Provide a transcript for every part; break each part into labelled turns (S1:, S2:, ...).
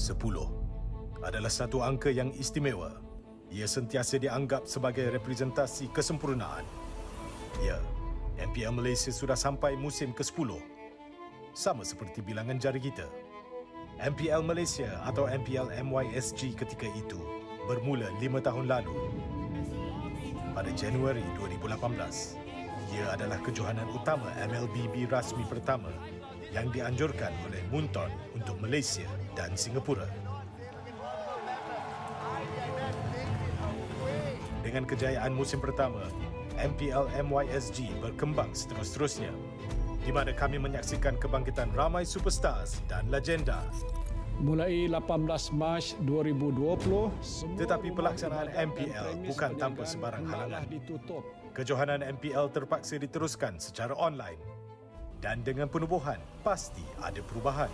S1: 10 adalah satu angka yang istimewa. Ia sentiasa dianggap sebagai representasi kesempurnaan. Ya, MPL Malaysia sudah sampai musim ke-10. Sama seperti bilangan jari kita. MPL Malaysia atau MPL MYSG ketika itu bermula 5 tahun lalu. Pada Januari 2018, ia adalah kejohanan utama MLBB rasmi pertama yang dianjurkan oleh Munton untuk Malaysia dan Singapura. Dengan kejayaan musim pertama, MPL MYSG berkembang seterus-terusnya, di mana kami menyaksikan kebangkitan ramai superstars dan legenda.
S2: Mulai 18 Mac 2020,
S1: tetapi pelaksanaan MPL bukan tanpa sebarang halangan. Kejohanan MPL terpaksa diteruskan secara online. Dan dengan penubuhan, pasti ada perubahan.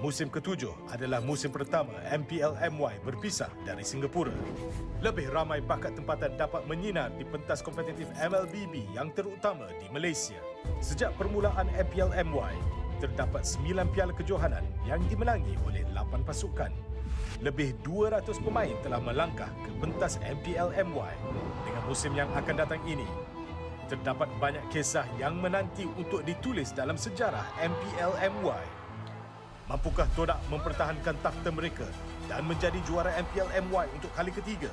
S1: Musim ke-7 adalah musim pertama MPL MY berpisah dari Singapura. Lebih ramai bakat tempatan dapat menyinar di pentas kompetitif MLBB yang terutama di Malaysia. Sejak permulaan MPL MY, terdapat 9 piala kejohanan yang dimenangi oleh 8 pasukan. Lebih 200 pemain telah melangkah ke pentas MPL MY. Dengan musim yang akan datang ini, terdapat banyak kisah yang menanti untuk ditulis dalam sejarah MPL MY. Mampukah TODAK mempertahankan takhta mereka dan menjadi juara MPL MY untuk kali ketiga?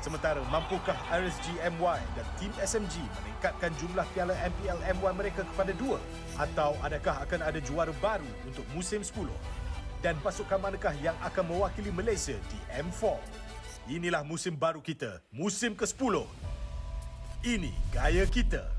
S1: Sementara mampukah RSG MY dan tim SMG meningkatkan jumlah piala MPL MY mereka kepada 2? Atau adakah akan ada juara baru untuk musim 10? Dan pasukan manakah yang akan mewakili Malaysia di M4? Inilah musim baru kita, musim ke-10. Ini gaya kita.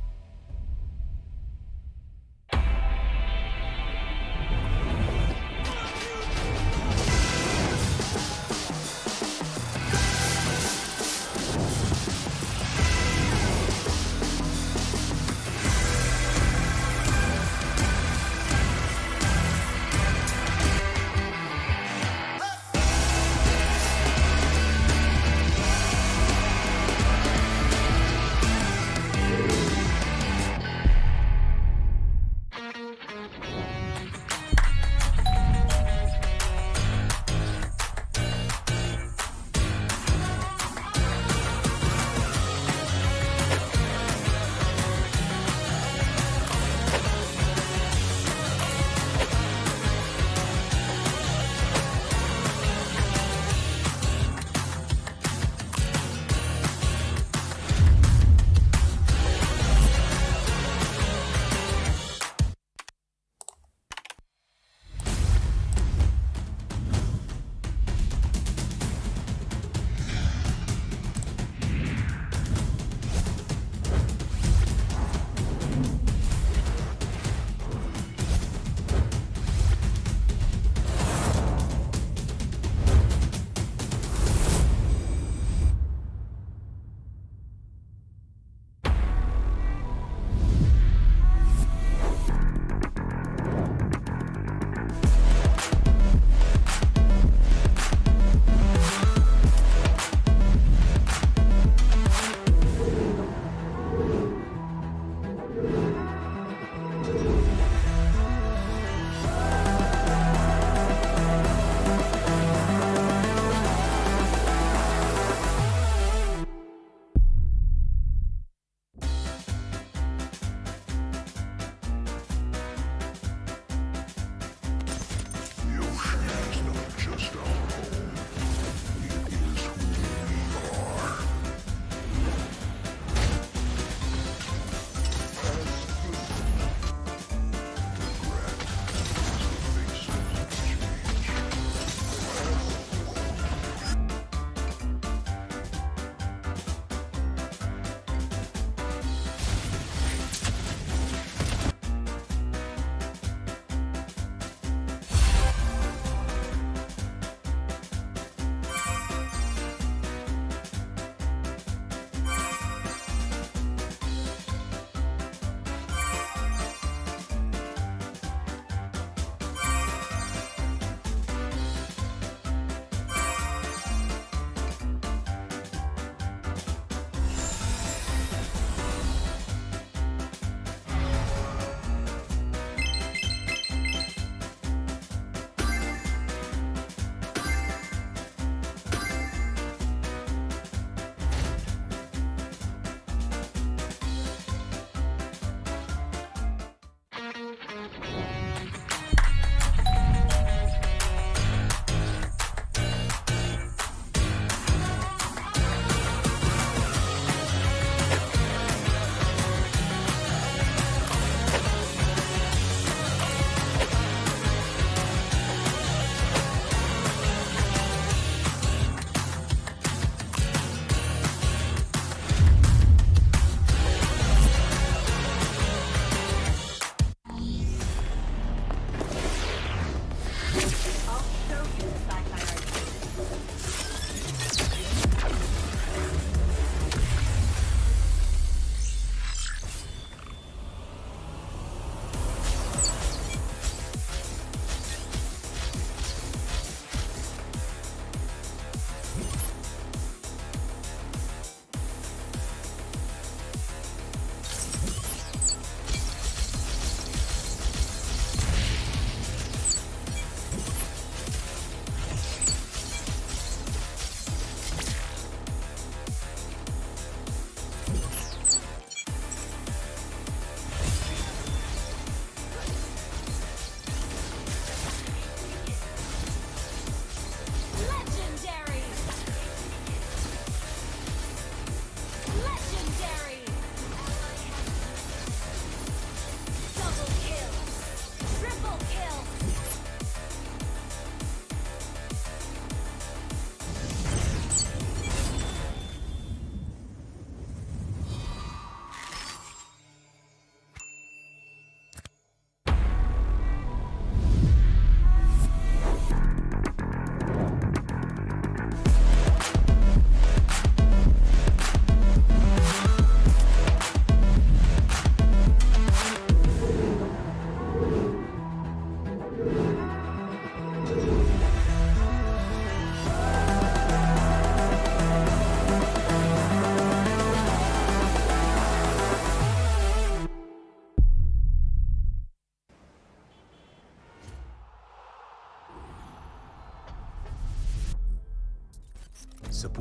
S1: 10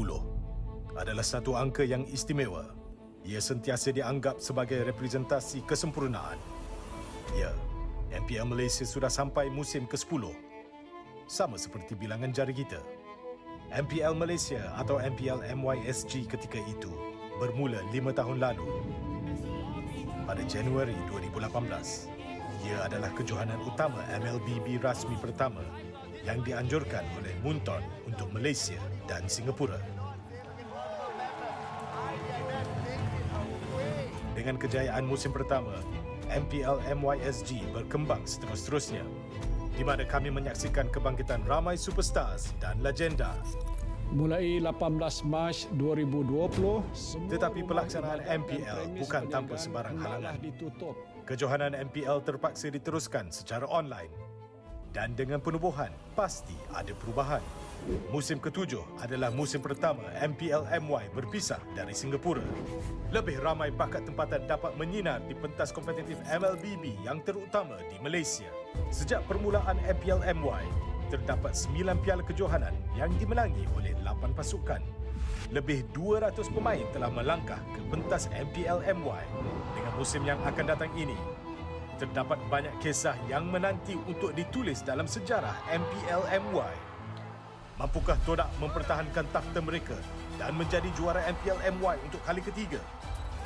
S1: adalah satu angka yang istimewa. Ia sentiasa dianggap sebagai representasi kesempurnaan. Ya, MPL Malaysia sudah sampai musim ke-10. Sama seperti bilangan jari kita. MPL Malaysia atau MPL MYSG ketika itu bermula 5 tahun lalu. Pada Januari 2018, ia adalah kejohanan utama MLBB rasmi pertama yang dianjurkan oleh Munton untuk Malaysia dan Singapura. Dengan kejayaan musim pertama, MPL MYSG berkembang seterus-terusnya, di mana kami menyaksikan kebangkitan ramai superstars dan legenda.
S2: Mulai 18 Mac 2020,
S1: Tetapi pelaksanaan MPL bukan tanpa sebarang halangan. Kejohanan MPL terpaksa diteruskan secara online. Dan dengan penubuhan, pasti ada perubahan. Musim ke-7 adalah musim pertama MPL MY berpisah dari Singapura. Lebih ramai bakat tempatan dapat menyinar di pentas kompetitif MLBB yang terutama di Malaysia. Sejak permulaan MPL MY, terdapat 9 piala kejohanan yang dimenangi oleh 8 pasukan. Lebih 200 pemain telah melangkah ke pentas MPL MY. Dengan musim yang akan datang ini, terdapat banyak kisah yang menanti untuk ditulis dalam sejarah MPL MY. Mampukah TODAK mempertahankan takhta mereka dan menjadi juara MPL MY untuk kali ketiga?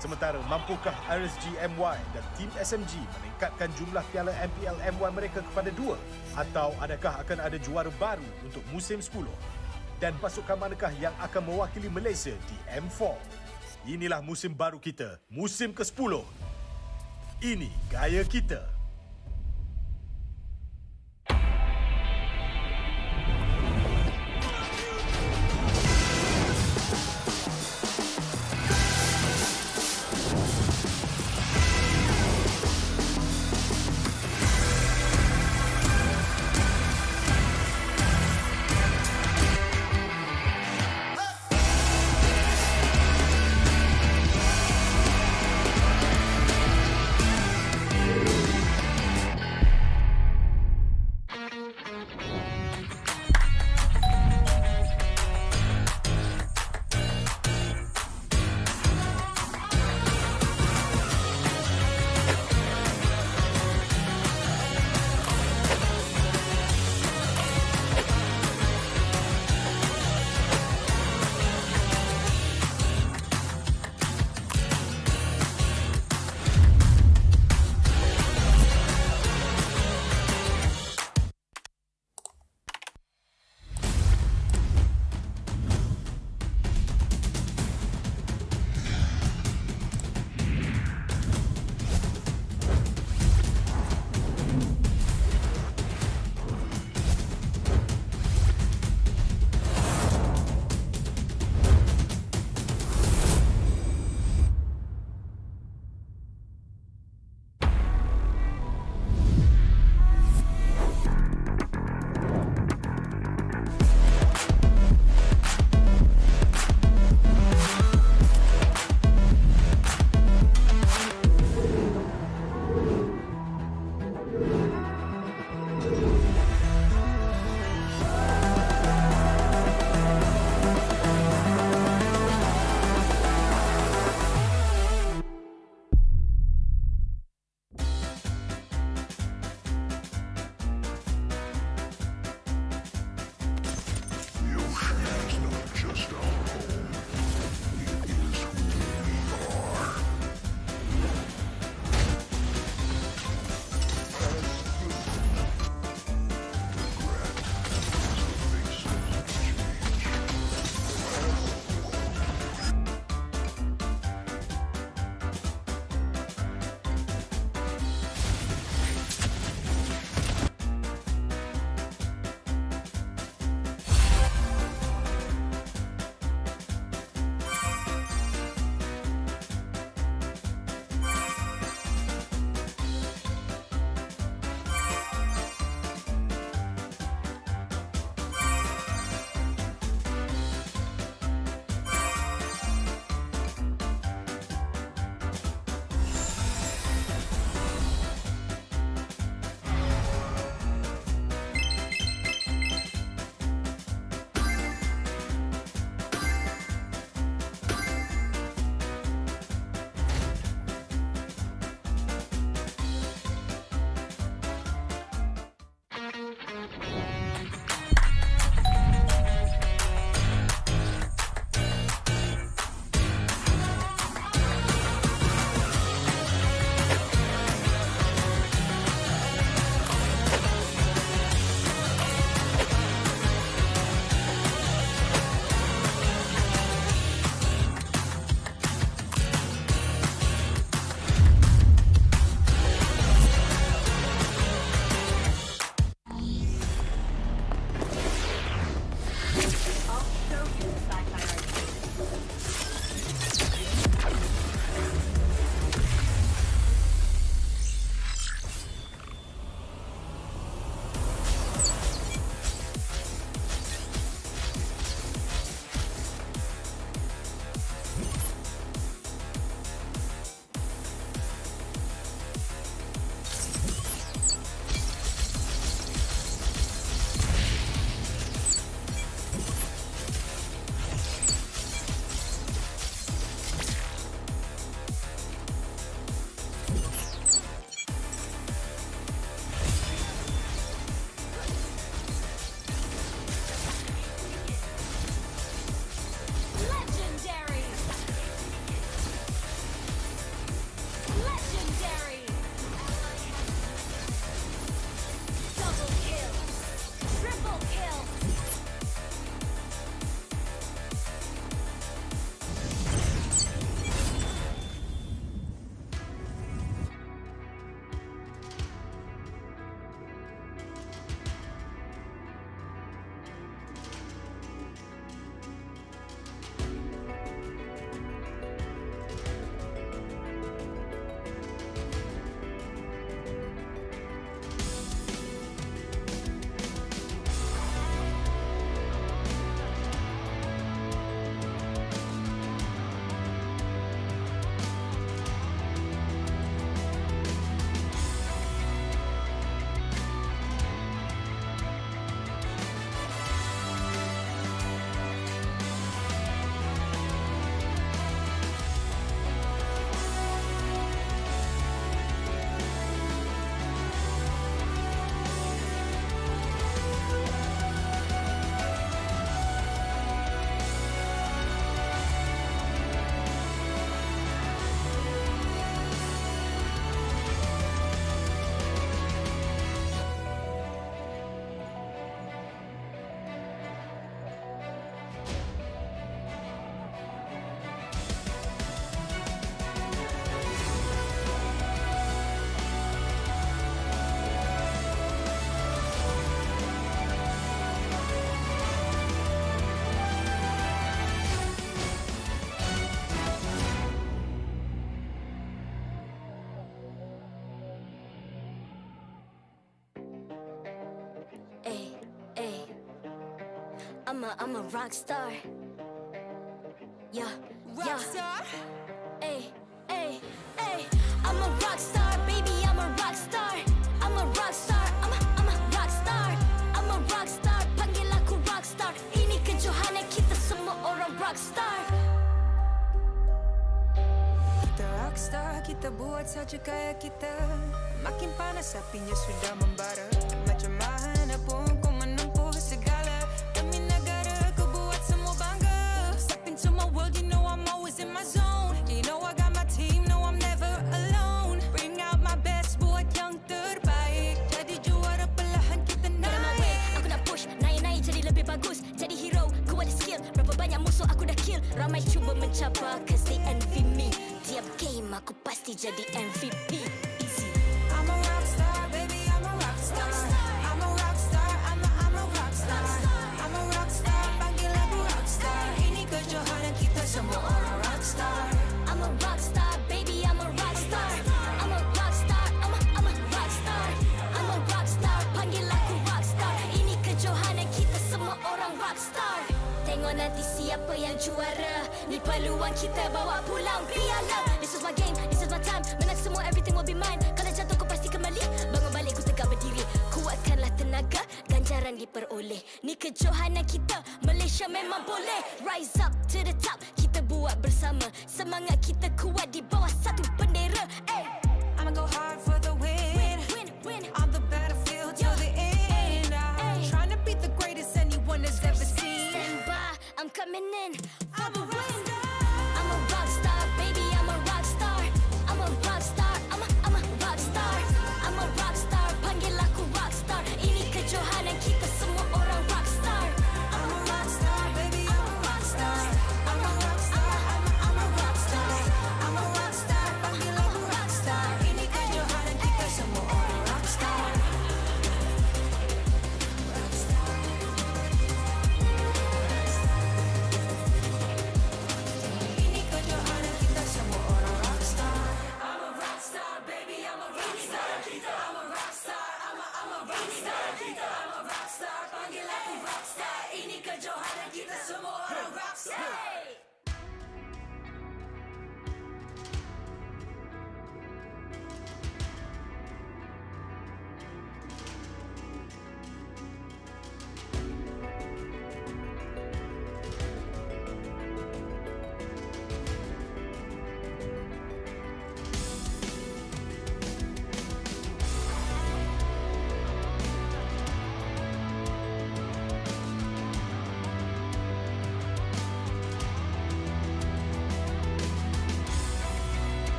S1: Sementara mampukah RSG MY dan tim SMG meningkatkan jumlah piala MPL MY mereka kepada 2? Atau adakah akan ada juara baru untuk musim 10? Dan pasukan manakah yang akan mewakili Malaysia di M4? Inilah musim baru kita, musim ke-10. Ini gaya kita.
S3: I'm a rock star. Yeah, rock star. Ay, ay, ay. I'm a rock star, baby. I'm a rock star. I'm a rock star. I'm a rock star. I'm a rock star. Panggil aku rock star. Ini kejohanan kita semua orang rock star.
S4: Kita rock star, kita buat saja gaya kita. Makin panas apinya sudah membara. Macam mana pun kau menempuh segala demi negara, kau buat semua bangga. Step into my world, you know I'm always in my zone. You know I got my team, no I'm never alone. Bring out my best, buat yang terbaik. Jadi juara perlahan kita
S3: Get on my way,
S4: naik.
S3: aku nak push. Naik-naik jadi lebih bagus. Jadi hero, ku ada skill. Berapa banyak musuh aku dah kill. Ramai cuba mencabar, cause they envy me. Tiap game aku pasti jadi MVP. Easy.
S4: I'm a rock star, baby, I'm a rock star. I'm a rock star, I'm a rock star. I'm a rock star, panggil aku rock star. Ini kejohanan kita semua orang rock star.
S3: I'm a rock star, baby, I'm a rock star. I'm a rock star, I'm a rock star. I'm a rock star, panggil aku rock star. Ini kejohanan kita semua orang rock star. Tengok nanti siapa yang juara. Ni peluang kita bawa pulang piala. This is my game, this is my time. Menang semua, everything will be mine. Kalau jatuh kau pasti kembali. Bangun balik ku tegak berdiri. Kuatkanlah tenaga, ganjaran diperoleh. Ni kejohanan kita, Malaysia memang boleh. Rise up to the top, kita buat bersama. Semangat kita kuat di bawah satu bendera. Ay.
S4: I'ma go hard for the win.
S3: Win.
S4: On the battlefield till the end. I'm trying to beat the greatest anyone has ever seen.
S3: Stand by, I'm coming in for
S4: I'm
S3: the
S4: a
S3: win.
S4: rock star.
S3: I'm a rock star, baby, I'm a rock star. I'm a rock star, I'm a rock star. I'm a rock star, panggil aku rock star. Ini kejohanan kita semua orang rock star.
S4: I'm a rock star, baby, I'm a rock star. I'm a rock star, I'm a rock star. I'm a rock star, panggil aku rock star. Ini kejohanan kita semua orang rock star. Rock star. Ini kejohanan kita semua orang rock star. I'm a rock star, baby, I'm a rock star. I'm a rock star, I'm a rock star. I'm a rock star, panggil aku rock star. Ini kejohanan kita semua orang rock star.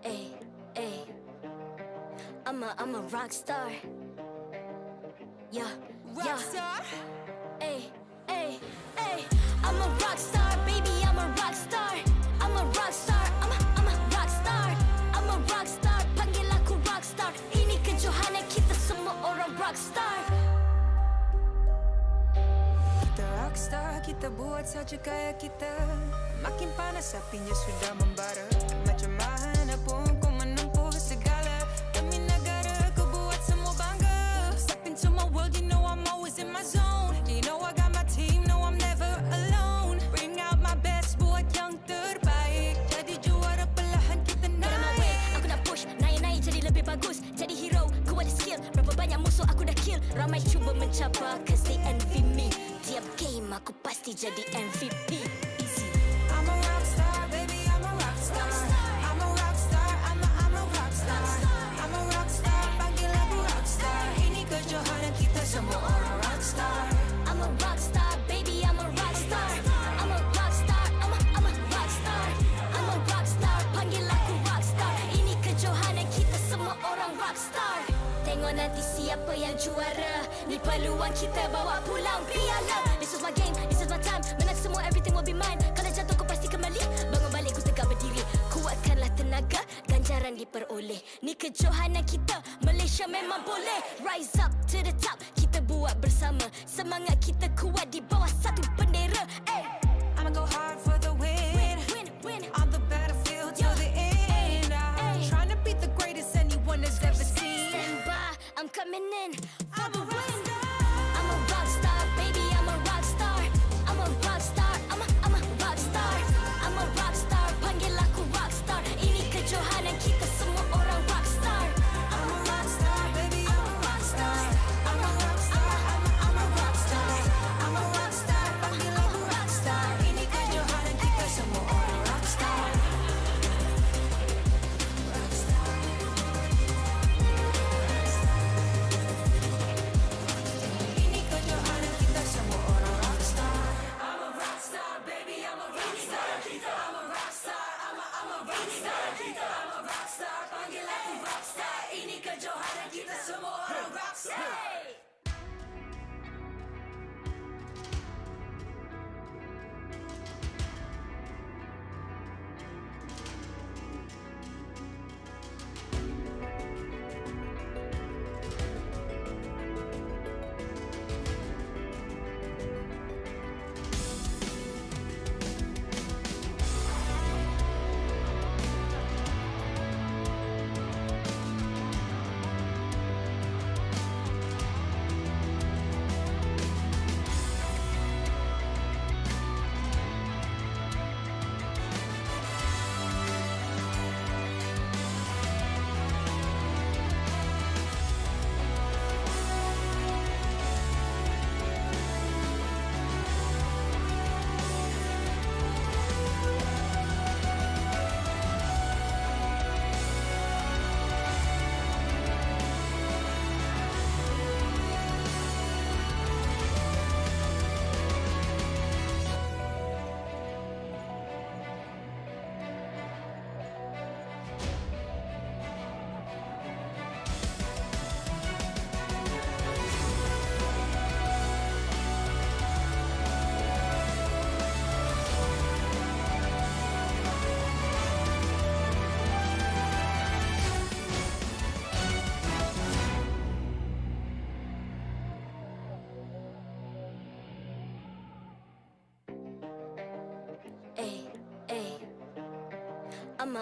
S3: Ay. I'm a rock star. Yeah.
S4: Rock star.
S3: Ay. I'm a rock star, baby, I'm a rock star. I'm a rock star, I'm a rock star. I'm a rock star, panggil aku rock star. Ini kejohanan kita semua orang rock star.
S4: Kita rock star, kita buat saja gaya kita. Makin panas apinya sudah membara. Macam mana pun kau menempuh segala demi negara, kau buat semua bangga. Step into my world, you know I'm always in my zone. You know I got my team, no I'm never alone. Bring out my best, buat yang terbaik. Jadi juara perlahan kita
S3: Get on my way,
S4: naik.
S3: aku nak push. Naik-naik jadi lebih bagus. Jadi hero, ku ada skill. Berapa banyak musuh aku dah kill. Ramai cuba mencabar, cause they envy me. Tiap game aku pasti jadi MVP. Easy.
S4: I'm a rock star, baby, I'm a rock star. I'm a rock star, I'm a rock star. I'm a rock star, panggil aku rock star. Ini kejohanan kita semua orang rock star.
S3: I'm a rock star, baby, I'm a rock star. I'm a rock star, I'm a rock star. I'm a rock star, panggil aku rock star. Ini kejohanan kita semua orang rock star. Tengok nanti siapa yang juara. Ni peluang kita bawa pulang piala. This is my game, this is my time. Menang semua, everything will be mine. Kalau jatuh kau pasti kembali. Bangun balik ku tegak berdiri. Kuatkanlah tenaga, ganjaran diperoleh. Ni kejohanan kita, Malaysia memang boleh. Rise up to the top, kita buat bersama. Semangat kita kuat di bawah satu bendera. Ay.
S4: I'ma go hard for the win.
S3: Win.
S4: On the battlefield till the end. I'm trying to beat the greatest anyone has ever seen.
S3: Stand by, I'm coming in for
S4: I'm
S3: the
S4: a rock
S3: win.
S4: star.
S3: I'm a rock star, baby, I'm a rock star. I'm a rock star, I'm a rock star. I'm a rock star, panggil aku rock star. Ini kejohanan kita semua orang rock star.
S4: I'm a rock star, baby, I'm a rock star. I'm a rock star, I'm a rock star. I'm a rock star, panggil aku rock star. Ini kejohanan kita semua orang rock star. Rock star. Ini kejohanan kita semua orang rock star. I'm a rock star, baby, I'm a rock star. I'm a rock star, I'm a rock star. I'm a rock star, panggil aku rock star. Ini kejohanan kita semua orang rock star.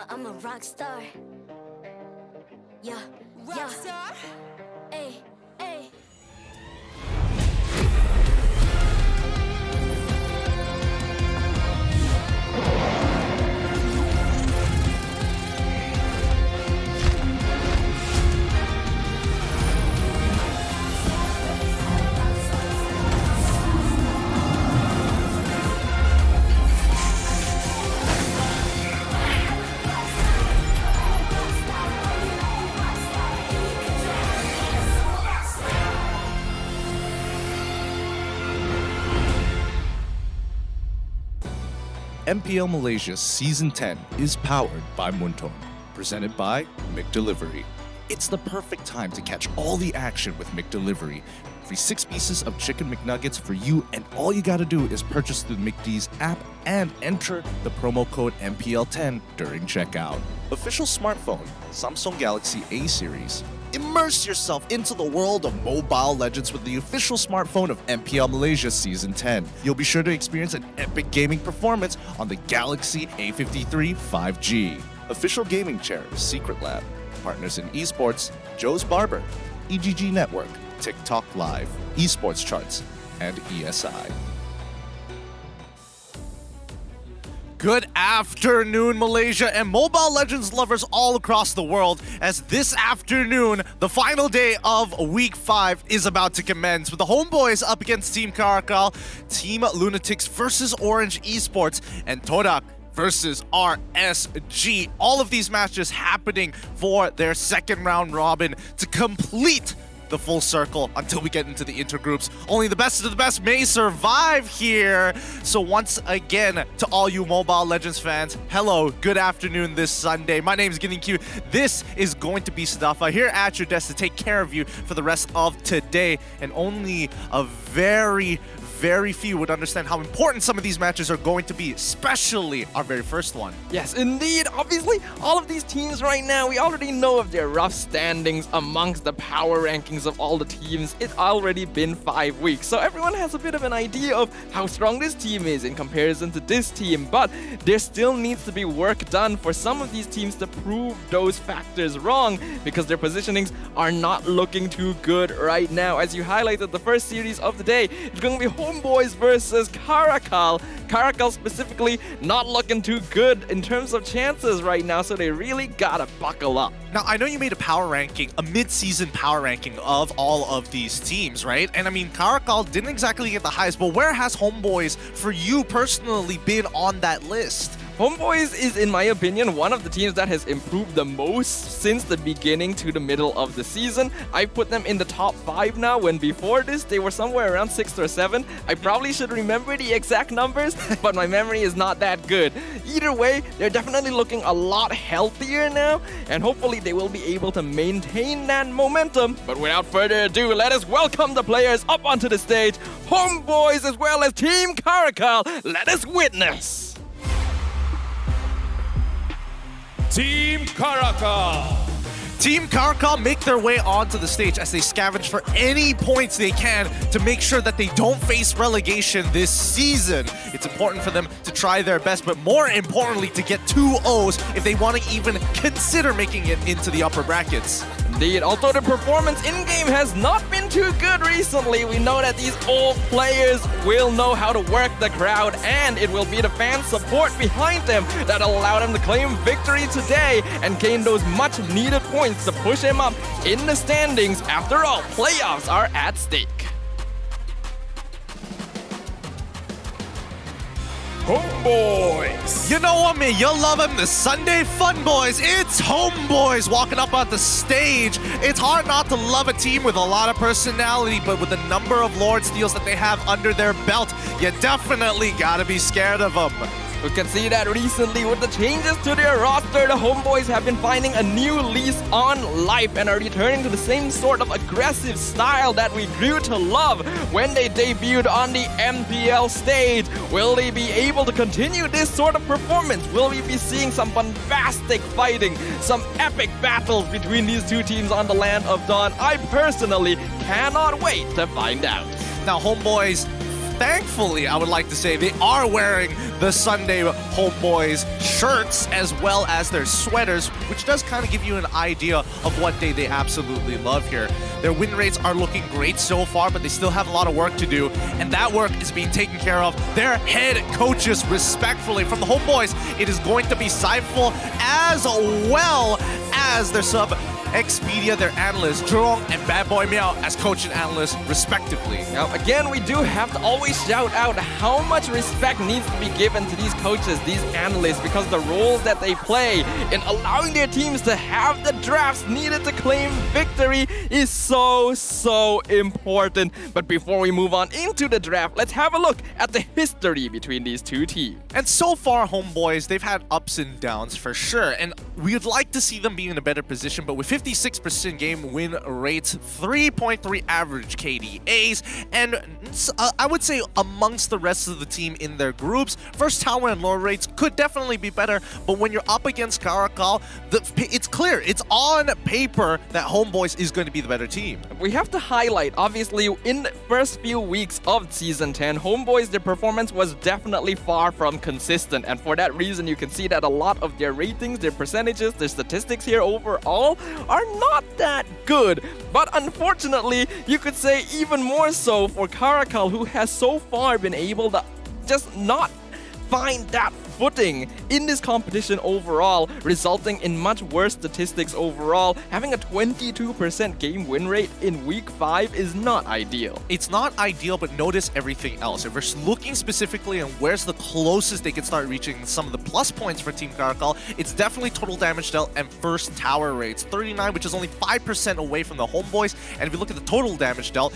S3: I'm a rock star. Yeah,
S4: Rock star.
S3: Ay.
S5: MPL Malaysia Season 10 is powered by Munton, presented by McDelivery. It's the perfect time to catch all the action with McDelivery. Free 6 pieces of chicken McNuggets for you, and all you gotta do is purchase through the McD's app and enter the promo code MPL10 during checkout. Official smartphone, Samsung Galaxy A series. Immerse yourself into the world of Mobile Legends with the official smartphone of MPL Malaysia Season 10. You'll be sure to experience an epic gaming performance on the Galaxy A53 5G. Official gaming chair, Secret Lab. Partners in eSports, Joe's Barber, EGG Network, TikTok Live, eSports Charts, and ESI. Good afternoon, Malaysia and Mobile Legends lovers all across the world, as this afternoon, the final day of Week 5 is about to commence with the Homeboys up against Team CARACAL, Team LUNATIX versus Orange eSports, and TODAK versus RSG. All of these matches happening for their second round robin to complete the full circle until we get into the intergroups. Only the best of the best may survive here. So once again, to all you Mobile Legends fans, hello, good afternoon this Sunday. My name is Getting Q. This is going to be Sadafa here at your desk to take care of you for the rest of today. And only a very few would understand how important some of these matches are going to be, especially our very first one.
S6: Yes, indeed. Obviously, all of these teams right now, we already know of their rough standings amongst the power rankings of all the teams. It's already been 5 weeks, so everyone has a bit of an idea of how strong this team is in comparison to this team, but there still needs to be work done for some of these teams to prove those factors wrong, because their positionings are not looking too good right now. As you highlighted, the first series of the day, it's going to be HOMEBOIS versus CARACAL. CARACAL specifically not looking too good in terms of chances right now, so they really gotta buckle up.
S5: Now, I know you made a power ranking, a mid-season power ranking of all of these teams, right? And I mean, CARACAL didn't exactly get the highest, but where has HOMEBOIS, for you personally, been on that list?
S6: HOMEBOIS is, in my opinion, one of the teams that has improved the most since the beginning to the middle of the season. I put them in the top 5 now, when before this they were somewhere around 6th or 7th. I probably should remember the exact numbers, but my memory is not that good. Either way, they're definitely looking a lot healthier now, and hopefully they will be able to maintain that momentum. But without further ado, let us welcome the players up onto the stage. HOMEBOIS as well as Team CARACAL. Let us witness.
S2: Team CARACAL.
S5: Team CARACAL make their way onto the stage as they scavenge for any points they can to make sure that they don't face relegation this season. It's important for them to try their best, but more importantly, to get 2 O's if they want to even consider making it into the upper brackets.
S6: Indeed, although the performance in-game has not been too good recently, we know that these old players will know how to work the crowd, and it will be the fan support behind them that allow them to claim victory today and gain those much-needed points to push him up in the standings. After all, playoffs are at stake.
S2: HOMEBOIS.
S5: You know what, man? You'll love him. The Sunday Fun Boys. It's HOMEBOIS walking up on the stage. It's hard not to love a team with a lot of personality, but with the number of Lord Steals that they have under their belt, you definitely gotta be scared of them.
S6: We can see that recently with the changes to their roster, the HOMEBOIS have been finding a new lease on life and are returning to the same sort of aggressive style that we grew to love when they debuted on the MPL stage. Will they be able to continue this sort of performance? Will we be seeing some bombastic fighting, some epic battles between these two teams on the Land of Dawn? I personally cannot wait to find out.
S5: Now, HOMEBOIS, thankfully, I would like to say, they are wearing the Sunday HOMEBOIS shirts as well as their sweaters, which does kind of give you an idea of what day they absolutely love here. Their win rates are looking great so far, but they still have a lot of work to do, and that work is being taken care of. Their head coaches, respectfully, from the HOMEBOIS, it is going to be Saiful as well as their sub Expedia, their analysts, Jurong and Bad Boy Meow as coach and analyst, respectively.
S6: Now, again, we do have to always shout out how much respect needs to be given to these coaches, these analysts, because the roles that they play in allowing their teams to have the drafts needed to claim victory is so important. But before we move on into the draft, let's have a look at the history between these two teams.
S5: And so far, HOMEBOIS, they've had ups and downs for sure, and we'd like to see them be in a better position, but with 56% game win rates, 3.3 average KDAs, and I would say amongst the rest of the team in their groups, first tower and lower rates could definitely be better, but when you're up against CARACAL, it's clear, it's on paper that HOMEBOIS is going to be the better team.
S6: We have to highlight, obviously, in the first few weeks of Season 10, HOMEBOIS, their performance was definitely far from consistent, and for that reason, you can see that a lot of their ratings, their percentages, their statistics here overall are not that good. But unfortunately, you could say even more so for CARACAL, who has so far been able to just not find that footing in this competition overall, resulting in much worse statistics overall. Having a 22% game win rate in week 5 is not ideal.
S5: It's not ideal, but notice everything else. If we're looking specifically on where's the closest they can start reaching some of the plus points for Team CARACAL, it's definitely total damage dealt and first tower rates. 39, which is only 5% away from the Homeboys. And if you look at the total damage dealt,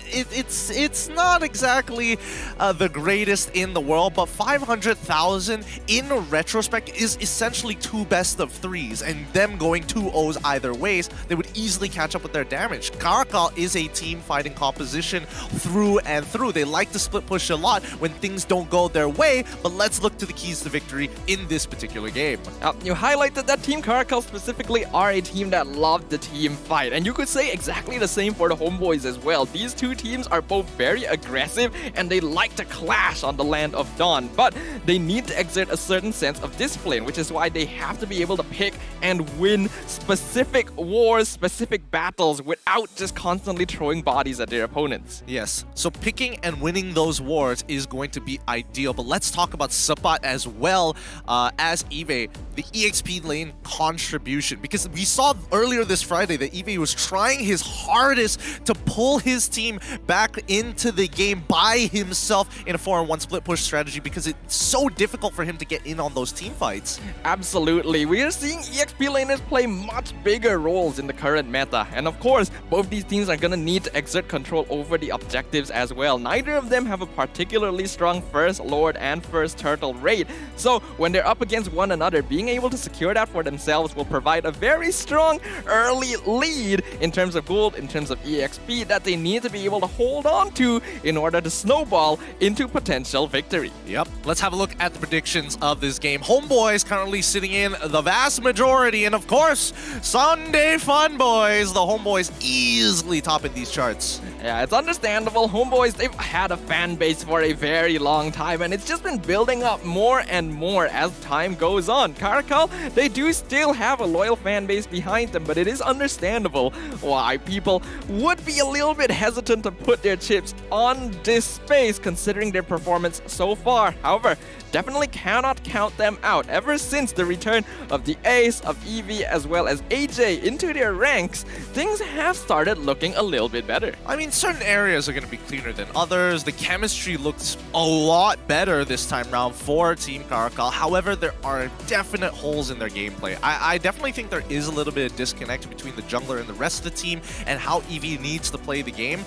S5: it's not exactly the greatest in the world, but 500,000 in retrospect is essentially 2 best of 3s, and them going 2-0s either ways, they would easily catch up with their damage. CARACAL is a team fighting composition through and through. They like to split push a lot when things don't go their way, but let's look to the keys to victory in this particular game.
S6: You highlighted that Team CARACAL specifically are a team that loved the team fight, and you could say exactly the same for the Homeboys as well. These two teams are both very aggressive and they like to clash on the land of Dawn, but they need to exert a certain sense of discipline, which is why they have to be able to pick and win specific wars, specific battles without just constantly throwing bodies at their opponents.
S5: Yes, so picking and winning those wars is going to be ideal, but let's talk about Sapat as well as Eve, the EXP lane contribution, because we saw earlier this Friday that Eve was trying his hardest to pull his team back into the game by himself in a 4-on-1 split push strategy because it's so difficult for him to get in on those team fights.
S6: Absolutely, we are seeing EXP laners play much bigger roles in the current meta, and of course, both these teams are gonna need to exert control over the objectives as well. Neither of them have a particularly strong first Lord and first Turtle rate, so when they're up against one another, being able to secure that for themselves will provide a very strong early lead in terms of gold, in terms of EXP that they need to be able to hold on to in order to snowball into potential victory.
S5: Yep, let's have a look at the predictions of this game. Homeboys currently sitting in the vast majority, and of course, Sunday Fun Boys, the Homeboys easily topping these charts.
S6: Yeah, it's understandable. Homeboys, they've had a fan base for a very long time, and it's just been building up more and more as time goes on. CARACAL, they do still have a loyal fan base behind them, but it is understandable why people would be a little bit hesitant to put their chips on this space considering their performance so far. However, definitely cannot count them out. Ever since the return of the Ace, of Eevee, as well as AJ into their ranks, things have started looking a little bit better.
S5: I mean, certain areas are going to be cleaner than others. The chemistry looks a lot better this time round for Team CARACAL. However, there are definite holes in their gameplay. I definitely think there is a little bit of disconnect between the jungler and the rest of the team and how Eevee needs to play the game.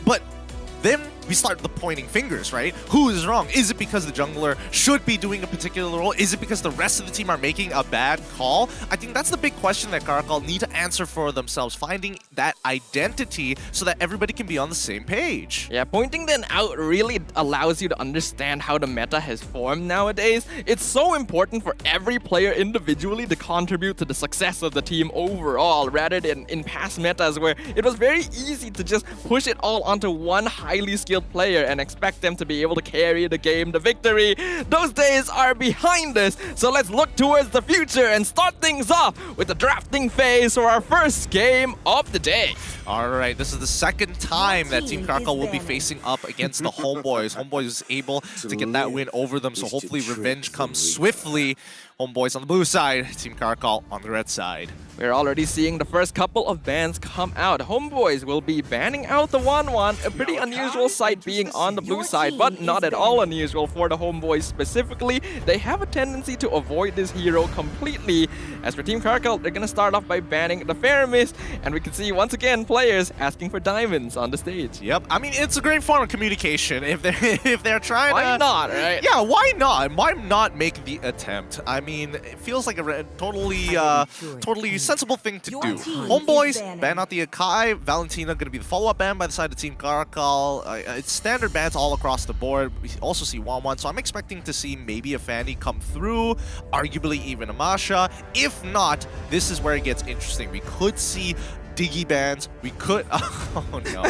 S5: But then we start the pointing fingers, right? Who is wrong? Is it because the jungler should be doing a particular role? Is it because the rest of the team are making a bad call? I think that's the big question that CARACAL need to answer for themselves, finding that identity so that everybody can be on the same page.
S6: Yeah, pointing them out really allows you to understand how the meta has formed nowadays. It's so important for every player individually to contribute to the success of the team overall, rather than in past metas where it was very easy to just push it all onto one highly skilled player and expect them to be able to carry the game to victory. Those days are behind us, so let's look towards the future and start things off with the drafting phase for our first game of the day.
S5: Alright, this is the second time that Team CARACAL will be facing up against the Homeboys. Homeboys is able to get that win over them, so hopefully revenge comes swiftly. Homeboys on the blue side, Team CARACAL on the red side.
S6: We're already seeing the first couple of bans come out. Homeboys will be banning out the 1-1, a pretty unusual sight being on the blue side, but not at all unusual for the Homeboys specifically. They have a tendency to avoid this hero completely. As for Team CARACAL, they're gonna start off by banning the Faramist, and we can see once again players asking for diamonds on the stage.
S5: Yep, I mean, it's a great form of communication if they're trying to...
S6: Why not, right?
S5: Yeah, why not? Why not make the attempt? I mean, it feels like a totally sensible thing to do. Homeboys, ban out the Akai. Valentina going to be the follow-up ban by the side of Team CARACAL. It's standard bans all across the board. We also see 1-1, so I'm expecting to see maybe a Fanny come through, arguably even a Masha. If not, this is where it gets interesting. We could see Diggy bans. We could. Oh no.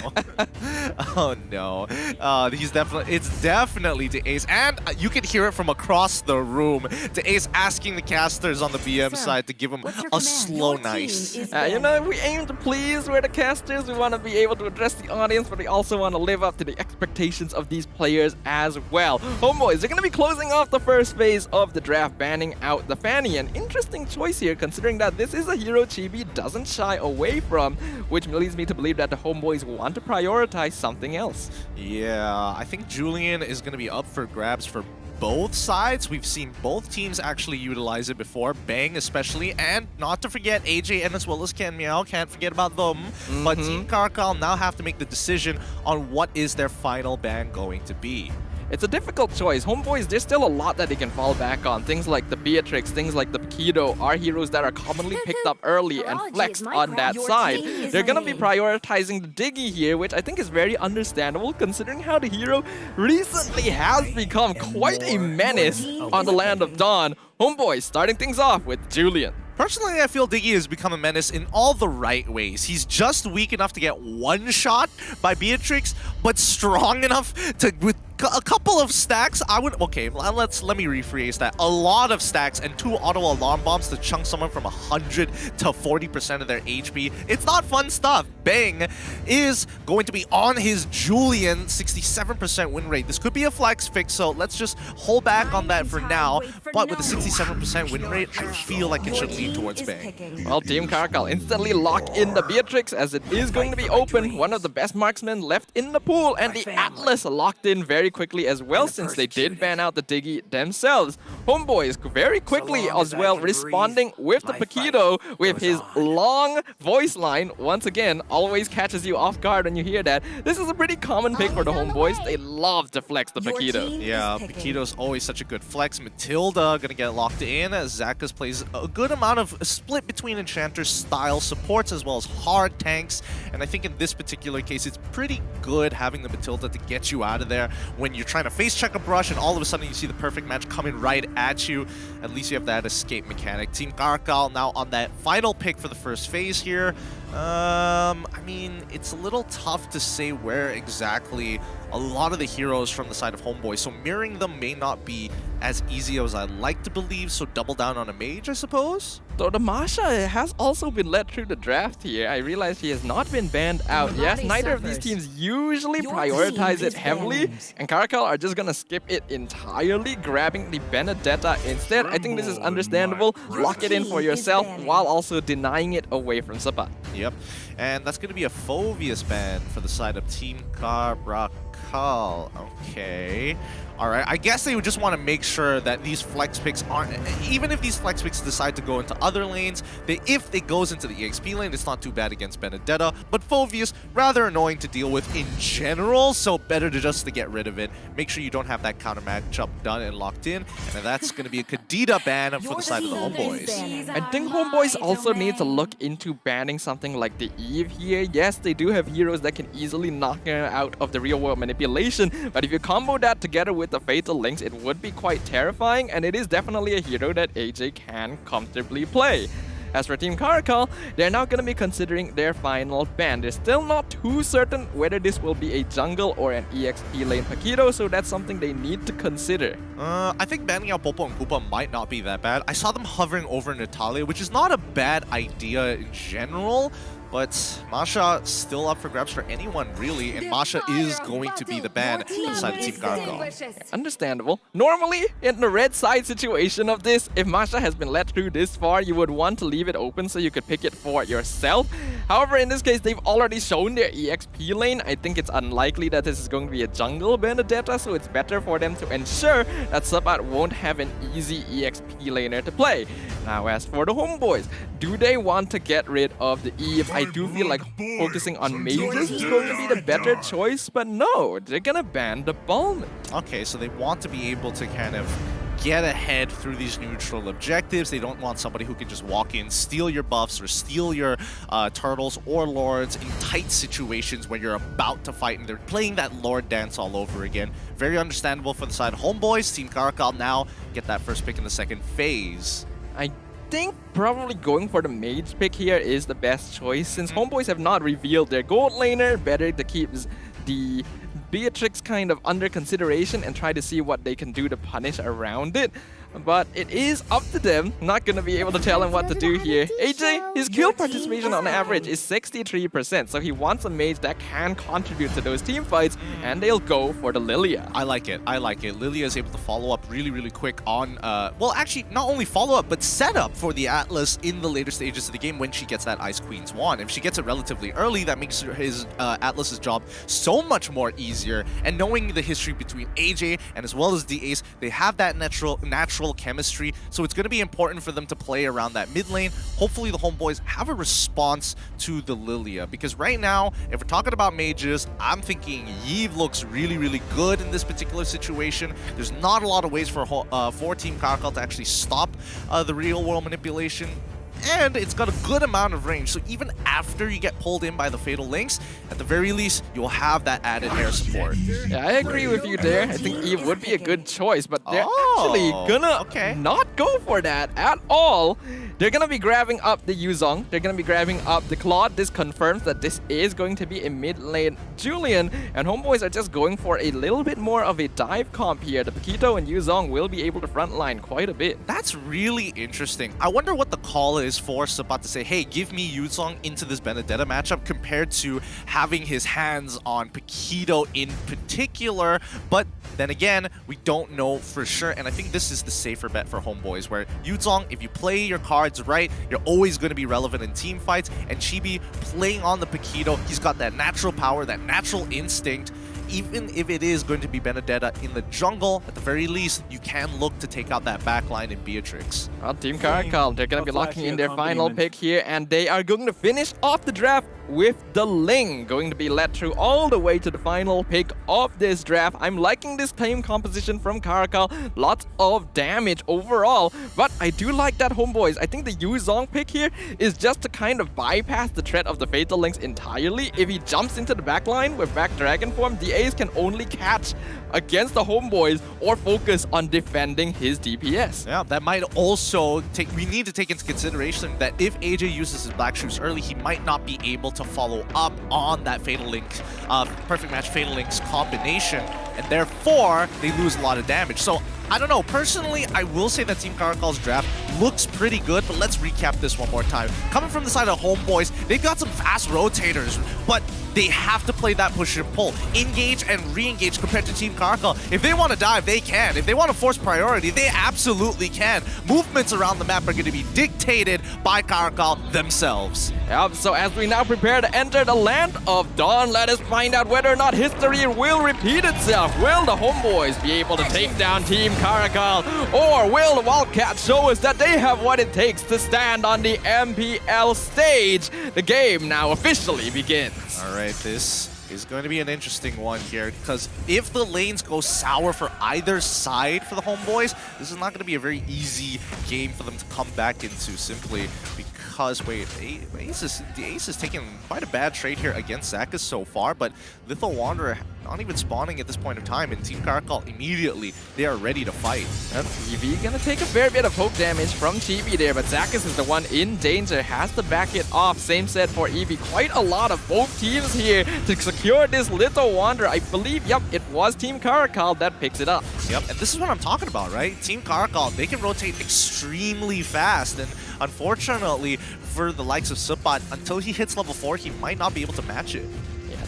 S5: Oh no. It's definitely to Ace, and you can hear it from across the room. To Ace asking the casters on the BM side to give him a slow nice.
S6: You know, we aim to please we're the casters. We want to be able to address the audience, but we also want to live up to the expectations of these players as well. Homeboys, they're going to be closing off the first phase of the draft, banning out the Fanny. An interesting choice here, considering that this is a hero Chibi doesn't shy away from, which leads me to believe that the Homeboys want to prioritize something else.
S5: Yeah, I think Julian is going to be up for grabs for both sides. We've seen both teams actually utilize it before, Bang especially, and not to forget AJ and as well as Ken Meow, can't forget about them. But Team CARACAL now have to make the decision on what is their final ban going to be.
S6: It's a difficult choice. Homeboys, there's still a lot that they can fall back on. Things like the Beatrix, things like the Pakido are heroes that are commonly picked up early and flexed on that side. They're going to be prioritizing the Diggy here, which I think is very understandable considering how the hero recently has become quite a menace on the Land of Dawn. Homeboys starting things off with Julian.
S5: Personally, I feel Diggy has become a menace in all the right ways. He's just weak enough to get one shot by Beatrix, but strong enough to, with a couple of stacks, let me rephrase that. A lot of stacks and 2 auto alarm bombs to chunk someone from 100 to 40% of their HP. It's not fun stuff. Bang is going to be on his Julian 67% win rate. This could be a flex fix, so let's just hold back on that for now. But with a 67% win rate, I feel like it should lean towards Bang.
S6: Well, Team CARACAL instantly lock in the Beatrix as it is going to be open. One of the best marksmen left in the pool, and the Atlas locked in very quickly as well, since they did ban out the Diggy themselves. Homeboys very quickly as well responding with the Pakido with his long voice line. Once again, always catches you off guard when you hear that. This is a pretty common pick for the Homeboys. They love to flex the Pakido.
S5: Yeah, Pakido's always such a good flex. Matilda gonna get locked in. Zakas plays a good amount of split between Enchanter style supports as well as hard tanks. And I think in this particular case, it's pretty good having the Matilda to get you out of there when you're trying to face check a brush and all of a sudden you see the perfect match coming right at you. At least you have that escape mechanic. Team CARACAL now on that final pick for the first phase here. I mean, it's a little tough to say where exactly a lot of the heroes from the side of Homeboy, so mirroring them may not be as easy as I'd like to believe, so double down on a mage, I suppose?
S6: So the Masha has also been let through the draft here. I realized he has not been banned out. Yes, neither of these teams usually prioritize it heavily, and CARACAL are just gonna skip it entirely, grabbing the Benedetta instead. I think this is understandable. Lock it in for yourself while also denying it away from Sabat.
S5: Yep, and that's going to be a Phoveus ban for the side of Team CARACAL. Okay. Alright, I guess they would just want to make sure that these flex picks aren't... Even if these flex picks decide to go into other lanes, if it goes into the EXP lane, it's not too bad against Benedetta. But Phoveus, rather annoying to deal with in general, so better to just to get rid of it. Make sure you don't have that counter matchup done and locked in. And that's going to be a Kadita ban for the side of the Homeboys.
S6: I think Homeboys also need to look into banning something like the Eve here. Yes, they do have heroes that can easily knock her out of the real world manipulation, but if you combo that together with the Fatal Links, it would be quite terrifying, and it is definitely a hero that AJ can comfortably play. As for Team CARACAL, they're now going to be considering their final ban. They're still not too certain whether this will be a jungle or an EXP lane Pakido, so that's something they need to consider.
S5: I think banning out Popo and Koopa might not be that bad. I saw them hovering over Natalia, which is not a bad idea in general. But Masha still up for grabs for anyone, really, and Masha is going to be the ban inside Team CARACAL.
S6: Understandable. Normally, in the red side situation of this, if Masha has been let through this far, you would want to leave it open so you could pick it for yourself. However, in this case, they've already shown their EXP lane. I think it's unlikely that this is going to be a jungle Benedetta, so it's better for them to ensure that Sabat won't have an easy EXP laner to play. Now, as for the Homeboys, do they want to get rid of the Eve? I do feel like focusing on mages is going to be the better choice, but no, they're gonna ban the Balmond.
S5: Okay, so they want to be able to kind of get ahead through these neutral objectives. They don't want somebody who can just walk in, steal your buffs, or steal your turtles or lords in tight situations where you're about to fight and they're playing that lord dance all over again. Very understandable for the side of Homeboys. Team CARACAL now get that first pick in the second phase.
S6: I think probably going for the mage pick here is the best choice, since Homeboys have not revealed their gold laner. Better to keep the Beatrix kind of under consideration and try to see what they can do to punish around it. But it is up to them. Not going to be able to tell him what to do here. AJ, his kill participation on average is 63%, so he wants a mage that can contribute to those team fights, and they'll go for the Lilia.
S5: I like it. I like it. Lilia is able to follow up really, really quick on, well, actually, not only follow up, but set up for the Atlas in the later stages of the game when she gets that Ice Queen's wand. If she gets it relatively early, that makes his Atlas's job so much more easier. And knowing the history between AJ and as well as the Ace, they have that natural chemistry, so it's going to be important for them to play around that mid lane. Hopefully the Homeboys have a response to the Lilia, because right now, if we're talking about mages, I'm thinking Yve looks really, really good in this particular situation. There's not a lot of ways for Team CARACAL to actually stop the real world manipulation. And it's got a good amount of range, so even after you get pulled in by the Fatal Links, at the very least, you'll have that added air support.
S6: Yeah, I agree with you there. I think Eve would be a good choice, but they're actually gonna not go for that at all. They're gonna be grabbing up the Yuzong. They're gonna be grabbing up the Claude. This confirms that this is going to be a mid lane Julian, and Homeboys are just going for a little bit more of a dive comp here. The Paquito and Yuzong will be able to frontline quite a bit.
S5: That's really interesting. I wonder what the call is for Sabat to say, hey, give me Yuzong into this Benedetta matchup, compared to having his hands on Paquito in particular. But then again, we don't know for sure, and I think this is the safer bet for Homeboys, where Yuzong, if you play your cards right, you're always going to be relevant in team fights, and Chibi playing on the Paquito, he's got that natural power, that natural instinct. Even if it is going to be Benedetta in the jungle, at the very least, you can look to take out that backline in Beatrix.
S6: Well, Team CARACAL, they're going to be locking in their final pick here, and they are going to finish off the draft with the Ling, going to be led through all the way to the final pick of this draft. I'm liking this team composition from CARACAL. Lots of damage overall, but I do like that, Homeboys. I think the Yuzong pick here is just to kind of bypass the threat of the Fatal Links entirely. If he jumps into the backline with back Dragon form, the Ace can only catch against the Homeboys or focus on defending his DPS.
S5: Yeah, that might also we need to take into consideration that if AJ uses his Black Shoes early, he might not be able to follow up on that Fatal Link, Perfect Match Fatal Links combination, and therefore they lose a lot of damage. So I don't know, personally, I will say that Team CARACAL's draft looks pretty good, but let's recap this one more time. Coming from the side of Homeboys, they've got some fast rotators, but they have to play that push and pull. Engage and re-engage compared to Team CARACAL. If they want to dive, they can. If they want to force priority, they absolutely can. Movements around the map are going to be dictated by CARACAL themselves.
S6: Yep, so as we now prepare to enter the land of Dawn, let us find out whether or not history will repeat itself. Will the Homeboys be able to take down Team CARACAL, or will the Wildcats show us that they have what it takes to stand on the MPL stage? The game now officially begins.
S5: All right, this is going to be an interesting one here, because if the lanes go sour for either side for the Homeboys, this is not going to be a very easy game for them to come back into, simply because, wait, the Ace is taking quite a bad trade here against Zakas so far, but Litho Wanderer not even spawning at this point of time, and Team CARACAL immediately, they are ready to fight.
S6: Eevee gonna take a fair bit of poke damage from Chibi there, but Zakas is the one in danger, has to back it off. Same said for Eevee. Quite a lot of both teams here to secure this Little Wanderer. I believe, yep, it was Team CARACAL that picks it up.
S5: Yep, and this is what I'm talking about, right? Team CARACAL, they can rotate extremely fast, and unfortunately for the likes of Supat, until he hits level 4, he might not be able to match it.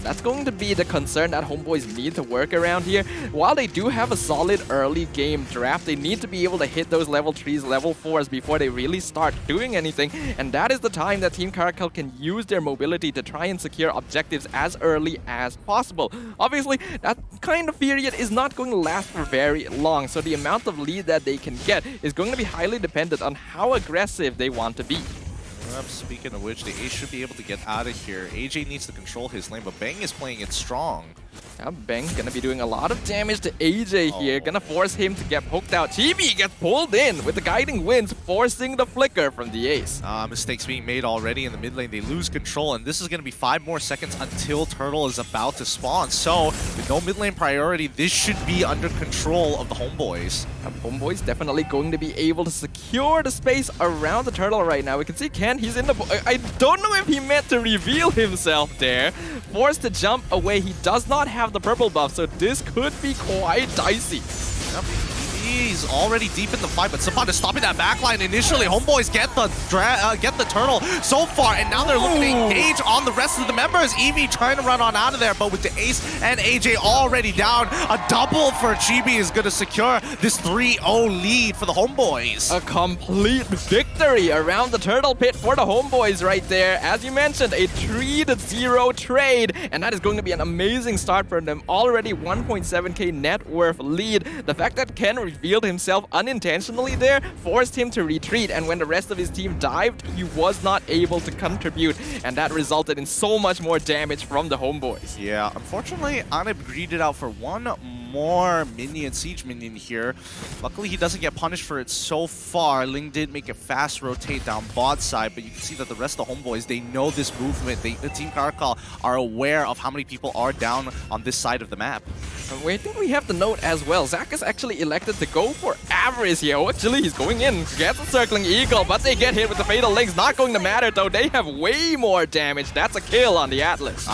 S6: That's going to be the concern that Homeboys need to work around here. While they do have a solid early game draft, they need to be able to hit those level 3s, level 4s before they really start doing anything. And that is the time that Team CARACAL can use their mobility to try and secure objectives as early as possible. Obviously, that kind of period is not going to last for very long, so the amount of lead that they can get is going to be highly dependent on how aggressive they want to be.
S5: Speaking of which, the Ace should be able to get out of here. AJ needs to control his lane, but Bang is playing it strong.
S6: Now Bang gonna be doing a lot of damage to AJ here, gonna force him to get poked out. Chibi gets pulled in with the guiding winds, forcing the flicker from the ace.
S5: Mistakes being made already in the mid lane. They lose control, and this is going to be 5 more seconds until Turtle is about to spawn. So, with no mid lane priority, this should be under control of the Homeboys.
S6: HOMEBOIS definitely going to be able to secure the space around the Turtle right now. We can see Ken, he's in the... I don't know if he meant to reveal himself there. Forced to jump away. He does not have the purple buff, so this could be quite dicey.
S5: Yep. He's already deep in the fight, but somehow to stopping that backline initially. Homeboys get the turtle so far, and now they're looking to engage on the rest of the members. Eevee trying to run on out of there, but with the ace and AJ already down, a double for Chibi is going to secure this 3-0 lead for the Homeboys.
S6: A complete victory around the turtle pit for the Homeboys right there. As you mentioned, a 3-0 trade, and that is going to be an amazing start for them. Already 1.7k net worth lead. The fact that Ken revealed himself unintentionally there forced him to retreat, and when the rest of his team dived, he was not able to contribute, and that resulted in so much more damage from the Homeboys.
S5: Yeah, unfortunately, Anib greeted out for one more minion, siege minion here. Luckily, he doesn't get punished for it so far. Ling did make a fast rotate down bot side, but you can see that the rest of the Homeboys, they know this movement. The Team CARACAL are aware of how many people are down on this side of the map.
S6: I think we have to note as well, Zach is actually elected to go for Avarice here. Oh, actually, he's going in, gets a circling eagle, but they get hit with the fatal links. Not going to matter though, they have way more damage. That's a kill on the Atlas.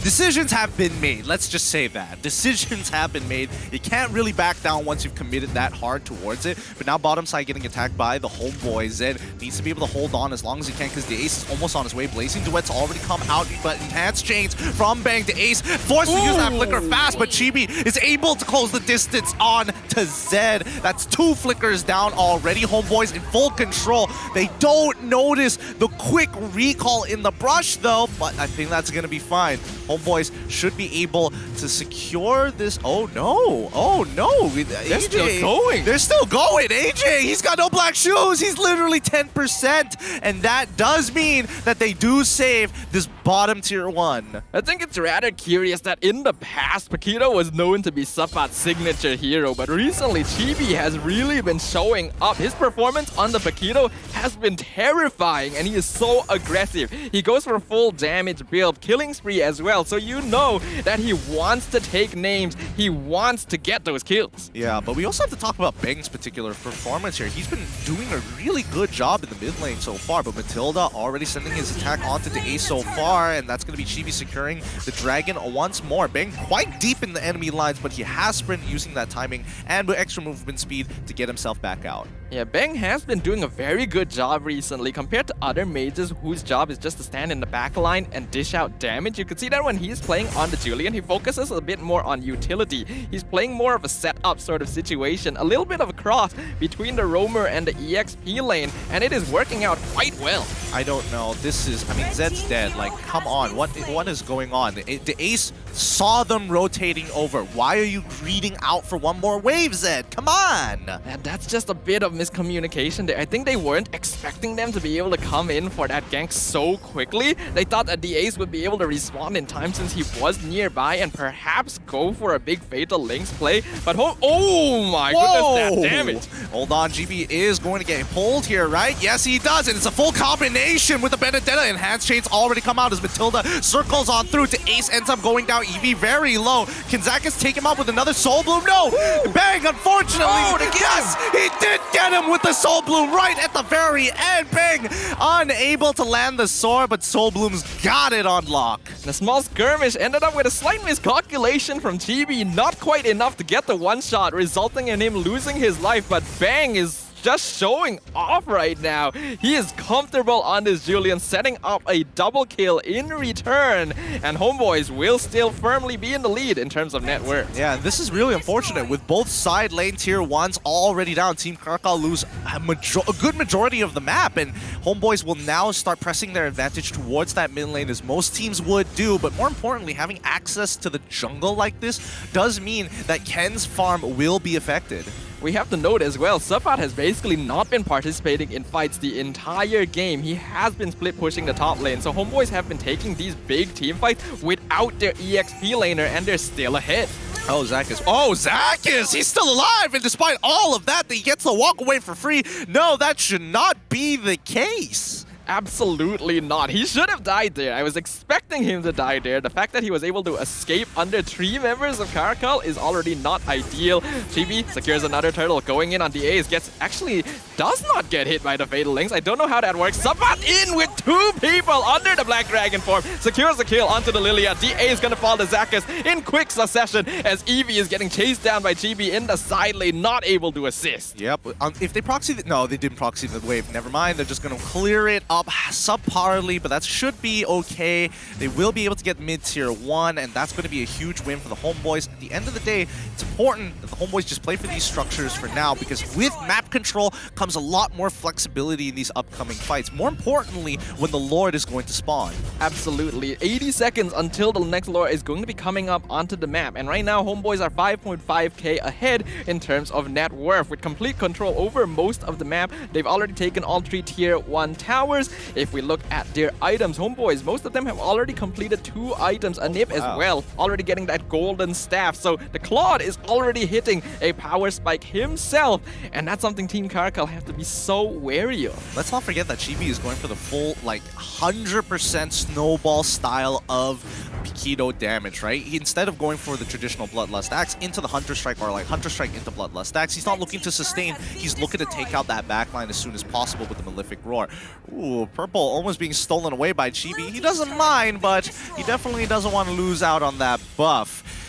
S5: Decisions have been made. Let's just say that. Decisions have been made. You can't really back down once you've committed that hard towards it. But now bottom side getting attacked by the Homeboys. Zed needs to be able to hold on as long as he can because the ace is almost on his way. Blazing Duet's already come out, but enhanced chains from Bang to ace. Forced to use that flicker fast, but Chibi is able to close the distance on to Zed. That's 2 flickers down already. Homeboys in full control. They don't notice the quick recall in the brush though, but I think that's going to be fine. Homeboys should be able to secure this. Oh no! Oh no!
S6: They're still going.
S5: They're still going. AJ, he's got no black shoes. He's literally 10%, and that does mean that they do save this bottom tier 1.
S6: I think it's rather curious that in the past, Paquito was known to be Safat's signature hero, but recently Chibi has really been showing up. His performance on the Paquito has been terrifying, and he is so aggressive. He goes for full damage build, killing spree as well, so you know that he wants to take names. He wants to get those kills.
S5: Yeah, but we also have to talk about Bang's particular performance here. He's been doing a really good job in the mid lane so far, but Matilda already sending his attack onto the ace so far, and that's going to be Chibi securing the dragon once more. Bang quite deep in the enemy lines, but he has sprint using that timing and with extra movement speed to get himself back out.
S6: Yeah, Bang has been doing a very good job recently compared to other mages whose job is just to stand in the back line and dish out damage. You can see that when he's playing on the Julian, he focuses a bit more on utility. He's playing more of a setup sort of situation, a little bit of a cross between the roamer and the EXP lane, and it is working out quite well.
S5: I don't know. This is, I mean, Zed's dead. Like, come on. What is going on? The ace saw them rotating over. Why are you greeting out for one more wave, Zed? Come on.
S6: And that's just a bit of miscommunication there. I think they weren't expecting them to be able to come in for that gank so quickly. They thought that the ace would be able to respawn in time since he was nearby and perhaps go for a big fatal links play. But oh my goodness, that damage.
S5: Hold on, GB is going to get pulled here, right? Yes, he does, and it's a full combination with the Benedetta. Enhanced chains already come out as Matilda circles on through to ace, ends up going down EV very low. Can Zakas take him up with another Soul Bloom? No! Bang, unfortunately, yes, he did get him with the Soul Bloom right at the very end. Bang, unable to land the sword, but Soul Bloom's got it on lock.
S6: And a small skirmish ended up with a slight miscalculation from Chibi, not quite enough to get the one shot, resulting in him losing his life, but Bang is just showing off right now. He is comfortable on this Julian, setting up a double kill in return, and Homeboys will still firmly be in the lead in terms of net worth.
S5: Yeah, this is really unfortunate with both side lane tier 1s already down. Team CARACAL lose a good majority of the map, and Homeboys will now start pressing their advantage towards that mid lane as most teams would do, but more importantly, having access to the jungle like this does mean that Ken's farm will be affected.
S6: we have to note as well, Sapat has basically not been participating in fights the entire game. He has been split pushing the top lane, so Homeboys have been taking these big team fights without their EXP laner, and they're still ahead.
S5: Oh, Zakis. Oh, Zakis! He's still alive, and despite all of that, he gets the walk away for free. No, that should not be the case.
S6: Absolutely not. He should have died there. I was expecting him to die there. The fact that he was able to escape under 3 members of CARACAL is already not ideal. Chibi secures another turtle, going in on the Ace. Does not get hit by the Fatal Links. I don't know how that works. Sabat in with 2 people under the Black Dragon form. Secures the kill onto the Lilia. DA is gonna fall to Zakis in quick succession as Eevee is getting chased down by Chibi in the side lane, not able to assist.
S5: Yep. If they proxy no, they didn't proxy the wave. Never mind. They're just gonna clear it up subparly, but that should be okay. They will be able to get mid-tier 1, and that's going to be a huge win for the Homeboys. At the end of the day, it's important that the Homeboys just play for these structures for now, because with map control comes a lot more flexibility in these upcoming fights. More importantly, when the Lord is going to spawn.
S6: Absolutely. 80 seconds until the next Lord is going to be coming up onto the map, and right now Homeboys are 5.5k ahead in terms of net worth, with complete control over most of the map. They've already taken all 3 tier 1 towers. If we look at their items, Homeboys, most of them have already completed 2 items, a nip as well, already getting that golden staff. So the Claude is already hitting a power spike himself, and that's something Team CARACAL have to be so wary of.
S5: Let's not forget that Chibi is going for the full, like, 100% snowball style of Piquito damage, right? Instead of going for the traditional Bloodlust Axe into the Hunter Strike, or like Hunter Strike into Bloodlust Axe, he's not looking to sustain, he's looking to take out that backline as soon as possible with the Malefic Roar. Ooh, Purple almost being stolen away by Chibi. He doesn't mind, but he definitely doesn't want to lose out on that buff.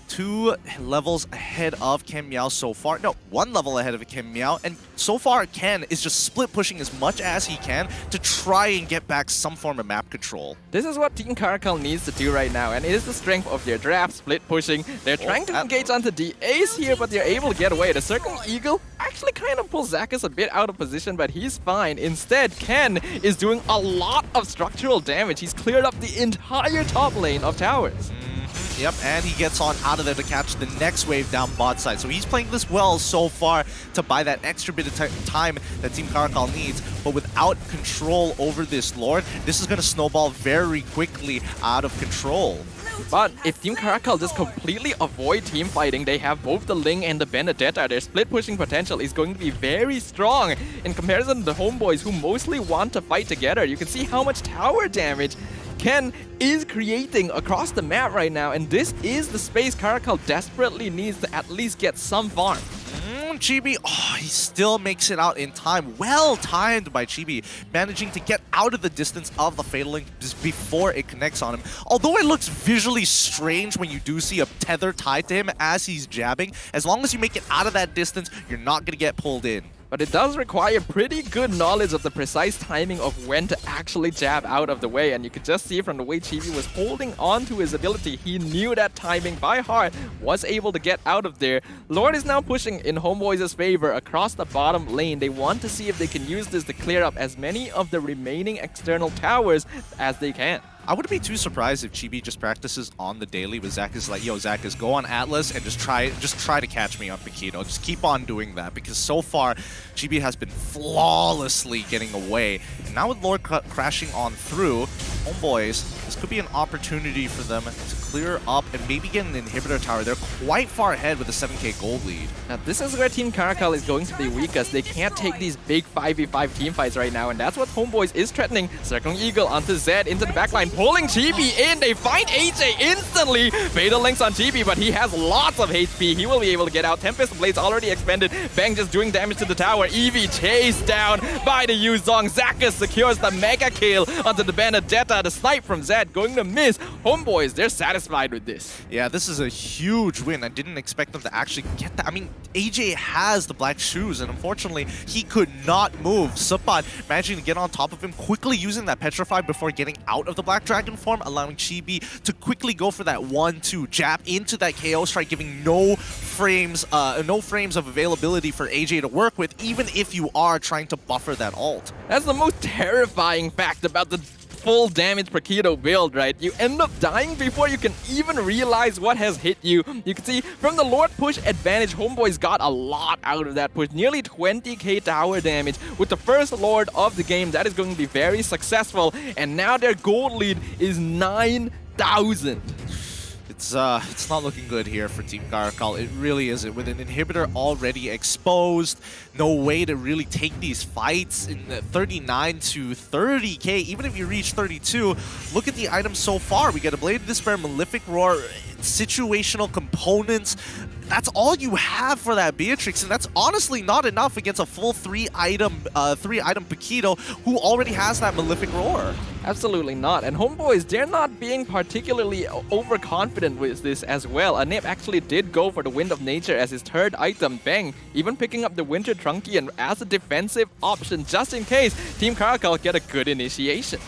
S5: 2 levels ahead of Ken Meow so far. No, 1 level ahead of Ken Meow. And so far, Ken is just split pushing as much as he can to try and get back some form of map control.
S6: This is what Team CARACAL needs to do right now, and it is the strength of their draft, split pushing. They're trying to engage onto the Ace here, but they're able to get away. The Circling Eagle actually kind of pulls Zakis a bit out of position, but he's fine. Instead, Ken is doing a lot of structural damage. He's cleared up the entire top lane of towers.
S5: Yep, and he gets on out of there to catch the next wave down bot side. So he's playing this well so far to buy that extra bit of time that Team CARACAL needs. But without control over this Lord, this is going to snowball very quickly out of control.
S6: But if Team CARACAL just completely avoid team fighting, they have both the Ling and the Benedetta. Their split pushing potential is going to be very strong in comparison to the Homeboys, who mostly want to fight together. You can see how much tower damage Ken is creating across the map right now, and this is the space CARACAL desperately needs to at least get some farm.
S5: Chibi, oh, he still makes it out in time. Well timed by Chibi, managing to get out of the distance of the Fatal Link just before it connects on him. Although it looks visually strange when you do see a tether tied to him as he's jabbing, as long as you make it out of that distance, you're not going to get pulled in.
S6: But it does require pretty good knowledge of the precise timing of when to actually jab out of the way. And you could just see from the way Chibi was holding on to his ability, he knew that timing by heart, was able to get out of there. Lord is now pushing in Homeboys' favor across the bottom lane. They want to see if they can use this to clear up as many of the remaining external towers as they can.
S5: I wouldn't be too surprised if Chibi just practices on the daily with Zakis, like, yo, Zakis, go on Atlas and just try to catch me on Piquito. Just keep on doing that, because so far, Chibi has been flawlessly getting away. And now with Lord crashing on through, Homeboys, this could be an opportunity for them to clear up and maybe get an inhibitor tower. They're quite far ahead with a 7k gold lead.
S6: Now this is where Team CARACAL is going to be weakest. They can't take these big 5v5 team fights right now, and that's what Homeboys is threatening. Circling Eagle onto Zed into the backline, pulling Chibi in. They find AJ instantly. Fatal Links on Chibi, but he has lots of HP. He will be able to get out. Tempest Blade's already expended. Bang just doing damage to the tower. Eevee chased down by the Yuzong. Zakis secures the mega kill onto the Benedetta. The snipe from Zed going to miss. Homeboys, they're satisfied with this.
S5: Yeah, this is a huge win. I didn't expect them to actually get that. I mean, AJ has the black shoes, and unfortunately, he could not move. Supat managing to get on top of him, quickly using that Petrify before getting out of the Black Dragon form, allowing Chibi to quickly go for that 1-2 jab into that KO strike, giving no frames of availability for AJ to work with, even if you are trying to buffer that ult.
S6: That's the most terrifying fact about the full damage Paquito build, right? You end up dying before you can even realize what has hit you. You can see from the Lord push advantage, Homeboys got a lot out of that push. Nearly 20k tower damage with the first Lord of the game. That is going to be very successful. And now their gold lead is 9,000.
S5: It's not looking good here for Team CARACAL. It really isn't. With an inhibitor already exposed, no way to really take these fights in the 39 to 30k. Even if you reach 32, look at the items so far. We get a Blade of Despair, Malefic Roar, situational components. That's all you have for that Beatrix, and that's honestly not enough against a full three-item Paquito who already has that Malefic Roar.
S6: Absolutely not. And Homeboys, they're not being particularly overconfident with this as well. Anip actually did go for the Wind of Nature as his third item. Bang! Even picking up the Winter Trunkian as a defensive option just in case Team CARACAL get a good initiation.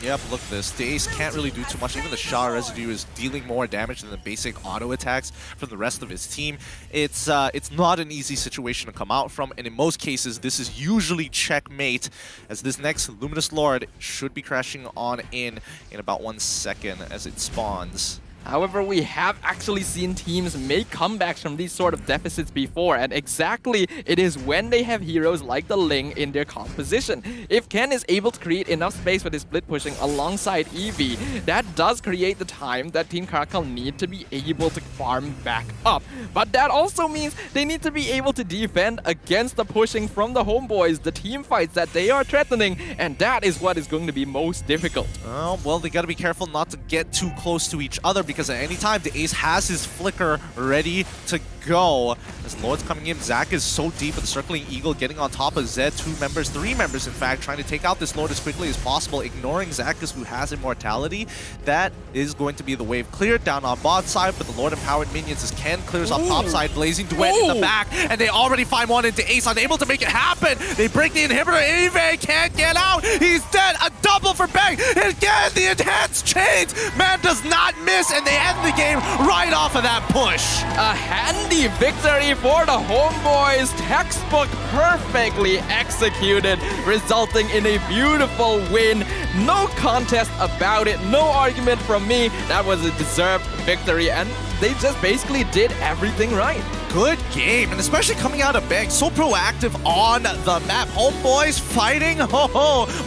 S5: Yep, look at this. The Ace can't really do too much. Even the Shah Residue is dealing more damage than the basic auto attacks from the rest of his team. It's not an easy situation to come out from, and in most cases, this is usually checkmate, as this next Luminous Lord should be crashing on in about 1 second as it spawns.
S6: However, we have actually seen teams make comebacks from these sort of deficits before, and exactly it is when they have heroes like the Ling in their composition. If Ken is able to create enough space with his split pushing alongside Eevee, that does create the time that Team CARACAL need to be able to farm back up. But that also means they need to be able to defend against the pushing from the Homeboys, the team fights that they are threatening, and that is what is going to be most difficult.
S5: Oh, well, they gotta be careful not to get too close to each other, because at any time, the Ace has his flicker ready to go. As Lord's coming in, Zac is so deep with the Circling Eagle, getting on top of Zed, 2 members, 3 members in fact, trying to take out this Lord as quickly as possible, ignoring Zacchus, who has Immortality. That is going to be the wave cleared down on bot side, but the Lord empowered minions as Ken clears off top side, Blazing Duet in the back, and they already find one into Ace, unable to make it happen. They break the inhibitor, Eevee can't get out, he's dead, a double for Bang, again, the enhanced chains, man does not miss, and they end the game right off of that push.
S6: A handy victory for the Homeboys, textbook perfectly executed, resulting in a beautiful win. No contest about it, no argument from me. That was a deserved victory, and they just basically did everything right.
S5: Good game, and especially coming out of Bang, so proactive on the map. Homeboys fighting,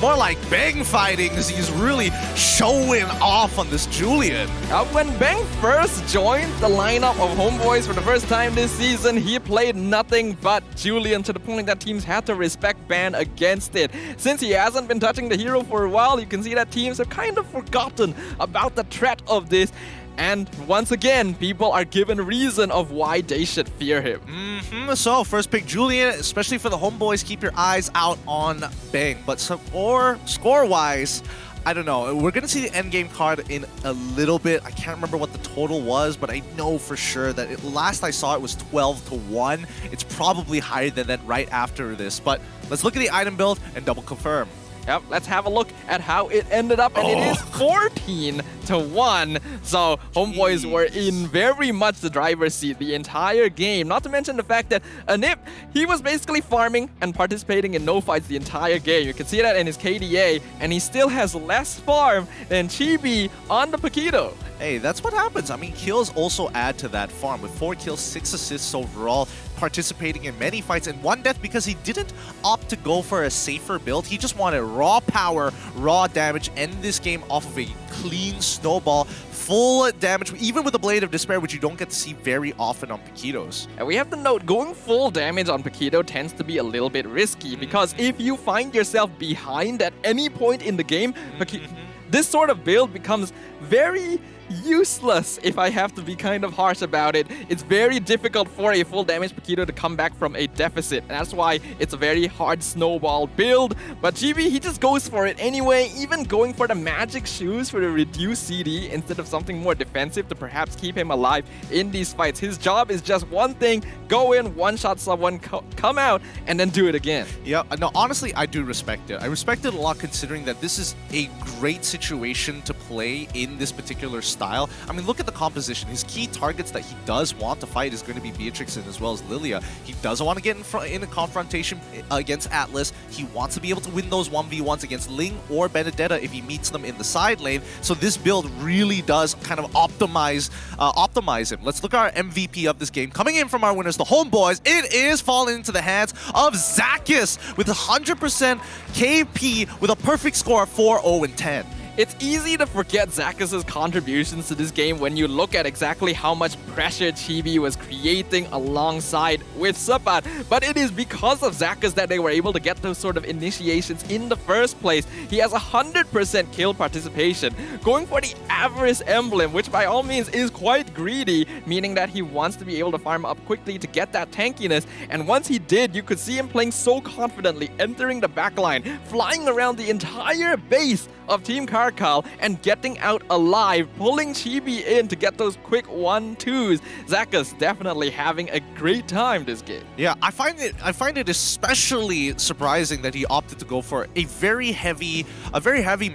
S5: more like Bang fighting, as he's really showing off on this Julian.
S6: When Bang first joined the lineup of Homeboys for the first time this season, he played nothing but Julian, to the point that teams had to respect Ban against it. Since he hasn't been touching the hero for a while, you can see that teams have kind of forgotten about the threat of this. And once again, people are given reason of why they should fear him.
S5: So, first pick Julian, especially for the Homeboys, keep your eyes out on Bang. But score-wise, I don't know. We're going to see the endgame card in a little bit. I can't remember what the total was, but I know for sure that last I saw it was 12-1. It's probably higher than that right after this. But let's look at the item build and double confirm.
S6: Yep, let's have a look at how it ended up, and it is 14-1. So Homeboys were in very much the driver's seat the entire game. Not to mention the fact that Anip, he was basically farming and participating in no fights the entire game. You can see that in his KDA, and he still has less farm than Chibi on the Paquito.
S5: Hey, that's what happens. I mean, kills also add to that farm. With 4 kills, 6 assists overall, participating in many fights, and 1 death because he didn't opt to go for a safer build. He just wanted raw power, raw damage, end this game off of a clean snowball, full damage, even with the Blade of Despair, which you don't get to see very often on Paquitos.
S6: And we have to note, going full damage on Paquito tends to be a little bit risky, because if you find yourself behind at any point in the game, this sort of build becomes very useless, if I have to be kind of harsh about it. It's very difficult for a full damage Paquito to come back from a deficit, and that's why it's a very hard snowball build. But GB, he just goes for it anyway, even going for the magic shoes for the reduced CD instead of something more defensive to perhaps keep him alive in these fights. His job is just one thing: go in, one-shot someone, come out, and then do it again.
S5: Yeah, no, honestly, I do respect it. I respect it a lot, considering that this is a great situation to play in this particular style. style. I mean, look at the composition. His key targets that he does want to fight is going to be Beatrix and as well as Lilia. He doesn't want to get in a confrontation against Atlas. He wants to be able to win those 1v1s against Ling or Benedetta if he meets them in the side lane. So this build really does kind of optimize him. Let's look at our MVP of this game. Coming in from our winners, the Homeboys, it is falling into the hands of Zakis with 100% KP with a perfect score of 4-0-10.
S6: It's easy to forget Zakis' contributions to this game when you look at exactly how much pressure Chibi was creating alongside with Sapat. But it is because of Zakis that they were able to get those sort of initiations in the first place. He has 100% kill participation, going for the Avarice emblem, which by all means is quite greedy, meaning that he wants to be able to farm up quickly to get that tankiness. And once he did, you could see him playing so confidently, entering the backline, flying around the entire base of Team CARACAL and getting out alive, pulling Chibi in to get those quick 1-2s. Zakis definitely having a great time this game.
S5: Yeah, I find it especially surprising that he opted to go for a very heavy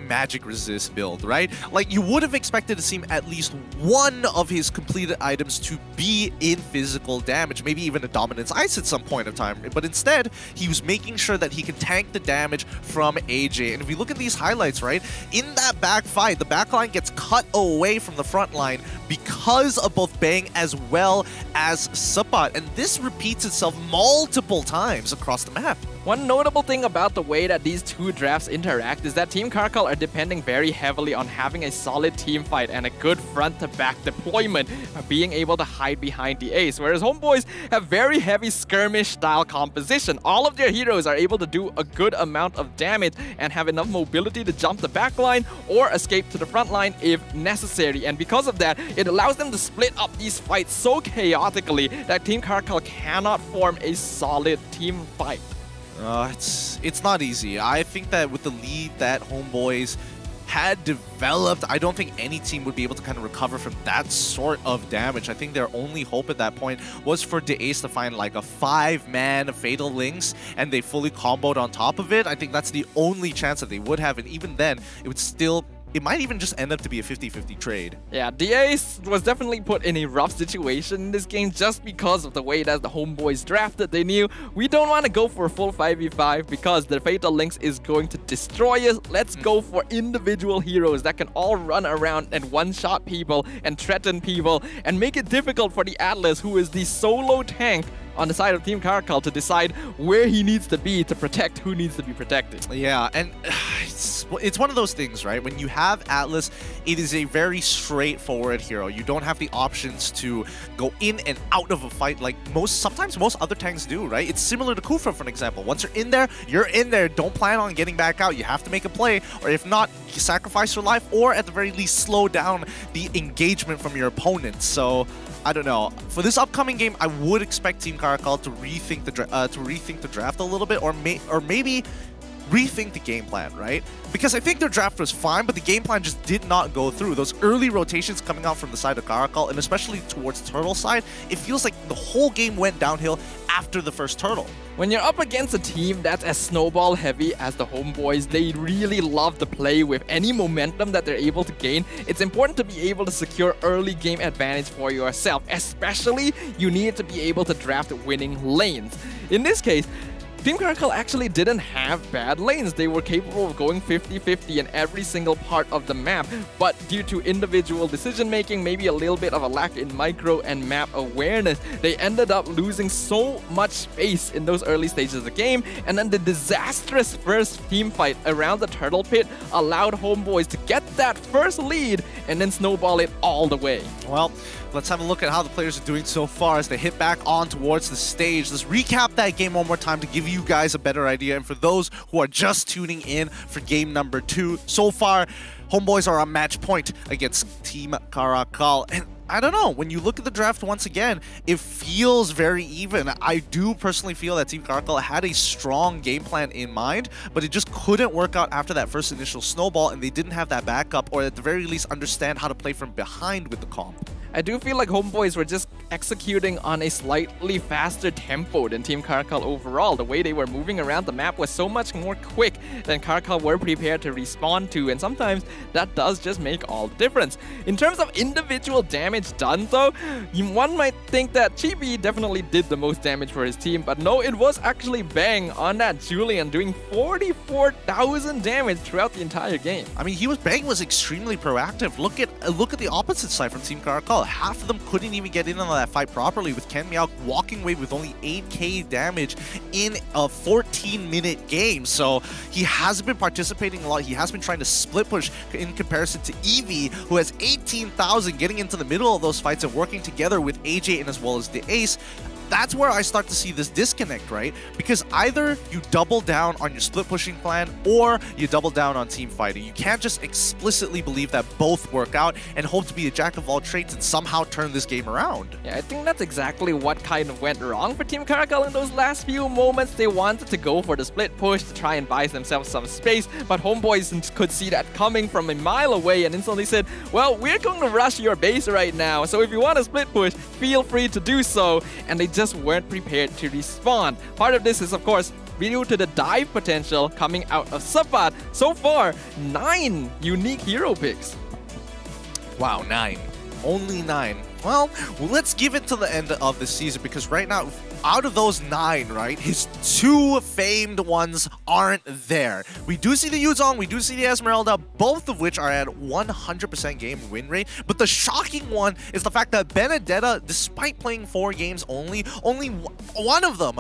S5: magic resist build, right? Like, you would have expected to see at least one of his completed items to be in physical damage, maybe even a dominance ice at some point of time, but instead he was making sure that he could tank the damage from AJ. And if we look at these highlights, right, in that back fight, the backline gets cut away from the front line because of both Bang as well as Sapat, and this repeats itself multiple times across the map.
S6: One notable thing about the way that these two drafts interact is that Team CARACAL are depending very heavily on having a solid team fight and a good front-to-back deployment, being able to hide behind the ace, whereas Homeboys have very heavy skirmish-style composition. All of their heroes are able to do a good amount of damage and have enough mobility to jump the backline or escape to the front line if necessary, and because of that, it allows them to split up these fights so chaotically that Team CARACAL cannot form a solid team fight.
S5: It's not easy. I think that with the lead that Homeboys had developed, I don't think any team would be able to kind of recover from that sort of damage. I think their only hope at that point was for the Ace to find like a 5-man Fatal Links and they fully comboed on top of it. I think that's the only chance that they would have, and even then, it might even just end up to be a 50-50 trade.
S6: Yeah, the Ace was definitely put in a rough situation in this game just because of the way that the Homeboys drafted. They knew we don't want to go for a full 5v5 because the Fatal Links is going to destroy us. Let's go for individual heroes that can all run around and one-shot people and threaten people and make it difficult for the Atlas, who is the solo tank on the side of Team CARACAL, to decide where he needs to be to protect who needs to be protected.
S5: Yeah, and it's one of those things, right? When you have Atlas, it is a very straightforward hero. You don't have the options to go in and out of a fight like sometimes most other tanks do, right? It's similar to Kufra, for an example. Once you're in there, you're in there. Don't plan on getting back out. You have to make a play, or if not, you sacrifice your life, or at the very least, slow down the engagement from your opponent. So I don't know. For this upcoming game, I would expect Team CARACAL to rethink the draft a little bit, or maybe rethink the game plan, right? Because I think their draft was fine, but the game plan just did not go through. Those early rotations coming out from the side of CARACAL, and especially towards Turtle side, it feels like the whole game went downhill after the first Turtle.
S6: When you're up against a team that's as snowball heavy as the Homeboys, they really love to play with any momentum that they're able to gain. It's important to be able to secure early game advantage for yourself, especially you need to be able to draft winning lanes. In this case, Team CARACAL actually didn't have bad lanes. They were capable of going 50-50 in every single part of the map, but due to individual decision-making, maybe a little bit of a lack in micro and map awareness, they ended up losing so much space in those early stages of the game, and then the disastrous first team fight around the Turtle Pit allowed Homeboys to get that first lead and then snowball it all the way.
S5: Well, let's have a look at how the players are doing so far as they hit back on towards the stage. Let's recap that game one more time to give you guys a better idea. And for those who are just tuning in for game number 2, so far, Homeboys are on match point against Team CARACAL. And I don't know, when you look at the draft once again, it feels very even. I do personally feel that Team CARACAL had a strong game plan in mind, but it just couldn't work out after that first initial snowball, and they didn't have that backup, or at the very least understand how to play from behind with the comp.
S6: I do feel like Homeboys were just executing on a slightly faster tempo than Team CARACAL overall. The way they were moving around the map was so much more quick than CARACAL were prepared to respond to, and sometimes that does just make all the difference. In terms of individual damage done though, one might think that Chibi definitely did the most damage for his team, but no, it was actually Bang on that Julian doing 44,000 damage throughout the entire game.
S5: I mean, Bang was extremely proactive. Look at the opposite side from Team CARACAL. Half of them couldn't even get in on that fight properly, with Ken Meow walking away with only 8k damage in a 14-minute game. So he has been participating a lot. He has been trying to split push in comparison to Eevee, who has 18,000, getting into the middle of those fights and working together with AJ and as well as the Ace. That's where I start to see this disconnect, right? Because either you double down on your split pushing plan or you double down on team fighting. You can't just explicitly believe that both work out and hope to be a jack of all trades and somehow turn this game around.
S6: Yeah, I think that's exactly what kind of went wrong for Team CARACAL in those last few moments. They wanted to go for the split push to try and buy themselves some space, but Homeboys could see that coming from a mile away and instantly said, well, we're going to rush your base right now, so if you want to split push, feel free to do so. And they just weren't prepared to respond. Part of this is, of course, due to the dive potential coming out of Sabat. So far, 9 unique hero picks.
S5: Wow, 9. Only 9. Well, let's give it to the end of the season, because right now, out of those 9, right, his 2 famed ones aren't there. We do see the Yuzong, we do see the Esmeralda, both of which are at 100% game win rate. But the shocking one is the fact that Benedetta, despite playing 4 games only one of them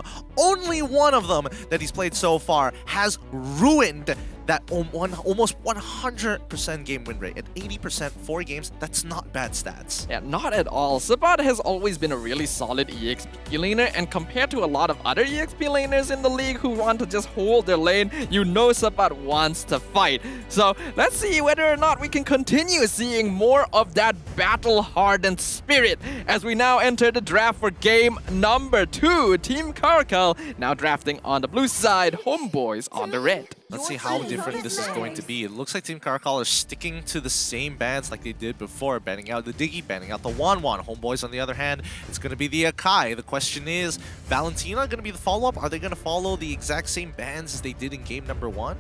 S5: that he's played so far has ruined that almost 100% game win rate. At 80%, 4 games, that's not bad stats.
S6: Yeah, not at all. Sabat has always been a really solid EXP laner, and compared to a lot of other EXP laners in the league who want to just hold their lane, you know Sabat wants to fight. So let's see whether or not we can continue seeing more of that battle-hardened spirit as we now enter the draft for game number 2. Team CARACAL now drafting on the blue side, Homeboys on the red.
S5: Let's see how different this is going to be. It looks like Team CARACAL are sticking to the same bans like they did before, banning out the Diggy, banning out the Wanwan. Homeboys, on the other hand, it's going to be the Akai. The question is, Valentina going to be the follow-up? Are they going to follow the exact same bans as they did in game number 1?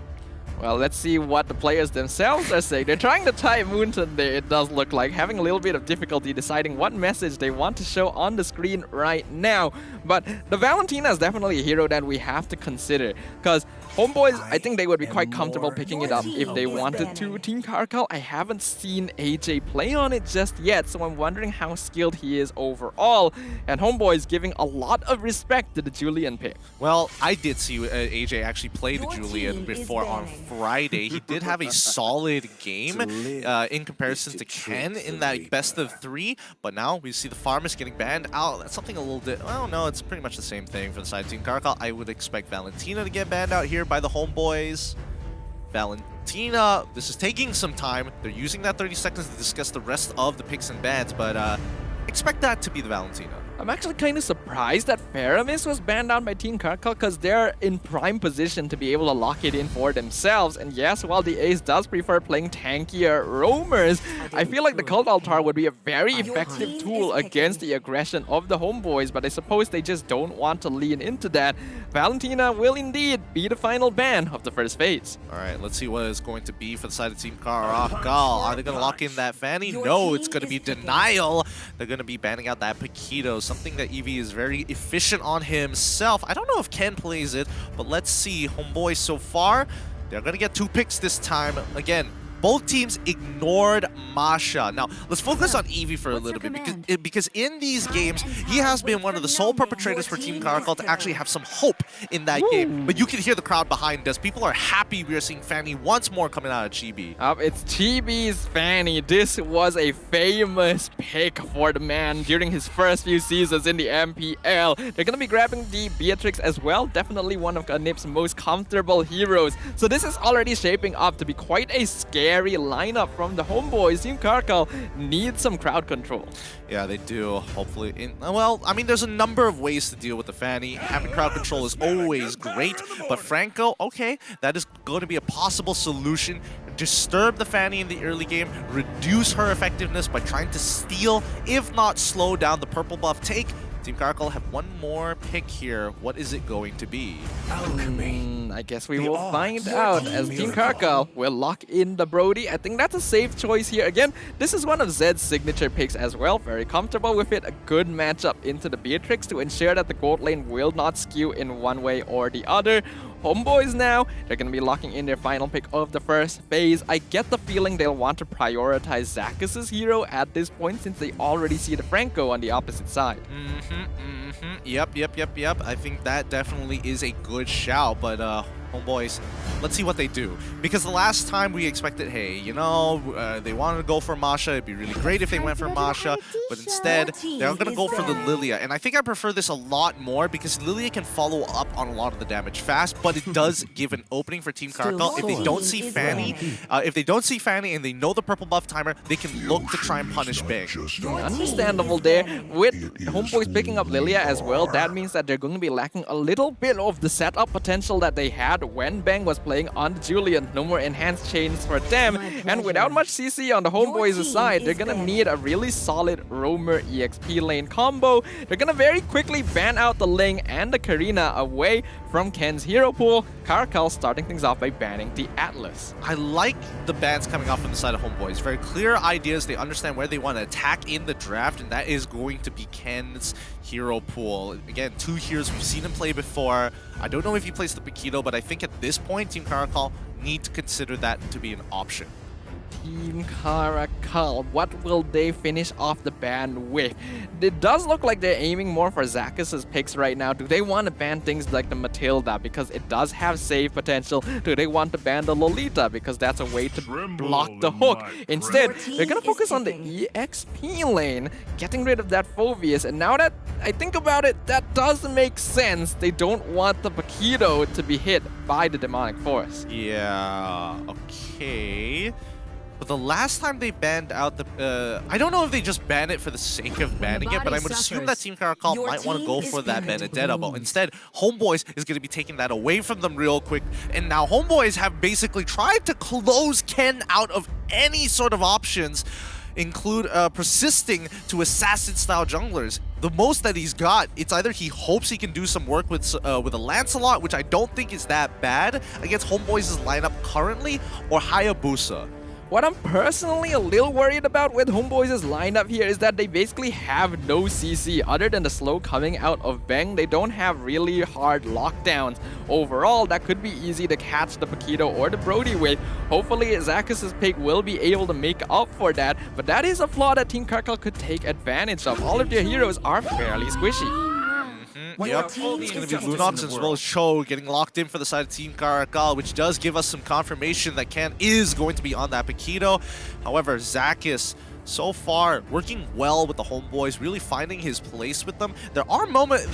S6: Well, let's see what the players themselves are saying. They're trying to tie Moonton there, it does look like, having a little bit of difficulty deciding what message they want to show on the screen right now. But the Valentina is definitely a hero that we have to consider, because Homeboys, I think they would be quite comfortable picking it up if they wanted to. Team CARACAL, I haven't seen AJ play on it just yet, so I'm wondering how skilled he is overall. And Homeboys giving a lot of respect to the Julian pick.
S5: Well, I did see AJ actually play the Julian before on Friday. He did have a solid game in comparison to Ken in that best of 3, but now we see the Farmers getting banned out. That's something a little bit, well, no, it's pretty much the same thing for the side of Team CARACAL. I would expect Valentina to get banned out here by the Homeboys. Valentina, this is taking some time. They're using that 30 seconds to discuss the rest of the picks and bans, but expect that to be the Valentina.
S6: I'm actually kind of surprised that Faramis was banned out by Team CARACAL, because they're in prime position to be able to lock it in for themselves. And yes, while the Ace does prefer playing tankier roamers, I feel like the Cult Altar would be a very effective tool against the aggression of the Homeboys, but I suppose they just don't want to lean into that. Valentina will indeed be the final ban of the first phase.
S5: Alright, let's see what it's going to be for the side of Team CARACAL. Are they going to lock in that Fanny? No, it's going to be Denial. They're going to be banning out that Paquito, something that Eevee is very efficient on himself. I don't know if Ken plays it, but let's see. Homeboys so far, they're going to get 2 picks this time. Again, both teams ignored Masha. Now, let's focus on Eevee for a little bit, because in these games, he has been one of the sole perpetrators for Team CARACAL to actually have some hope in that game. But you can hear the crowd behind us. People are happy we are seeing Fanny once more coming out of Chibi.
S6: It's Chibi's Fanny. This was a famous pick for the man during his first few seasons in the MPL. They're going to be grabbing the Beatrix as well. Definitely one of NIP's most comfortable heroes. So this is already shaping up to be quite a scary lineup from the Homeboys. Team CARACAL needs some crowd control.
S5: Yeah, they do. Hopefully. Well, I mean, there's a number of ways to deal with the Fanny. Having crowd control is always great, but Franco, okay, that is going to be a possible solution. disturb the Fanny in the early game, reduce her effectiveness by trying to steal, if not slow down the purple buff take. Team CARACAL have one more pick here. What is it going to be?
S6: I guess we will find out as Team CARACAL will lock in the Brody. I think that's a safe choice here. Again, this is one of Zed's signature picks as well. Very comfortable with it. A good matchup into the Beatrix to ensure that the gold lane will not skew in one way or the other. Homeboys now, they're going to be locking in their final pick of the first phase. I get the feeling they'll want to prioritize Zakus' hero at this point since they already see the Franco on the opposite side.
S5: Yep. I think that definitely is a good shout, but Homeboys, let's see what they do. Because the last time we expected, hey, you know, they wanted to go for Masha. It'd be really great if they went for Masha, but instead, they're going to go for the Lilia. And I think I prefer this a lot more because Lilia can follow up on a lot of the damage fast, but it does give an opening for Team CARACAL. If they don't see Fanny, and they know the purple buff timer, they can look to try and punish Bang.
S6: Understandable there. With Homeboys picking up Lilia as well, that means that they're going to be lacking a little bit of the setup potential that they had when Bang was playing on the Julian. No more enhanced chains for them, and without much CC on the Homeboys' side, they're gonna need a really solid Roamer EXP lane combo. They're gonna very quickly ban out the Ling and the Karina away from Ken's hero pool. CARACAL starting things off by banning the Atlas.
S5: I like the bans coming off from the side of Homeboys. Very clear ideas. They understand where they want to attack in the draft, and that is going to be Ken's hero pool. Again, 2 heroes we've seen him play before. I don't know if he plays the Paquito, but I think at this point, Team CARACAL need to consider that to be an option.
S6: Team CARACAL, what will they finish off the ban with? It does look like they're aiming more for Zakus' picks right now. Do they want to ban things like the Matilda because it does have save potential? Do they want to ban the Lolita because that's a way to block the hook? Instead, they're going to focus on the EXP lane, getting rid of that Phoveus. And now that I think about it, that does make sense. They don't want the Paquito to be hit by the Demonic Force.
S5: Yeah, okay. But the last time they banned out the... I don't know if they just banned it for the sake of banning it, but I would assume that Team CARACAL might want to go for that Benedetta. But instead, Homeboys is going to be taking that away from them real quick. And now Homeboys have basically tried to close Ken out of any sort of options, include persisting to assassin-style junglers. The most that he's got, it's either he hopes he can do some work with a Lancelot, which I don't think is that bad against Homeboys' lineup currently, or Hayabusa.
S6: What I'm personally a little worried about with Homeboys' lineup here is that they basically have no CC other than the slow coming out of Bang. They don't have really hard lockdowns. Overall, that could be easy to catch the Paquito or the Brody with. Hopefully, Zakus' pick will be able to make up for that, but that is a flaw that Team CARACAL could take advantage of. All of their heroes are fairly squishy.
S5: Yep, it's going to be LUNATIX as well as Cho getting locked in for the side of Team CARACAL, which does give us some confirmation that Ken is going to be on that Paquito. However, Zakus, so far, working well with the Homeboys, really finding his place with them. There are moments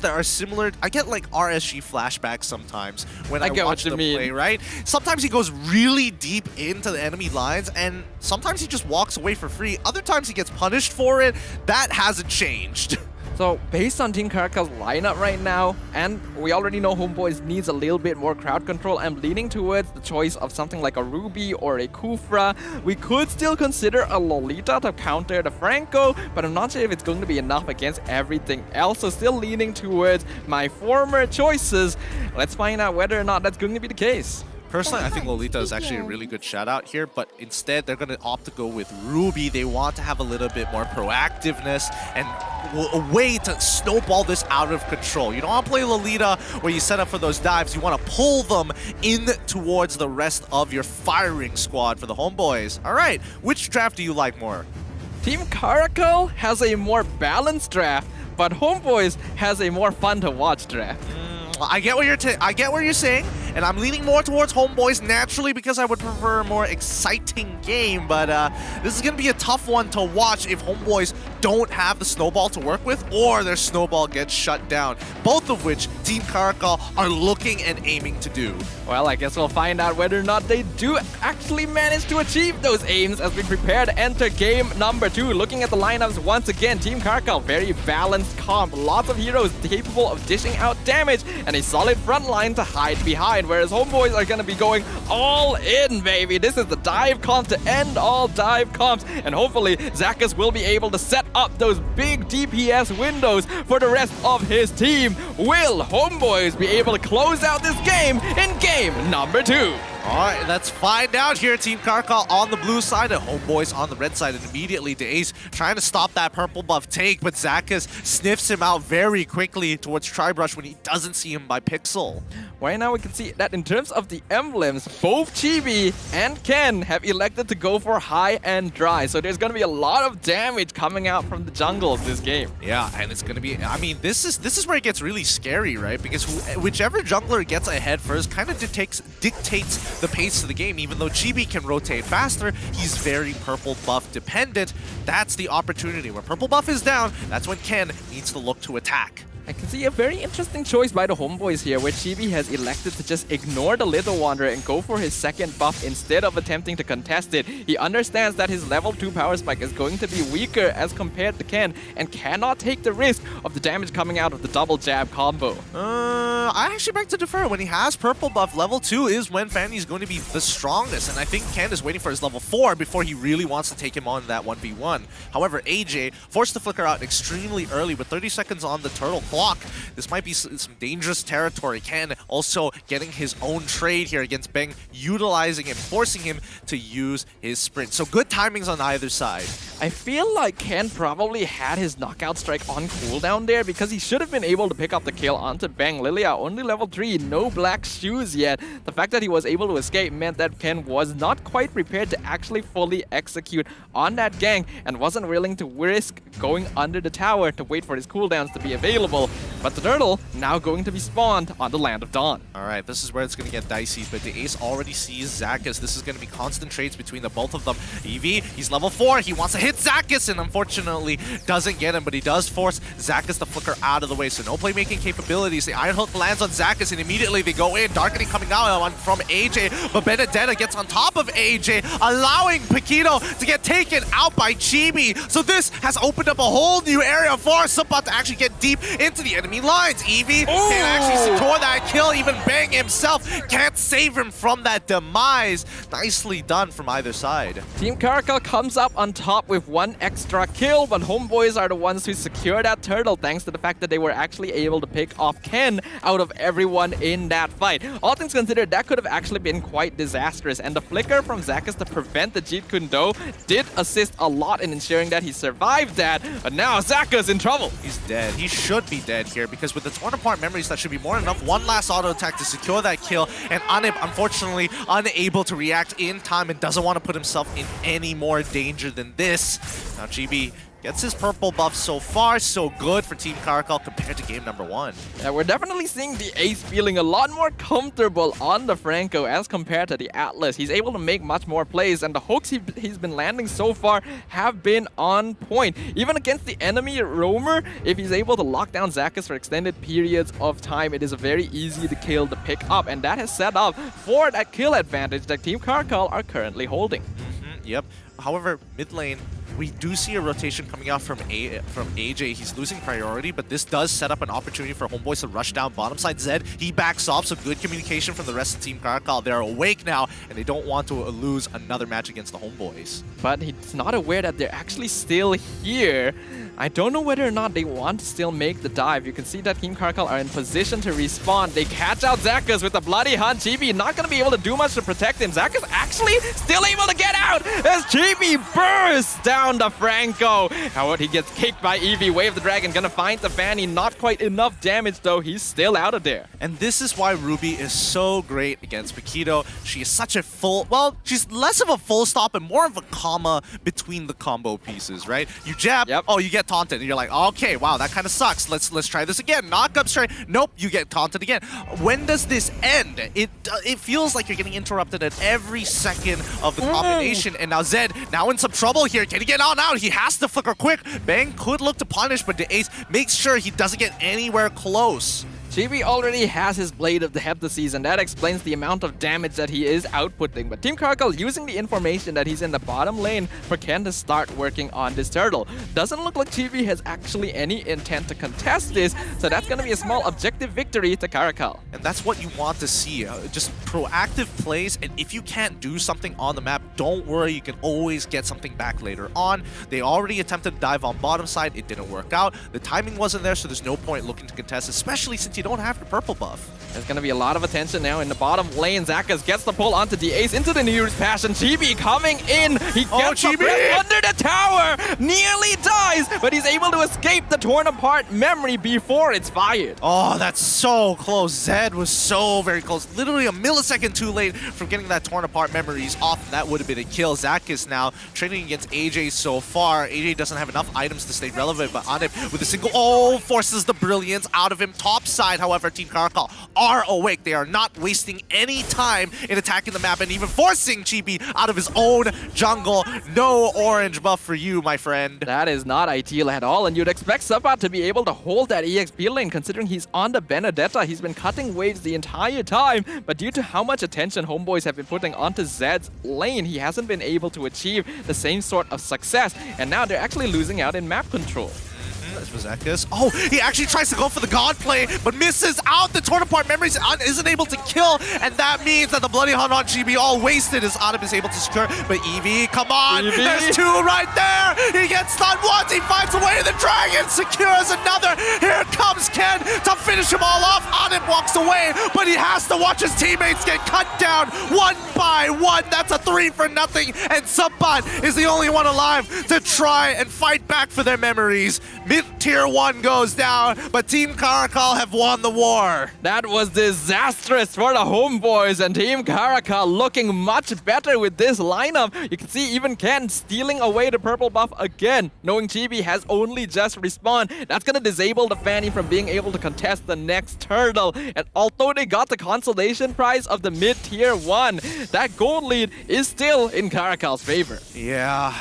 S5: that are similar. I get like RSG flashbacks sometimes when I watch them play, right? Sometimes he goes really deep into the enemy lines, and sometimes he just walks away for free. Other times he gets punished for it. That hasn't changed.
S6: So, based on Team CARACAL's lineup right now, and we already know Homeboys needs a little bit more crowd control, I'm leaning towards the choice of something like a Ruby or a Kufra. We could still consider a Lolita to counter the Franco, but I'm not sure if it's going to be enough against everything else, so still leaning towards my former choices. Let's find out whether or not that's going to be the case.
S5: Personally, I think Lolita is actually a really good shout out here, but instead they're going to opt to go with Ruby. They want to have a little bit more proactiveness and a way to snowball this out of control. You don't want to play Lolita where you set up for those dives. You want to pull them in towards the rest of your firing squad for the Homeboys. All right, which draft do you like more?
S6: Team CARACAL has a more balanced draft, but Homeboys has a more fun to watch draft.
S5: I get what you're saying, and I'm leaning more towards Homeboys naturally because I would prefer a more exciting game, but this is going to be a tough one to watch if Homeboys don't have the snowball to work with, or their snowball gets shut down. Both of which Team CARACAL are looking and aiming to do.
S6: Well, I guess we'll find out whether or not they do actually manage to achieve those aims as we prepare to enter game number 2. Looking at the lineups once again, Team CARACAL, very balanced comp. Lots of heroes capable of dishing out damage and a solid front line to hide behind, whereas Homeboys are going to be going all in, baby. This is the dive comp to end all dive comps, and hopefully Zakas will be able to set up those big DPS windows for the rest of his team. Will Homeboys be able to close out this game in game number 2?
S5: Alright, let's find out here. Team CARACAL on the blue side and Homeboys on the red side. And immediately Ace trying to stop that purple buff take, but Zakas sniffs him out very quickly towards Tribrush when he doesn't see him by Pixel.
S6: Right now we can see that in terms of the emblems, both Chibi and Ken have elected to go for high and dry. So there's going to be a lot of damage coming out from the jungles this game.
S5: Yeah, and it's going to be, I mean, this is where it gets really scary, right? Because whichever jungler gets ahead first kind of dictates the pace of the game. Even though Chibi can rotate faster, he's very purple buff dependent. That's the opportunity. When purple buff is down, that's when Ken needs to look to attack.
S6: I can see a very interesting choice by the Homeboys here, where Chibi has elected to just ignore the Little Wanderer and go for his second buff instead of attempting to contest it. He understands that his level 2 power spike is going to be weaker as compared to Ken and cannot take the risk of the damage coming out of the double jab combo.
S5: I actually beg to defer. When he has purple buff, level 2 is when Fanny's going to be the strongest, and I think Ken is waiting for his level 4 before he really wants to take him on that 1v1. However, AJ forced to flicker out extremely early with 30 seconds on the turtle clock. This might be some dangerous territory. Ken also getting his own trade here against Beng, utilizing and forcing him to use his sprint. So good timings on either side.
S6: I feel like Ken probably had his knockout strike on cooldown there, because he should have been able to pick up the kill onto Beng. Lilia only level 3, no black shoes yet. The fact that he was able to escape meant that Ken was not quite prepared to actually fully execute on that gank and wasn't willing to risk going under the tower to wait for his cooldowns to be available. But the turtle now going to be spawned on the Land of Dawn.
S5: Alright, this is where it's going to get dicey, but the Ace already sees Zakas. This is going to be constant trades between the both of them. Eevee, he's level 4, he wants to hit Zakas and unfortunately doesn't get him, but he does force Zakas to flicker out of the way, so no playmaking capabilities. The Iron Hook lands on Zakas and immediately they go in. Darkening coming out from AJ, but Benedetta gets on top of AJ, allowing Paquito to get taken out by Chibi. So this has opened up a whole new area for Supat to actually get deep into the enemy lines. Eevee can actually secure that kill. Even Bang himself can't save him from that demise. Nicely done from either side.
S6: Team CARACAL comes up on top with one extra kill, but Homeboys are the ones who secure that turtle thanks to the fact that they were actually able to pick off Ken out of everyone in that fight. All things considered, that could have actually been quite disastrous, and the flicker from Zakas to prevent the Jeet Kune Do did assist a lot in ensuring that he survived that, but now Zakas in trouble.
S5: He's dead. He should be dead here because with the torn apart memories, that should be more than enough. One last auto attack to secure that kill, and Anib unfortunately unable to react in time and doesn't want to put himself in any more danger than this. Now GB gets his purple buff. So far, so good for Team CARACAL compared to game number 1.
S6: Yeah, we're definitely seeing the Ace feeling a lot more comfortable on the Franco as compared to the Atlas. He's able to make much more plays, and the hooks he's been landing so far have been on point. Even against the enemy roamer, if he's able to lock down Zakas for extended periods of time, it is very easy to kill to pick up, and that has set up for that kill advantage that Team CARACAL are currently holding.
S5: Yep. However, mid lane, we do see a rotation coming out from AJ. He's losing priority, but this does set up an opportunity for Homeboys to rush down bottom side. Zed, he backs off, so good communication from the rest of Team CARACAL. They're awake now, and they don't want to lose another match against the Homeboys.
S6: But he's not aware that they're actually still here. I don't know whether or not they want to still make the dive. You can see that Team CARACAL are in position to respawn. They catch out Zakas with a bloody hunt. Chibi not going to be able to do much to protect him. Zakas actually still able to get out as Chibi bursts down the Franco. However, he gets kicked by Eevee. Wave the Dragon gonna find the Fanny. Not quite enough damage though. He's still out of there.
S5: And this is why Ruby is so great against Paquito. She is such a she's less of a full stop and more of a comma between the combo pieces, right? You jab, oh, you get taunted, and you're like, okay, wow, that kind of sucks. Let's try this again. Knock up straight. Nope, you get taunted again. When does this end? It feels like you're getting interrupted at every second of the combination. And now Zed, now in some trouble here. Can he get get on out. He has to flicker quick. Bang could look to punish, but the ace makes sure he doesn't get anywhere close.
S6: Chibi already has his Blade of the Heptases, and that explains the amount of damage that he is outputting. But Team CARACAL using the information that he's in the bottom lane for Ken to start working on this turtle. Doesn't look like Chibi has actually any intent to contest this, so that's going to be a small objective victory to CARACAL.
S5: And that's what you want to see. Just proactive plays, and if you can't do something on the map, don't worry, you can always get something back later on. They already attempted to dive on bottom side, it didn't work out. The timing wasn't there, so there's no point looking to contest, especially since you don't have the purple buff.
S6: There's going to be a lot of attention now in the bottom lane. Zakas gets the pull onto the ace into the Near's Passion. Chibi coming in. He gets the breath under the tower. Nearly dies, but he's able to escape the torn apart memory before it's fired.
S5: Oh, that's so close. Zed was so very close. Literally a millisecond too late from getting that torn apart memories off. And that would have been a kill. Zakas now training against AJ so far. AJ doesn't have enough items to stay relevant, but Anip with a single forces the brilliance out of him. Top side, however, Team CARACAL are awake. They are not wasting any time in attacking the map and even forcing Chibi out of his own jungle. No orange buff for you, my friend.
S6: That is not ideal at all, and you'd expect Sabat to be able to hold that EXP lane considering he's on the Benedetta. He's been cutting waves the entire time, but due to how much attention Homeboys have been putting onto Zed's lane, he hasn't been able to achieve the same sort of success, and now they're actually losing out in map control.
S5: That's Zakas. Oh, he actually tries to go for the God play, but misses out. The torn apart memories isn't able to kill, and that means that the Bloody Hunt on GB all wasted as Adam is able to secure. But Eevee, come on, there's two right there. He gets stunned once, he finds a way, the dragon secures another. Here comes Ken to finish him all off. Adam walks away, but he has to watch his teammates get cut down one by one. That's a 3-0, and Sabat is the only one alive to try and fight back for their memories. Tier 1 goes down, but Team CARACAL have won the war.
S6: That was disastrous for the Homeboys, and Team CARACAL looking much better with this lineup. You can see even Ken stealing away the purple buff again, knowing Chibi has only just respawned. That's going to disable the Fanny from being able to contest the next turtle. And although they got the consolation prize of the mid-tier 1, that gold lead is still in CARACAL's favor.
S5: Yeah,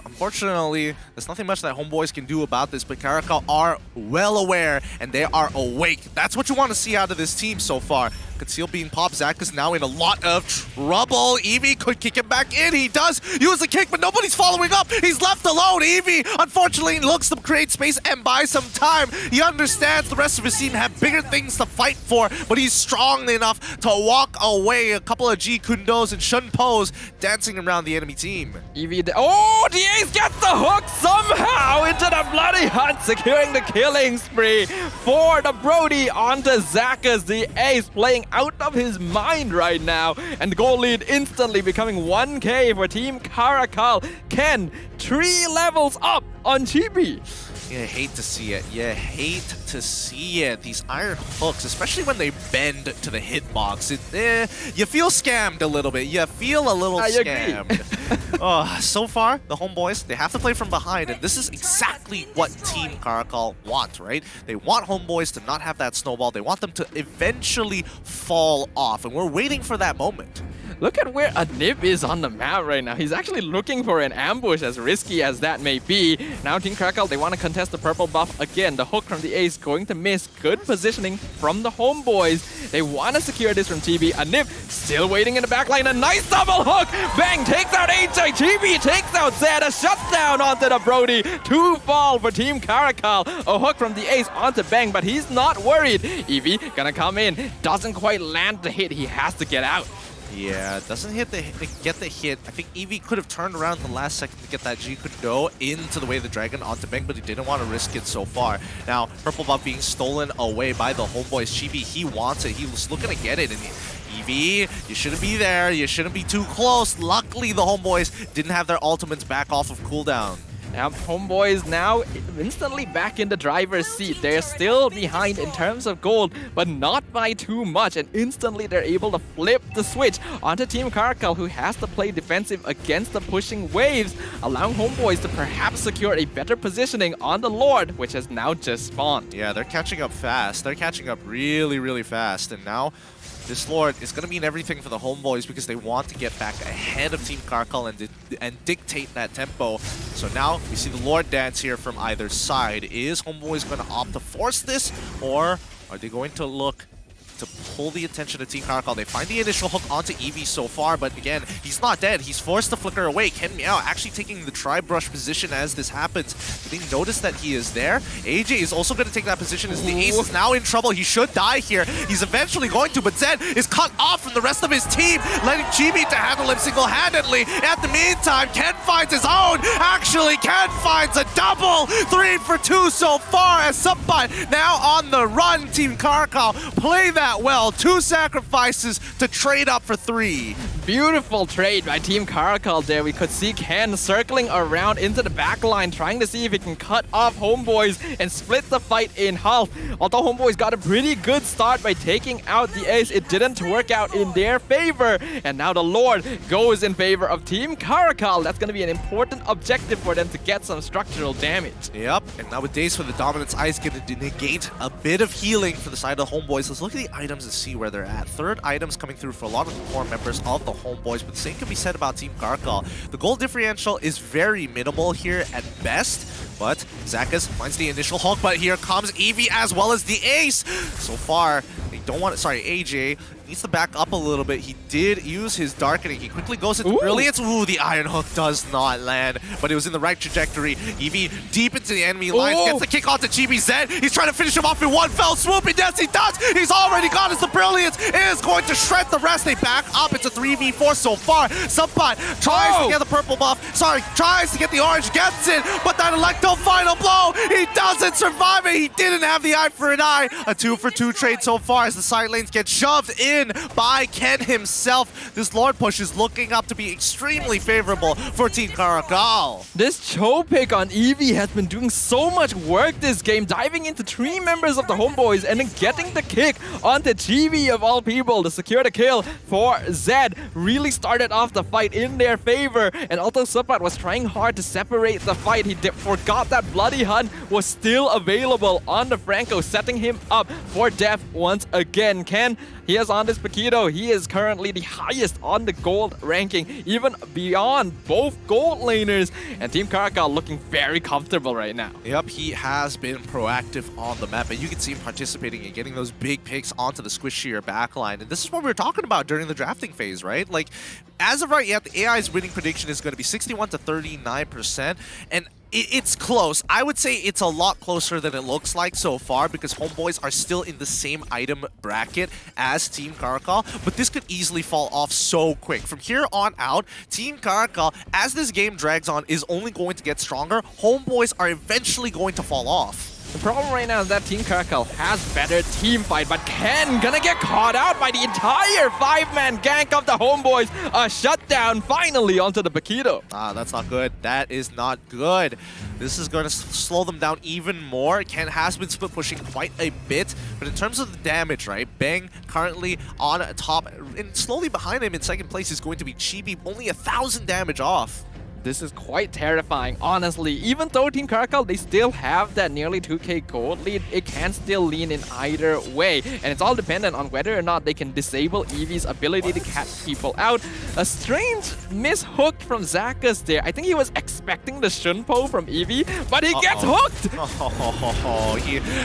S5: unfortunately, there's nothing much that Homeboys can do about this, but CARACAL are well aware and they are awake. That's what you want to see out of this team so far. Conceal being popped. Zach is now in a lot of trouble. Eevee could kick him back in. He does use a kick, but nobody's following up. He's left alone. Eevee, unfortunately, looks to create space and buy some time. He understands the rest of his team have bigger things to fight for, but he's strong enough to walk away. A couple of G Kundos and Shun Pos dancing around the enemy team.
S6: Eevee, oh, the ace gets the hook somehow into the Bloody Hunt, securing the killing spree for the Brody onto Zakas. The ace playing out of his mind right now, and the goal lead instantly becoming 1K for Team CARACAL. Ken, 3 levels up on Chibi.
S5: You hate to see it. You hate to see it. These iron hooks, especially when they bend to the hitbox, you feel scammed a little bit. You feel a little scammed. So far, the Homeboys, they have to play from behind, and this is exactly what Team CARACAL wants, right? They want Homeboys to not have that snowball. They want them to eventually fall off, and we're waiting for that moment.
S6: Look at where Anip is on the map right now. He's actually looking for an ambush, as risky as that may be. Now Team CARACAL, they want to contest the purple buff again. The hook from the ace going to miss. Good positioning from the Homeboys. They want to secure this from Chibi. Anip still waiting in the back line. A nice double hook. Bang takes out AJ. Chibi takes out Zed. A shutdown onto the Brody. 2 fall for Team CARACAL. A hook from the ace onto Bang, but he's not worried. Eevee gonna come in. Doesn't quite land the hit. He has to get out.
S5: Yeah, doesn't get the hit. I think Eevee could have turned around the last second to get that G Kundo into the way of the dragon onto Bang, but he didn't want to risk it so far. Now, purple buff being stolen away by the Homeboys. Chibi, he wants it. He was looking to get it, and Eevee, you shouldn't be there. You shouldn't be too close. Luckily, the Homeboys didn't have their ultimates back off of cooldown.
S6: Now, Homeboys now instantly back in the driver's seat. They're still behind in terms of gold, but not by too much. And instantly they're able to flip the switch onto Team CARACAL, who has to play defensive against the pushing waves, allowing Homeboys to perhaps secure a better positioning on the Lord, which has now just spawned.
S5: Yeah, they're catching up fast. They're catching up really, really fast. And now this Lord is going to mean everything for the Homeboys because they want to get back ahead of Team CARACAL and dictate that tempo. So now we see the Lord dance here from either side. Is Homeboys going to opt to force this, or are they going to look to pull the attention of Team CARACAL? They find the initial hook onto Eevee so far, but again, he's not dead. He's forced to flicker away. Ken Meow actually taking the tri-brush position as this happens. They notice that he is there. AJ is also going to take that position as the Ace is now in trouble. He should die here. He's eventually going to, but Zed is cut off from the rest of his team, letting Chibi to handle him single-handedly. At the meantime, Ken finds his own. Actually, Ken finds a double. 3 for 2 so far as Subpot now on the run. Team CARACAL play that well. 2 sacrifices to trade up for 3.
S6: Beautiful trade by Team CARACAL there. We could see Ken circling around into the back line, trying to see if he can cut off Homeboys and split the fight in half. Although Homeboys got a pretty good start by taking out the Ace, it didn't work out in their favor. And now the Lord goes in favor of Team CARACAL. That's going to be an important objective for them to get some structural damage.
S5: Yep, and now with Daze for the Dominance Ice going to negate a bit of healing for the side of the Homeboys. Let's look at the items and see where they're at. Third items coming through for a lot of the core members of the Homeboys, but the same can be said about Team CARACAL. The gold differential is very minimal here at best, but Zakas finds the initial hook, but here comes Eevee as well as the Ace. So far, they don't want it. Sorry, AJ needs to back up a little bit. He did use his Darkening. He quickly goes into Brilliance. Ooh, the Iron Hook does not land, but it was in the right trajectory. Eevee deep into the enemy lines, gets the kick onto Chibi Zed. He's trying to finish him off in one fell swoop, and yes, he does. He's already got his. The Brilliance is going to shred the rest. They back up. It's a 3v4 so far. Subpot tries to get the purple buff. Sorry, tries to get the orange, gets it, but that Electo final blow, he doesn't survive it. He didn't have the eye for an eye. A 2 for 2 trade so far as the side lanes get shoved in by Ken himself. This Lord push is looking up to be extremely favorable for Team CARACAL.
S6: This Cho pick on Eevee has been doing so much work this game, diving into 3 members of the Homeboys and then getting the kick onto Chibi of all people to secure the kill for Zed. Really started off the fight in their favor, and although Subpot was trying hard to separate the fight, he forgot that Bloody Hunt was still available on the Franco, setting him up for death once again. Ken, he is on this Paquito. He is currently the highest on the gold ranking, even beyond both gold laners. And Team CARACAL looking very comfortable right now.
S5: Yep, he has been proactive on the map, and you can see him participating and getting those big picks onto the squishier backline. And this is what we were talking about during the drafting phase, right? Like, as of right yet, the AI's winning prediction is going to be 61 to 39%, and it's close. I would say it's a lot closer than it looks like so far because Homeboys are still in the same item bracket as Team CARACAL, but this could easily fall off so quick. From here on out, Team CARACAL, as this game drags on, is only going to get stronger. Homeboys are eventually going to fall off.
S6: The problem right now is that Team CARACAL has better team fight, but Ken gonna get caught out by the entire 5-man gank of the Homeboys. A shutdown finally onto the Paquito.
S5: That's not good. That is not good. This is going to slow them down even more. Ken has been split pushing quite a bit, but in terms of the damage, right? Bang currently on top, and slowly behind him in second place is going to be Chibi, only 1,000 damage off.
S6: This is quite terrifying, honestly. Even though Team CARACAL, they still have that nearly 2k gold lead, it can still lean in either way. And it's all dependent on whether or not they can disable Eevee's ability to catch people out. A strange mishook from Zakas there. I think he was expecting the Shunpo from Eevee, but he gets hooked!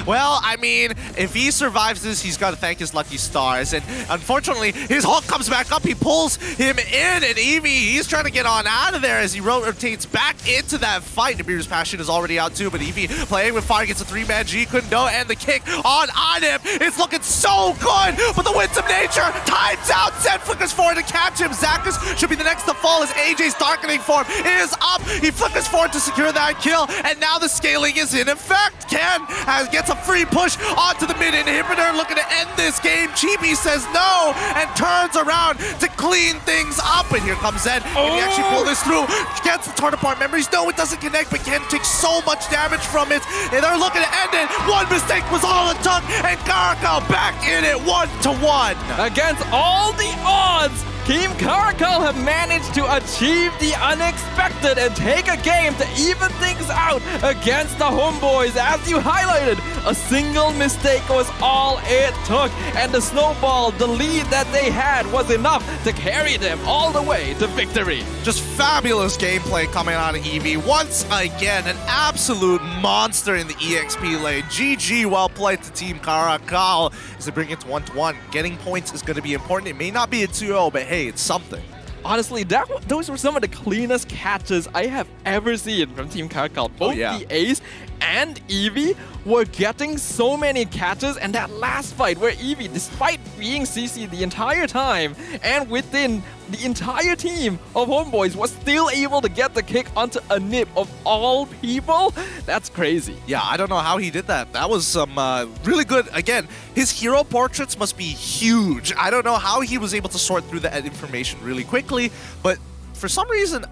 S5: Well, I mean, if he survives this, he's got to thank his lucky stars. And unfortunately, his hook comes back up. He pulls him in, and Eevee, he's trying to get on out of there as he rotates back into that fight. Nabir's Passion is already out too, but Eevee playing with fire gets a 3-man G, couldn't know, and the kick on him. It's looking so good, but the Winds of Nature times out. Zed flickers forward to catch him. Zakas should be the next to fall as AJ's Darkening form is up. He flickers forward to secure that kill, and now the scaling is in effect. Ken gets a free push onto the mid inhibitor, looking to end this game. Chibi says no and turns around to clean things up, and here comes Zed. Can he actually pull this through? Gets the torn apart memories. No, it doesn't connect, but Ken takes so much damage from it, and they're looking to end it. One mistake was all it took, and CARACAL back in it 1-1.
S6: Against all the odds, Team CARACAL have managed to achieve the unexpected and take a game to even things out against the Homeboys. As you highlighted, A single mistake was all it took, and the snowball, the lead that they had, was enough to carry them all the way to victory.
S5: Just fabulous gameplay coming out of EV. Once again, an absolute monster in the EXP lane. GG, well played to Team CARACAL as they bring it to 1-1. Getting points is going to be important. It may not be a 2-0, but hey, it's something.
S6: Honestly, those were some of the cleanest catches I have ever seen from Team CARACAL. Both the Ace and Eevee were getting so many catches, and that last fight where Eevee, despite being CC the entire time and within the entire team of Homeboys, was still able to get the kick onto a nip of all people, that's crazy.
S5: Yeah, I don't know how he did that. That was some really good. Again, his hero portraits must be huge. I don't know how he was able to sort through that information really quickly, but for some reason,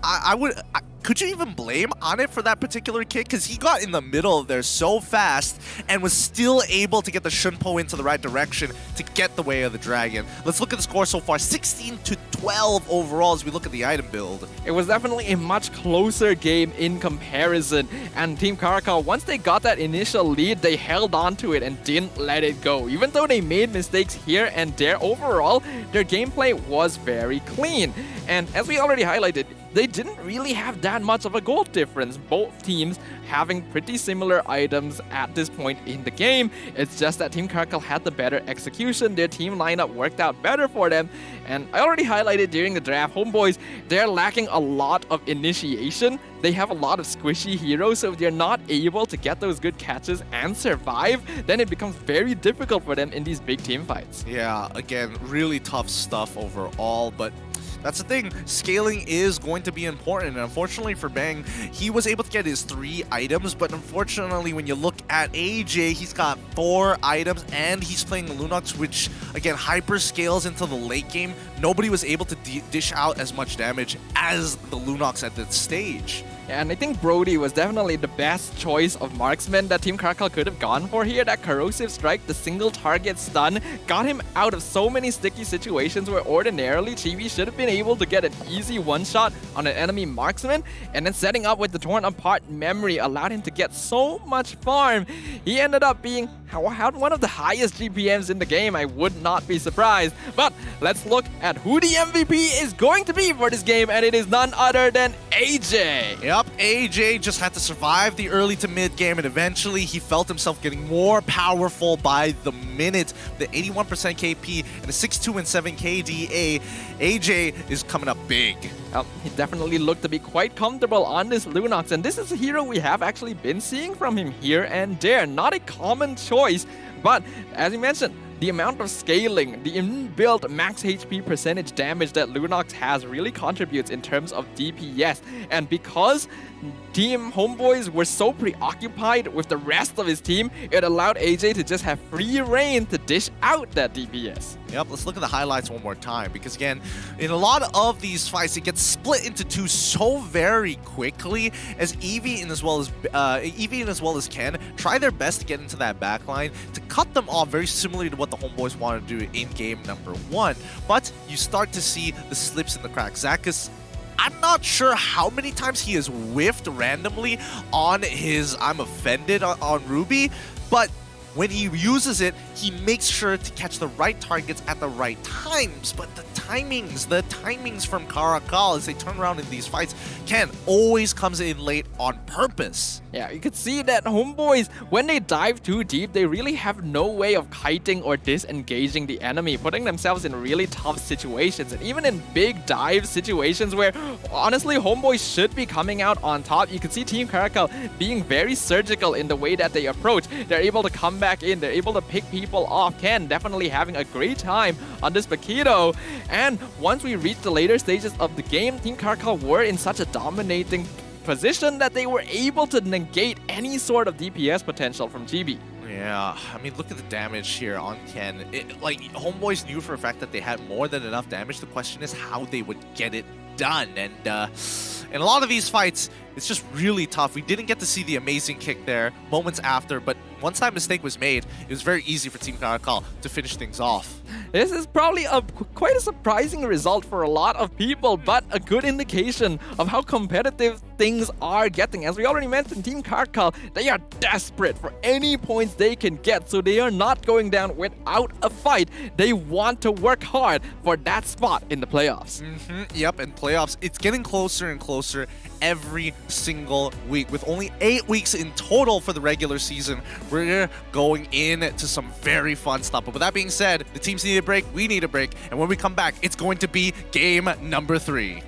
S5: could you even blame on it for that particular kick? Because he got in the middle of there so fast and was still able to get the Shunpo into the right direction to get the way of the dragon. Let's look at the score so far, 16-12 overall as we look at the item build.
S6: It was definitely a much closer game in comparison, and Team CARACAL, once they got that initial lead, they held on to it and didn't let it go. Even though they made mistakes here and there, overall, their gameplay was very clean. And as we already highlighted, they didn't really have that much of a goal difference. Both teams having pretty similar items at this point in the game. It's just that Team CARACAL had the better execution. Their team lineup worked out better for them. And I already highlighted during the draft, Homeboys, they're lacking a lot of initiation. They have a lot of squishy heroes, so if they're not able to get those good catches and survive, then it becomes very difficult for them in these big team fights.
S5: Yeah, again, really tough stuff overall, but that's the thing, scaling is going to be important, and unfortunately for Bang, he was able to get his 3 items, but unfortunately when you look at AJ, he's got 4 items, and he's playing LUNATIX, which again, hyper scales into the late game. Nobody was able to dish out as much damage as the LUNATIX at this stage.
S6: And I think Brody was definitely the best choice of marksman that Team CARACAL could have gone for here. That corrosive strike, the single target stun, got him out of so many sticky situations where ordinarily Chibi should have been able to get an easy one-shot on an enemy marksman, and then setting up with the torn apart memory allowed him to get so much farm. He ended up being one of the highest GPMs in the game. I would not be surprised. But let's look at who the MVP is going to be for this game, and it is none other than AJ.
S5: Yep, AJ just had to survive the early to mid game, and eventually he felt himself getting more powerful by the minute. The 81% KP and a 6.2 and 7 KDA. AJ is coming up big.
S6: He definitely looked to be quite comfortable on this LUNATIX, and this is a hero we have actually been seeing from him here and there. Not a common choice, but as you mentioned, the amount of scaling, the inbuilt max HP percentage damage that LUNATIX has really contributes in terms of DPS. And because Team Homeboys were so preoccupied with the rest of his team, it allowed AJ to just have free reign to dish out that DPS.
S5: Yep, let's look at the highlights one more time, because again, in a lot of these fights, it gets split into 2 so very quickly, as Eevee and as well as Ken try their best to get into that backline to cut them off, very similarly to what the Homeboys want to do in game number 1. But you start to see the slips in the cracks. Zakus, I'm not sure how many times he has whiffed randomly on his I'm offended on Ruby, but when he uses it, he makes sure to catch the right targets at the right times. But the timings from CARACAL as they turn around in these fights, Ken always comes in late on purpose.
S6: Yeah, you could see that Homeboys, when they dive too deep, they really have no way of kiting or disengaging the enemy, putting themselves in really tough situations. And even in big dive situations where, honestly, Homeboys should be coming out on top, you can see Team CARACAL being very surgical in the way that they approach. They're able to come back in, they're able to pick people off. Ken definitely having a great time on this Paquito. And once we reach the later stages of the game, Team CARACAL were in such a dominating position that they were able to negate any sort of DPS potential from GB.
S5: Yeah, I mean, look at the damage here on Ken. Like, Homeboys knew for a fact that they had more than enough damage. The question is how they would get it done. And in a lot of these fights, it's just really tough. We didn't get to see the amazing kick there moments after, but once that mistake was made, it was very easy for Team CARACAL to finish things off.
S6: This is probably quite a surprising result for a lot of people, but a good indication of how competitive things are getting. As we already mentioned, Team CARACAL, they are desperate for any points they can get, so they are not going down without a fight. They want to work hard for that spot in the playoffs.
S5: Yep, and playoffs, it's getting closer and closer every single week. With only 8 weeks in total for the regular season, we're going into some very fun stuff. But with that being said, the teams need a break, we need a break, and when we come back, it's going to be game number 3.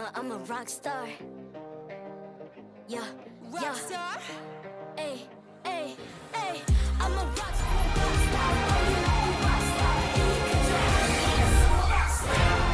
S3: I'm a rock star. Yeah,
S4: Rockstar.
S3: Ay, ay, ay. I'm a rock star, rock star. Party like a rock star. I'm a rock star.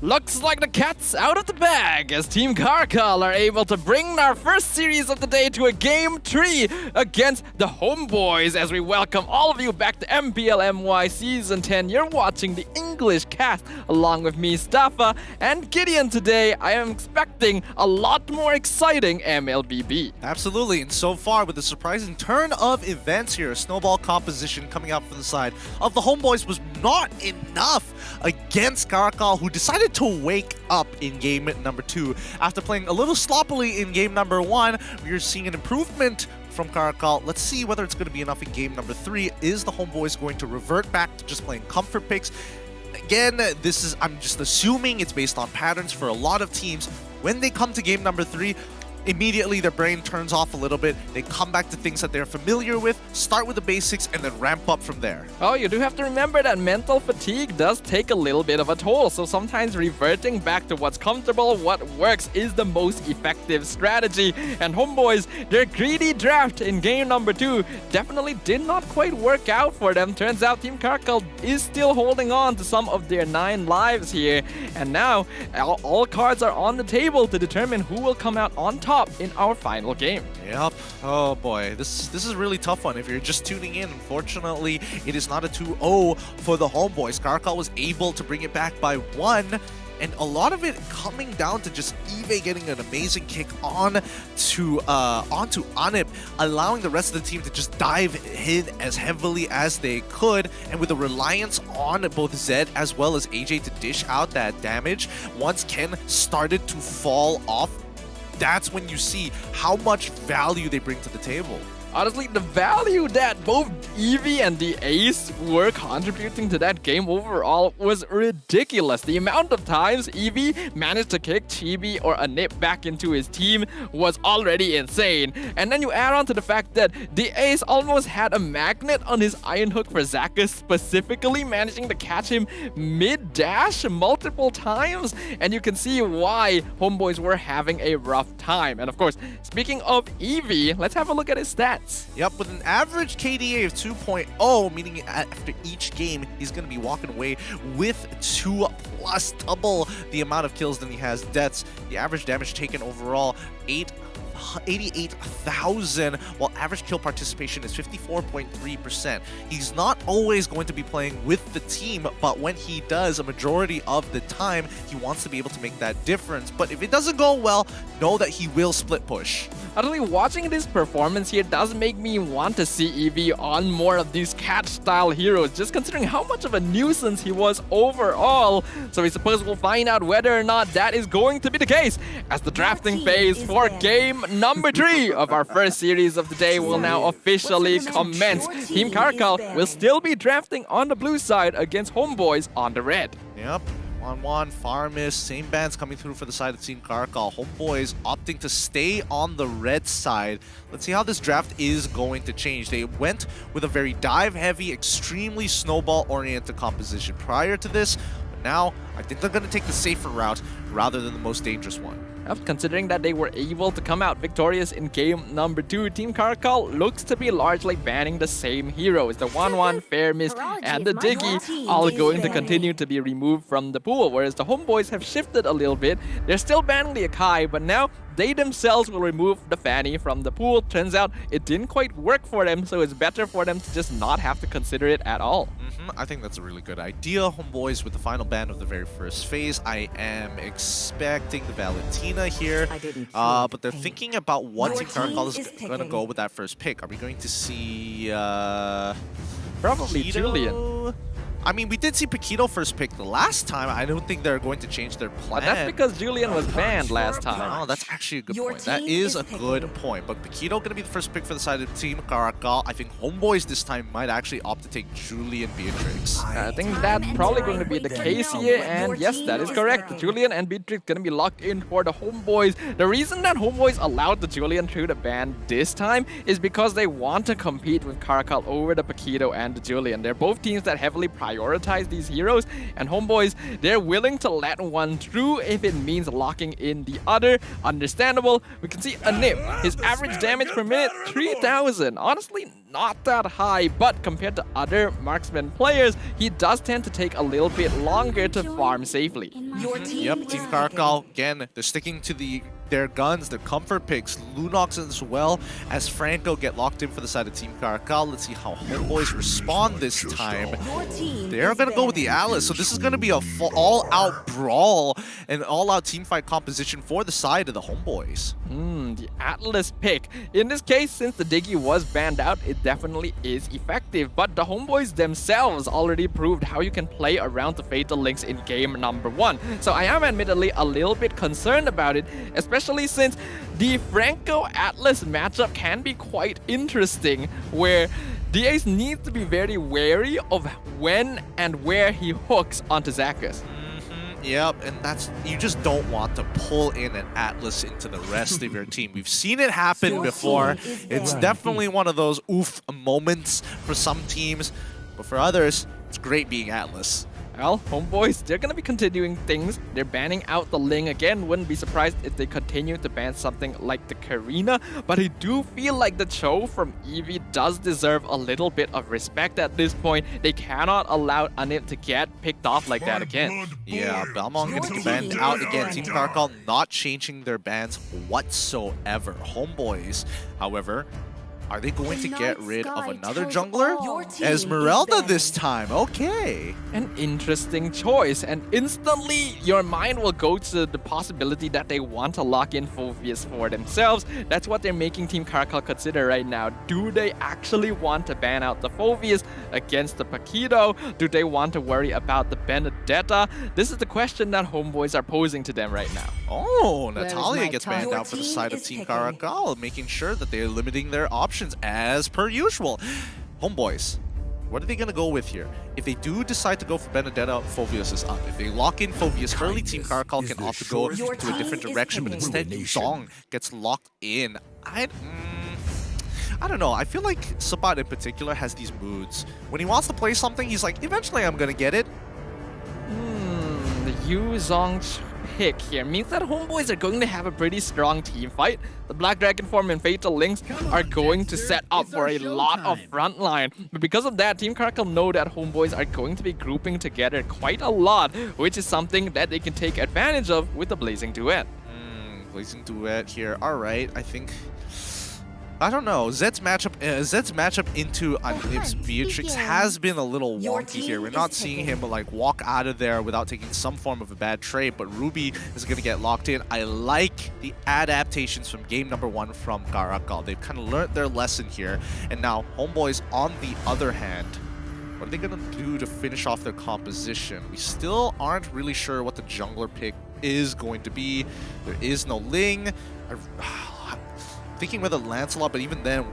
S6: Looks like the cat's out of the bag as Team CARACAL are able to bring our first series of the day to a Game 3 against the Homeboys as we welcome all of you back to MPL MY Season 10. You're watching the English cast along with me, Staffa, and Gideon today. I am expecting a lot more exciting MLBB.
S5: Absolutely, and so far with the surprising turn of events here, a snowball composition coming out from the side of the Homeboys was not enough against CARACAL, who decided to wake up in game number 2. After playing a little sloppily in game number 1, we're seeing an improvement from CARACAL. Let's see whether it's going to be enough in game number 3. Is the Homeboys going to revert back to just playing comfort picks? Again, I'm just assuming it's based on patterns for a lot of teams. When they come to game number 3, immediately their brain turns off a little bit. They come back to things that they're familiar with, start with the basics, and then ramp up from there.
S6: Oh, you do have to remember that mental fatigue does take a little bit of a toll, so sometimes reverting back to what's comfortable, what works, is the most effective strategy. And Homeboys, their greedy draft in game number 2 definitely did not quite work out for them. Turns out Team CARACAL is still holding on to some of their 9 lives here. And now, all cards are on the table to determine who will come out on top in our final game.
S5: Yep. Oh boy, this is a really tough one. If you're just tuning in, unfortunately, it is not a 2-0 for the Homeboys. CARACAL was able to bring it back by 1. And a lot of it coming down to just Eve getting an amazing kick onto Anip, allowing the rest of the team to just dive in as heavily as they could. And with a reliance on both Zed as well as AJ to dish out that damage, once Ken started to fall off, that's when you see how much value they bring to the table.
S6: Honestly, the value that both Eevee and the Ace were contributing to that game overall was ridiculous. The amount of times Eevee managed to kick Chibi or Anip back into his team was already insane. And then you add on to the fact that the Ace almost had a magnet on his Iron Hook for Zakas, specifically managing to catch him mid-dash multiple times. And you can see why Homeboys were having a rough time. And of course, speaking of Eevee, let's have a look at his stats.
S5: Yep, with an average KDA of 2.0, meaning after each game, he's going to be walking away with 2 plus double the amount of kills than he has deaths. The average damage taken overall, 88,000, while average kill participation is 54.3%. He's not always going to be playing with the team, but when he does, a majority of the time, he wants to be able to make that difference. But if it doesn't go well, know that he will split push.
S6: Actually, watching this performance here does make me want to see Eevee on more of these catch-style heroes, just considering how much of a nuisance he was overall. So I suppose we'll find out whether or not that is going to be the case, as the drafting phase for game number 3 of our first series of the day will now officially commence. Team CARACAL will still be drafting on the blue side against Homeboys on the red.
S5: Yep. 1-1, Farmis, same bands coming through for the side of Team CARACAL. Homeboys opting to stay on the red side. Let's see how this draft is going to change. They went with a very dive-heavy, extremely snowball-oriented composition prior to this, but now I think they're going to take the safer route rather than the most dangerous one.
S6: Considering that they were able to come out victorious in game number 2, Team CARACAL looks to be largely banning the same heroes. The 1-1, Fairmist, and the Diggy all going to continue to be removed from the pool, whereas the Homeboys have shifted a little bit. They're still banning the Akai, but now they themselves will remove the Fanny from the pool. Turns out it didn't quite work for them, so it's better for them to just not have to consider it at all.
S5: I think that's a really good idea. Homeboys with the final ban of the very first phase. I am expecting the Valentina here, but they're thinking about what Team CARACAL is going to go with that first pick. Are we going to see
S6: probably
S5: Cheeto?
S6: Julian.
S5: I mean, we did see Paquito first pick the last time. I don't think they're going to change their plan.
S6: But that's because Julian was banned last time.
S5: Oh, that's actually a good
S7: Your
S5: point. That
S7: team
S5: is
S7: is
S5: a
S7: picking.
S5: good point. But Paquito going to be the first pick for the side of Team Caracal. I think Homeboys this time might actually opt to take Julian Beatrix.
S6: I think that's probably going to be the case here, and yes, that is correct. Julian and Beatrix going to be locked in for the Homeboys. The reason that Homeboys allowed the Julian through the ban this time is because they want to compete with Caracal over the Paquito and the Julian. They're both teams that heavily prioritize these heroes, and Homeboys, they're willing to let one through if it means locking in the other. Understandable. We can see a nip. His average damage per minute, 3,000. Honestly, not that high, but compared to other marksman players, he does tend to take a little bit longer to farm safely.
S7: Your team
S5: Yep,
S7: is
S5: Team
S7: picking.
S5: Caracal, again, they're sticking to their guns, their comfort picks. LUNATIX as well as Franco get locked in for the side of Team Caracal. Let's see how Homeboys respond this time.
S7: Your team
S5: They're
S7: is
S5: going to go with the
S7: banned.
S5: Atlas, so this is going to be a all-out brawl and all-out teamfight composition for the side of the Homeboys.
S6: The Atlas pick. In this case, since the Diggy was banned out, it definitely is effective. But the Homeboys themselves already proved how you can play around the Fatal Links in game number 1. So I am admittedly a little bit concerned about it, especially since the Franco Atlas matchup can be quite interesting, where DAce needs to be very wary of when and where he hooks onto Zakus.
S5: Yep, and that's, you just don't want to pull in an Atlas into the rest of your team. We've seen it happen before. It's definitely one of those oof moments for some teams, but for others, it's great being Atlas.
S6: Well, Homeboys, they're gonna be continuing things. They're banning out the Ling again. Wouldn't be surprised if they continue to ban something like the Karina. But I do feel like the Cho from Eevee does deserve a little bit of respect at this point. They cannot allow Anip to get picked off like that again.
S5: Yeah, Balmong going to get banned out again. Team Caracal not changing their bans whatsoever. Homeboys, however, are they going to get rid of another jungler? Esmeralda this time, okay.
S6: An interesting choice, and instantly your mind will go to the possibility that they want to lock in Phoveus for themselves. That's what they're making Team Caracal consider right now. Do they actually want to ban out the Phoveus against the Paquito? Do they want to worry about the Benedetta? This is the question that Homeboys are posing to them right now.
S5: Oh,
S7: Where is
S5: Natalia
S7: my
S5: gets
S7: time?
S5: banned
S7: Your
S5: out for the
S7: team
S5: side of
S7: is
S5: Team
S7: picking.
S5: Caracal, making sure that they're limiting their options as per usual. Homeboys, what are they going to go with here? If they do decide to go for Benedetta, Phoveus is up. If they lock in Phoveus early, Team Caracal can opt to go
S7: Your
S5: to a different
S7: team is
S5: direction, but
S7: picking.
S5: instead Zong gets locked in. I don't know. I feel like Sabat in particular has these moods. When he wants to play something, he's like, eventually I'm going to get it.
S6: The Yu Zong pick here means that Homeboys are going to have a pretty strong team fight. The Black Dragon form and Fatal Links are going to set up for a lot of frontline. But because of that, Team Caracal know that Homeboys are going to be grouping together quite a lot, which is something that they can take advantage of with the Blazing Duet.
S5: Blazing Duet here. All right, I think... I don't know. Zed's matchup into Anip's Beatrix has been a little wonky here. We're not seeing him like walk out of there without taking some form of a bad trade, but Ruby is going to get locked in. I like the adaptations from game number 1 from Caracal. They've kind of learned their lesson here, and now Homeboys on the other hand, what are they going to do to finish off their composition? We still aren't really sure what the jungler pick is going to be. There is no Ling. Thinking whether Lancelot, but even then,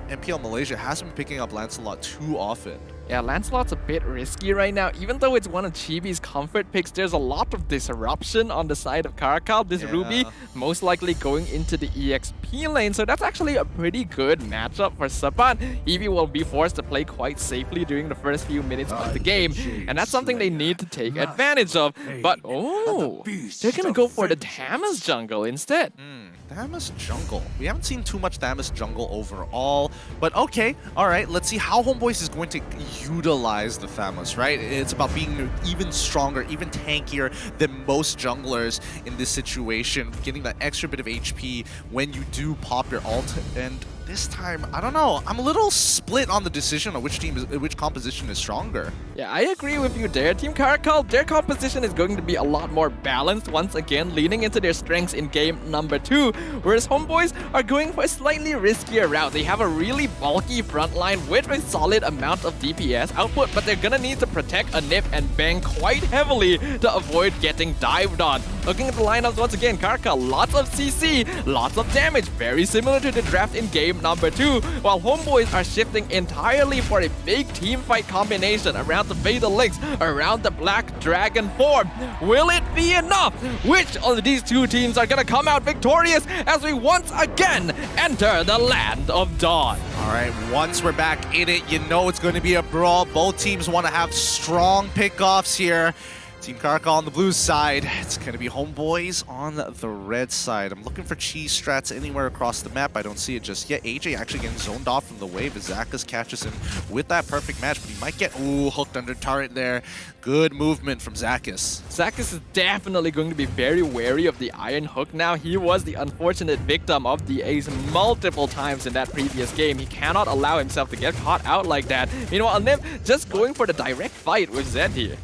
S5: MPL Malaysia hasn't been picking up Lancelot too often.
S6: Yeah, Lancelot's a bit risky right now. Even though it's one of Chibi's comfort picks, there's a lot of disruption on the side of Caracal. This Ruby most likely going into the EXP lane, so that's actually a pretty good matchup for Sabat. Eevee will be forced to play quite safely during the first few minutes of the game, and that's something they need to take advantage of. But, oh, they're gonna go for the Tamas jungle instead.
S5: Thamus jungle. We haven't seen too much Thamus jungle overall, but okay, all right, let's see how Homeboys is going to utilize the Thamus, right? It's about being even stronger, even tankier than most junglers in this situation, getting that extra bit of HP when you do pop your ult, and this time, I don't know. I'm a little split on the decision of which composition is stronger.
S6: Yeah, I agree with you there. Team CARACAL, their composition is going to be a lot more balanced once again, leaning into their strengths in game number 2, whereas Homeboys are going for a slightly riskier route. They have a really bulky front line with a solid amount of DPS output, but they're gonna need to protect Anip and Bang quite heavily to avoid getting dived on. Looking at the lineups once again, CARACAL, lots of CC, lots of damage, very similar to the draft in game number 2, while Homeboys are shifting entirely for a big team fight combination around the Fatal Links, around the Black Dragon form. Will it be enough? Which of these two teams are gonna come out victorious as we once again enter the Land of Dawn?
S5: All right, once we're back in it, you know it's going to be a brawl. Both teams want to have strong pickoffs here. Team CARACAL on the blue side. It's going to be Homeboys on the red side. I'm looking for cheese strats anywhere across the map. I don't see it just yet. AJ actually getting zoned off from the wave as Zakas catches him with that perfect match, but he might get hooked under turret there. Good movement from Zakas.
S6: Zakas is definitely going to be very wary of the Iron Hook now. He was the unfortunate victim of the Ace multiple times in that previous game. He cannot allow himself to get caught out like that. Meanwhile, Nim just going for the direct fight with Zed here.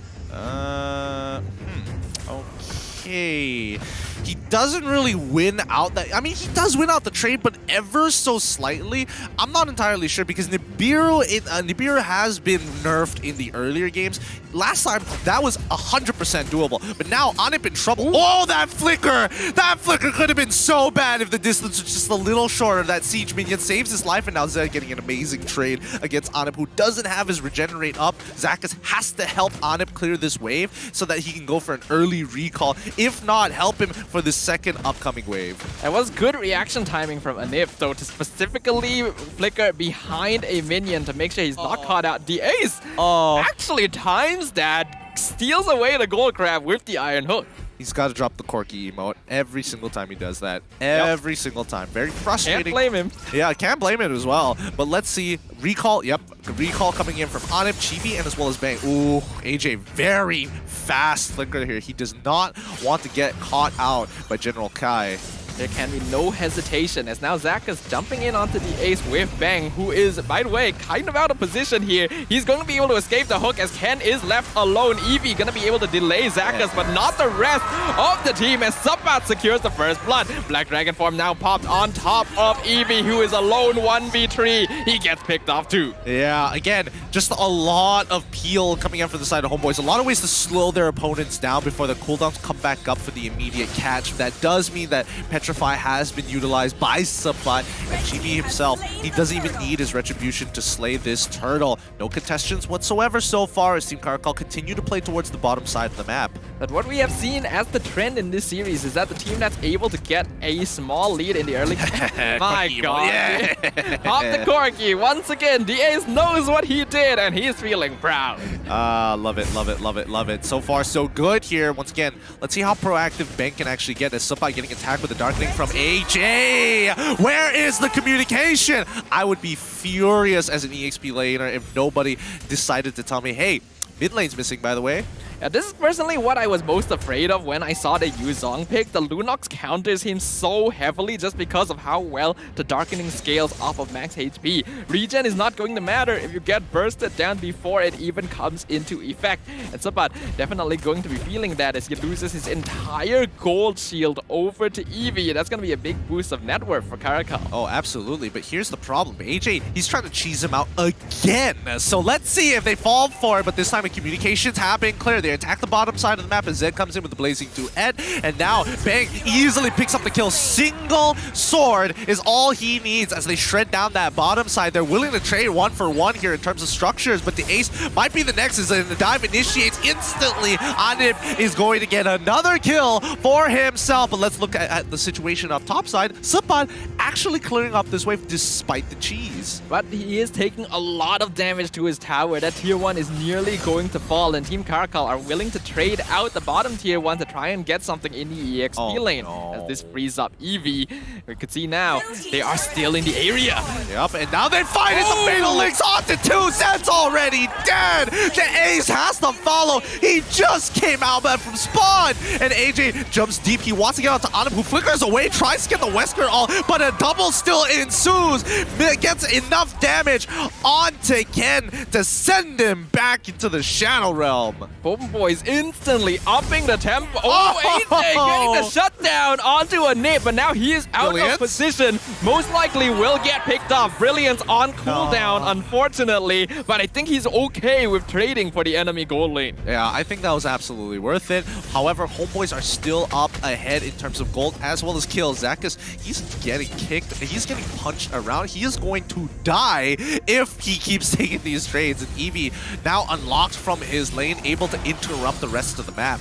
S5: Okay. He doesn't really win out that. I mean, he does win out the trade, but ever so slightly. I'm not entirely sure because Nibiru has been nerfed in the earlier games. Last time, that was 100% doable. But now, Anip in trouble. Ooh. Oh, that flicker! That flicker could have been so bad if the distance was just a little shorter. That siege minion saves his life, and now Zed getting an amazing trade against Anip, who doesn't have his regenerate up. Zakas has to help Anip clear this wave so that he can go for an early recall. If not, help him for the second upcoming wave.
S6: That was good reaction timing from Anip, though, to specifically flicker behind a minion to make sure he's not caught out. The Ace actually times that, steals away the gold crab with the Iron Hook.
S5: He's got to drop the Corky emote every single time he does that. Every single time. Very frustrating.
S6: Can't blame him.
S5: Yeah, I can't blame him as well. But let's see. Recall. Yep. Recall coming in from Anip, Chibi, and as well as Bang. Ooh, AJ, very fast flicker here. He does not want to get caught out by General Kai.
S6: There can be no hesitation as now Zakas jumping in onto the Ace with Bang, who is, by the way, kind of out of position here. He's going to be able to escape the hook as Ken is left alone. Eevee going to be able to delay Zakas, but not the rest of the team as Subbat secures the first blood. Black Dragon form now popped on top of Eevee, who is alone 1v3. He gets picked off too.
S5: Yeah, again, just a lot of peel coming out for the side of Homeboys. A lot of ways to slow their opponents down before the cooldowns come back up for the immediate catch. That does mean that Petrify has been utilized by Subbat, and GB himself, he doesn't even need his retribution to slay this turtle. No contestants whatsoever so far as Team CARACAL continue to play towards the bottom side of the map.
S6: But what we have seen as the trend in this series is that the team that's able to get a small lead in the early my god. Yeah. Pop the Corky once again. The Ace knows what he did and he's feeling proud.
S5: Love it, love it, love it, love it. So far so good here. Once again, let's see how proactive Ben can actually get as Subbat getting attacked with the Darkening from AJ. Where is the communication? I would be furious as an EXP laner if nobody decided to tell me, hey, mid lane's missing, by the way.
S6: Yeah, this is personally what I was most afraid of when I saw the Yuzong pick. The Lunox counters him so heavily just because of how well the Darkening scales off of max HP. Regen is not going to matter if you get bursted down before it even comes into effect. And Subbat definitely going to be feeling that as he loses his entire gold shield over to Eevee. That's going to be a big boost of net worth for CARACAL.
S5: Oh, absolutely. But here's the problem. AJ, he's trying to cheese him out again. So let's see if they fall for it. But this time, communications have been clear. They attack the bottom side of the map as Zed comes in with the Blazing Duet, and now Bang easily picks up the kill. Single sword is all he needs as they shred down that bottom side. They're willing to trade 1-for-1 here in terms of structures, but the Ace might be the next as the dive initiates instantly. Anip is going to get another kill for himself, but let's look at the situation up top side. Subbat actually clearing up this wave despite the cheese.
S6: But he is taking a lot of damage to his tower. That tier 1 is nearly going to fall, and Team CARACAL are willing to trade out the bottom tier one to try and get something in the EXP lane. As this frees up Eevee. We could see now, they are still in the area.
S5: Yep, and now they find it. The Fatal Links onto 2 cents already dead. The Ace has to follow. He just came out from spawn. And AJ jumps deep. He wants to get onto Adam, who flickers away, tries to get the Wesker all, but a double still ensues. Gets enough damage onto Ken to send him back into the Shadow Realm.
S6: HOMEBOIS instantly upping the tempo. Oh, AJ getting the shutdown onto a nip, but now he is out of position. Most likely will get picked off. Brilliance on cooldown, unfortunately, but I think he's okay with trading for the enemy gold lane.
S5: Yeah, I think that was absolutely worth it. However, HOMEBOIS are still up ahead in terms of gold as well as kills. Zakus, he's getting kicked. He's getting punched around. He is going to die if he keeps taking these trades. And Eevee now unlocked from his lane, able to interrupt the rest of the map.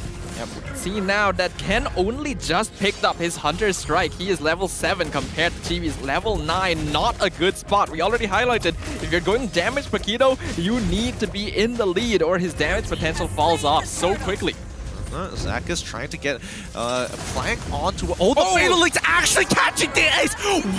S6: See now that Ken only just picked up his Hunter Strike. He is level 7 compared to Chibi's level 9. Not a good spot. We already highlighted, if you're going damage per kilo, you need to be in the lead or his damage potential falls off so quickly.
S5: Zakus trying to get a flank onto... Oh, the Fatal Link's actually catching the Ace!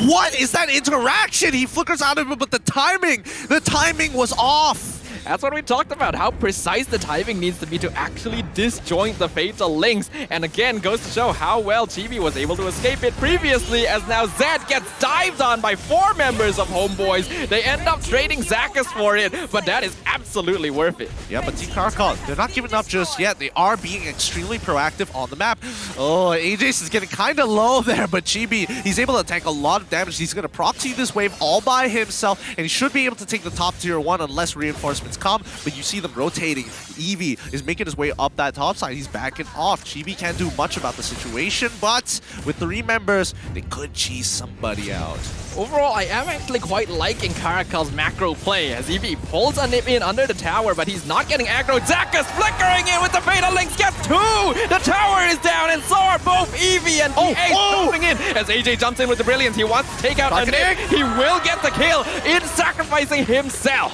S5: What is that interaction? He flickers out of it, but the timing was off.
S6: That's what we talked about, how precise the timing needs to be to actually disjoint the Fatal Links. And again, goes to show how well Chibi was able to escape it previously, as now Zed gets dived on by 4 members of HOMEBOIS. They end up trading Zakus for it, but that is absolutely worth it.
S5: Yeah, but Team CARACAL, they're not giving up just yet. They are being extremely proactive on the map. Oh, AJ's is getting kind of low there, but Chibi, he's able to tank a lot of damage. He's going to proxy this wave all by himself, and he should be able to take the top tier 1 unless reinforcements come, but you see them rotating. Eevee is making his way up that top side. He's backing off. Chibi can't do much about the situation, but with 3 members, they could cheese somebody out.
S6: Overall, I am actually quite liking CARACAL's macro play, as Eevee pulls a nip in under the tower, but he's not getting aggro. Zakus flickering in with the Fatal Links, gets 2! The tower is down, and so are both Eevee and the Ace jumping in. As AJ jumps in with the Brilliance, he wants to take out a nip. He will get the kill in sacrificing himself.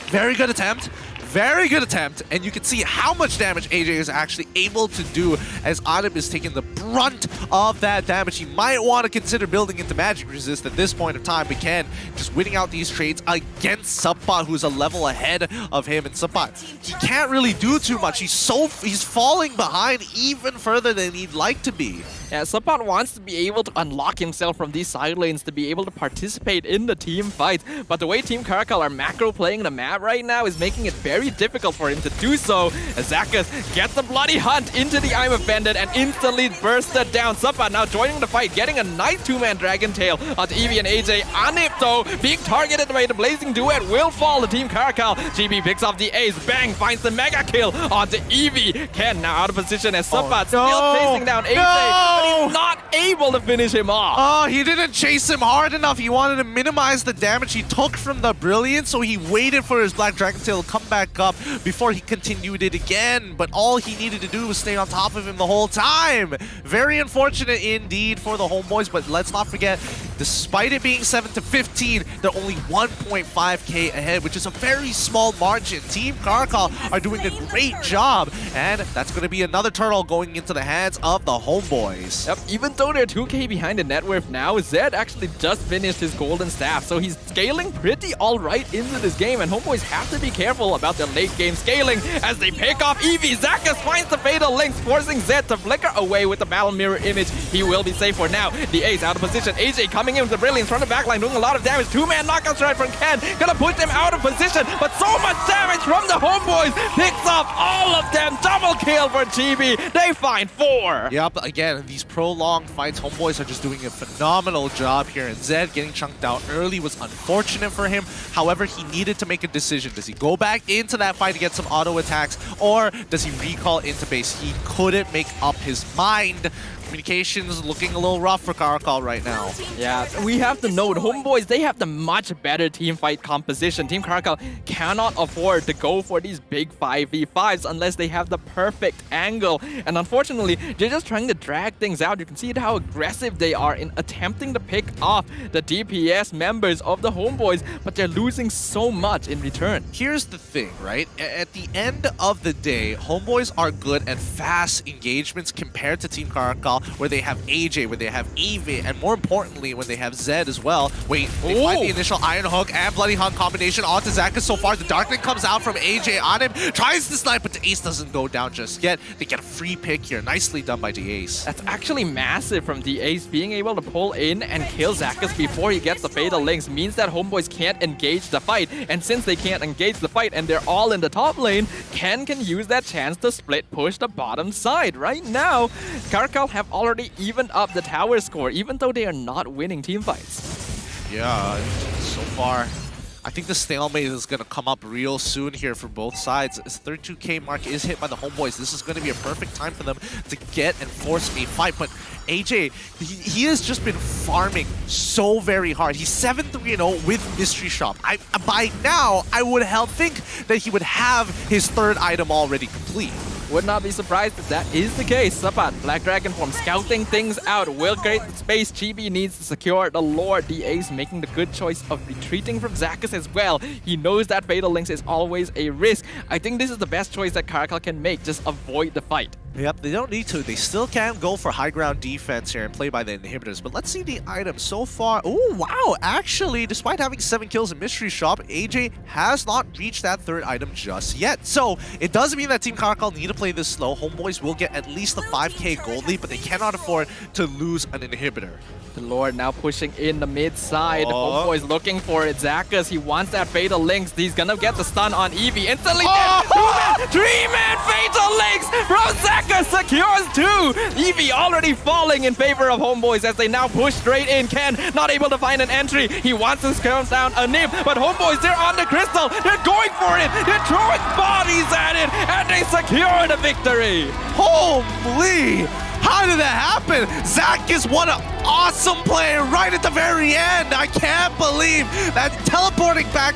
S5: Very good attempt. Very good attempt, and you can see how much damage AJ is actually able to do as Adam is taking the brunt of that damage. He might want to consider building into magic resist at this point of time, but Ken just winning out these trades against Subpot, who's a level ahead of him. And Subpot, he can't really do too much. He's falling behind even further than he'd like to be.
S6: Yeah, Subpot wants to be able to unlock himself from these side lanes to be able to participate in the team fight. But the way Team CARACAL are macro playing the map right now is making it very difficult for him to do so. As Zakus gets the bloody hunt into the I'm Offended and instantly bursted down. Subpot now joining the fight, getting a nice 2-man Dragon Tail onto Eevee and AJ. Anip though, being targeted by the Blazing Duet, will fall to Team CARACAL. GB picks off the Ace, bang, finds the mega kill onto Eevee. Ken now out of position as Subpot still chasing down AJ. But he's not able to finish him off.
S5: Oh, he didn't chase him hard enough. He wanted to minimize the damage he took from the Brilliance, so he waited for his Black Dragon Tail to come back up before he continued it again. But all he needed to do was stay on top of him the whole time. Very unfortunate indeed for the HOMEBOIS, but let's not forget, despite it being 7-15, they're only 1.5k ahead, which is a very small margin. Team CARACAL are doing a great job, and that's going to be another turtle going into the hands of the HOMEBOIS.
S6: Yep, even though they're 2k behind in net worth now, Zed actually just finished his golden staff, so he's scaling pretty alright into this game, and HOMEBOIS have to be careful about their late game scaling as they pick off Eevee. Zakus finds the Fatal Links, forcing Zed to flicker away with the Battle Mirror image. He will be safe for now. The Ace out of position. AJ coming in with the Brilliance from the backline, doing a lot of damage. 2-man knockout strike from Ken, gonna put them out of position, but so much damage from the HOMEBOIS, picks off all of them. Double kill for GB. They find 4.
S5: Yep, again, these prolonged fights, HOMEBOIS are just doing a phenomenal job here, and Zed getting chunked out early was unfortunate for him. However, he needed to make a decision. Does he go back into that fight to get some auto attacks, or does he recall into base? He couldn't make up his mind. communications looking a little rough for CARACAL right now.
S6: Yeah, we have to note, HOMEBOIS, they have the much better team fight composition. Team CARACAL cannot afford to go for these big 5v5s unless they have the perfect angle. And unfortunately, they're just trying to drag things out. You can see how aggressive they are in attempting to pick off the DPS members of the HOMEBOIS, but they're losing so much in return.
S5: Here's the thing, right? At the end of the day, HOMEBOIS are good at fast engagements compared to Team CARACAL, where they have AJ, where they have Eve, and more importantly, when they have Zed as well. Wait, they find the initial Iron Hook and Bloody Hunt combination onto Zakas so far. The Darkling comes out from AJ on him, tries to snipe, but the Ace doesn't go down just yet. They get a free pick here. Nicely done by the Ace.
S6: That's actually massive from the Ace. Being able to pull in and kill Zakas before he gets the Fatal Links means that HOMEBOIS can't engage the fight. And since they can't engage the fight and they're all in the top lane, Ken can use that chance to split push the bottom side. Right now, CARACAL have already evened up the tower score, even though they are not winning team fights.
S5: Yeah, so far, I think the stalemate is going to come up real soon here for both sides. This 32k mark is hit by the HOMEBOIS. This is going to be a perfect time for them to get and force a fight. But AJ, he has just been farming so very hard. He's 7-3-0 with Mystery Shop. By now, I would think that he would have his third item already complete.
S6: Would not be surprised if that is the case. Sapat, Black Dragon form, scouting things out, will create the space. Chibi needs to secure the Lord. The Ace making the good choice of retreating from Zakas as well. He knows that Fatal Links is always a risk. I think this is the best choice that CARACAL can make, just avoid the fight.
S5: Yep, they don't need to. They still can go for high ground defense here and play by the inhibitors. But let's see the items so far. Oh, wow. Actually, despite having 7 kills in Mystery Shop, AJ has not reached that third item just yet. So it does mean that Team CARACAL need to play this slow. HOMEBOIS will get at least a 5k gold lead, but they cannot afford to lose an inhibitor.
S6: The Lord now pushing in the mid side. HOMEBOIS looking for it. Zakas, he wants that Fatal Links. He's gonna get the stun on Eevee. Instantly dead. Three-man Fatal Links from Zakas secures 2. Eevee already falling in favor of HOMEBOIS as they now push straight in. Ken not able to find an entry. He wants to count down a nib, but HOMEBOIS, they're on the crystal. They're going for it. They're throwing bodies at it, and they secure the victory.
S5: Holy! How did that happen? Zakas, what an awesome play right at the very end. I can't believe that teleporting back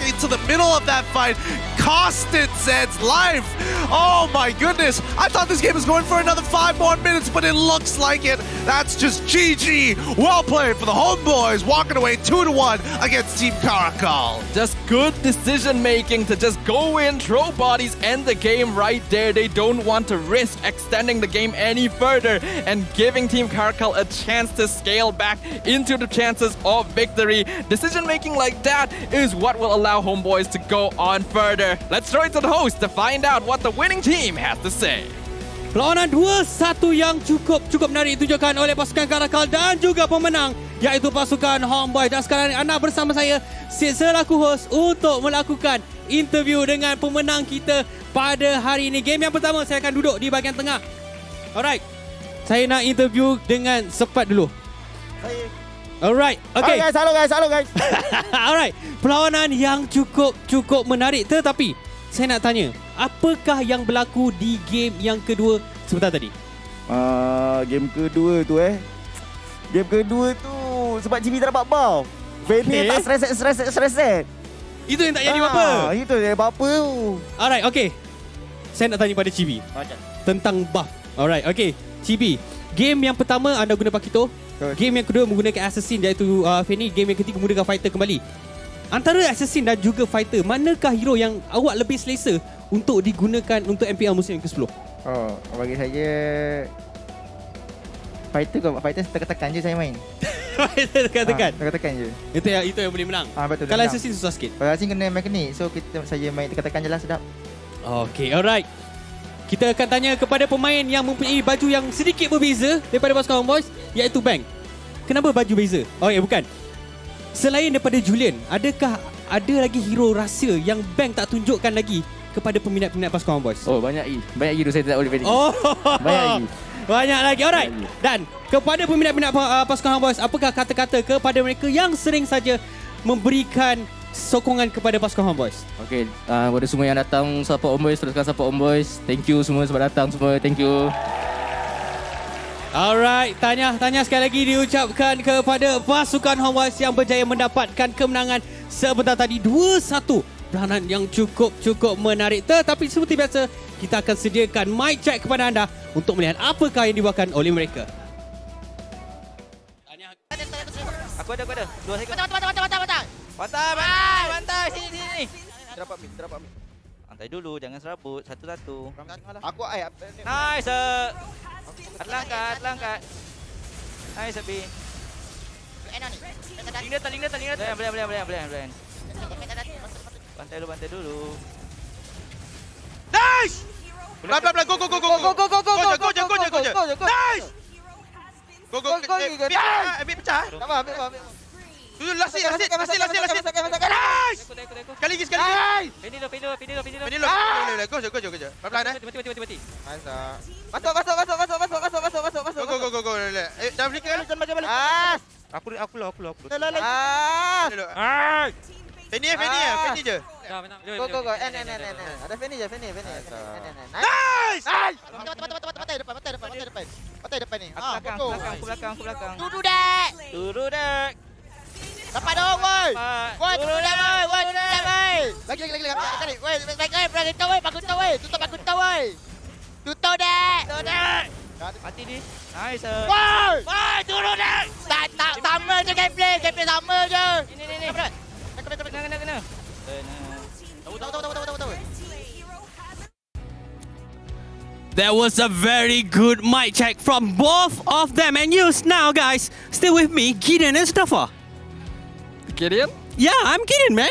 S5: into the middle of that fight costed Zed's life. Oh my goodness. I thought this game was going for another 5 more minutes, but it looks like it. That's just GG. Well played for the HOMEBOIS, walking away 2-1 against Team CARACAL.
S6: Just good decision making to just go in, throw bodies, end the game right there. They don't want to risk extending the game any further and giving Team CARACAL a chance to scale back into the chances of victory. Decision making like that is what will allow HOMEBOIS to go on further. Let's throw it to the host to find out what the winning team has to say.
S7: Perlawanan 2-1 yang cukup menarik ditunjukkan oleh pasukan CARACAL dan juga pemenang iaitu pasukan HOMEBOIS. Dan sekarang anda bersama saya selaku host untuk melakukan interview dengan pemenang kita pada hari ini. Game yang pertama saya akan duduk di bahagian tengah. Alright. Saya nak interview dengan Sepat dulu. Alright. Okay.
S8: Hello guys.
S7: Alright. Perlawanan yang cukup menarik, tetapi saya nak tanya, apakah yang berlaku di game yang kedua sebentar tadi?
S8: Game kedua tu sebab Jimmy tak dapat buff. Venue tak reset.
S7: Itu yang tak jadi apa-apa.
S8: Itu yang apa-apa tu.
S7: Alright, okay. Saya nak tanya pada Chibi tentang buff. Alright, okay. Chibi, game yang pertama anda guna Pakito. Game yang kedua menggunakan Assassin iaitu Fanny. Game yang ketiga menggunakan Fighter kembali. Antara Assassin dan juga Fighter, manakah hero yang awak lebih selesa untuk digunakan untuk MPL musim yang ke-10?
S8: Bagi saya Fighter tekan je saya main.
S7: Fighter tekan
S8: je.
S7: Itu yang boleh menang.
S8: Betul.
S7: Kalau Assassin susah sikit.
S8: Kalau Assassin kena mekanik, so saya main tekan je lah, sedap.
S7: Okay, alright. Kita akan tanya kepada pemain yang mempunyai baju yang sedikit berbeza daripada pasukan HOMEBOIS, iaitu Bang. Kenapa baju beza? Oh ya, bukan. Selain daripada Julian, adakah ada lagi hero rahsia yang Bang tak tunjukkan lagi kepada peminat-peminat pasukan HOMEBOIS?
S8: Oh, banyak hero saya tak boleh pilih.
S7: Oh, banyak lagi. Alright.
S8: Banyak.
S7: Dan kepada peminat-peminat pasukan HOMEBOIS, apakah kata-kata kepada mereka yang sering saja memberikan sokongan kepada pasukan HOMEBOIS?
S9: Okay, kepada semua yang datang support HOMEBOIS, teruskan support HOMEBOIS. Thank you semua sebab datang semua. Thank you.
S7: Alright, tanya sekali lagi diucapkan kepada pasukan HOMEBOIS yang berjaya mendapatkan kemenangan sebentar tadi 2-1. Peranan yang cukup menarik. Tetapi seperti biasa, kita akan sediakan mic check kepada anda untuk melihat apakah yang dibawakan oleh mereka.
S10: Aku ada. Dua sekali. Bantai. Sini. Terdapat mid. Santai dulu, jangan serabut. Satu-satu.
S8: Aku
S10: Nice. Langkat. Nice, B. Link data. Boleh. Bantai dulu.
S11: Nice! Go. Nice! Go. Ambil pecah. Dulu last hit. Nice! Sekali lagi.
S10: Pendil dulu.
S11: Go. Pelan-pelan
S10: Mati.
S8: Nice.
S10: Masuk.
S11: Go. Dah flicker kan? Aku low. Fanny je.
S10: Go. Ada Fanny je.
S11: Nice!
S10: Patai depan ni. Aku belakang.
S11: Tududak.
S10: Dapat dong, woi. Woi. Lagi. Tutup aku tahu, woi. Tutup dah. Mati ni. Nice. Woi, tududak. Tak sama je gameplay sama je. Ini. Kena. Tahu.
S7: That was a very good mic check from both of them. And you now, guys, stay with me, Gideon and Mustafa.
S6: Gideon?
S7: Yeah, I'm Gideon, man.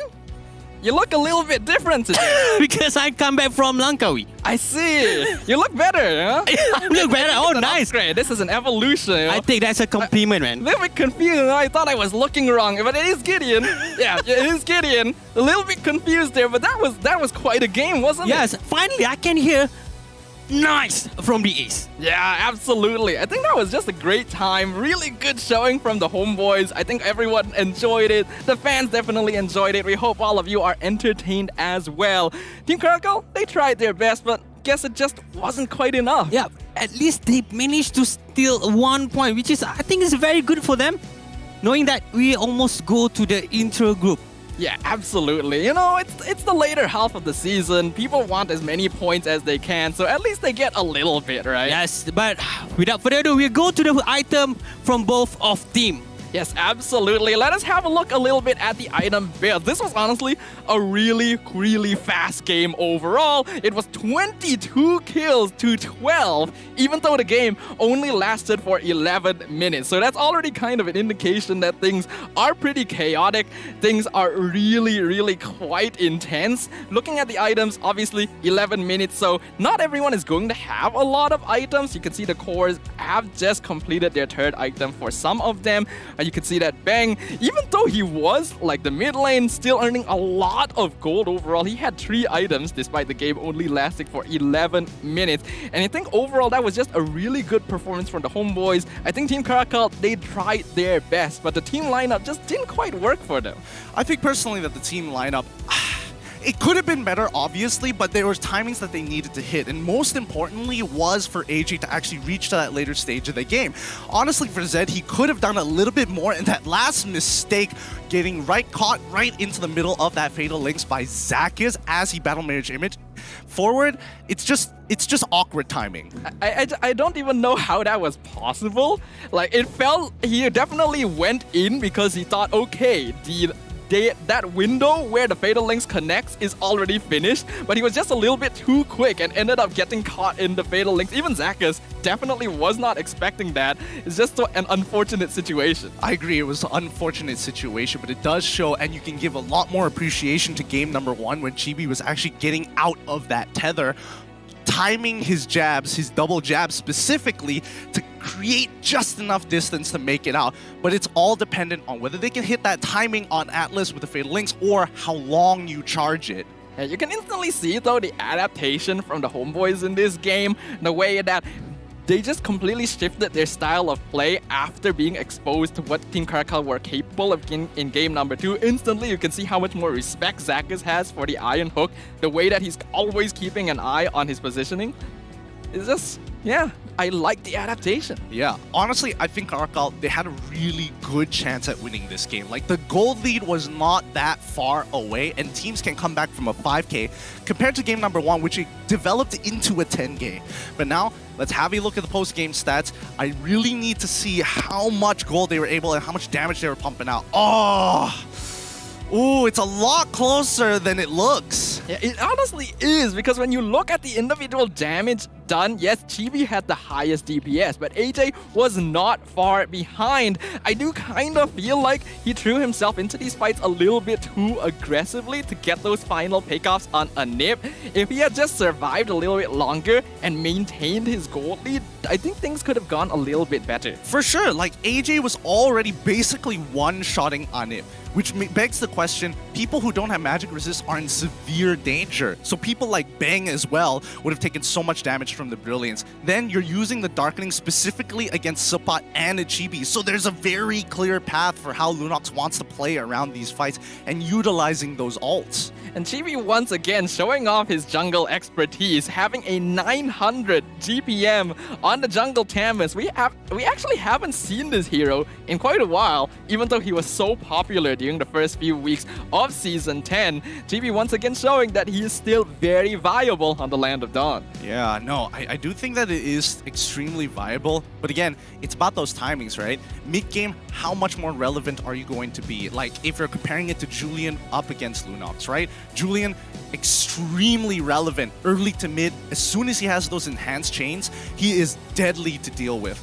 S6: You look a little bit different today.
S7: Because I come back from Langkawi.
S6: I see. You look better, huh?
S7: I look better. Oh,
S6: It's an
S7: nice.
S6: upgrade. This is an evolution. You know?
S7: I think that's a compliment, man.
S6: A little bit confused. I thought I was looking wrong, but it is Gideon. Yeah, it is Gideon. A little bit confused there, but that was quite a game, wasn't it?
S7: Yes, finally I can hear nice from the East.
S6: Yeah, absolutely. I think that was just a great time. Really good showing from the HOMEBOIS. I think everyone enjoyed it. The fans definitely enjoyed it. We hope all of you are entertained as well. Team CARACAL, they tried their best, but guess it just wasn't quite enough.
S7: Yeah, at least they managed to steal 1 point, which is, I think, is very good for them, knowing that we almost go to the intro group.
S6: Yeah, absolutely. You know, it's the later half of the season. People want as many points as they can, so at least they get a little bit, right?
S7: Yes, but without further ado, we'll go to the item from both of team.
S6: Yes, absolutely. Let us have a look a little bit at the item build. This was honestly a really fast game overall. It was 22 kills to 12, even though the game only lasted for 11 minutes. So that's already kind of an indication that things are pretty chaotic. Things are really quite intense. Looking at the items, obviously 11 minutes, so not everyone is going to have a lot of items. You can see the cores have just completed their third item for some of them. You can see that Bang, even though he was like the mid lane, still earning a lot of gold overall. He had 3 items despite the game only lasting for 11 minutes. And I think overall that was just a really good performance from the HOMEBOIS. I think Team CARACAL, they tried their best, but the team lineup just didn't quite work for them.
S5: I think personally that the team lineup, it could have been better, obviously, but there was timings that they needed to hit. And most importantly was for AJ to actually reach to that later stage of the game. Honestly, for Zed, he could have done a little bit more. And that last mistake, getting caught right into the middle of that Fatal Links by Zacchus as he battle marriage image forward, it's just awkward timing.
S6: I don't even know how that was possible. Like, it felt he definitely went in because he thought, okay, that window where the Fatal Links connects is already finished, but he was just a little bit too quick and ended up getting caught in the Fatal Links. Even Zacchus definitely was not expecting that. It's just an unfortunate situation.
S5: I agree, it was an unfortunate situation, but it does show, and you can give a lot more appreciation to game number 1 when Chibi was actually getting out of that tether, timing his jabs, his double jabs specifically, to create just enough distance to make it out. But it's all dependent on whether they can hit that timing on Atlas with the Fatal Links or how long you charge it.
S6: Yeah, you can instantly see though the adaptation from the HOMEBOIS in this game, the way that they just completely shifted their style of play after being exposed to what Team CARACAL were capable of in game number 2. Instantly, you can see how much more respect Zacchus has for the Iron Hook, the way that he's always keeping an eye on his positioning. It's just, yeah, I like the adaptation.
S5: Yeah, honestly, I think CARACAL, they had a really good chance at winning this game. Like, the gold lead was not that far away, and teams can come back from a 5K compared to game number 1, which it developed into a 10K. But now, let's have a look at the post-game stats. I really need to see how much gold they were able and how much damage they were pumping out. Ooh, it's a lot closer than it looks.
S6: Yeah, it honestly is, because when you look at the individual damage done, yes, Chibi had the highest DPS, but AJ was not far behind. I do kind of feel like he threw himself into these fights a little bit too aggressively to get those final pickoffs on a nip. If he had just survived a little bit longer and maintained his gold lead, I think things could have gone a little bit better.
S5: For sure, like AJ was already basically one-shotting Anip, which begs the question, people who don't have magic resist are in severe danger. So people like Bang as well would have taken so much damage from the Brilliance. Then you're using the Darkening specifically against Supat and Chibi. So there's a very clear path for how LUNATIX wants to play around these fights and utilizing those ults.
S6: And Chibi once again showing off his jungle expertise, having a 900 GPM on the jungle Tamus. We actually haven't seen this hero in quite a while, even though he was so popular during the first few weeks of Season 10. Chibi once again showing that he is still very viable on the Land of Dawn.
S5: Yeah, no, I do think that it is extremely viable, but again, it's about those timings, right? Mid-game, how much more relevant are you going to be? Like, if you're comparing it to Julian up against LUNATIX, right? Julian, extremely relevant early to mid. As soon as he has those enhanced chains, he is deadly to deal with.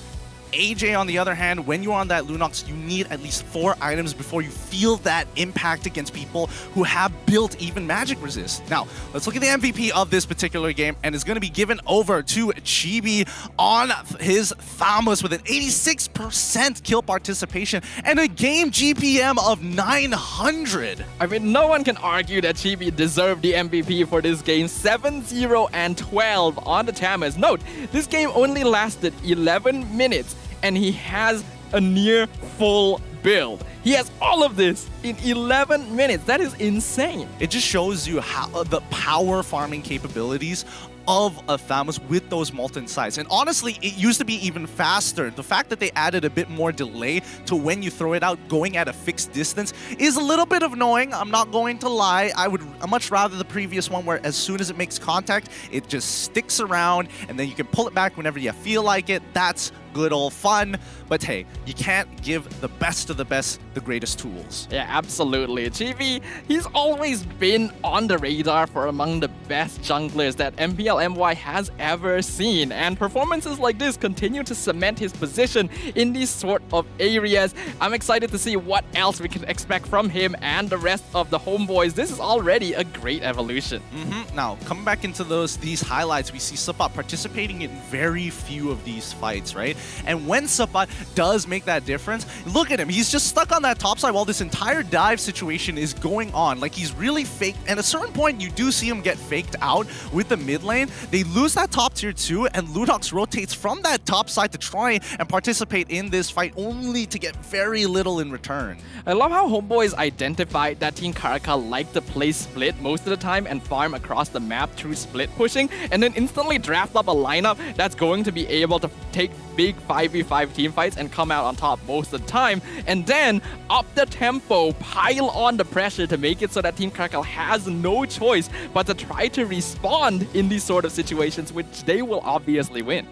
S5: AJ, on the other hand, when you're on that LUNATIX, you need at least 4 items before you feel that impact against people who have built even magic resist. Now, let's look at the MVP of this particular game, and it's going to be given over to Chibi on his Thamus with an 86% kill participation and a game GPM of 900.
S6: I mean, no one can argue that Chibi deserved the MVP for this game. 7-0 and 12 on the Tamus. Note, this game only lasted 11 minutes. And he has a near full build. He has all of this in 11 minutes. That is insane.
S5: It just shows you how the power farming capabilities of a Thamus with those molten sides. And honestly, it used to be even faster. The fact that they added a bit more delay to when you throw it out going at a fixed distance is a little bit annoying. I'm not going to lie. I would much rather the previous one where as soon as it makes contact, it just sticks around and then you can pull it back whenever you feel like it. That's good old fun. But hey, you can't give the best of the best the greatest tools.
S6: Yeah, absolutely. Chibi, he's always been on the radar for among the best junglers that MPL MY has ever seen, and performances like this continue to cement his position in these sort of areas. I'm excited to see what else we can expect from him and the rest of the homeboys. This is already a great evolution.
S5: Now, coming back into these highlights, we see Supat participating in very few of these fights, right? And when Supat does make that difference, look at him. He's just stuck on that top side while this entire dive situation is going on. Like, he's really faked. And at a certain point, you do see him get faked out with the mid lane. They lose that top tier 2, and LUNATIX rotates from that top side to try and participate in this fight, only to get very little in return.
S6: I love how homeboys identified that Team CARACAL liked to play split most of the time and farm across the map through split pushing, and then instantly draft up a lineup that's going to be able to take big 5v5 team fights and come out on top most of the time, and then up the tempo, pile on the pressure to make it so that Team CARACAL has no choice but to try to respond in these sort of situations, which they will obviously win.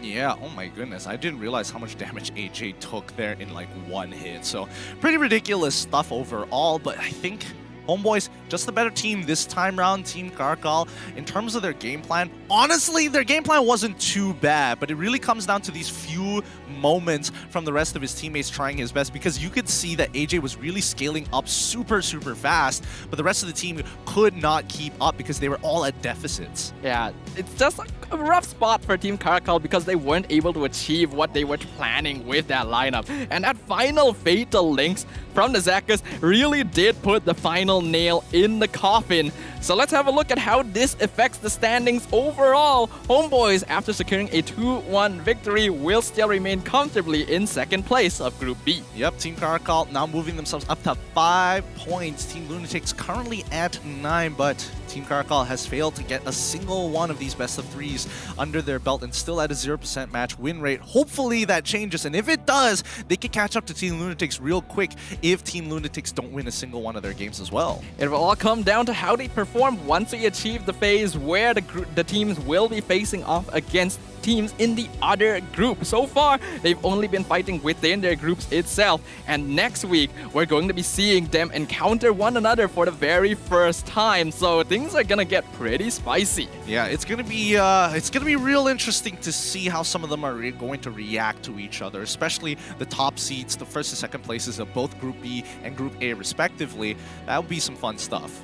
S5: Yeah, oh my goodness. I didn't realize how much damage AJ took there in like one hit. So pretty ridiculous stuff overall, but I think homeboys, just the better team this time round, Team CARACAL. In terms of their game plan, honestly, their game plan wasn't too bad, but it really comes down to these few moments from the rest of his teammates trying his best, because you could see that AJ was really scaling up super fast, but the rest of the team could not keep up because they were all at deficits.
S6: Yeah, it's just a rough spot for Team CARACAL because they weren't able to achieve what they were planning with that lineup. And that final fatal links from the Zakas really did put the final nail in the coffin. So let's have a look at how this affects the standings overall. Homeboys, after securing a 2-1 victory, will still remain comfortably in second place of Group B.
S5: Yep, Team CARACAL now moving themselves up to 5 points. Team LUNATIX currently at 9, but Team CARACAL has failed to get a single one of these best of 3s under their belt and still at a 0% match win rate. Hopefully that changes, and if it does, they can catch up to Team LUNATIX real quick if Team LUNATIX don't win a single one of their games as well.
S6: It will all come down to how they perform once we achieve the phase where the teams will be facing off against teams in the other group. So far, they've only been fighting within their groups itself, and next week we're going to be seeing them encounter one another for the very first time. So things are gonna get pretty spicy.
S5: Yeah, it's gonna be real interesting to see how some of them are going to react to each other, especially the top seeds, the first and second places of both Group B and Group A respectively. That would be some fun stuff.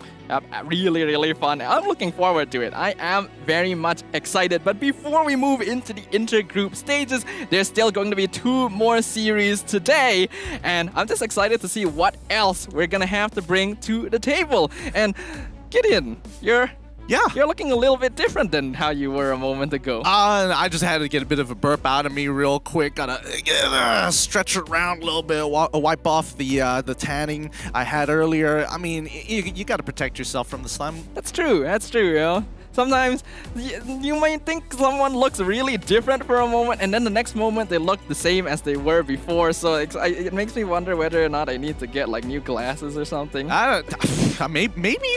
S6: Really, really fun. I'm looking forward to it. I am very much excited. But before we move into the intergroup stages, there's still going to be 2 more series today. And I'm just excited to see what else we're going to have to bring to the table. And Gideon, you're looking a little bit different than how you were a moment ago.
S5: I just had to get a bit of a burp out of me real quick. Gotta stretch it around a little bit, wipe off the tanning I had earlier. I mean, you gotta protect yourself from the sun.
S6: That's true, you know. Sometimes you might think someone looks really different for a moment, and then the next moment they look the same as they were before. So it makes me wonder whether or not I need to get like new glasses or something.
S5: Maybe.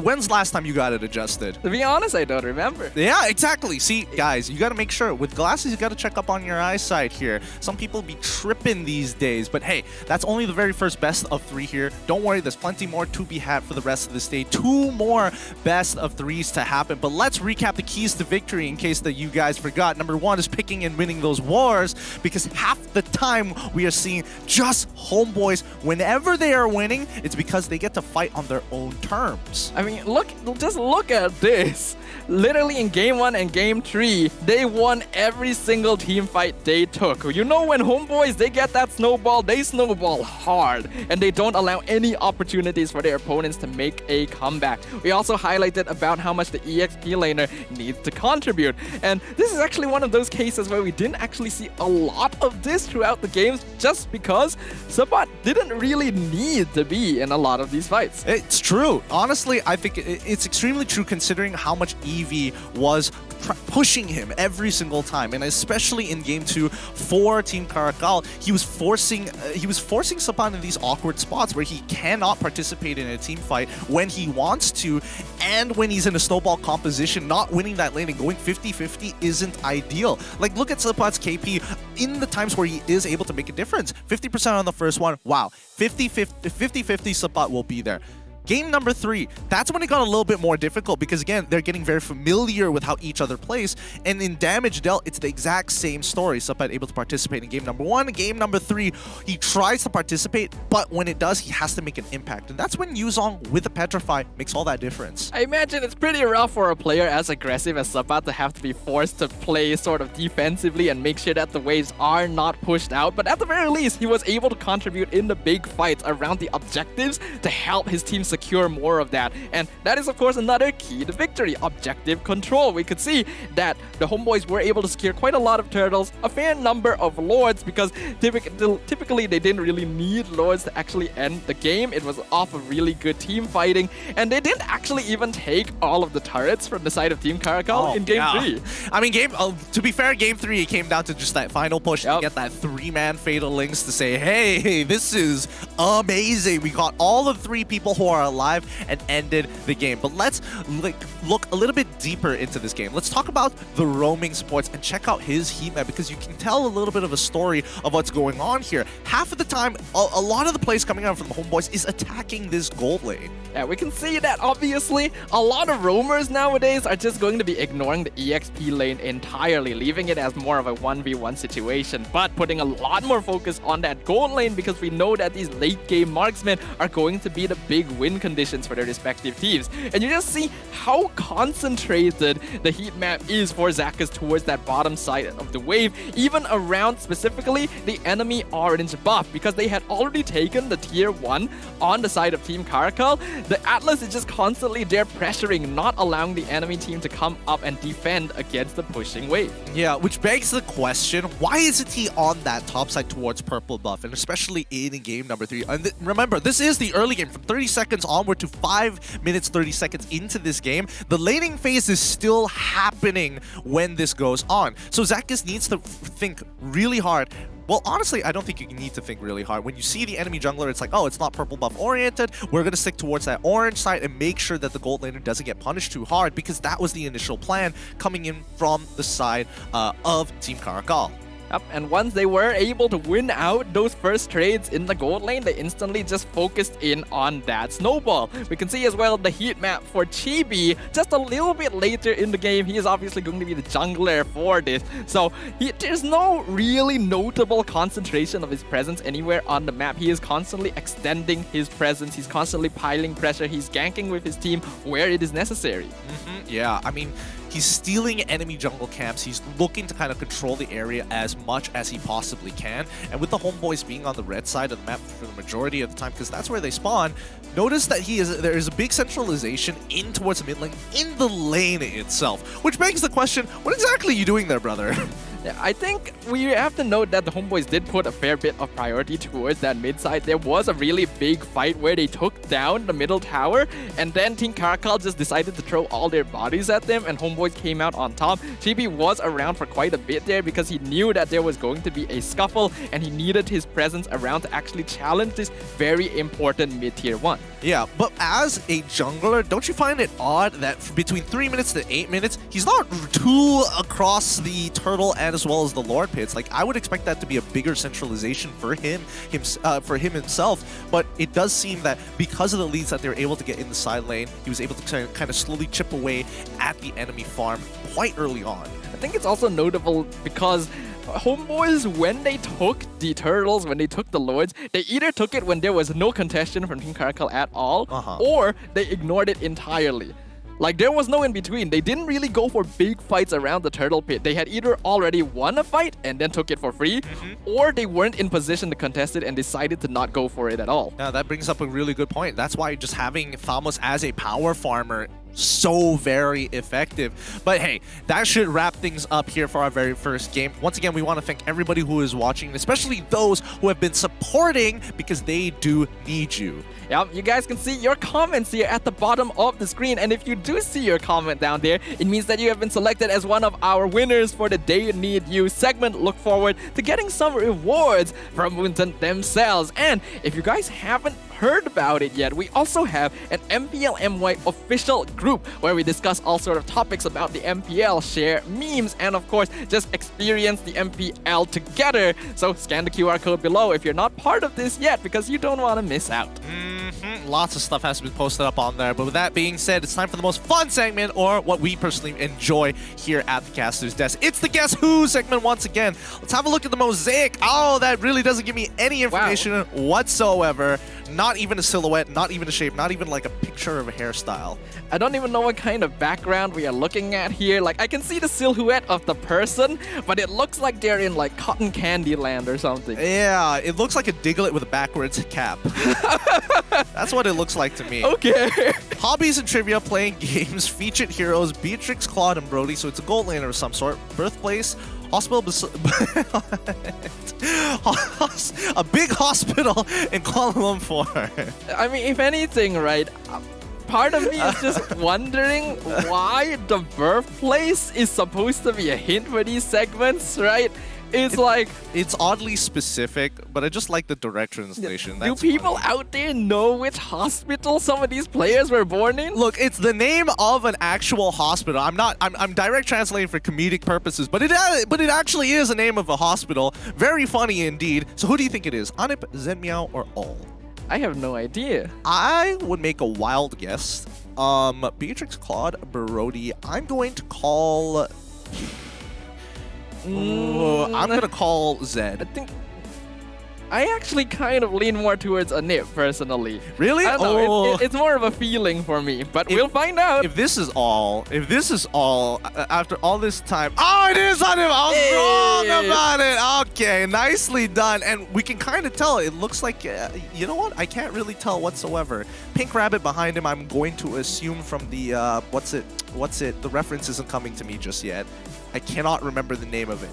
S5: When's the last time you got it adjusted?
S6: To be honest, I don't remember.
S5: Yeah, exactly. See, guys, you got to make sure with glasses, you got to check up on your eyesight here. Some people be tripping these days, but hey, that's only the very first best of 3 here. Don't worry, there's plenty more to be had for the rest of this day. 2 more best of 3s to happen. But let's recap the keys to victory in case that you guys forgot. Number 1 is picking and winning those wars, because half the time we are seeing just homeboys, whenever they are winning, it's because they get to fight on their own terms.
S6: I mean, just look at this. Literally in Game 1 and Game 3, they won every single team fight they took. You know, when homeboys, they get that snowball, they snowball hard, and they don't allow any opportunities for their opponents to make a comeback. We also highlighted about how much the EXP laner needs to contribute, and this is actually one of those cases where we didn't actually see a lot of this throughout the games, just because Sabat didn't really need to be in a lot of these fights.
S5: It's true. Honestly, I think it's extremely true considering how much EV was pushing him every single time, and especially in Game 2 for Team CARACAL, he was forcing Saban in these awkward spots where he cannot participate in a team fight when he wants to, and when he's in a snowball composition, not winning that lane and going 50-50 isn't ideal. Like, look at Saban's KP in the times where he is able to make a difference. 50% on the first one, wow. 50-50 Saban will be there. Game number 3, that's when it got a little bit more difficult because, again, they're getting very familiar with how each other plays. And in damage dealt, it's the exact same story. Sabat able to participate in game number 1. Game number 3, he tries to participate, but when it does, he has to make an impact. And that's when Yuzong with the Petrify makes all that difference.
S6: I imagine it's pretty rough for a player as aggressive as Sabat to have to be forced to play sort of defensively and make sure that the waves are not pushed out. But at the very least, he was able to contribute in the big fights around the objectives to help his team secure more of that. And that is, of course, another key to victory, objective control. We could see that the homeboys were able to secure quite a lot of turtles, a fair number of lords, because typically they didn't really need lords to actually end the game. It was off of really good team fighting, and they didn't actually even take all of the turrets from the side of Team CARACAL in Game 3.
S5: I mean, to be fair, Game 3, it came down to just that final push to get that 3-man Fatal Links to say, hey, this is amazing. We got all the 3 people who are alive and ended the game. But let's look a little bit deeper into this game. Let's talk about the roaming sports and check out his heat map, because you can tell a little bit of a story of what's going on here. Half of the time, a lot of the plays coming out from the homeboys is attacking this gold lane.
S6: Yeah, we can see that obviously a lot of roamers nowadays are just going to be ignoring the EXP lane entirely, leaving it as more of a 1v1 situation, but putting a lot more focus on that gold lane, because we know that these late game marksmen are going to be the big win win conditions for their respective teams. And you just see how concentrated the heat map is for Zakas towards that bottom side of the wave, even around specifically the enemy orange buff, because they had already taken the tier 1 on the side of Team CARACAL. The Atlas is just constantly there pressuring, not allowing the enemy team to come up and defend against the pushing wave.
S5: Yeah, which begs the question, why isn't he on that top side towards purple buff, and especially in game number 3? And remember, this is the early game, from 30 seconds onward to 5 minutes 30 seconds into this game. The laning phase is still happening when this goes on. So Zakas needs to think really hard. Well, honestly, I don't think you need to think really hard. When you see the enemy jungler, it's like, oh, it's not purple buff oriented. We're going to stick towards that orange side and make sure that the gold laner doesn't get punished too hard, because that was the initial plan coming in from the side of Team CARACAL.
S6: Yep, and once they were able to win out those first trades in the gold lane, they instantly just focused in on that snowball. We can see as well the heat map for Chibi just a little bit later in the game. He is obviously going to be the jungler for this. So there's no really notable concentration of his presence anywhere on the map. He is constantly extending his presence. He's constantly piling pressure. He's ganking with his team where it is necessary.
S5: Yeah, I mean, he's stealing enemy jungle camps. He's looking to kind of control the area as much as he possibly can. And with the homeboys being on the red side of the map for the majority of the time, because that's where they spawn, notice that there is a big centralization in towards the mid lane, in the lane itself. Which begs the question, what exactly are you doing there, brother?
S6: Yeah, I think we have to note that the homeboys did put a fair bit of priority towards that mid side. There was a really big fight where they took down the middle tower, and then Team CARACAL just decided to throw all their bodies at them, and homeboys came out on top. Chibi was around for quite a bit there because he knew that there was going to be a scuffle, and he needed his presence around to actually challenge this very important mid tier 1.
S5: Yeah, but as a jungler, don't you find it odd that between 3 minutes to 8 minutes, he's not too across the turtle and as well as the Lord pits? Like, I would expect that to be a bigger centralization for him himself, but it does seem that because of the leads that they were able to get in the side lane, he was able to kind of slowly chip away at the enemy farm quite early on.
S6: I think it's also notable because homeboys, when they took the turtles, when they took the lords, they either took it when there was no contestation from Team CARACAL at all, or they ignored it entirely. Like, there was no in between. They didn't really go for big fights around the turtle pit. They had either already won a fight and then took it for free, or they weren't in position to contest it and decided to not go for it at all.
S5: Now, that brings up a really good point. That's why just having Thamos as a power farmer so very effective. But hey, that should wrap things up here for our very first game. Once again, we want to thank everybody who is watching, especially those who have been supporting, because they do need you.
S6: Yep, you guys can see your comments here at the bottom of the screen, and if you do see your comment down there, it means that you have been selected as one of our winners for the They Need You segment. Look forward to getting some rewards from Moonton themselves. And if you guys haven't heard about it yet, we also have an MPL MY official group where we discuss all sort of topics about the MPL, share memes, and of course, just experience the MPL together. So scan the QR code below if you're not part of this yet, because you don't want to miss out.
S5: Lots of stuff has been posted up on there. But with that being said, it's time for the most fun segment, or what we personally enjoy here at the Caster's Desk. It's the Guess Who segment once again. Let's have a look at the mosaic. Oh, that really doesn't give me any information whatsoever. Not even a silhouette, not even a shape, not even like a picture of a hairstyle.
S6: I don't even know what kind of background we are looking at here. Like, I can see the silhouette of the person, but it looks like they're in like cotton candy land or something.
S5: Yeah, it looks like a Diglett with a backwards cap. That's what it looks like to me.
S6: Okay.
S5: Hobbies and trivia, playing games, featured heroes, Beatrix, Claude, and Brody. So it's a gold laner of some sort. Birthplace, hospital, a big hospital in Kuala Lumpur.
S6: I mean, if anything, right, part of me is just wondering why the birthplace is supposed to be a hint for these segments, right? It's
S5: oddly specific, but I just like the direct translation.
S6: Do people out there know which hospital some of these players were born in?
S5: Look, it's the name of an actual hospital. I'm direct translating for comedic purposes, but it actually is a name of a hospital. Very funny indeed. So who do you think it is? Anip, Zenmiao, or All?
S6: I have no idea.
S5: I would make a wild guess. Beatrix, Claude, Brody. I'm going to call... I'm gonna call Zed.
S6: I think I actually kind of lean more towards a nip personally.
S5: Really?
S6: I don't know. It's more of a feeling for me, but we'll find out.
S5: If this is all, after all this time, oh, it is on him. I was wrong about it. Okay, nicely done. And we can kind of tell. It looks like, you know what? I can't really tell whatsoever. Pink rabbit behind him. I'm going to assume from the what's it? The reference isn't coming to me just yet. I cannot remember the name of it.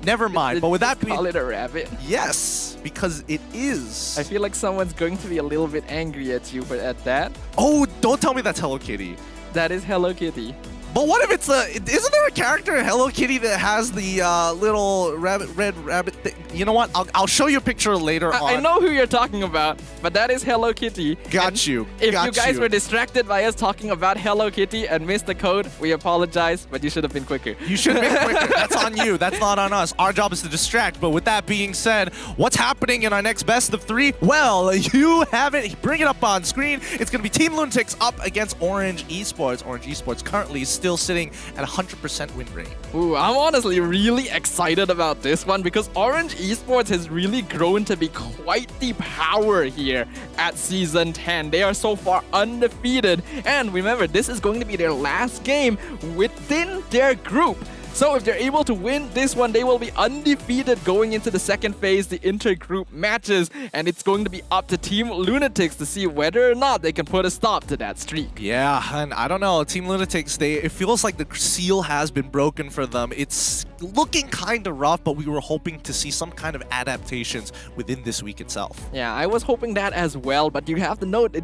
S5: Never mind. But with that being,
S6: call it a rabbit.
S5: Yes, because it is.
S6: I feel like someone's going to be a little bit angry at you at that.
S5: Oh, don't tell me that's Hello Kitty.
S6: That is Hello Kitty.
S5: But what if it's isn't there a character in Hello Kitty that has the little red rabbit thing? You know what? I'll show you a picture later on.
S6: I know who you're talking about, but that is Hello Kitty.
S5: Got you.
S6: If you guys were distracted by us talking about Hello Kitty and missed the code, we apologize, but you should have been quicker.
S5: You should have been quicker. That's on you. That's not on us. Our job is to distract. But with that being said, what's happening in our next best of 3? Well, you have it. Bring it up on screen. It's going to be Team LUNATIX up against Orange eSports. Orange eSports currently is still sitting at 100% win rate.
S6: Ooh, I'm honestly really excited about this one because Orange eSports has really grown to be quite the power here at Season 10. They are so far undefeated. And remember, this is going to be their last game within their group. So if they're able to win this one, they will be undefeated going into the second phase, the intergroup matches. And it's going to be up to Team LUNATIX to see whether or not they can put a stop to that streak.
S5: Yeah, and I don't know. Team LUNATIX, it feels like the seal has been broken for them. It's looking kind of rough, but we were hoping to see some kind of adaptations within this week itself.
S6: Yeah, I was hoping that as well, but you have to note,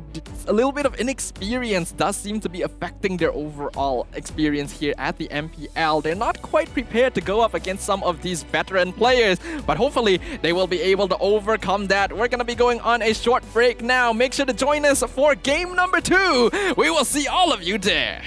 S6: a little bit of inexperience does seem to be affecting their overall experience here at the MPL. They're not quite prepared to go up against some of these veteran players, but hopefully they will be able to overcome that. We're going to be going on a short break now. Make sure to join us for game number 2. We will see all of you there.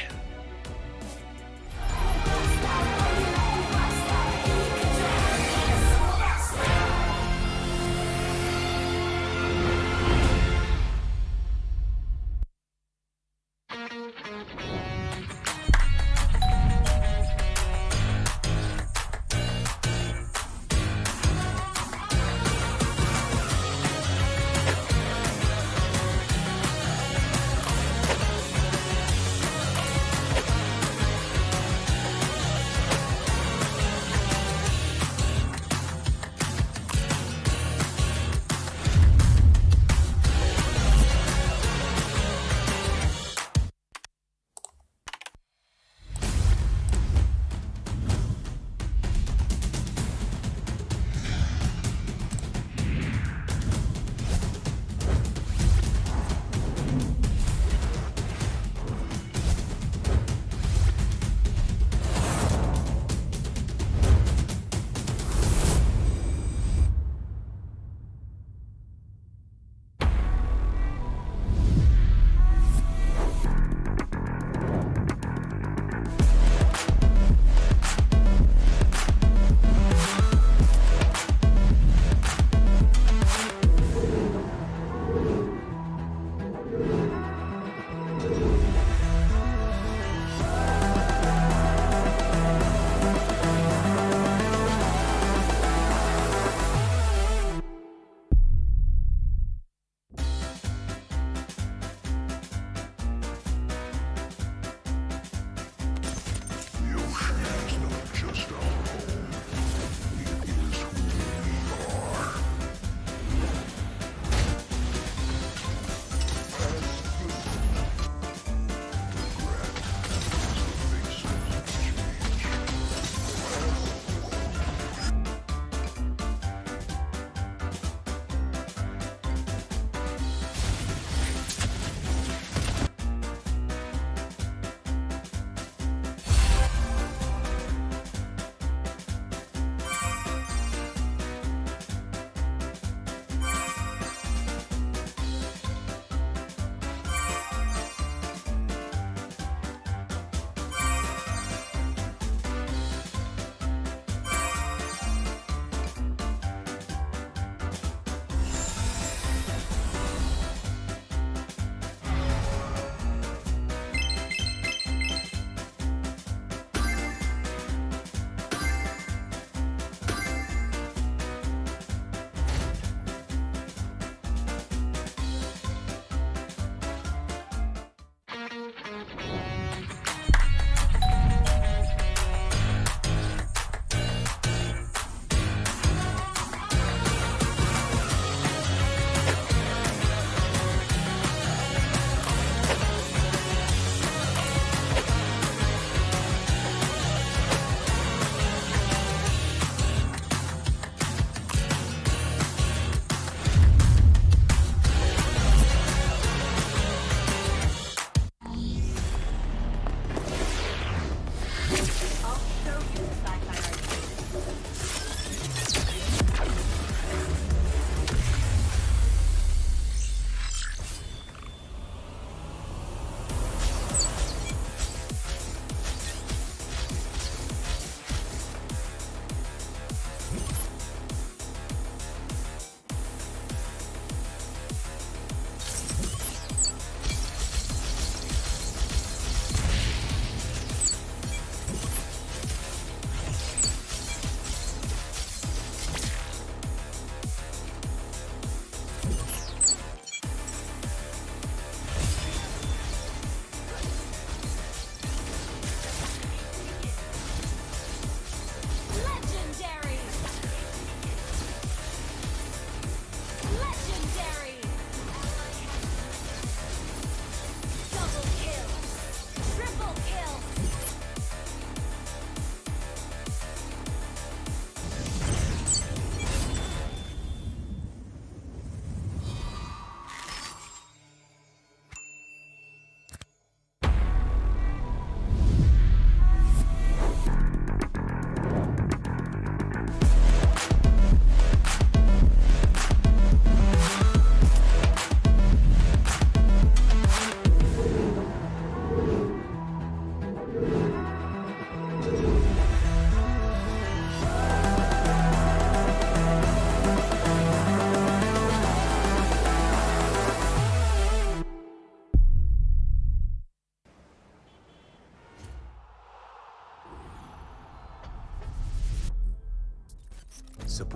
S1: 10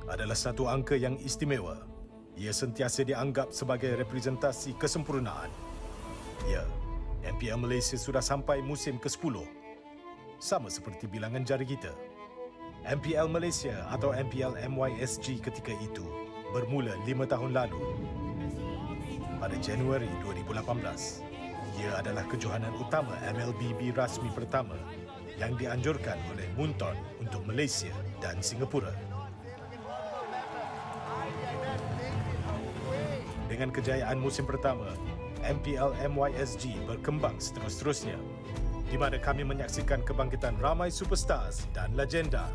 S1: adalah satu angka yang istimewa. Ia sentiasa dianggap sebagai representasi kesempurnaan. Ya, MPL Malaysia sudah sampai musim ke-10. Sama seperti bilangan jari kita. MPL Malaysia atau MPL MYSG ketika itu bermula 5 tahun lalu. Pada Januari 2018, ia adalah kejohanan utama MLBB rasmi pertama yang dianjurkan oleh Munton untuk Malaysia dan Singapura. Dengan kejayaan musim pertama, MPL MYSG berkembang seterus-terusnya, di mana kami menyaksikan kebangkitan ramai superstars dan legenda.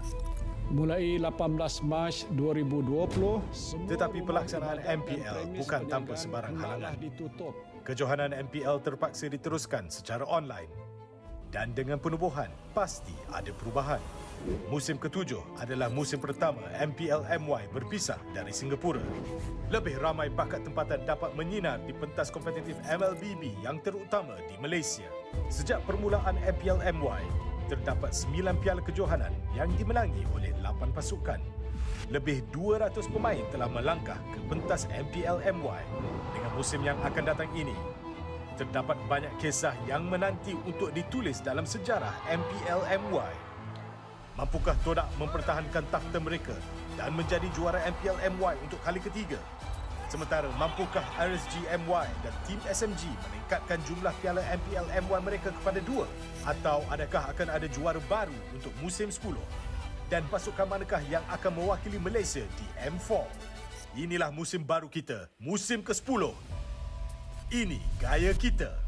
S12: Mulai 18 Mac 2020,
S1: Tetapi pelaksanaan MPL bukan tanpa sebarang halangan. Kejohanan MPL terpaksa diteruskan secara online. Dan dengan penubuhan, pasti ada perubahan. Musim ke-7 adalah musim pertama MPL MY berpisah dari Singapura. Lebih ramai bakat tempatan dapat menyinar di pentas kompetitif MLBB yang terutama di Malaysia. Sejak permulaan MPL MY, terdapat 9 piala kejohanan yang dimenangi oleh 8 pasukan. Lebih 200 pemain telah melangkah ke pentas MPL MY. Dengan musim yang akan datang ini, terdapat banyak kisah yang menanti untuk ditulis dalam sejarah MPL MY. Mampukah TODAK mempertahankan takhta mereka dan menjadi juara MPL MY untuk kali ketiga? Sementara mampukah RSG MY dan tim SMG meningkatkan jumlah piala MPL MY mereka kepada 2? Atau adakah akan ada juara baru untuk musim 10? Dan pasukan manakah yang akan mewakili Malaysia di M4? Inilah musim baru kita, musim ke-10. Ini gaya kita.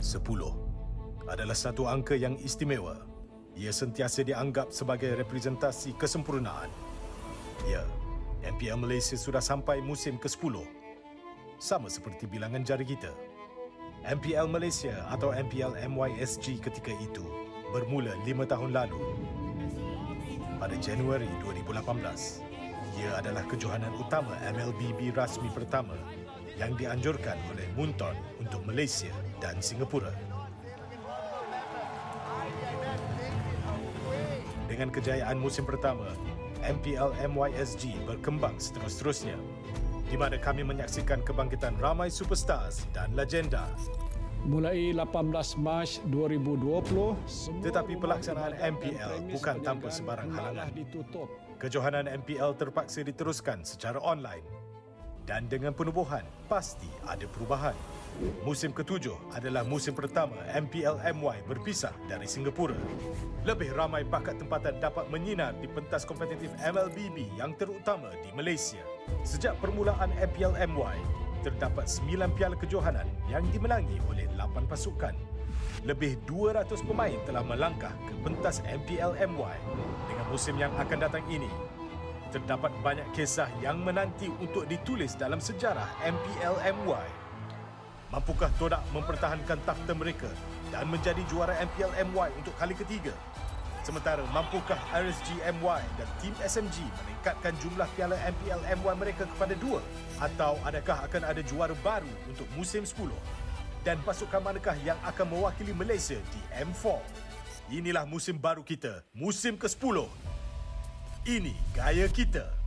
S1: 10 adalah satu angka yang istimewa. Ia sentiasa dianggap sebagai representasi kesempurnaan. Ya, MPL Malaysia sudah sampai musim ke-10. Sama seperti bilangan jari kita. MPL Malaysia atau MPL MYSG ketika itu bermula 5 tahun lalu. Pada Januari 2018, ia adalah kejohanan utama MLBB rasmi pertama yang dianjurkan oleh Munton untuk Malaysia dan Singapura. Dengan kejayaan musim pertama, MPL MYSG berkembang seterus-terusnya, di mana kami menyaksikan kebangkitan ramai superstars dan legenda.
S12: Mulai 18 Mac 2020,
S1: Tetapi pelaksanaan MPL bukan tanpa sebarang halangan.
S12: ditutup.
S1: Kejohanan MPL terpaksa diteruskan secara online. Dan dengan penubuhan, pasti ada perubahan. Musim ke-7 adalah musim pertama MPL MY berpisah dari Singapura. Lebih ramai pakat tempatan dapat menyinar di pentas kompetitif MLBB yang terutama di Malaysia. Sejak permulaan MPL MY, terdapat 9 piala kejohanan yang dimenangi oleh 8 pasukan. Lebih 200 pemain telah melangkah ke pentas MPL MY. Dengan musim yang akan datang ini, terdapat banyak kisah yang menanti untuk ditulis dalam sejarah MPL MY. Mampukah TODAK mempertahankan takhta mereka dan menjadi juara MPL MY untuk kali ketiga? Sementara mampukah RSG MY dan tim SMG meningkatkan jumlah piala MPL MY mereka kepada 2? Atau adakah akan ada juara baru untuk musim 10? Dan pasukan manakah yang akan mewakili Malaysia di M4? Inilah musim baru kita, musim ke-10. Ini gaya kita.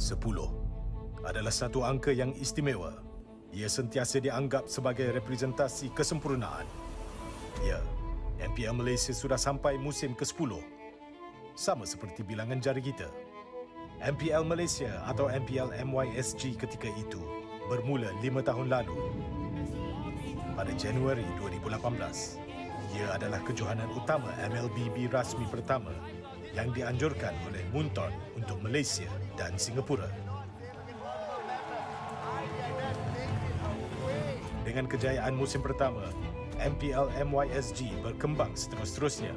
S1: 10 adalah satu angka yang istimewa. Ia sentiasa dianggap sebagai representasi kesempurnaan. Ya, MPL Malaysia sudah sampai musim ke-10. Sama seperti bilangan jari kita. MPL Malaysia atau MPL MYSG ketika itu bermula 5 tahun lalu. Pada Januari 2018, ia adalah kejohanan utama MLBB rasmi pertama yang dianjurkan oleh Munton untuk Malaysia dan Singapura. Dengan kejayaan musim pertama, MPL MYSG berkembang seterus-terusnya,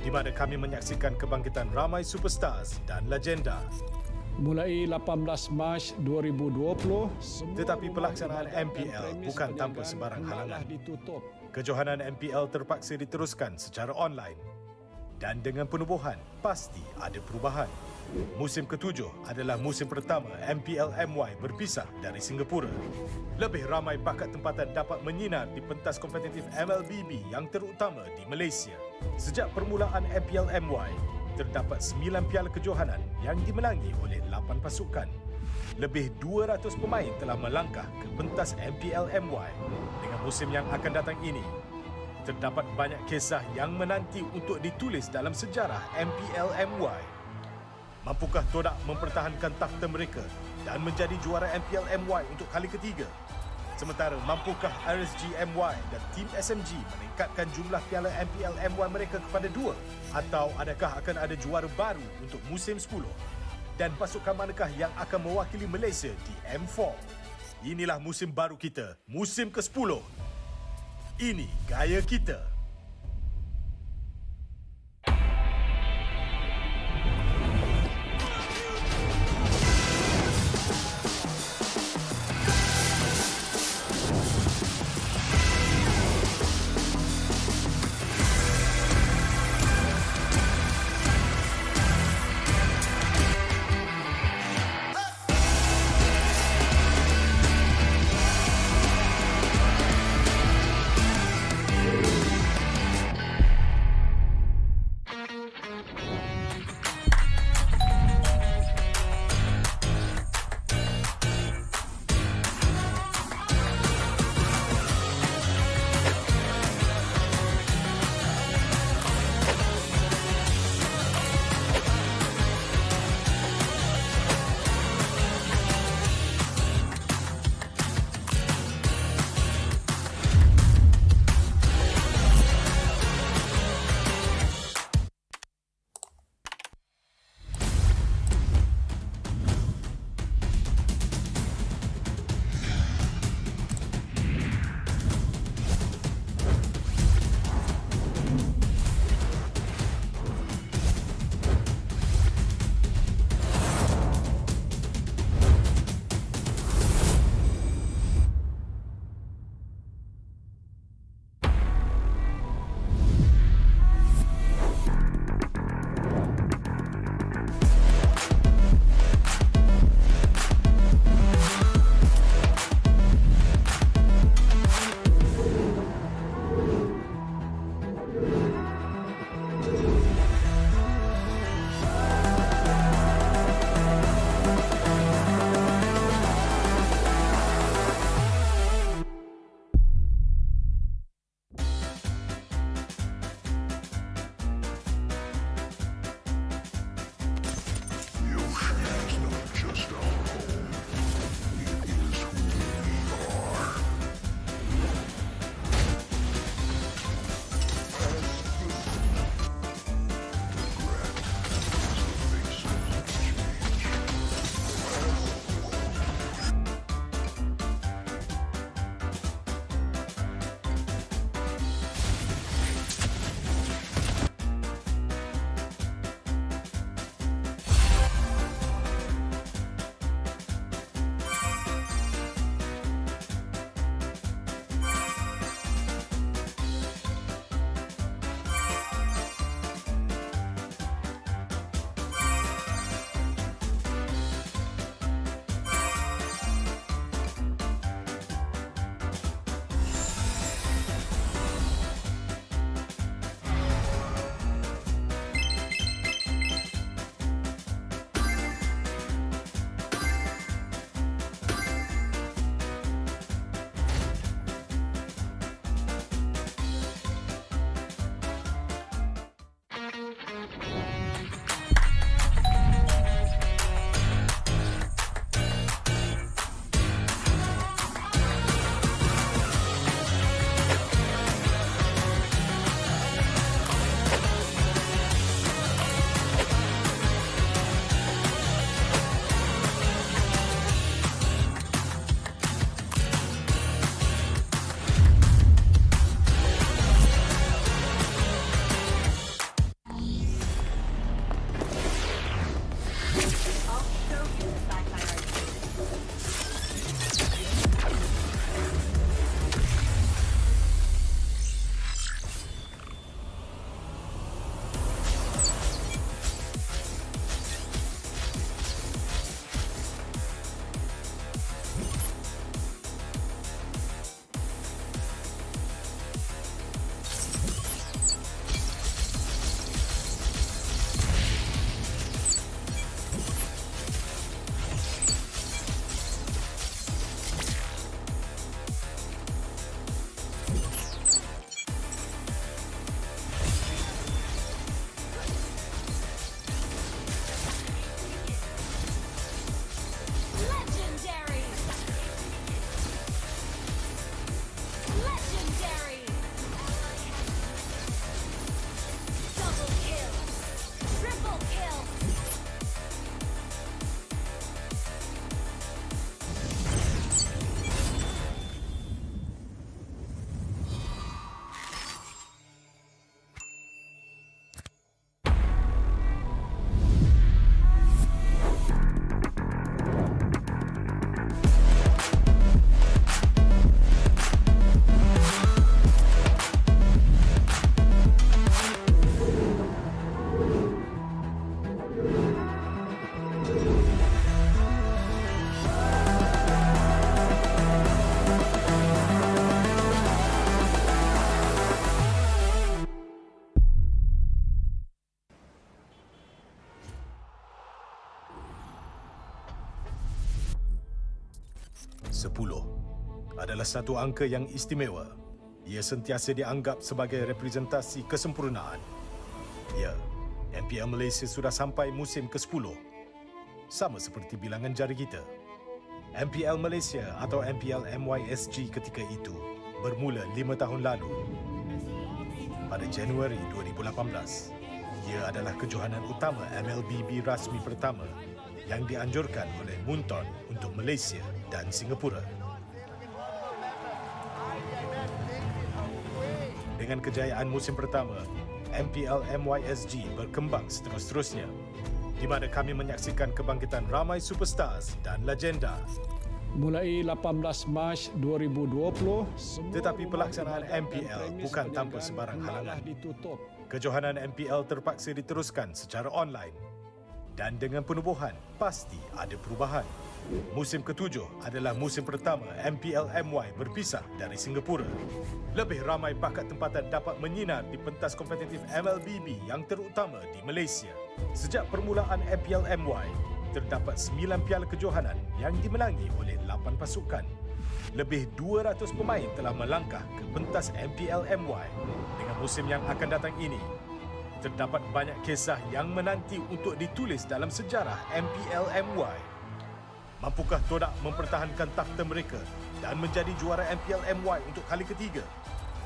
S1: di mana kami menyaksikan kebangkitan ramai superstars dan legenda.
S12: Mulai 18 Mac 2020,
S1: Tetapi pelaksanaan MPL bukan tanpa sebarang halangan.
S12: ditutup.
S1: Kejohanan MPL terpaksa diteruskan secara online. Dan dengan penubuhan, pasti ada perubahan. Musim ke-7 adalah musim pertama MPL MY berpisah dari Singapura. Lebih ramai pakat tempatan dapat menyinar di pentas kompetitif MLBB yang terutama di Malaysia. Sejak permulaan MPL MY, terdapat 9 piala kejohanan yang dimenangi oleh 8 pasukan. Lebih 200 pemain telah melangkah ke pentas MPL MY. Dengan musim yang akan datang ini, terdapat banyak kisah yang menanti untuk ditulis dalam sejarah MPL MY. Mampukah TODAK mempertahankan takhta mereka dan menjadi juara MPL MY untuk kali ketiga? Sementara mampukah RSG MY dan tim SMG meningkatkan jumlah piala MPL MY mereka kepada 2? Atau adakah akan ada juara baru untuk musim 10? Dan pasukan manakah yang akan mewakili Malaysia di M4? Inilah musim baru kita, musim ke-10. Ini gaya kita. 10 adalah satu angka yang istimewa. Ia sentiasa dianggap sebagai representasi kesempurnaan. Ya, MPL Malaysia sudah sampai musim ke-10. Sama seperti bilangan jari kita. MPL Malaysia atau MPL MYSG ketika itu bermula 5 tahun lalu. Pada Januari 2018, ia adalah kejohanan utama MLBB rasmi pertama yang dianjurkan oleh Munton untuk Malaysia dan Singapura. Dengan kejayaan musim pertama, MPL MYSG berkembang seterus-terusnya, di mana kami menyaksikan kebangkitan ramai superstars dan legenda.
S12: Mulai 18 Mac 2020,
S1: Tetapi pelaksanaan MPL bukan tanpa sebarang halangan.
S12: ditutup.
S1: Kejohanan MPL terpaksa diteruskan secara online. Dan dengan penubuhan, pasti ada perubahan. Musim ke-7 adalah musim pertama MPL MY berpisah dari Singapura. Lebih ramai bakat tempatan dapat menyinar di pentas kompetitif MLBB yang terutama di Malaysia. Sejak permulaan MPL MY, terdapat 9 piala kejohanan yang dimenangi oleh 8 pasukan. Lebih 200 pemain telah melangkah ke pentas MPL MY. Dengan musim yang akan datang ini, terdapat banyak kisah yang menanti untuk ditulis dalam sejarah MPL MY. Mampukah TODAK mempertahankan takhta mereka dan menjadi juara MPL MY untuk kali ketiga?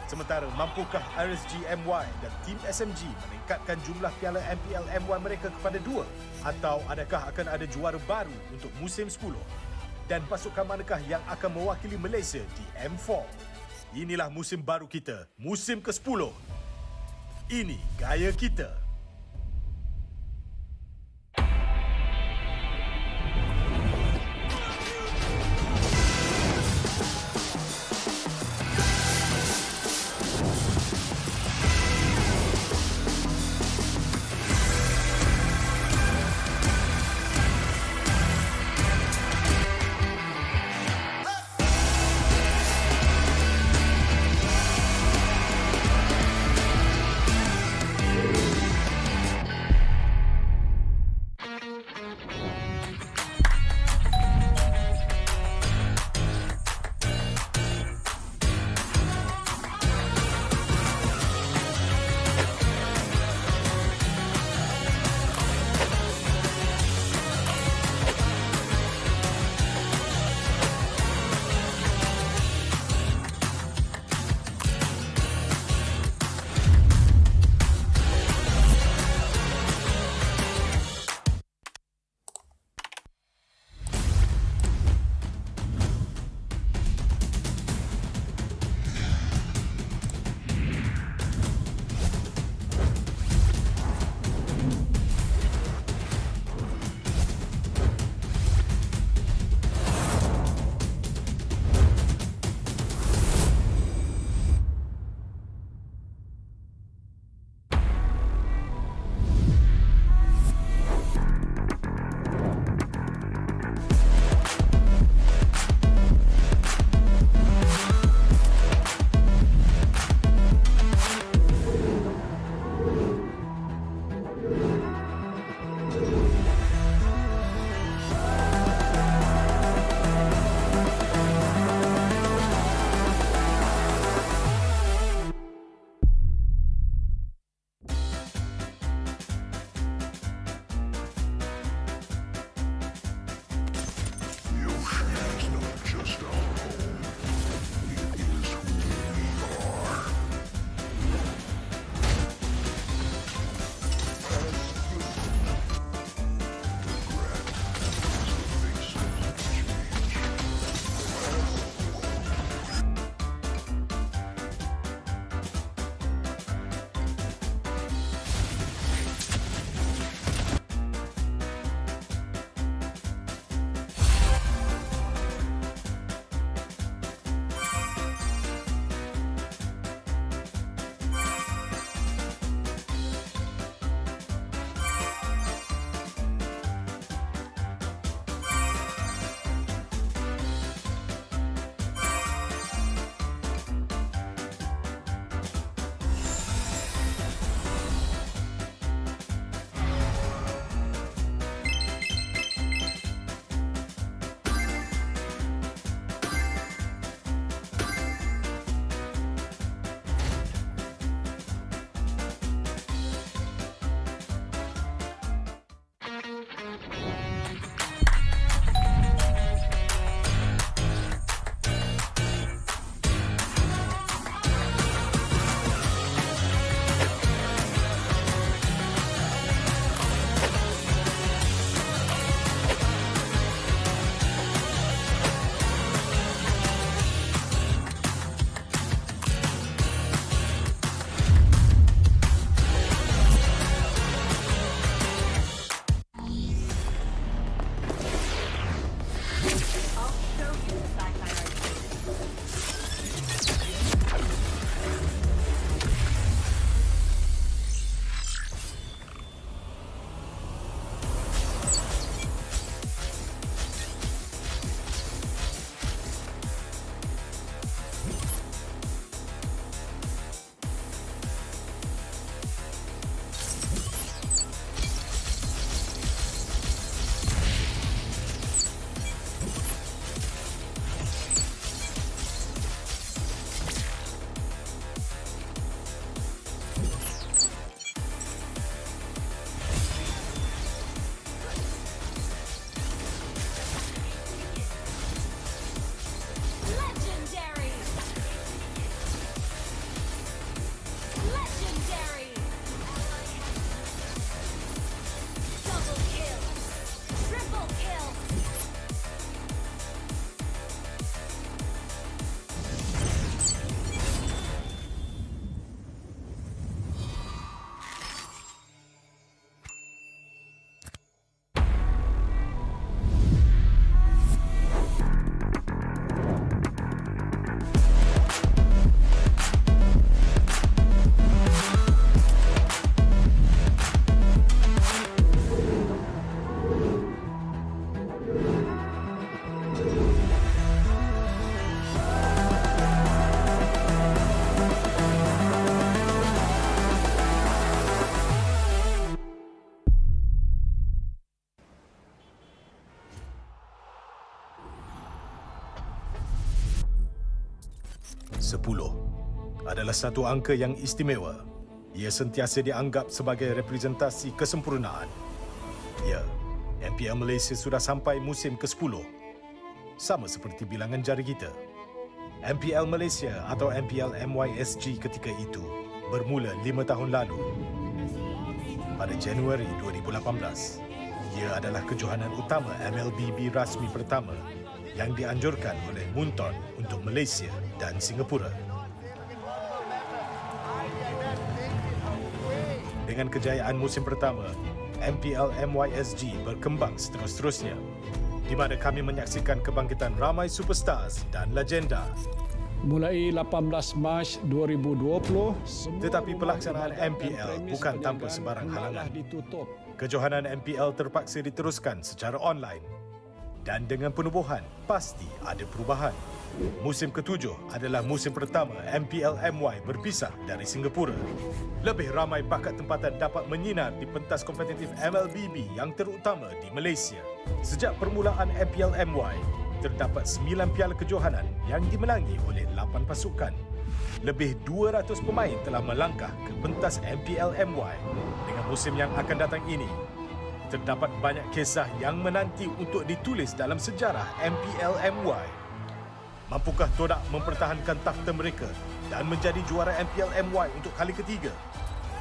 S1: Sementara mampukah RSG MY dan tim SMG meningkatkan jumlah piala MPL MY mereka kepada 2? Atau adakah akan ada juara baru untuk musim 10? Dan pasukan manakah yang akan mewakili Malaysia di M4? Inilah musim baru kita, musim ke-10. Ini gaya kita. 10 adalah satu angka yang istimewa. Ia sentiasa dianggap sebagai representasi kesempurnaan. Ya, MPL Malaysia sudah sampai musim ke-10. Sama seperti bilangan jari kita. MPL Malaysia atau MPL MYSG ketika itu bermula 5 tahun lalu. Pada Januari 2018, ia adalah kejohanan utama MLBB rasmi pertama yang dianjurkan oleh Munton untuk Malaysia dan Singapura. Dengan kejayaan musim pertama, MPL MYSG berkembang seterus-terusnya, di mana kami menyaksikan kebangkitan ramai superstars dan legenda.
S12: Mulai 18 Mac 2020,
S1: Tetapi pelaksanaan MPL bukan tanpa sebarang halangan.
S12: ditutup.
S1: Kejohanan MPL terpaksa diteruskan secara online. Dan dengan penubuhan, pasti ada perubahan. Musim ke-7 adalah musim pertama MPL MY berpisah dari Singapura. Lebih ramai bakat tempatan dapat menyinar di pentas kompetitif MLBB yang terutama di Malaysia. Sejak permulaan MPL MY, terdapat 9 piala kejohanan yang dimenangi oleh 8 pasukan. Lebih 200 pemain telah melangkah ke pentas MPL MY. Dengan musim yang akan datang ini, terdapat banyak kisah yang menanti untuk ditulis dalam sejarah MPL MY. Mampukah TODAK mempertahankan takhta mereka dan menjadi juara MPL MY untuk kali ketiga?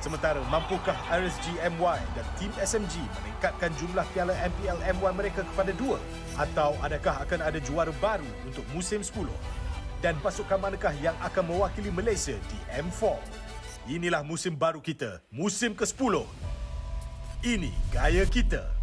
S1: Sementara mampukah RSG MY dan tim SMG meningkatkan jumlah piala MPL MY mereka kepada 2? Atau adakah akan ada juara baru untuk musim 10? Dan pasukan manakah yang akan mewakili Malaysia di M4? Inilah musim baru kita, musim ke-10. Ini gaya kita.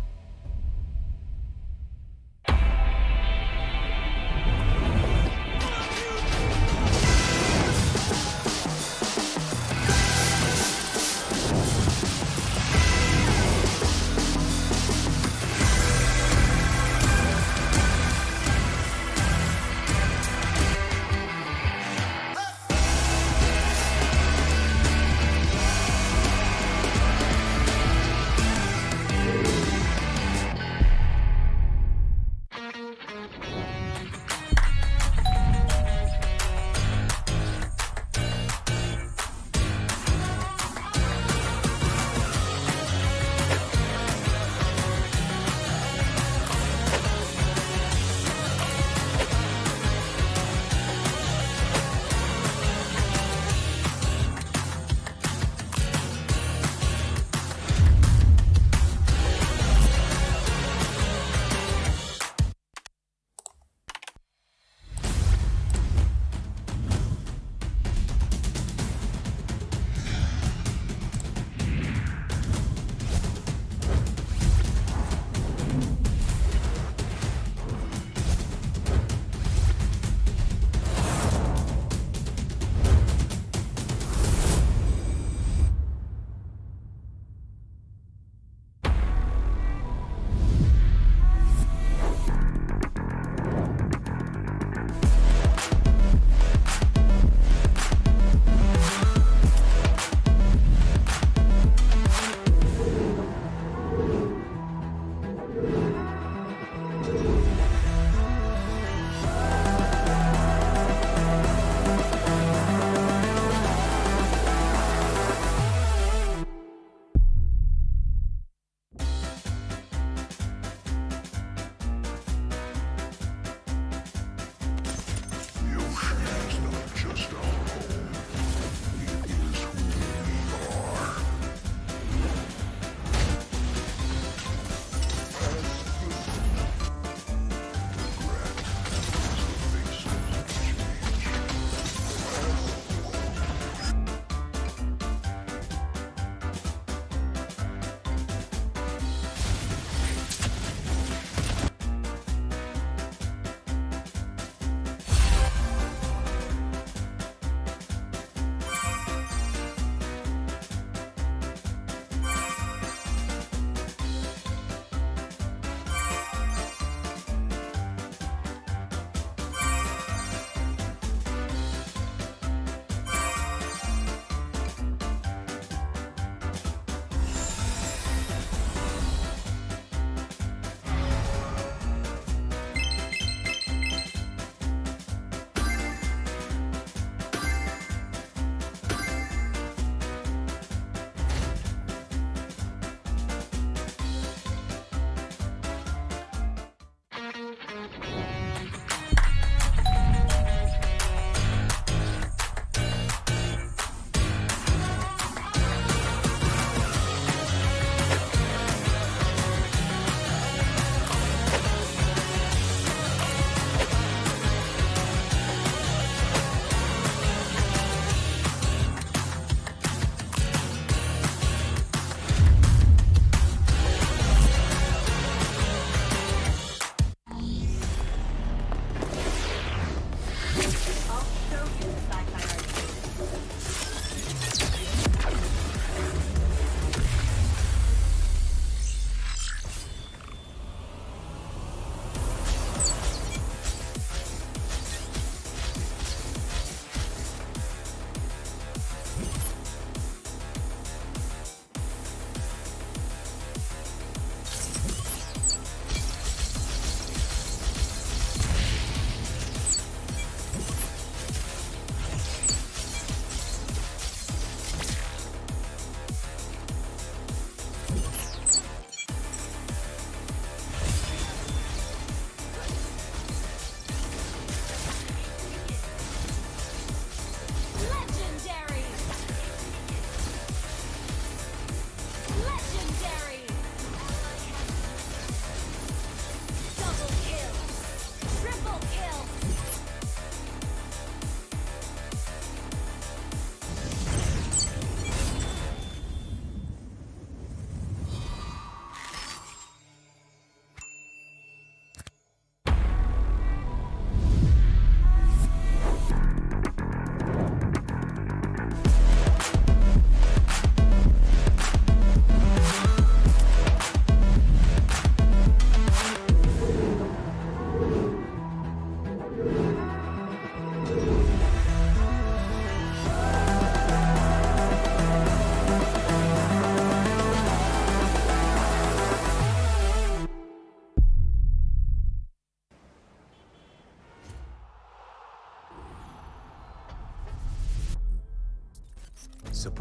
S1: 10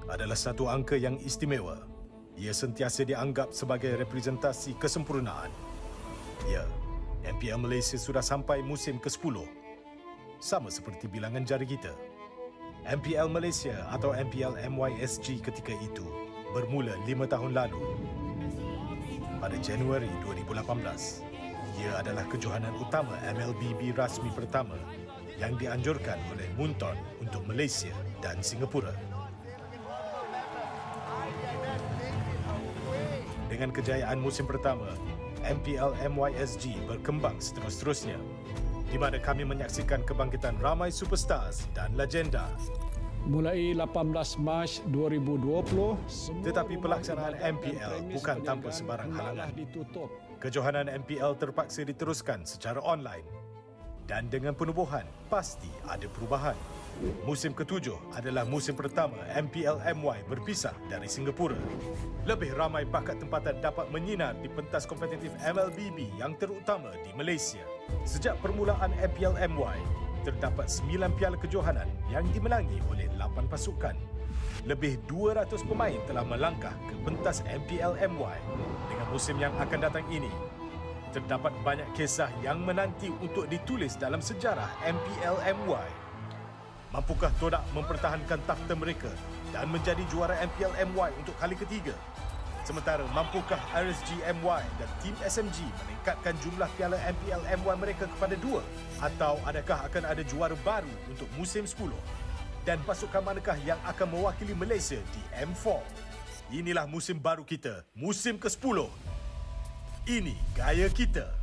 S1: adalah satu angka yang istimewa. Ia sentiasa dianggap sebagai representasi kesempurnaan. Ya, MPL Malaysia sudah sampai musim ke-10. Sama seperti bilangan jari kita. MPL Malaysia atau MPL MYSG ketika itu bermula 5 tahun lalu. Pada Januari 2018, ia adalah kejohanan utama MLBB rasmi pertama yang dianjurkan oleh Munton untuk Malaysia dan Singapura. Dengan kejayaan musim pertama, MPL MYSG berkembang seterus-terusnya, di mana kami menyaksikan kebangkitan ramai superstars dan legenda.
S12: Mulai 18 Mac 2020,
S1: Tetapi pelaksanaan MPL bukan tanpa sebarang halangan.
S12: ditutup.
S1: Kejohanan MPL terpaksa diteruskan secara online. Dan dengan penubuhan, pasti ada perubahan. Musim ke-7 adalah musim pertama MPL MY berpisah dari Singapura. Lebih ramai bakat tempatan dapat menyinar di pentas kompetitif MLBB yang terutama di Malaysia. Sejak permulaan MPL MY, terdapat 9 piala kejohanan yang dimenangi oleh 8 pasukan. Lebih 200 pemain telah melangkah ke pentas MPL MY. Dengan musim yang akan datang ini, terdapat banyak kisah yang menanti untuk ditulis dalam sejarah MPL MY. Mampukah TODAK mempertahankan takhta mereka dan menjadi juara MPL MY untuk kali ketiga? Sementara mampukah RSG MY dan tim SMG meningkatkan jumlah piala MPL MY mereka kepada 2? Atau adakah akan ada juara baru untuk musim 10? Dan pasukan manakah yang akan mewakili Malaysia di M4? Inilah musim baru kita, musim ke-10. Ini gaya kita.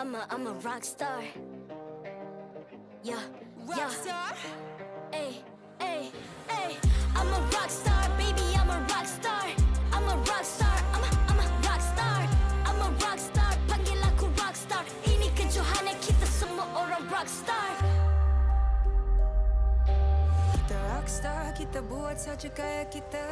S3: I'm a rock star. Yeah,
S4: Rockstar?
S3: Ay, ay, ay. I'm a rock star, baby, I'm a rock star. I'm a rock star, I'm a rock star. I'm a rock star, panggil aku rock star. Ini kejohanan kita semua orang rock star.
S4: Kita rockstar, kita buat saja gaya kita.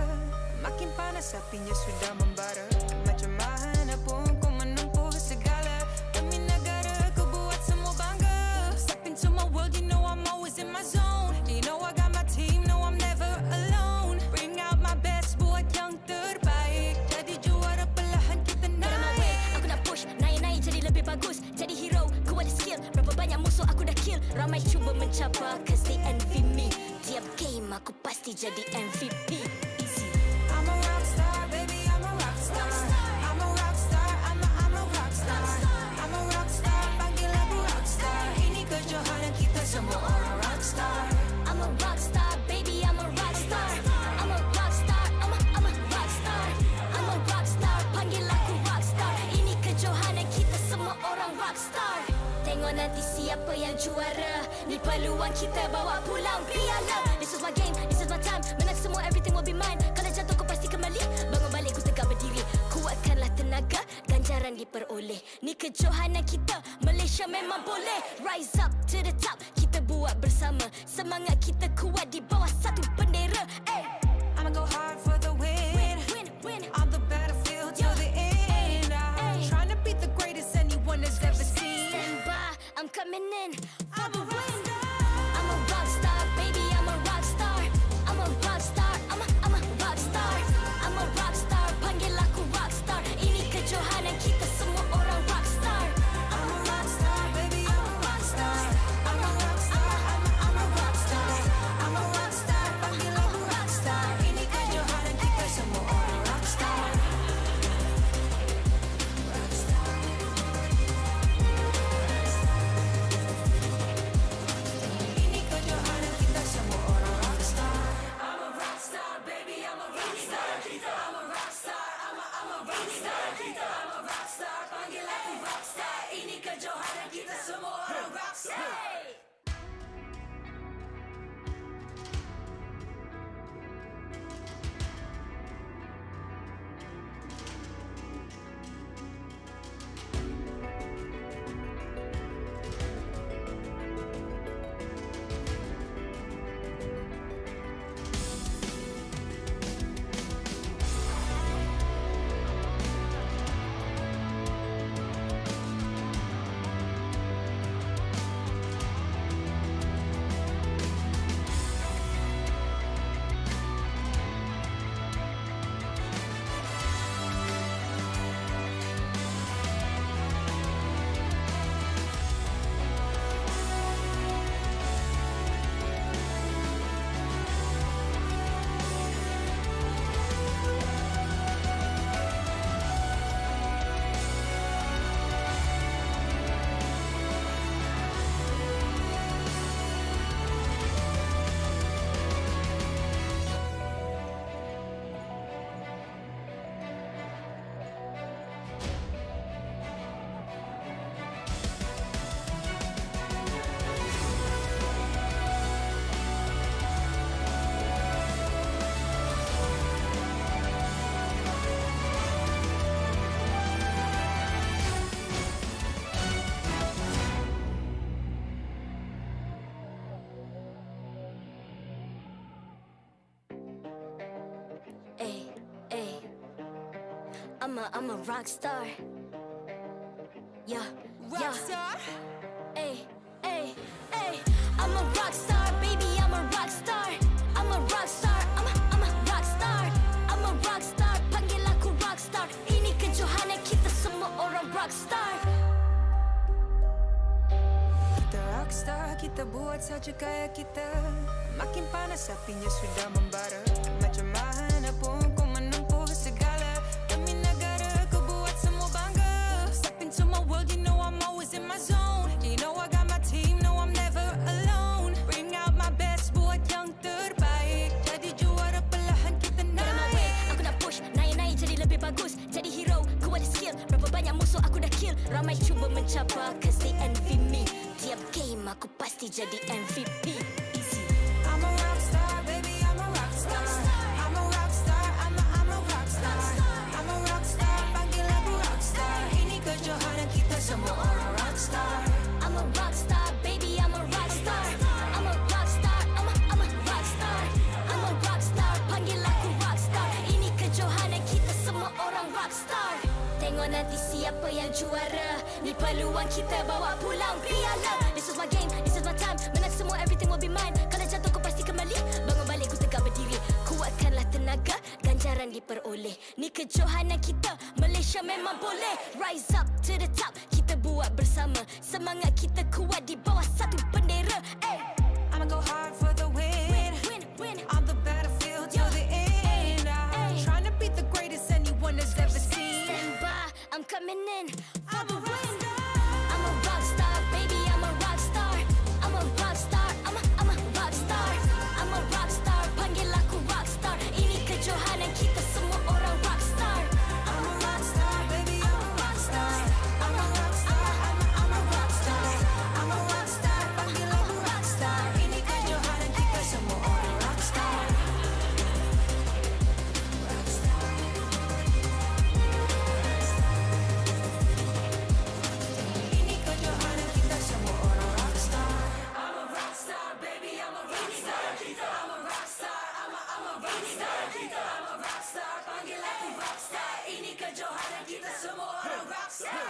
S4: Makin panas apinya sudah membara. Macam mana pun kau menempuh segala. Demi negara kau buat semua bangga. Step into my world, you know I'm always in my zone. You know I got my team, no I'm never alone. Bring out my best, buat yang terbaik. Jadi juara perlahan kita
S3: Get on my way,
S4: naik.
S3: aku nak push. Naik-naik jadi lebih bagus. Jadi hero, ku ada skill. Berapa banyak musuh aku dah kill. Ramai cuba mencabar, cause they envy me. Tiap game aku pasti jadi MVP. Easy.
S4: I'm a rockstar, baby, I'm a rockstar. I'm a rockstar, I'm a rockstar. I'm a rockstar, panggil aku rockstar. Ini kejohanan kita semua orang rockstar.
S3: I'm a rockstar, baby, I'm a rockstar. I'm a rockstar, I'm a rockstar. I'm a rockstar, panggil aku rockstar. Ini kejohanan kita semua orang rockstar. Tengok nanti siapa yang juara. Ni peluang kita bawa pulang piala. This is my game, this is my time. Menang semua, everything will be mine. Kalau jatuh kau pasti kembali. Bangun balik ku tegak berdiri. Kuatkanlah tenaga, ganjaran diperoleh. Ni kejohanan kita, Malaysia memang boleh. Rise up to the top, kita buat bersama. Semangat kita kuat di bawah satu bendera. Ay.
S4: I'ma go hard for the win.
S3: Win.
S4: On the battlefield till the end. I'm trying to beat the greatest anyone has ever seen.
S3: Stand by, I'm coming in for
S4: I'm
S3: the
S4: a
S3: win.
S4: rockstar.
S3: I'm a rock star, baby, I'm a rock star. I'm a rock star, I'm a rock star. I'm a rock star, panggil aku rock star. Ini kejohanan kita semua orang rock star.
S4: I'm a rockstar, baby, I'm a rockstar. I'm a rockstar, I'm a rockstar. I'm a rockstar, panggil aku rockstar. Ini kejohanan kita semua orang rockstar. Ini kejohanan kita semua orang rockstar. I'm a rockstar, baby, I'm a rockstar. I'm a rockstar, I'm a rockstar. I'm a rockstar, panggil aku rockstar. Ini kejohanan kita semua orang rockstar.
S3: I'm a rock star. Yeah.
S4: Rockstar?
S3: Ay. I'm a rock star, baby, I'm a rock star. I'm a rock star, I'm a rock star. I'm a rock star, panggil aku rock star. Ini kejohanan kita semua orang rock star.
S4: Kita rockstar, kita buat saja gaya kita. Makin panas apinya sudah membara. Macam mana pun kau menempuh segala. Demi negara kau buat semua bangga. Step into my world, you know I'm always in my zone. You know I got my team, no I'm never alone. Bring out my best, buat yang terbaik. Jadi juara perlahan kita
S3: Get on my way,
S4: naik.
S3: aku nak push. Naik-naik jadi lebih bagus. Jadi hero, ku ada skill. Berapa banyak musuh aku dah kill. Ramai cuba mencabar cause they envy me. Tiap game aku pasti jadi MVP. Easy.
S4: I'm a rock star, baby, I'm a rock star. I'm a rock star, I'm a rock star. I'm a rock star, panggil aku rock star. Ini kejohanan kita semua orang rock star.
S3: I'm a rock star, baby, I'm a rock star. I'm a rock star, I'm a rock star. I'm a rock star, panggil aku rock star. Ini kejohanan kita semua orang rock star. Tengok nanti siapa yang juara. Ni peluang kita bawa pulang piala. This is my game, this is my time. Menang semua, everything will be mine. Kalau jatuh kau pasti kembali. Bangun balik ku tegak berdiri. Kuatkanlah tenaga, ganjaran diperoleh. Ni kejohanan kita, Malaysia memang boleh. Rise up to the top, kita buat bersama. Semangat kita kuat di bawah satu bendera. Ay.
S4: I'ma go hard for the win.
S3: Win.
S4: On the battlefield till the end. I'm trying to beat the greatest anyone has ever seen.
S3: Stand by, I'm coming in for the win. I'm a rock star, baby, I'm a rock star. I'm a rock star, I'm a rock star. I'm a rock star, panggil aku rock star. Ini kejohanan kita semua orang rock star.
S4: I'm a rock star, baby, I'm a rock star. I'm a rock star, I'm a rock star. I'm a rock star, panggil aku rock star. Ini kejohanan kita semua orang rock star. Rock star. Ini kejohanan kita semua orang rock star. I'm a rock star, baby, I'm a rock star. I'm a rock star, I'm a rock star. I'm a rock star, panggil aku rock star. Ini kejohanan kita semua orang rock star.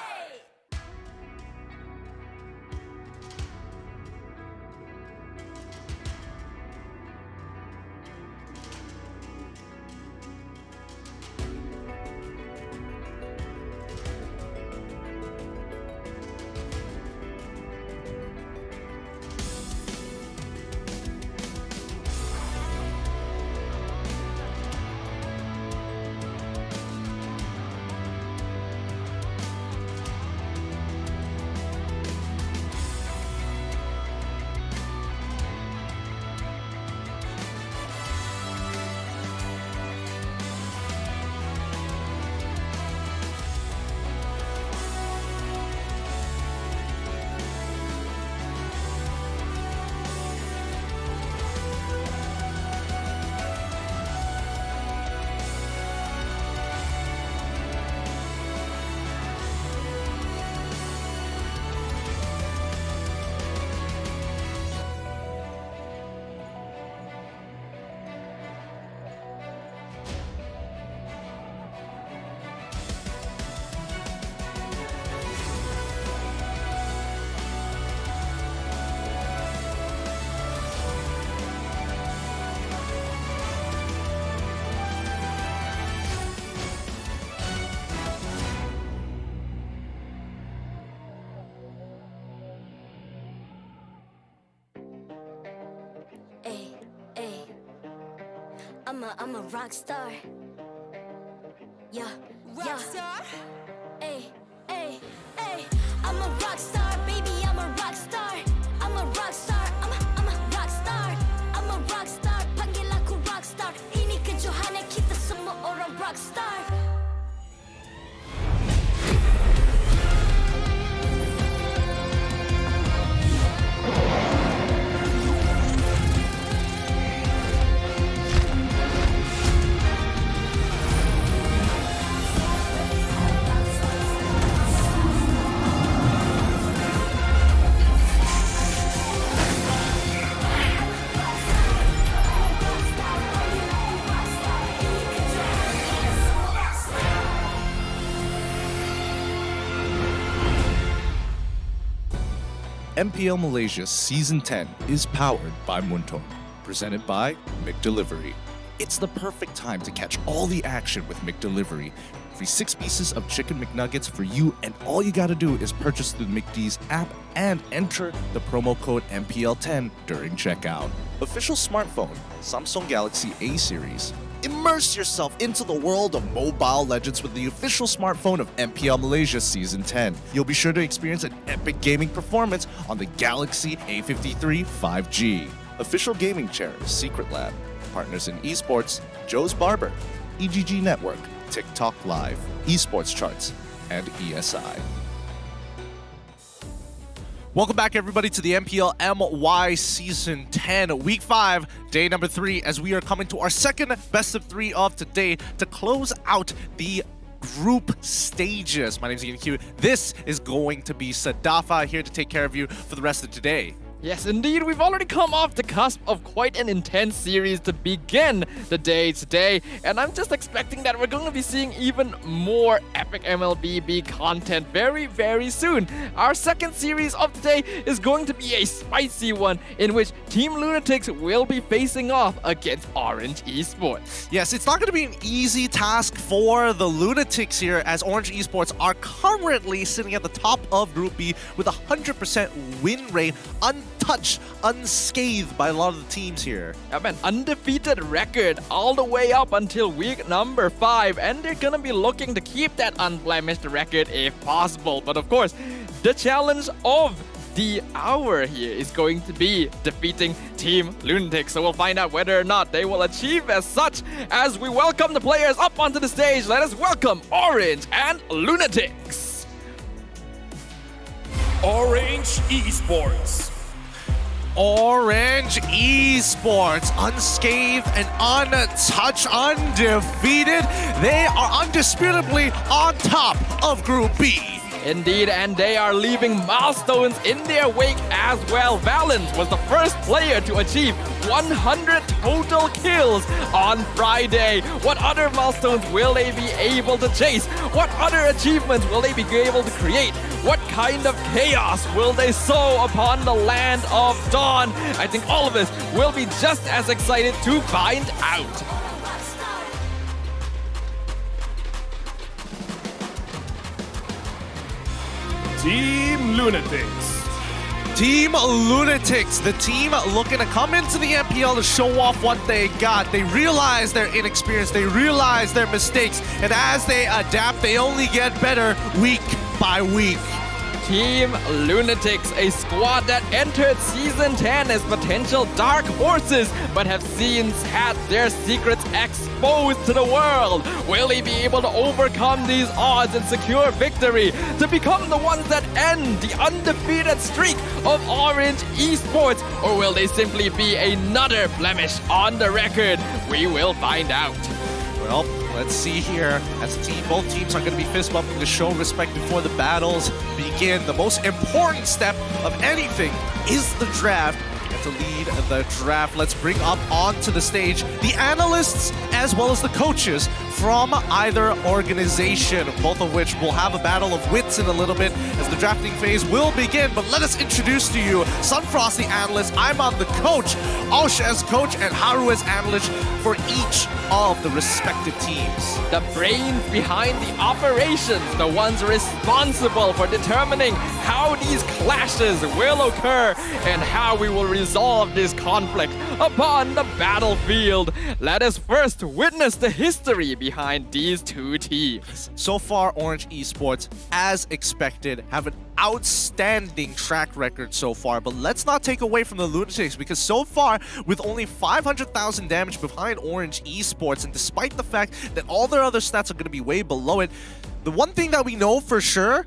S3: I'm a rock star. Yeah,
S4: Rock star.
S3: Ay. I'm a rock star, baby, I'm a rock star. I'm a rock star, I'm a rock star. I'm a rock star, panggil aku rock star. Ini kejohanan kita semua orang rock star.
S5: MPL Malaysia Season 10 is powered by Munton, presented by McDelivery. It's the perfect time to catch all the action with McDelivery. Free 6 pieces of chicken McNuggets for you, and all you gotta do is purchase through the McD's app and enter the promo code MPL10 during checkout. Official smartphone, Samsung Galaxy A series. Immerse yourself into the world of mobile legends with the official smartphone of MPL Malaysia Season 10. You'll be sure to experience an epic gaming performance on the Galaxy A53 5G. Official gaming chair, Secret Lab. Partners in eSports, Joe's Barber, EGG Network, TikTok Live, eSports Charts, and ESI. Welcome back, everybody, to the MPL MY Season 10, Week 5, Day number 3, as we are coming to our second best of 3 of today to close out the group stages. My name is ENG. This is going to be Sadafa here to take care of you for the rest of today.
S6: Yes, indeed, we've already come off the cusp of quite an intense series to begin the day today, and I'm just expecting that we're going to be seeing even more epic MLBB content very, very soon. Our second series of today is going to be a spicy one in which Team LUNATIX will be facing off against Orange eSports.
S5: Yes, it's not going to be an easy task for the LUNATIX here, as Orange eSports are currently sitting at the top of Group B with a 100% win rate, untouched, unscathed by a lot of the teams here.
S6: Yeah, man, undefeated record all the way up until week number 5, and they're gonna be looking to keep that unblemished record if possible. But of course, the challenge of the hour here is going to be defeating Team LUNATIX. So we'll find out whether or not they will achieve as such as we welcome the players up onto the stage. Let us welcome Orange and LUNATIX.
S2: Orange eSports.
S5: Orange eSports, unscathed and untouched, undefeated. They are undisputably on top of Group B.
S6: Indeed, and they are leaving milestones in their wake as well. Valens was the first player to achieve 100 total kills on Friday. What other milestones will they be able to chase? What other achievements will they be able to create? What kind of chaos will they sow upon the land of Dawn? I think all of us will be just as excited to find out.
S2: Team LUNATIX.
S5: Team LUNATIX, the team looking to come into the MPL to show off what they got. They realize their inexperience, they realize their mistakes, and as they adapt, they only get better week by week.
S6: Team LUNATIX, a squad that entered Season 10 as potential dark horses, but have since had their secrets exposed to the world. Will they be able to overcome these odds and secure victory to become the ones that end the undefeated streak of Orange eSports? Or will they simply be another blemish on the record? We will find out.
S5: Well, let's see here. As a team, both teams are going to be fist bumping to show respect before the battles begin. The most important step of anything is the draft. And to lead the draft, let's bring up onto the stage the analysts as well as the coaches from either organization, both of which will have a battle of wits in a little bit as the drafting phase will begin. But let us introduce to you Sunfrost, the analyst, Imon, the coach, Osh as coach, and Haru as analyst for each of the respective teams.
S6: The brains behind the operations, the ones responsible for determining how these clashes will occur and how we will resolve this conflict upon the battlefield. Let us first witness the history behind these two teams.
S5: So far, Orange eSports, as expected, have an outstanding track record so far, but let's not take away from the LUNATIX, because so far, with only 500,000 damage behind Orange eSports, and despite the fact that all their other stats are going to be way below it, the one thing that we know for sure,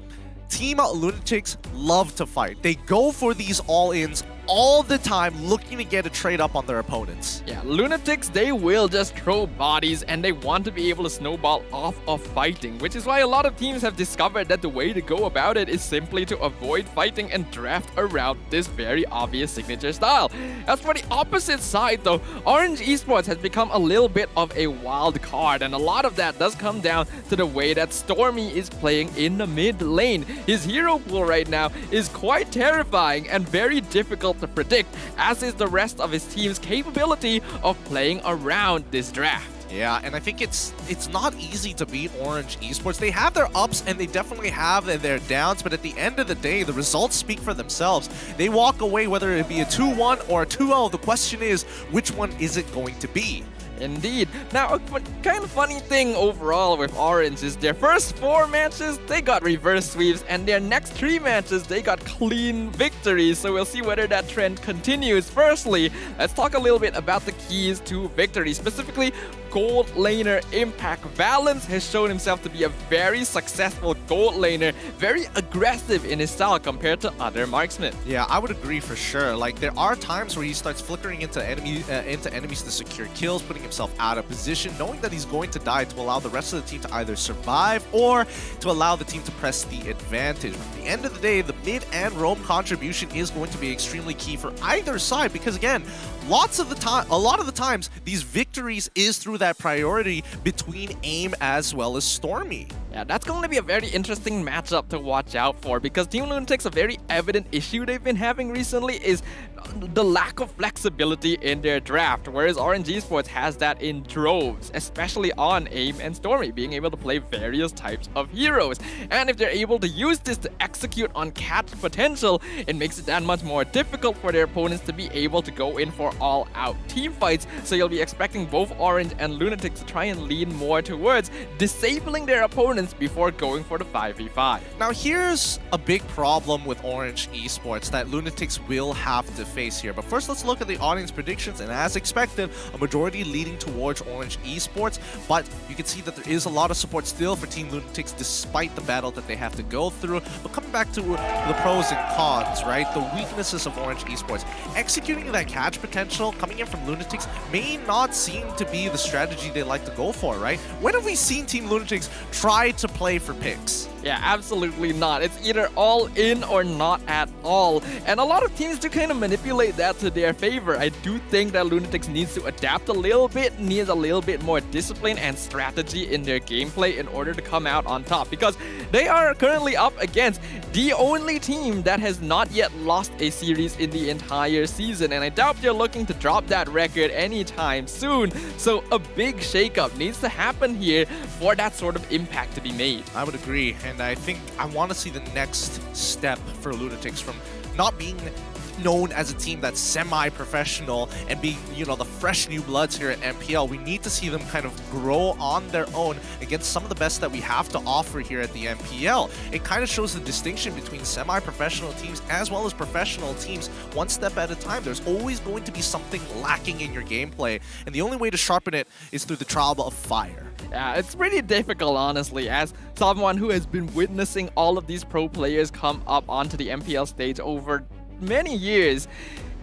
S5: Team LUNATIX love to fight. They go for these all-ins all the time, looking to get a trade up on their opponents.
S6: Yeah, LUNATIX, they will just throw bodies and they want to be able to snowball off of fighting, which is why a lot of teams have discovered that the way to go about it is simply to avoid fighting and draft around this very obvious signature style. As for the opposite side though, Orange eSports has become a little bit of a wild card, and a lot of that does come down to the way that Stormy is playing in the mid lane. His hero pool right now is quite terrifying and very difficult to predict, as is the rest of his team's capability of playing around this draft.
S5: Yeah, and I think it's not easy to beat Orange eSports. They have their ups and they definitely have their downs, but at the end of the day, the results speak for themselves. They walk away, whether it be a 2-1 or a 2-0. The question is, which one is it going to be?
S6: Indeed. Now, a kind of funny thing overall with Orange is their first 4 matches, they got reverse sweeps, and their next 3 matches, they got clean victories. So we'll see whether that trend continues. Firstly, let's talk a little bit about the keys to victory. Specifically, gold laner impact. Valence has shown himself to be a very successful gold laner, very aggressive in his style compared to other marksmen.
S5: Yeah, I would agree for sure. Like, there are times where he starts flickering into enemies to secure kills, putting himself out of position, knowing that he's going to die to allow the rest of the team to either survive or to allow the team to press the advantage. But at the end of the day, the mid and roam contribution is going to be extremely key for either side because, again, a lot of the times, these victories is through that priority between AIM as well as Stormy.
S6: Yeah, that's going to be a very interesting matchup to watch out for because Team LUNATIX, a very evident issue they've been having recently is the lack of flexibility in their draft, whereas Orange Esports has that in droves, especially on AIM and Stormy, being able to play various types of heroes. And if they're able to use this to execute on catch potential, it makes it that much more difficult for their opponents to be able to go in for all-out team fights. So you'll be expecting both Orange and LUNATIX to try and lean more towards disabling their opponents before going for the 5v5.
S5: Now here's a big problem with Orange Esports that LUNATIX will have to face here. But first, let's look at the audience predictions, and as expected, a majority leading towards Orange Esports, but you can see that there is a lot of support still for Team LUNATIX despite the battle that they have to go through. But coming back to the pros and cons, right? The weaknesses of Orange Esports. Executing that catch potential coming in from LUNATIX may not seem to be the strategy they like to go for, right? When have we seen Team LUNATIX try to play for picks?
S6: Yeah, absolutely not. It's either all in or not at all. And a lot of teams do kind of manipulate that to their favor. I do think that LUNATIX needs to adapt a little bit, needs a little bit more discipline and strategy in their gameplay in order to come out on top, because they are currently up against the only team that has not yet lost a series in the entire season, and I doubt they're looking to drop that record anytime soon. So a big shakeup needs to happen here for that sort of impact to be made.
S5: I would agree, and I think I want to see the next step for LUNATIX from not being known as a team that's semi-professional and being, you know, the fresh new bloods here at MPL. We need to see them kind of grow on their own against some of the best that we have to offer here at the MPL. It kind of shows the distinction between semi-professional teams as well as professional teams one step at a time. There's always going to be something lacking in your gameplay, and the only way to sharpen it is through the trial of fire.
S6: Yeah, it's pretty difficult, honestly, as someone who has been witnessing all of these pro players come up onto the MPL stage over many years.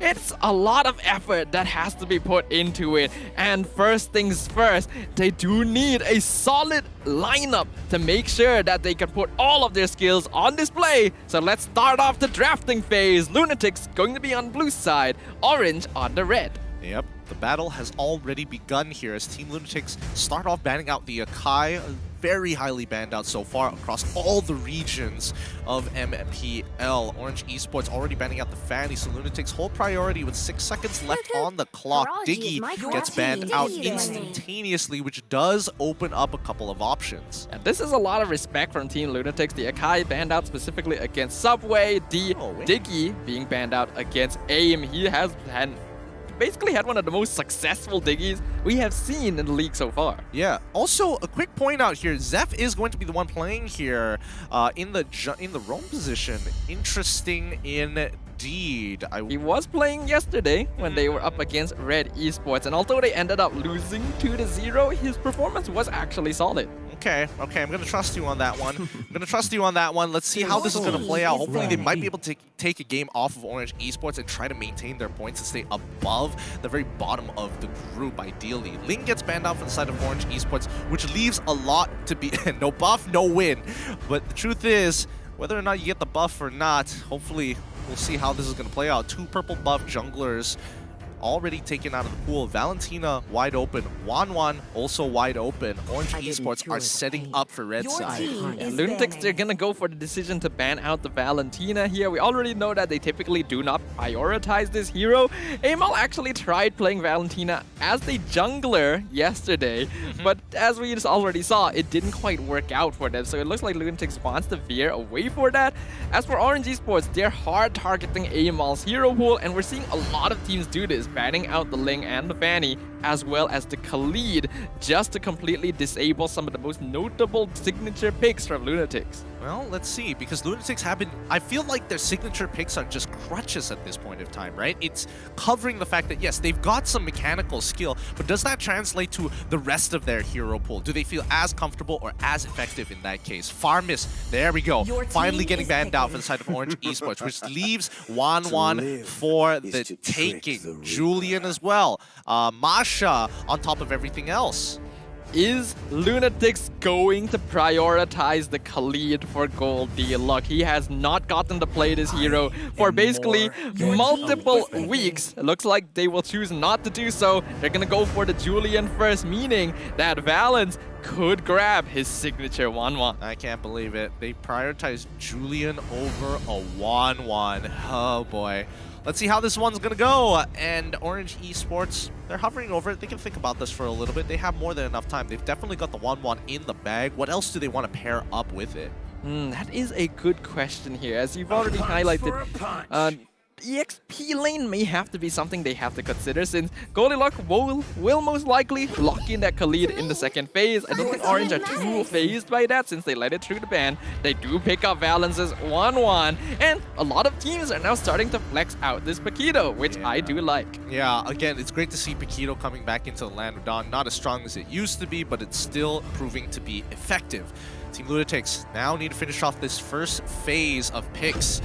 S6: It's a lot of effort that has to be put into it, and first things first, they do need a solid lineup to make sure that they can put all of their skills on display. So let's start off the drafting phase. LUNATIX going to be on blue side, Orange on the red.
S5: Yep, the battle has already begun here as Team LUNATIX start off banning out the Akai, very highly banned out so far across all the regions of MPL. Orange Esports already banning out the Fanny, so LUNATIX whole priority with 6 seconds left on the clock. Diggy gets banned out instantaneously, which does open up a couple of options.
S6: And this is a lot of respect from Team LUNATIX. The Akai banned out specifically against Subway, Diggy being banned out against AIM. He has basically had one of the most successful Diggies we have seen in the league so far.
S5: Yeah. Also, a quick point out here: Zeph is going to be the one playing here in the roam position. Interesting indeed.
S6: He was playing yesterday when they were up against Red Esports, and although they ended up losing 2-0, his performance was actually solid.
S5: Okay, I'm going to trust you on that one. Let's see how this is going to play out. Hopefully they might be able to take a game off of Orange Esports and try to maintain their points and stay above the very bottom of the group, ideally. Ling gets banned out from the side of Orange Esports, which leaves a lot to be... no buff, no win. But the truth is, whether or not you get the buff or not, hopefully we'll see how this is going to play out. 2 purple buff junglers already taken out of the pool. Valentina wide open. Wan also wide open. Orange Esports are setting up for red side.
S6: LUNATIX, they're gonna go for the decision to ban out the Valentina here. We already know that they typically do not prioritize this hero. AML actually tried playing Valentina as the jungler yesterday, but as we just already saw, it didn't quite work out for them. So it looks like LUNATIX wants to veer away for that. As for Orange Esports, they're hard targeting AML's hero pool, and we're seeing a lot of teams do this. banning out the Ling and the Fanny, as well as the Khalid, just to completely disable some of the most notable signature picks from LUNATIX.
S5: Well, let's see, because LUNATIX have been... I feel like their signature picks are just crutches at this point of time, right? It's covering the fact that, yes, they've got some mechanical skill, but does that translate to the rest of their hero pool? Do they feel as comfortable or as effective in that case? Farmis, there we go. Finally getting banned out for the side of Orange Esports, which leaves Wan for the taking. Julian as well. Masha on top of everything else.
S6: Is LUNATIX going to prioritize the Khalid for gold deal? Look, he has not gotten to play this hero for basically multiple weeks. It looks like they will choose not to do so. They're gonna go for the Julian first, meaning that Valens could grab his signature 1-1.
S5: I can't believe it. They prioritized Julian over a 1-1. Oh boy. Let's see how this one's gonna go. And Orange Esports, they're hovering over it. They can think about this for a little bit. They have more than enough time. They've definitely got the 1-1 in the bag. What else do they want to pair up with it?
S6: That is a good question here. As you've already highlighted, EXP lane may have to be something they have to consider, since Goldilocks will most likely lock in that Khalid in the second phase. I don't think Orange are too phased by that, since they let it through the ban. They do pick up Valence's 1-1, and a lot of teams are now starting to flex out this Paquito, which I do like.
S5: Yeah, again, it's great to see Paquito coming back into the Land of Dawn. Not as strong as it used to be, but it's still proving to be effective. Team LUNATIX now need to finish off this first phase of picks,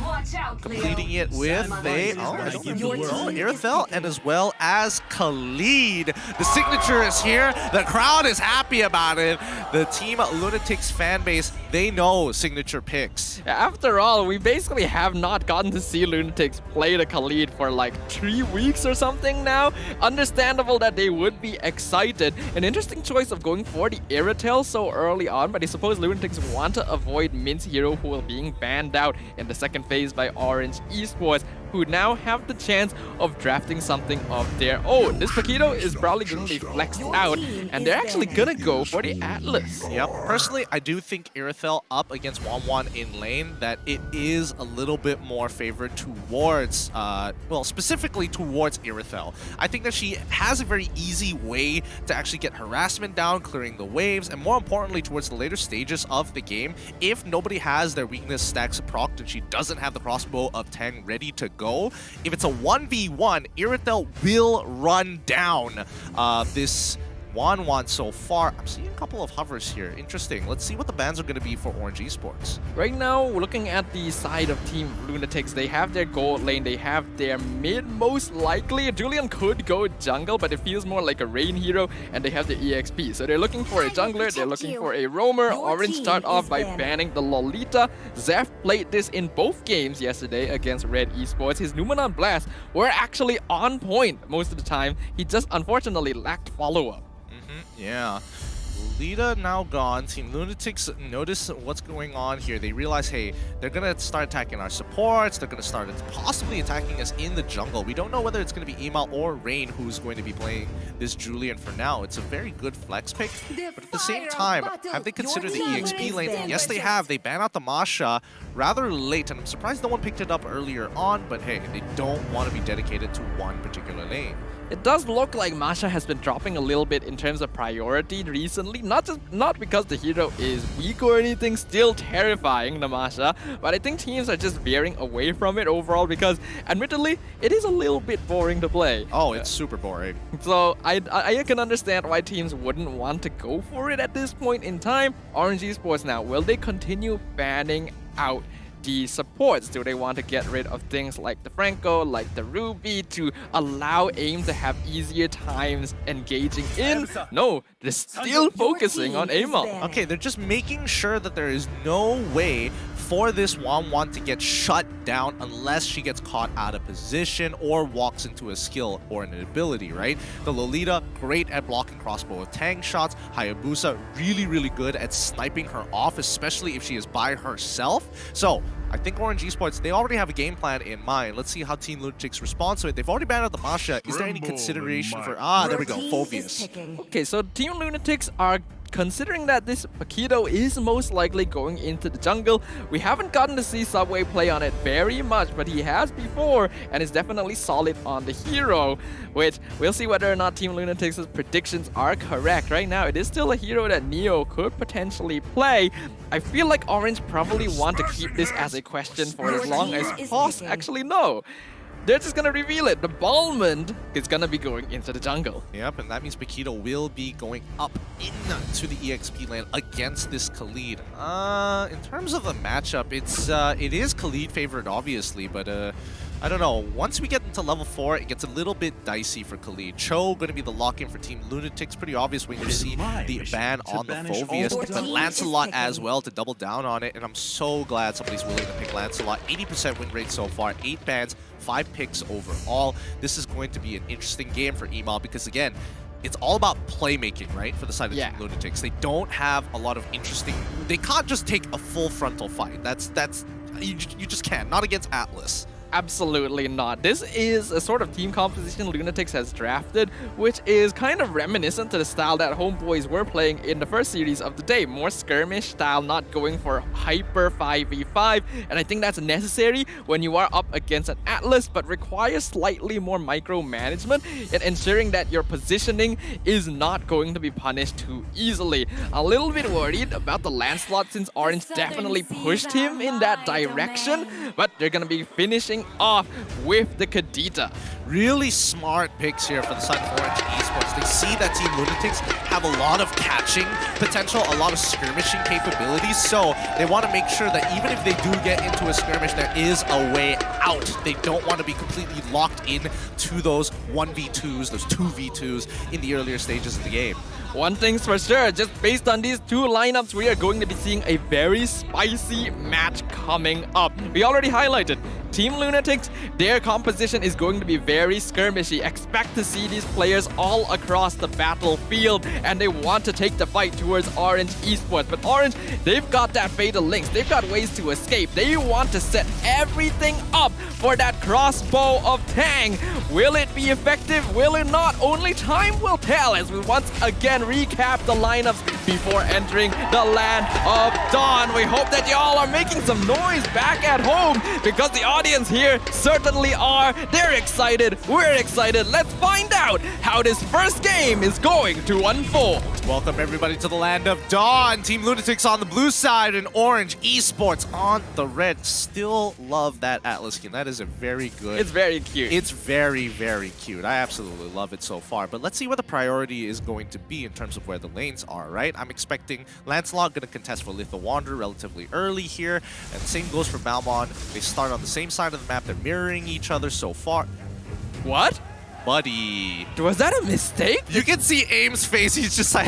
S5: completing it with Irithel and as well as Khalid. The signature is here. The crowd is happy about it. The Team LUNATIX fan base, they know signature picks.
S6: After all, we basically have not gotten to see LUNATIX play the Khalid for like 3 weeks or something now. Understandable that they would be excited. An interesting choice of going for the Irithel so early on, but I suppose LUNATIX want to avoid Mint's hero pool being banned out in the second phase by Orange Esports, who now have the chance of drafting something of their own. This Paquito is probably going to be flexed out, and they're actually going to go for the Atlas.
S5: Yep. Personally, I do think Irithel up against 1-1 in lane, that it is a little bit more favored towards, well, specifically towards Irithel. I think that she has a very easy way to actually get harassment down, clearing the waves, and more importantly, towards the later stages of the game, if nobody has their weakness stacks procced and she doesn't have the crossbow of Tang ready to go, if it's a 1v1, Irithel will run down this 1-1 so far. I'm seeing a couple of hovers here. Interesting. Let's see what the bans are going to be for Orange Esports.
S6: Right now, looking at the side of Team LUNATIX, they have their gold lane, they have their mid most likely. Julian could go jungle, but it feels more like a Rain hero, and they have the EXP. So they're looking for a jungler, they're looking for a roamer. Orange start off by banning the Lolita. Zeph played this in both games yesterday against Red Esports. His Numenon Blast were actually on point most of the time. He just unfortunately lacked follow-up.
S5: Yeah. Lolita now gone. Team LUNATIX notice what's going on here. They realize, hey, they're going to start attacking our supports. They're going to start possibly attacking us in the jungle. We don't know whether it's going to be Emal or Rain who's going to be playing this Julian for now. It's a very good flex pick. But at the same time, have they considered the EXP lane? And yes, they have. They ban out the Masha rather late. And I'm surprised no one picked it up earlier on. But hey, they don't want to be dedicated to one particular lane.
S6: It does look like Masha has been dropping a little bit in terms of priority recently. Not because the hero is weak or anything, still terrifying, the Masha, but I think teams are just veering away from it overall because, admittedly, it is a little bit boring to play.
S5: Oh, it's super boring.
S6: So I can understand why teams wouldn't want to go for it at this point in time. Orange Esports now, will they continue banning out the supports? Do they want to get rid of things like the Franco, like the Ruby, to allow AIM to have easier times engaging in? No, they're still focusing on Amal.
S5: Okay, they're just making sure that there is no way for this 1-1 to get shut down unless she gets caught out of position or walks into a skill or an ability, right? The Lolita, great at blocking crossbow with Tang shots. Hayabusa, really good at sniping her off, especially if she is by herself. So I think Orange Esports, they already have a game plan in mind. Let's see how Team LUNATIX responds to it. They've already banned out the Masha. Is there any consideration for... there we go, Phoveus.
S6: Okay, so Team LUNATIX are considering that this Paquito is most likely going into the jungle, we haven't gotten to see Subway play on it very much, but he has before and is definitely solid on the hero, which we'll see whether or not Team LUNATIX's predictions are correct. Right now, it is still a hero that Neo could potentially play. I feel like Orange probably want to keep this as a question for as long as Pos actually know. They're just gonna reveal it. The Balmond is gonna be going into the jungle.
S5: Yep, and that means Paquito will be going up into the EXP lane against this Khalid. In terms of the matchup, it is Khalid favored, obviously, but I don't know. Once we get into level 4, it gets a little bit dicey for Khalid. Cho going to be the lock-in for Team LUNATIX. Pretty obvious when you see the ban on the Phoveus, but Lancelot as well to double down on it. And I'm so glad somebody's willing to pick Lancelot. 80% win rate so far, 8 bans, 5 picks overall. This is going to be an interesting game for Emal because, again, it's all about playmaking, right, for the side of Team LUNATIX. They don't have a lot of interesting... They can't just take a full frontal fight. You just can't. Not against Atlas.
S6: Absolutely not. This is a sort of team composition LUNATIX has drafted, which is kind of reminiscent to the style that Homeboys were playing in the first series of the day. More skirmish style, not going for hyper 5v5, and I think that's necessary when you are up against an Atlas, but requires slightly more micromanagement and ensuring that your positioning is not going to be punished too easily. A little bit worried about the Lancelot since Orange definitely pushed him in that direction, but they're going to be finishing off with the Kadita.
S5: Really smart picks here for the side of Orange eSports. They see that Team LUNATIX have a lot of catching potential, a lot of skirmishing capabilities, so they want to make sure that even if they do get into a skirmish, there is a way out. They don't want to be completely locked in to those 1v2s, those 2v2s in the earlier stages of the game.
S6: One thing's for sure, just based on these two lineups, we are going to be seeing a very spicy match coming up. We already highlighted Team LUNATIX, their composition is going to be very skirmishy. Expect to see these players all across the battlefield, and they want to take the fight towards Orange eSports. But Orange, they've got that fatal links. They've got ways to escape. They want to set everything up for that crossbow of Tang. Will it be effective? Will it not? Only time will tell as we once again recap the lineups before entering the land of Dawn. We hope that y'all are making some noise back at home because the audience here certainly are. They're excited. We're excited. Let's find out how this first game is going to unfold.
S5: Welcome everybody to the land of Dawn. Team LUNATIX on the blue side and Orange eSports on the red. Still love that Atlas skin. That is a very good...
S6: It's very cute.
S5: It's very, very cute. I absolutely love it so far. But let's see what the priority is going to be in terms of where the lanes are, right? I'm expecting Lancelot going to contest for Litho Wanderer relatively early here. And the same goes for Balmond. They start on the same side of the map. They're mirroring each other so far.
S6: What?
S5: Buddy.
S6: Was that a mistake?
S5: You can see Aim's face. He's just like,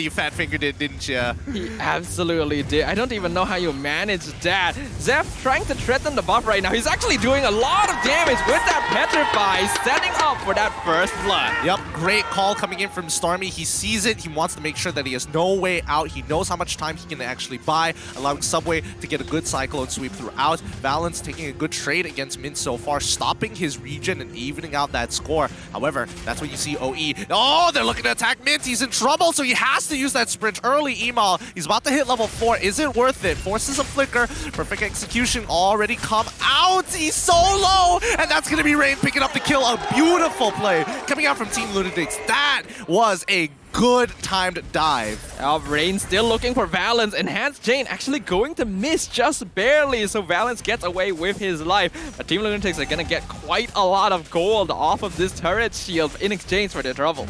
S5: you fat-fingered it, didn't you?
S6: He absolutely did. I don't even know how you managed that. Zeph trying to threaten the buff right now. He's actually doing a lot of damage with that Petrify, setting up for that first blood.
S5: Yep, great call coming in from Stormy. He sees it. He wants to make sure that he has no way out. He knows how much time he can actually buy, allowing Subway to get a good cyclone sweep throughout. Valence taking a good trade against Min so far, stopping his regen and evening out that score. However, that's when you see OE. Oh, they're looking to attack Mint. He's in trouble, so he has to use that sprint early. Emal, he's about to hit level 4. Is it worth it? Forces a flicker. Perfect execution already come out. He's so low, and that's going to be Rain picking up the kill. A beautiful play coming out from Team LUNATIX. That was a good timed dive.
S6: Rain still looking for Valence. Enhanced Chain actually going to miss just barely, so Valence gets away with his life. But Team LUNATIX are going to get quite a lot of gold off of this turret shield in exchange for their troubles.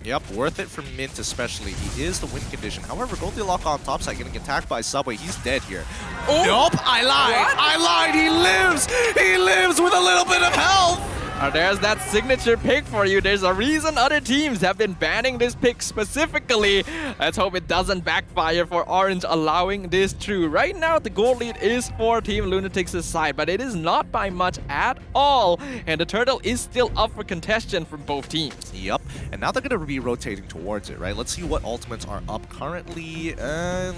S5: Yep, worth it for Mint especially. He is the win condition. However, Goldilocks on top side getting attacked by Subway. He's dead here.
S6: Oh.
S5: Nope, I lied.
S6: What?
S5: I lied. He lives. He lives with a little bit of health.
S6: There's that signature pick for you. There's a reason other teams have been banning this pick specifically. Let's hope it doesn't backfire for Orange, allowing this through. Right now, the gold lead is for Team LUNATIX's side, but it is not by much at all. And the turtle is still up for contention from both teams.
S5: Yep, and now they're going to be rotating towards it, right? Let's see what ultimates are up currently.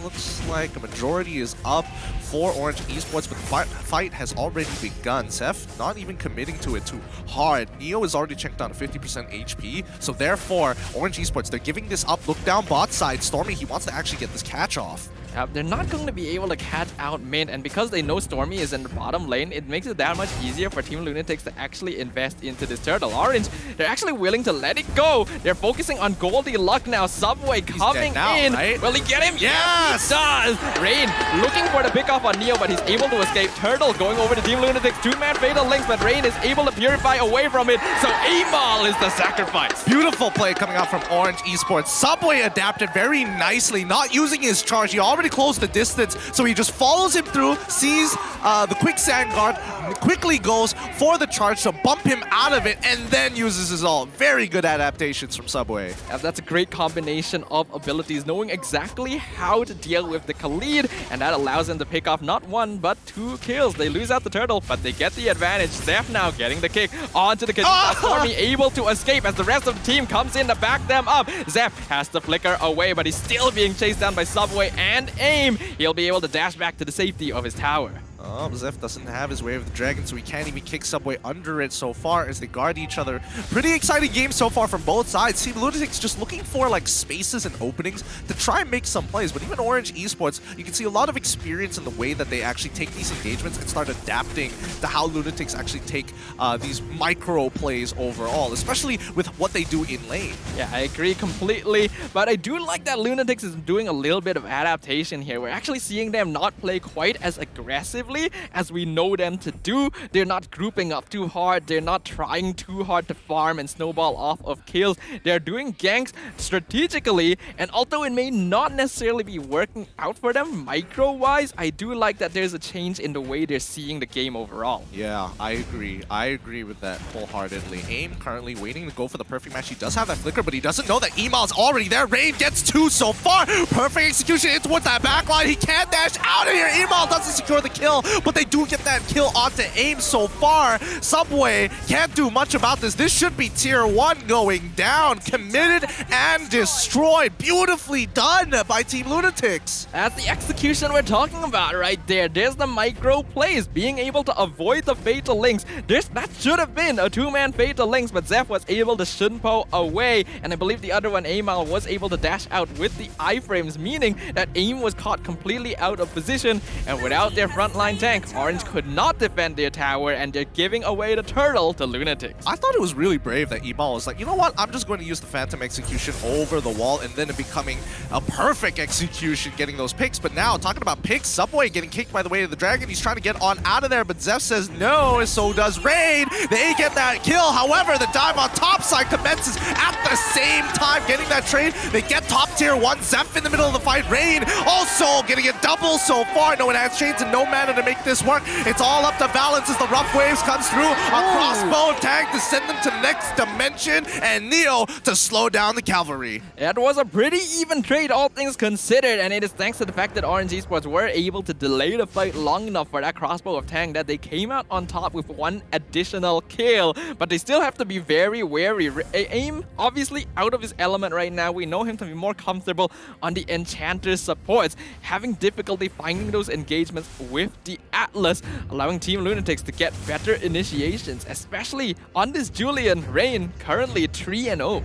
S5: Looks like a majority is up for Orange Esports, but the fight has already begun. Zeph not even committing to it too hard. Neo is already checked down to 50% HP, so therefore, Orange Esports, they're giving this up. Look down bot side. Stormy, he wants to actually get this catch off.
S6: They're not going to be able to catch out mid, and because they know Stormy is in the bottom lane, it makes it that much easier for Team LUNATIX to actually invest into this turtle. Orange, they're actually willing to let it go. They're focusing on Goldie Luck now. Subway coming in.
S5: Right?
S6: Will he get him?
S5: Yes!
S6: He does! Rain looking for the pick off on Neo, but he's able to escape. Turtle going over to Team LUNATIX. Two-man fatal links, but Rain is able to purify away from it. So Amal is the sacrifice.
S5: Beautiful play coming out from Orange Esports. Subway adapted very nicely, not using his charge. He already closed the distance, so he just follows him through, sees the quicksand guard, quickly goes for the charge to bump him out of it, and then uses his ult. Very good adaptations from Subway.
S6: That's a great combination of abilities, knowing exactly how to deal with the Khalid, and that allows him to pick off not one, but 2 kills. They lose out the turtle, but they get the advantage. Zeph now getting the kick onto the Khalid. Stormy able to escape as the rest of the team comes in to back them up. Zeph has to flicker away, but he's still being chased down by Subway and AIM. He'll be able to dash back to the safety of his tower.
S5: Zeph doesn't have his Way of the Dragon, so he can't even kick Subway under it so far as they guard each other. Pretty exciting game so far from both sides. Team LUNATIX just looking for like spaces and openings to try and make some plays, but even Orange Esports, you can see a lot of experience in the way that they actually take these engagements and start adapting to how LUNATIX actually take these micro plays overall, especially with what they do in lane.
S6: Yeah, I agree completely, but I do like that LUNATIX is doing a little bit of adaptation here. We're actually seeing them not play quite as aggressively as we know them to do. They're not grouping up too hard. They're not trying too hard to farm and snowball off of kills. They're doing ganks strategically, and although it may not necessarily be working out for them micro-wise, I do like that there's a change in the way they're seeing the game overall.
S5: Yeah, I agree. I agree with that wholeheartedly. AIM currently waiting to go for the perfect match. He does have that flicker, but he doesn't know that Emal's already there. Rain gets 2 so far. Perfect execution in towards that backline. He can't dash out of here. Emal doesn't secure the kill, but they do get that kill onto AIM so far. Subway can't do much about this. This should be tier 1 going down. Committed and destroyed. Beautifully done by Team LUNATIX.
S6: That's the execution we're talking about right there. There's the micro plays, being able to avoid the fatal links. That should have been a 2-man fatal links, but Zeph was able to Shinpo away, and I believe the other one, Amal, was able to dash out with the iframes, meaning that AIM was caught completely out of position, and without their frontline tank, Orange could not defend their tower, and they're giving away the turtle to LUNATIX.
S5: I thought it was really brave that Emal was like, you know what, I'm just going to use the Phantom execution over the wall, and then it becoming a perfect execution, getting those picks. But now, talking about picks, Subway getting kicked by the Way of the Dragon. He's trying to get on out of there, but Zeph says no, and so does Rain. They get that kill. However, the dive on top side commences at the same time, getting that trade. They get top tier 1. Zeph in the middle of the fight. Rain also getting a double so far. No enhanced chains and no mana to make this work. It's all up to balance as the rough waves comes through. A crossbow tag to send them to next dimension, and Neo to slow down the cavalry.
S6: It was a pretty even trade, all things considered, and it is thanks to the fact that Orange Esports were able to delay the fight long enough for that crossbow of Tang that they came out on top with 1 additional kill. But they still have to be very wary. AIM, obviously out of his element right now. We know him to be more comfortable on the Enchanter supports, having difficulty finding those engagements with the Atlas, allowing Team LUNATIX to get better initiations, especially on this Julian. Rain currently 3-0.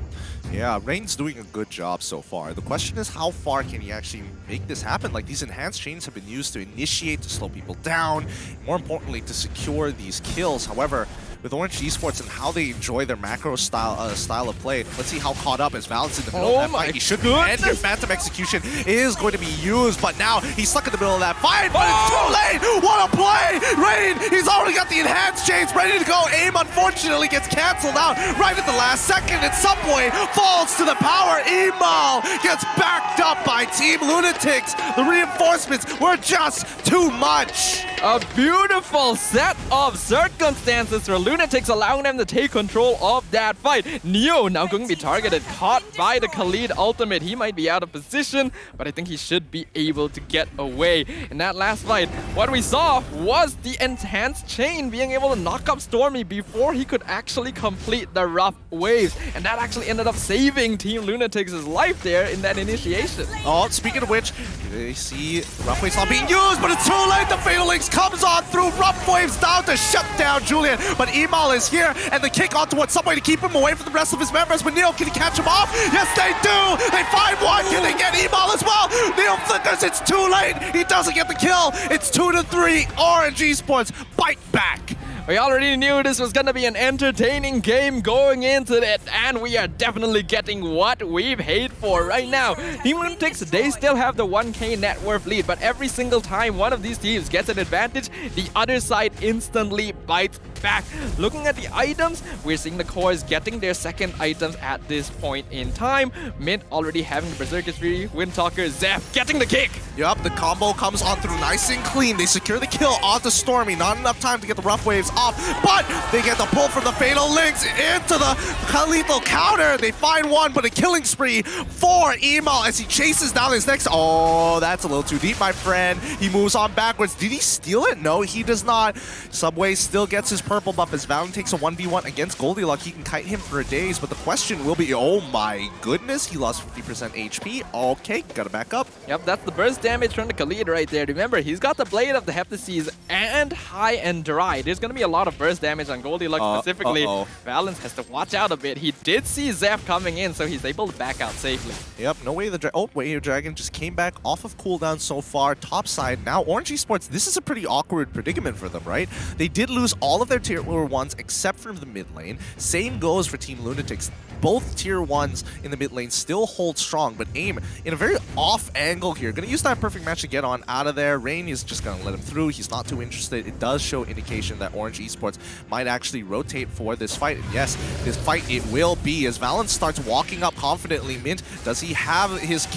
S5: Yeah, Rain's doing a good job so far. The question is, how far can he actually make this happen? Like, these enhanced chains have been used to initiate, to slow people down, more importantly, to secure these kills. However, with Orange Esports and how they enjoy their macro style of play, let's see how caught up is Valence in the middle of that fight. He should be, and your Phantom execution is going to be used, but now he's stuck in the middle of that fight, but it's too late! What a play! Rain, he's already got the enhanced chains ready to go. AIM, unfortunately, gets canceled out right at the last second, and Subway falls to the power. Emal gets backed up by Team LUNATIX. The reinforcements were just too much.
S6: A beautiful set of circumstances for LUNATIX, allowing them to take control of that fight. Neo now going to be targeted, caught by the Khalid ultimate. He might be out of position, but I think he should be able to get away. In that last fight, what we saw was the enhanced chain being able to knock up Stormy before he could actually complete the rough waves. And that actually ended up saving Team LUNATIX's life there in that initiation.
S5: Oh, speaking of which, they see rough waves not being used, but it's too late. The Fatal Links comes on through, rough waves down to shut down Julian. But Emal is here, and the kick on towards somebody to keep him away from the rest of his members. But Neo, can he catch him off? Yes, they do! They find one. Can they get Emal as well? Neo flickers. It's too late. He doesn't get the kill. It's 2-3. Orange Esports bite back.
S6: We already knew this was going to be an entertaining game going into it, and we are definitely getting what we paid for right now. Team LUNATIX, they still have the 1K net worth lead, but every single time one of these teams gets an advantage, the other side instantly bites back. Looking at the items, we're seeing the cores getting their second items at this point in time. Mint already having the Berserker Spree, Windtalker, Zeph getting the kick.
S5: Yup, the combo comes on through nice and clean. They secure the kill onto Stormy. Not enough time to get the rough waves off, but they get the pull from the Fatal Links into the lethal counter. They find one, but a killing spree for Emal as he chases down his next. Oh, that's a little too deep, my friend. He moves on backwards. Did he steal it? No, he does not. Subway still gets his purple buff as Valen takes a 1v1 against Goldilocks. He can kite him for days, but the question will be, oh my goodness, he lost 50% HP. Okay, gotta back up.
S6: Yep, that's the burst damage from the Khalid right there. Remember, he's got the Blade of the Heptaseas and High and Dry. There's gonna be a lot of burst damage on Goldilocks specifically. Valens has to watch out a bit. He did see Zeph coming in, so he's able to back out safely.
S5: Yep, no way the Wave Dragon just came back off of cooldown so far. Top side, now Orange Esports, this is a pretty awkward predicament for them, right? They did lose all of their tier 1s except for the mid lane. Same goes for Team LUNATIX. Both tier 1s in the mid lane still hold strong, but AIM in a very off angle here. Gonna use that perfect match to get on out of there. Rain is just gonna let him through. He's not too interested. It does show indication that Orange Esports might actually rotate for this fight. And yes, this fight it will be as Valens starts walking up confidently. Mint, does he have his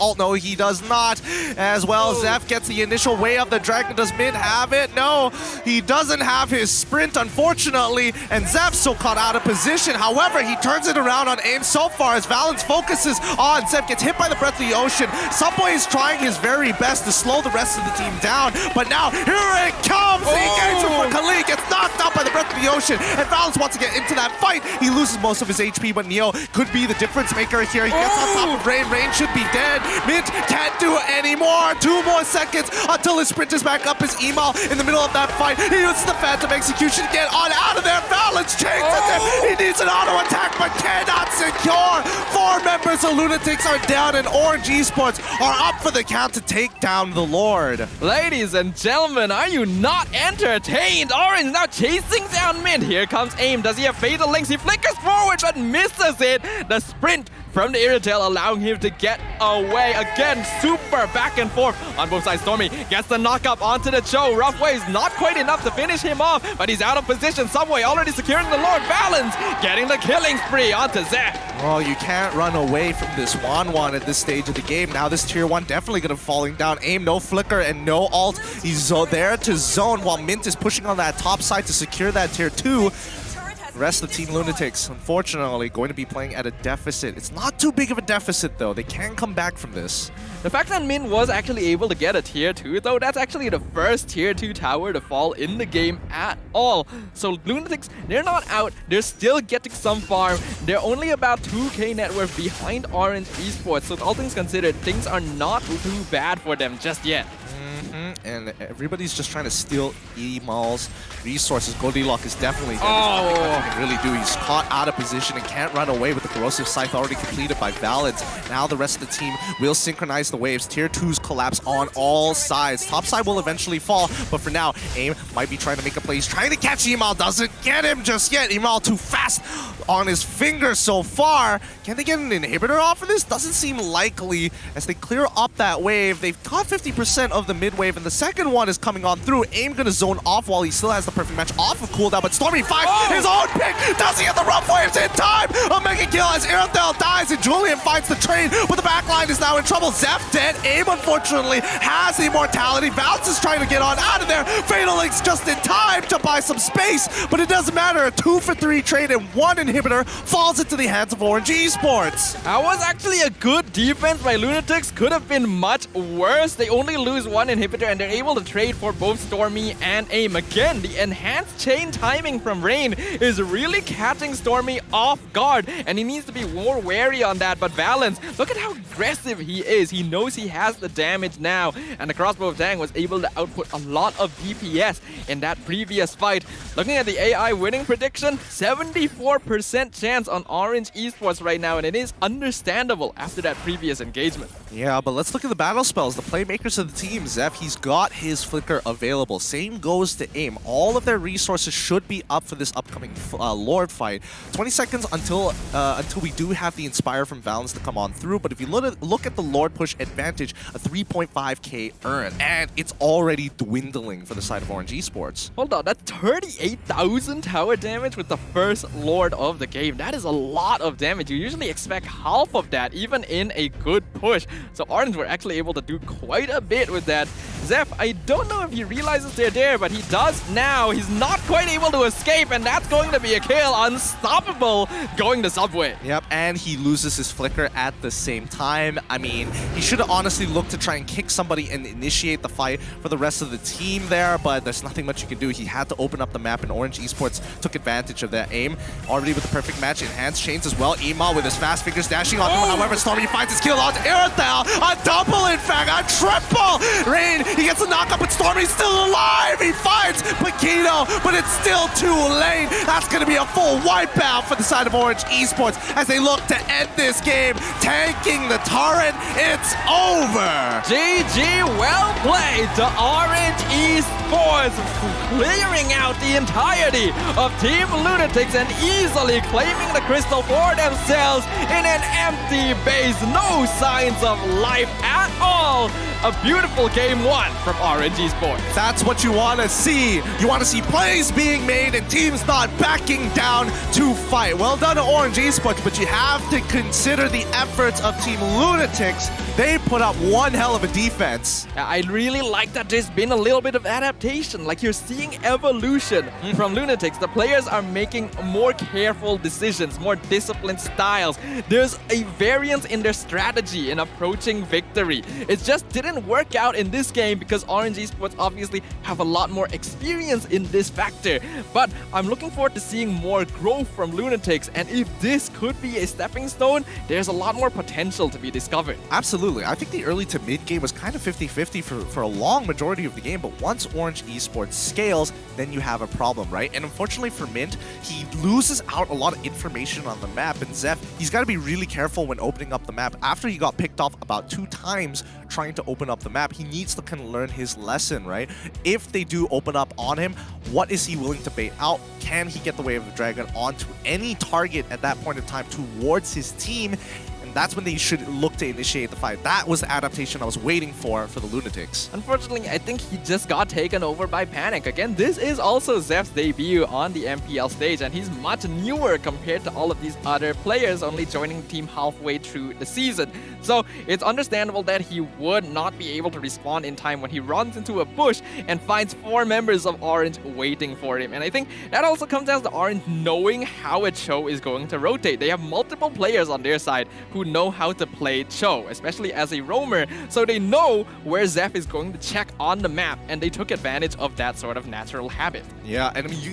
S5: ult? No, he does not. As well, Zeph gets the initial way of the dragon. Does Mint have it? No, he doesn't have his sprint, unfortunately, and Zeph's so caught out of position. However, he turns it around on AIM so far as Valens focuses on Zeph, gets hit by the Breath of the Ocean. Subway is trying his very best to slow the rest of the team down, but now here it comes! The engagement for Khalid gets knocked out by the Breath of the Ocean, and Valens wants to get into that fight. He loses most of his HP, but Neo could be the difference maker here. He gets on top of Rain. Rain should be dead. Mint can't do it anymore. 2 more seconds until his sprint is back up as Emal in the middle of that fight. He uses the Phantom Execution to get on out of there. Valens chases him. He needs an auto attack, but cannot secure. 4 members of LUNATIX are down, and Orange Esports are up for the count to take down the Lord.
S6: Ladies and gentlemen, are you not entertained? Orange now chasing down Mint. Here comes AIM. Does he have Fatal Links? He flickers forward but misses it. The sprint from the Irritel allowing him to get away. Again, super back and forth on both sides. Stormy gets the knock up onto the Cho. Rough waves not quite enough to finish him off, but he's out of position. Subway already securing the Lord. Valens getting the killing spree onto Zeph.
S5: Oh, you can't run away from this Wan at this stage of the game. Now this tier 1 definitely gonna falling down. AIM, no flicker and no ult. He's there to zone while Mint is pushing on that top side to secure that tier 2. The rest of Team LUNATIX, unfortunately, going to be playing at a deficit. It's not too big of a deficit, though. They can come back from this.
S6: The fact that Min was actually able to get a tier 2, though, that's actually the first tier 2 tower to fall in the game at all. So LUNATIX, they're not out. They're still getting some farm. They're only about 2K net worth behind Orange Esports. So all things considered, things are not too bad for them just yet.
S5: And everybody's just trying to steal Emal's resources. Goldilocks is definitely there. There's nothing he can really do. He's caught out of position and can't run away with the Corrosive Scythe already completed by Valens. Now the rest of the team will synchronize the waves. Tier 2s collapse on all sides. Top side will eventually fall, but for now, AIM might be trying to make a play. He's trying to catch Emal, doesn't get him just yet. Emal too fast on his finger so far. Can they get an inhibitor off of this? Doesn't seem likely as they clear up that wave. They've caught 50% of the mid wave, and the second one is coming on through. AIM gonna zone off while he still has the perfect match off of cooldown, but Stormy finds his own pick. Does he get the rough waves in time? A mega kill as Irothel dies and Julian finds the train, but the backline is now in trouble. Zeph dead. AIM unfortunately has the immortality. Bounce is trying to get on out of there. Fatal Link's just in time to buy some space, but it doesn't matter. A 2-for-3 trade and 1 inhibitor falls into the hands of Orange Esports.
S6: That was actually a good defense by LUNATIX. Could have been much worse. They only lose 1 inhibitor and they're able to trade for both Stormy and AIM. Again, the enhanced chain timing from Rain is really catching Stormy off guard, and he needs to be more wary on that. But Valence, look at how aggressive he is. He knows he has the damage now, and the crossbow of Tang was able to output a lot of DPS in that previous fight. Looking at the AI winning prediction, 74% chance on Orange Esports right now, and it is understandable after that previous engagement.
S5: Yeah, but let's look at the battle spells. The playmakers of the team, Zeph, he's got his flicker available. Same goes to AIM. All of their resources should be up for this upcoming Lord fight. 20 seconds until we do have the Inspire from Valence to come on through, but if you look at the Lord push advantage, a 3.5k earn, and it's already dwindling for the side of Orange Esports.
S6: Hold on, that's 38,000 tower damage with the first Lord of the game. That is a lot of damage. You usually expect half of that, even in a good push. So Orange were actually able to do quite a bit with that. Zeph, I don't know if he realizes they're there, but he does now. He's not quite able to escape, and that's going to be a kill. Unstoppable going to Subway.
S5: Yep, and he loses his flicker at the same time. I mean, he should have honestly looked to try and kick somebody and initiate the fight for the rest of the team there, but there's nothing much you can do. He had to open up the map, and Orange Esports took advantage of that. AIM already with the perfect match. Enhanced chains as well. Ema with his fast fingers dashing on through. However, Stormy finds his kill on Irothel. A double, in fact, a triple. Rain, he gets a knockup, but Stormy's still alive. He finds Paquito, but it's still too late. That's going to be a full wipeout for the side of Orange Esports as they look to end this game. Tanking the turret, it's over.
S6: GG, well played to Orange Esports, clearing out the entirety of Team LUNATIX and easily claiming the crystal for themselves in an empty base. No signs of life at all. A beautiful game 1 from Orange Esports.
S5: That's what you want to see. You want to see plays being made and teams not backing down to fight. Well done to Orange Esports, but you have to consider the efforts of Team LUNATIX. They put up one hell of a defense.
S6: I really like that there's been a little bit of adaptation. Like, you're seeing evolution from LUNATIX. The players are making more careful decisions, more disciplined styles. There's a variance in their strategy in approaching victory. It just didn't work out in this game because Orange Esports obviously have a lot more experience in this factor. But I'm looking forward to seeing more growth from LUNATIX, and if this could be a stepping stone, there's a lot more potential to be discovered.
S5: Absolutely. I think the early to mid game was kind of 50-50 for a long majority of the game, but once Orange Esports scales, then you have a problem, right? And unfortunately for Mint, he loses out a lot of information on the map, and Zeph, he's got to be really careful when opening up the map. After he got picked off about 2 times trying to open up the map, he needs to kind of learn his lesson, right? If they do open up on him, what is he willing to bait out? Can he get the Wave of the Dragon onto any target at that point in time towards his team? That's when they should look to initiate the fight. That was the adaptation I was waiting for the LUNATIX.
S6: Unfortunately, I think he just got taken over by Panic. Again, this is also Zeph's debut on the MPL stage, and he's much newer compared to all of these other players, only joining the team halfway through the season. So it's understandable that he would not be able to respond in time when he runs into a bush and finds 4 members of Orange waiting for him. And I think that also comes down to Orange knowing how a Cho is going to rotate. They have multiple players on their side who know how to play Cho, especially as a roamer, so they know where Zeph is going to check on the map, and they took advantage of that sort of natural habit.
S5: Yeah, and I mean, you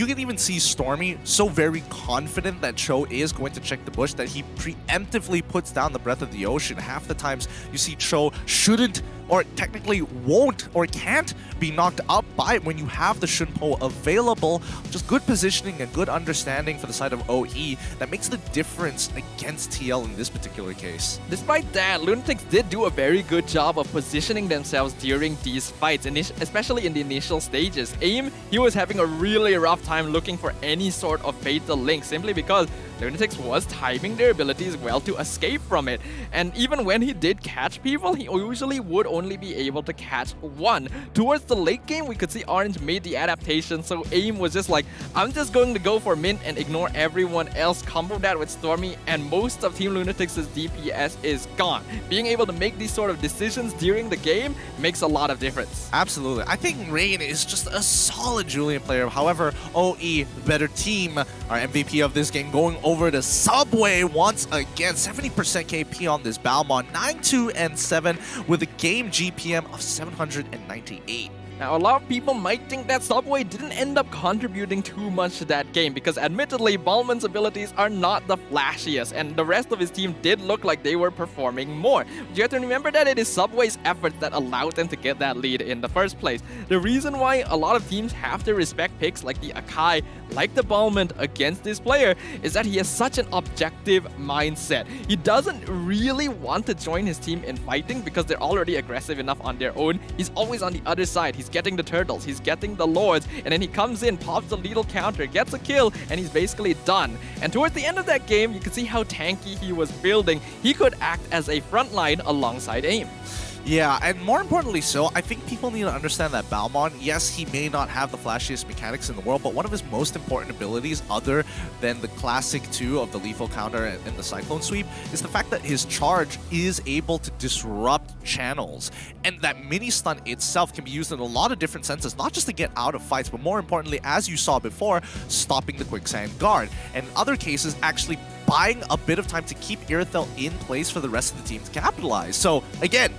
S5: can even see Stormy so very confident that Cho is going to check the bush that he preemptively puts down the Breath of the Ocean. Half the times you see Cho shouldn't, or technically won't or can't be knocked up by it when you have the Shunpo available. Just good positioning and good understanding for the side of OE that makes the difference against TL in this particular case.
S6: Despite that, LUNATIX did do a very good job of positioning themselves during these fights, especially in the initial stages. AIM, he was having a really rough time looking for any sort of fatal link simply because LUNATIX was timing their abilities well to escape from it. And even when he did catch people, he usually would only be able to catch one. Towards the late game, we could see Orange made the adaptation, so AIM was just like, I'm just going to go for mint and ignore everyone else, combo that with Stormy, and most of Team LUNATIX's DPS is gone. Being able to make these sort of decisions during the game makes a lot of difference.
S5: Absolutely. I think Rain is just a solid Julian player. However, OE, the better team, our MVP of this game, going over to Subway once again. 70% KP on this Balmon. 9-2 and 7 with a game GPM of 798.
S6: Now, a lot of people might think that Subway didn't end up contributing too much to that game because admittedly, Balmon's abilities are not the flashiest and the rest of his team did look like they were performing more. But you have to remember that it is Subway's efforts that allowed them to get that lead in the first place. The reason why a lot of teams have to respect picks like the Akai, like the Balmond against this player is that he has such an objective mindset. He doesn't really want to join his team in fighting because they're already aggressive enough on their own. He's always on the other side. He's getting the turtles, he's getting the lords, and then he comes in, pops the lethal counter, gets a kill, and he's basically done. And towards the end of that game, you can see how tanky he was building. He could act as a frontline alongside AIM.
S5: Yeah, and more importantly so, I think people need to understand that Balmon, yes, he may not have the flashiest mechanics in the world, but one of his most important abilities, other than the classic 2 of the lethal counter and the cyclone sweep, is the fact that his charge is able to disrupt channels. And that mini stun itself can be used in a lot of different senses, not just to get out of fights, but more importantly, as you saw before, stopping the quicksand guard. And in other cases, actually buying a bit of time to keep Irithel in place for the rest of the team to capitalize. So again,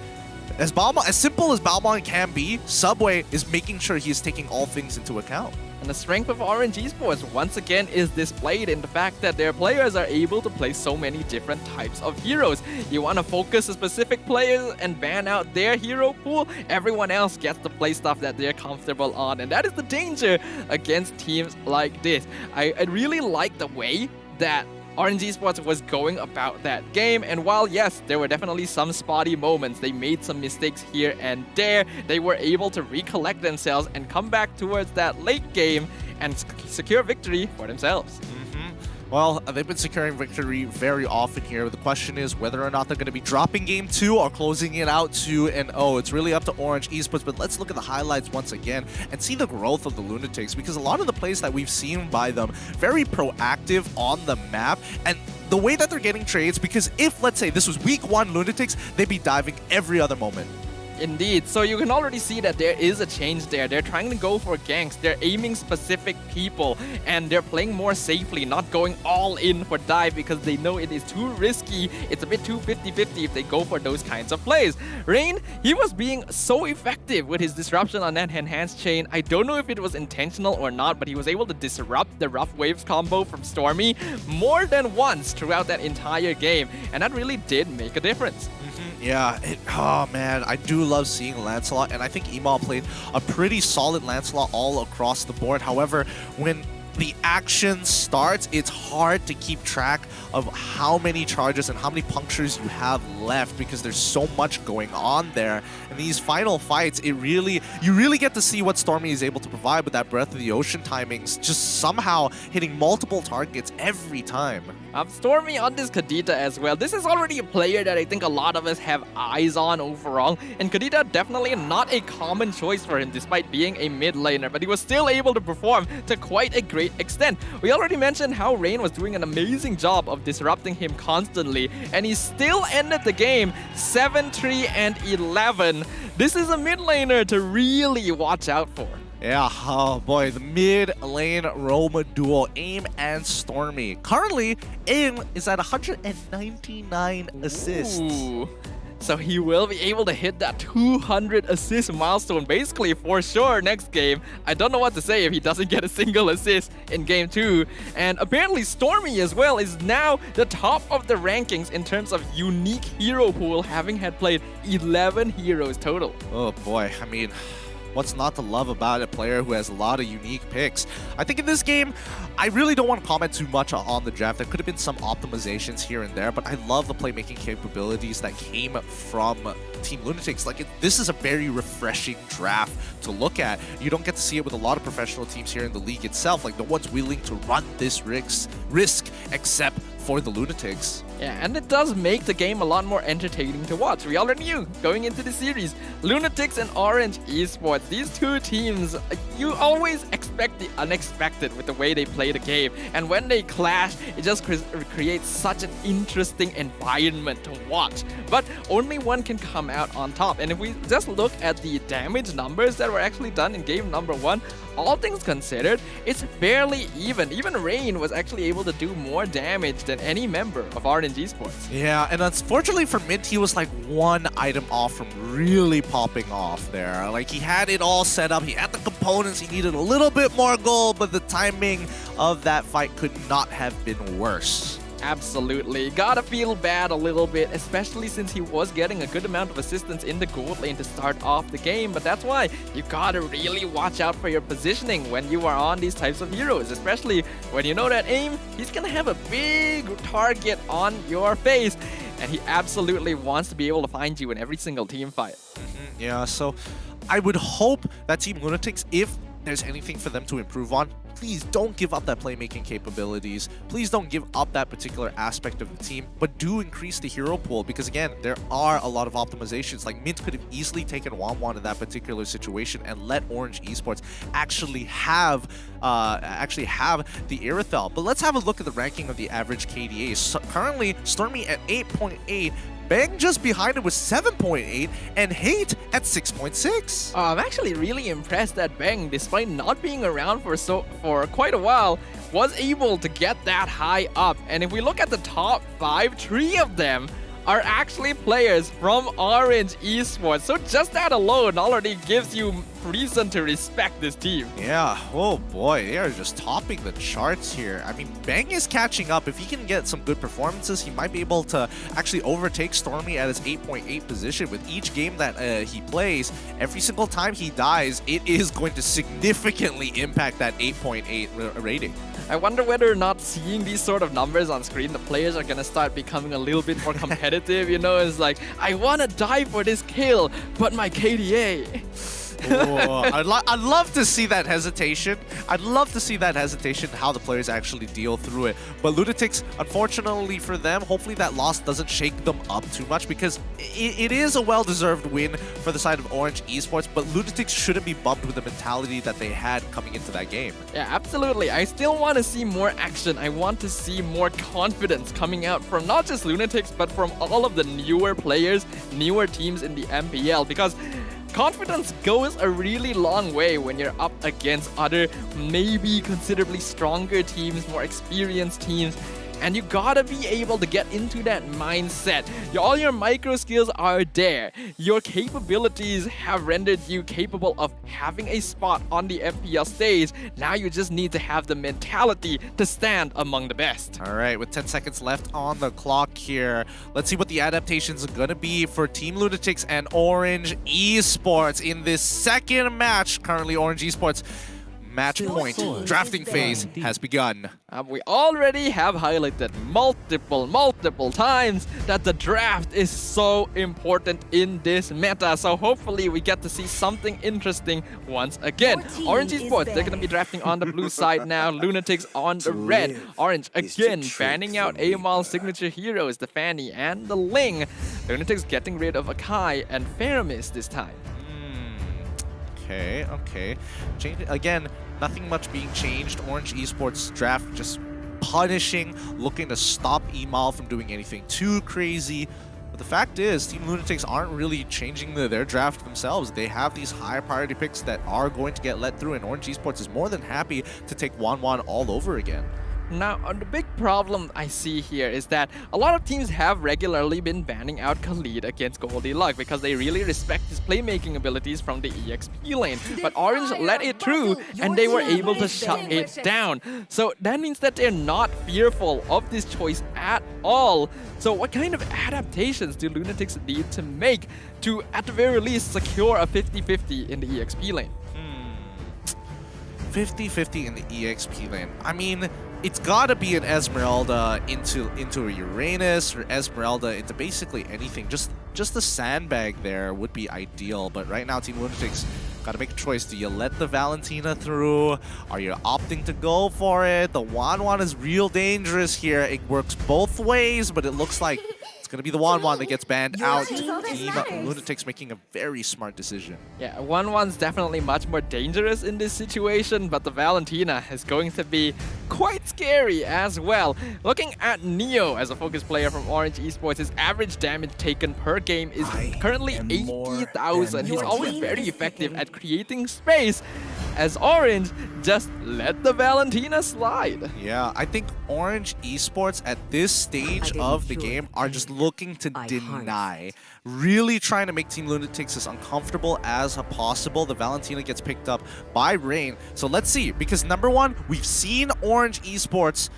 S5: as simple as Balmon can be, Subway is making sure he is taking all things into account.
S6: And the strength of Orange Esports once again is displayed in the fact that their players are able to play so many different types of heroes. You want to focus a specific player and ban out their hero pool, everyone else gets to play stuff that they're comfortable on. And that is the danger against teams like this. I really like the way that Orange Esports was going about that game, and while yes, there were definitely some spotty moments, they made some mistakes here and there, they were able to recollect themselves and come back towards that late game and secure victory for themselves.
S5: Well, they've been securing victory very often here. The question is whether or not they're going to be dropping game 2 or closing it out 2-0. It's really up to Orange Esports, but let's look at the highlights once again and see the growth of the LUNATIX, because a lot of the plays that we've seen by them, very proactive on the map, and the way that they're getting trades, because if, let's say, this was week 1 LUNATIX, they'd be diving every other moment.
S6: Indeed, so you can already see that there is a change there. They're trying to go for ganks, they're aiming specific people, and they're playing more safely, not going all in for dive because they know it is too risky. It's a bit too 50-50 if they go for those kinds of plays. Rain, he was being so effective with his disruption on that enhanced chain. I don't know if it was intentional or not, but he was able to disrupt the rough waves combo from Stormy more than once throughout that entire game, and that really did make a difference.
S5: Yeah, oh man, I do love seeing Lancelot, and I think Emal played a pretty solid Lancelot all across the board. However, when the action starts, it's hard to keep track of how many charges and how many punctures you have left because there's so much going on there. And these final fights, you really get to see what Stormy is able to provide with that Breath of the Ocean timings, just somehow hitting multiple targets every time.
S6: Stormy on this Kadita as well. This is already a player that I think a lot of us have eyes on overall, and Kadita definitely not a common choice for him despite being a mid laner, but he was still able to perform to quite a great extent. We already mentioned how Rain was doing an amazing job of disrupting him constantly, and he still ended the game 7-3 and 11. This is a mid laner to really watch out for.
S5: Yeah, oh boy, the mid lane Roma duo, AIM and Stormy. Currently, AIM is at 199 assists.
S6: Ooh. So he will be able to hit that 200 assist milestone basically for sure next game. I don't know what to say if he doesn't get a single assist in game 2. And apparently Stormy as well is now the top of the rankings in terms of unique hero pool, having had played 11 heroes total.
S5: Oh boy, I mean, what's not to love about a player who has a lot of unique picks? I think in this game, I really don't want to comment too much on the draft. There could have been some optimizations here and there, but I love the playmaking capabilities that came from Team LUNATIX. This is a very refreshing draft to look at. You don't get to see it with a lot of professional teams here in the league itself. No one's willing to run this risk except for the Lunatics.
S6: Yeah, and it does make the game a lot more entertaining to watch. We already knew going into the series, Lunatics and Orange Esports, these two teams, you always expect the unexpected with the way they play the game. And when they clash, it just creates such an interesting environment to watch. But only one can come out on top. And if we just look at the damage numbers that were actually done in game number 1, all things considered, it's fairly even. Even Rain was actually able to do more damage than any member of Orange Esports.
S5: Yeah, and unfortunately for Mint, he was like one item off from really popping off there. Like, he had it all set up, he had the components, he needed a little bit more gold, but the timing of that fight could not have been worse.
S6: Absolutely. Gotta feel bad a little bit, especially since he was getting a good amount of assistance in the gold lane to start off the game. But that's why you gotta really watch out for your positioning when you are on these types of heroes, especially when you know that aim, he's gonna have a big target on your face. And he absolutely wants to be able to find you in every single team fight.
S5: Yeah, so I would hope that Team Lunatics, if there's anything for them to improve on, please don't give up that playmaking capabilities. Please don't give up that particular aspect of the team, but do increase the hero pool, because again, there are a lot of optimizations. Like, Mint could have easily taken Wanwan in that particular situation and let Orange Esports actually have the Irithel. But let's have a look at the ranking of the average KDA. So currently, Stormy at 8.8. Bang just behind it with 7.8 and Hate at 6.6.
S6: I'm actually really impressed that Bang, despite not being around for quite a while, was able to get that high up. And if we look at the top 5, 3 of them are actually players from Orange Esports. So just that alone already gives you reason to respect this team.
S5: Yeah, oh boy, they are just topping the charts here. I mean, Bang is catching up. If he can get some good performances, he might be able to actually overtake Stormy at his 8.8 position. With each game that he plays, every single time he dies, it is going to significantly impact that 8.8 rating.
S6: I wonder whether or not seeing these sort of numbers on screen, the players are gonna start becoming a little bit more competitive. You know, it's like, I wanna die for this kill, but my KDA.
S5: Oh, I'd love to see that hesitation. I'd love to see that hesitation, how the players actually deal through it. But Lunatics, unfortunately for them, hopefully that loss doesn't shake them up too much, because it is a well-deserved win for the side of Orange Esports, but Lunatics shouldn't be bumped with the mentality that they had coming into that game.
S6: Yeah, absolutely. I still want to see more action. I want to see more confidence coming out from not just Lunatics, but from all of the newer players, newer teams in the MPL, because confidence goes a really long way when you're up against other, maybe considerably stronger teams, more experienced teams. And you gotta be able to get into that mindset. All your micro skills are there. Your capabilities have rendered you capable of having a spot on the MPL stage. Now you just need to have the mentality to stand among the best.
S5: All right, with 10 seconds left on the clock here, let's see what the adaptations are gonna be for Team Lunatics and Orange Esports in this second match. Currently, Orange Esports match point drafting phase has begun.
S6: We already have highlighted multiple times that the draft is so important in this meta. So hopefully we get to see something interesting once again. Orange Esports, they're going to be drafting on the blue side now. Lunatics on the red. Orange again banning out Amal's signature heroes, the Fanny and the Ling. Lunatics getting rid of Akai and Faramis this time.
S5: Okay. Again, nothing much being changed. Orange Esports draft just punishing, looking to stop Emal from doing anything too crazy. But the fact is, Team Lunatics aren't really changing their draft themselves. They have these high priority picks that are going to get let through, and Orange Esports is more than happy to take Wanwan all over again.
S6: Now, the big problem I see here is that a lot of teams have regularly been banning out Khalid against Goldilocks because they really respect his playmaking abilities from the EXP lane. But Orange let it through and they were able to shut it down. So that means that they're not fearful of this choice at all. So what kind of adaptations do Lunatics need to make to, at the very least, secure a 50-50 in the EXP lane?
S5: 50-50 in the EXP lane. I mean, it's gotta be an Esmeralda into a Uranus, or Esmeralda into basically anything. Just the sandbag there would be ideal, but right now Team Lunatics Gotta make a choice. Do you let the Valentina through? Are you opting to go for it? The Wanwan is real dangerous here. It works both ways, but it looks like it's gonna be the Wanwan that gets banned out. Team LUNATIX making a very smart decision.
S6: Yeah, 1-1's definitely much more dangerous in this situation, but the Valentina is going to be quite scary as well. Looking at Neo as a focus player from Orange Esports, his average damage taken per game is currently 80,000. He's always very effective at creating space, as Orange just let the Valentina slide.
S5: Yeah, I think Orange Esports at this stage of the game are just looking to deny. Really trying to make Team LUNATIX as uncomfortable as possible. The Valentina gets picked up by Rain. So let's see, because number one, we've seen Orange Esports,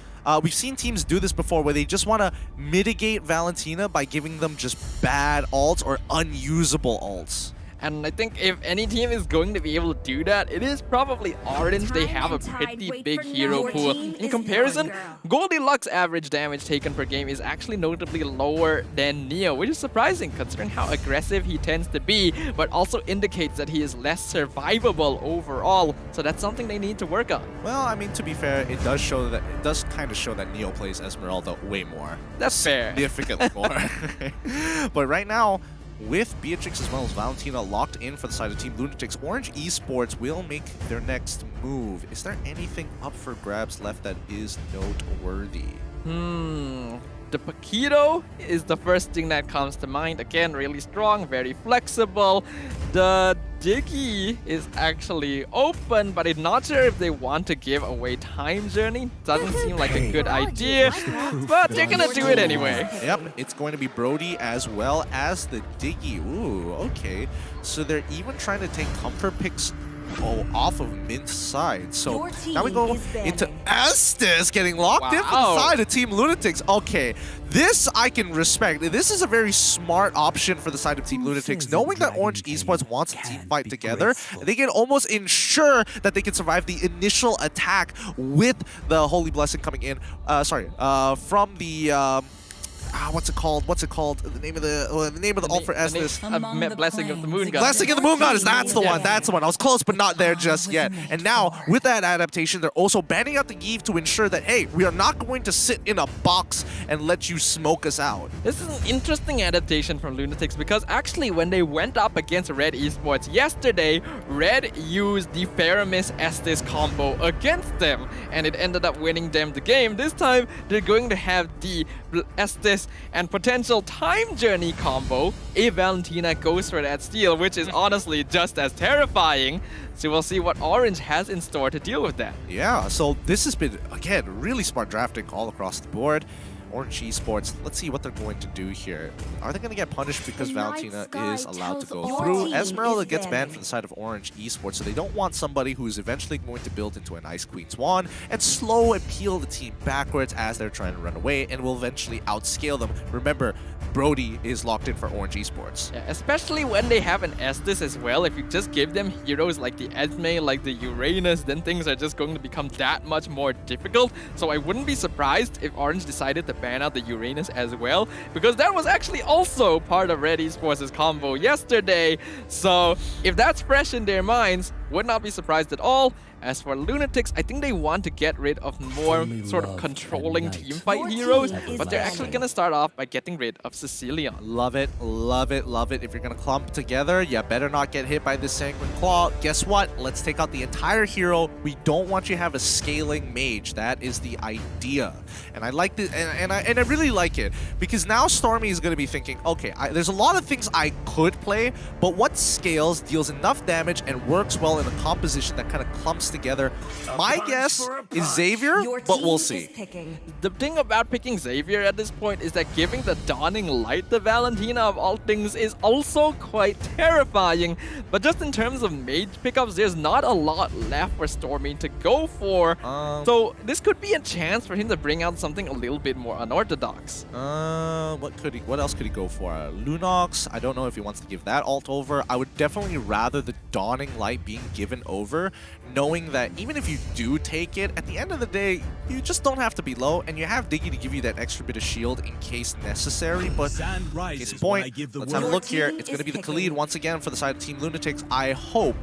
S5: we've seen teams do this before where they just want to mitigate Valentina by giving them just bad ults or unusable ults.
S6: And I think if any team is going to be able to do that, it is probably Orange. They have a pretty big hero pool. In comparison, Goldilocks' average damage taken per game is actually notably lower than Neo, which is surprising considering how aggressive he tends to be, but also indicates that he is less survivable overall. So that's something they need to work on.
S5: Well, I mean, to be fair, it does show that kind of show that Neo plays Esmeralda way more.
S6: That's fair.
S5: Significantly more. But right now, with Beatrix as well as Valentina locked in for the side of Team LUNATIX, Orange Esports will make their next move. Is there anything up for grabs left that is noteworthy?
S6: The Paquito is the first thing that comes to mind. Again, really strong, very flexible. The Diggy is actually open, but I'm not sure if they want to give away Time Journey. Doesn't seem like a good idea, but they're gonna do it anyway.
S5: Yep, it's going to be Brody as well as the Diggy. Ooh, okay. So they're even trying to take comfort picks off of Mint's side. So now we go into Estes getting locked in for the side of Team LUNATIX. Okay, this I can respect. This is a very smart option for the side of Team LUNATIX. Knowing that Orange Esports wants a team fight together, they can almost ensure that they can survive the initial attack with the Holy Blessing coming in. From the... what's it called? The name of the ult for Estes.
S6: Blessing of the Moon Goddess.
S5: Blessing of the Moon Goddess. That's the one. That's the one. I was close, but not there just yet. And now, with that adaptation, they're also banning out the Eve to ensure that, hey, we are not going to sit in a box and let you smoke us out.
S6: This is an interesting adaptation from LUNATIX because actually when they went up against Red Esports yesterday, Red used the Faramis Estes combo against them, and it ended up winning them the game. This time, they're going to have the Estes and potential Time Journey combo. A Valentina goes for that steal, which is honestly just as terrifying. So we'll see what Orange has in store to deal with that.
S5: Yeah, so this has been, again, really smart drafting all across the board. Orange Esports, let's see what they're going to do here. Are they going to get punished because Valentina is allowed to go through? Esmeralda gets banned from the side of Orange Esports, so they don't want somebody who's eventually going to build into an Ice Queen Swan and slow and peel the team backwards as they're trying to run away and will eventually outscale them. Remember, Brody is locked in for Orange Esports.
S6: Yeah, especially when they have an Estes as well. If you just give them heroes like the Esme, like the Uranus, then things are just going to become that much more difficult. So I wouldn't be surprised if Orange decided to ban out the Uranus as well, because that was actually also part of Red Esports' combo yesterday. So if that's fresh in their minds, would not be surprised at all. As for LUNATIX, I think they want to get rid of more sort of controlling teamfight heroes, but they're actually going to start off by getting rid of Sicilian.
S5: Love it, love it, love it. If you're going to clump together, you better not get hit by this Sanguine Claw. Guess what? Let's take out the entire hero. We don't want you to have a scaling mage. That is the idea. And I like this, and I really like it, because now Stormy is going to be thinking, okay, there's a lot of things I could play, but what scales, deals enough damage, and works well in a composition that kind of clumps together? My guess is Xavier, but we'll see.
S6: The thing about picking Xavier at this point is that giving the Dawning Light the Valentina of all things is also quite terrifying. But just in terms of mage pickups, there's not a lot left for Stormy to go for. So this could be a chance for him to bring out something a little bit more unorthodox.
S5: What else could he go for? Lunox, I don't know if he wants to give that ult over. I would definitely rather the Dawning Light being given over, knowing that even if you do take it, at the end of the day, you just don't have to be low, and you have Diggy to give you that extra bit of shield in case necessary. But case in point, let's have a look here. It's going to be the Khalid once again for the side of Team LUNATIX. I hope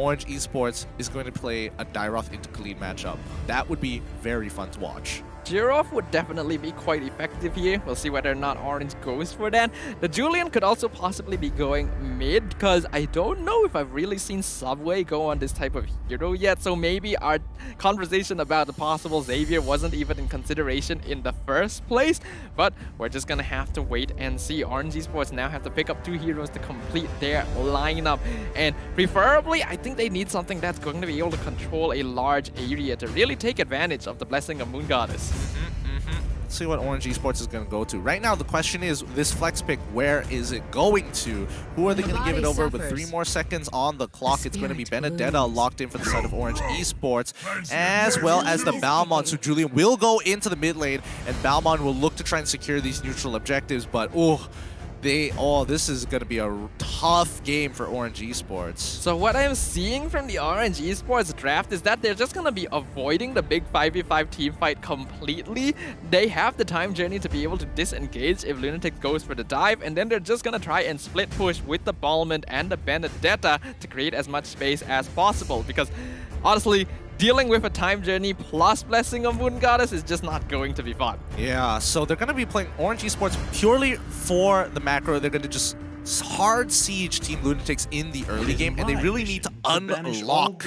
S5: Orange Esports is going to play a Dairoth into Khalid matchup. That would be very fun to watch.
S6: Jirov would definitely be quite effective here. We'll see whether or not Orange goes for that. The Julian could also possibly be going mid, because I don't know if I've really seen Subway go on this type of hero yet. So maybe our conversation about the possible Xavier wasn't even in consideration in the first place. But we're just gonna have to wait and see. Orange Esports now have to pick up 2 heroes to complete their lineup. And preferably, I think they need something that's going to be able to control a large area to really take advantage of the blessing of Moon Goddess.
S5: Let's see what Orange Esports is going to go to. Right now, the question is, this flex pick, where is it going to? Who are they going to give it over with 3 more seconds on the clock? It's going to be Benedetta locked in for the side of Orange Esports, as well as the Balmond. So Julian will go into the mid lane, and Balmond will look to try and secure these neutral objectives, but this is going to be a tough game for Orange Esports.
S6: So what I'm seeing from the Orange Esports draft is that they're just going to be avoiding the big 5v5 team fight completely. They have the time journey to be able to disengage if LUNATIX goes for the dive, and then they're just going to try and split push with the Balmond and the Benedetta to create as much space as possible, because honestly, dealing with a time journey plus Blessing of Moon Goddess is just not going to be fun.
S5: Yeah, so they're going to be playing Orange Esports purely for the macro. They're going to just hard siege Team LUNATIX in the early game, and they really need to unlock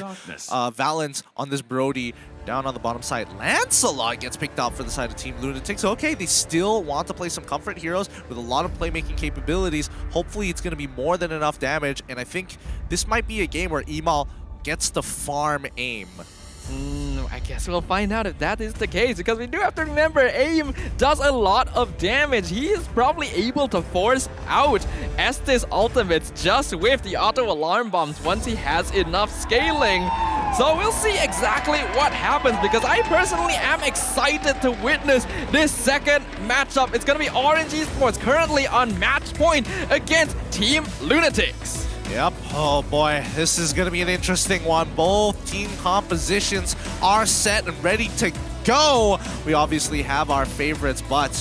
S5: Valence on this Brody. Down on the bottom side, Lancelot gets picked up for the side of Team LUNATIX. Okay, they still want to play some comfort heroes with a lot of playmaking capabilities. Hopefully it's going to be more than enough damage, and I think this might be a game where Emal gets the farm aim.
S6: I guess we'll find out if that is the case, because we do have to remember AIM does a lot of damage. He is probably able to force out Estes ultimates just with the auto alarm bombs once he has enough scaling. So we'll see exactly what happens, because I personally am excited to witness this second matchup. It's going to be Orange Esports currently on match point against Team LUNATIX.
S5: Yep. Oh boy, this is going to be an interesting one. Both team compositions are set and ready to go. We obviously have our favorites, but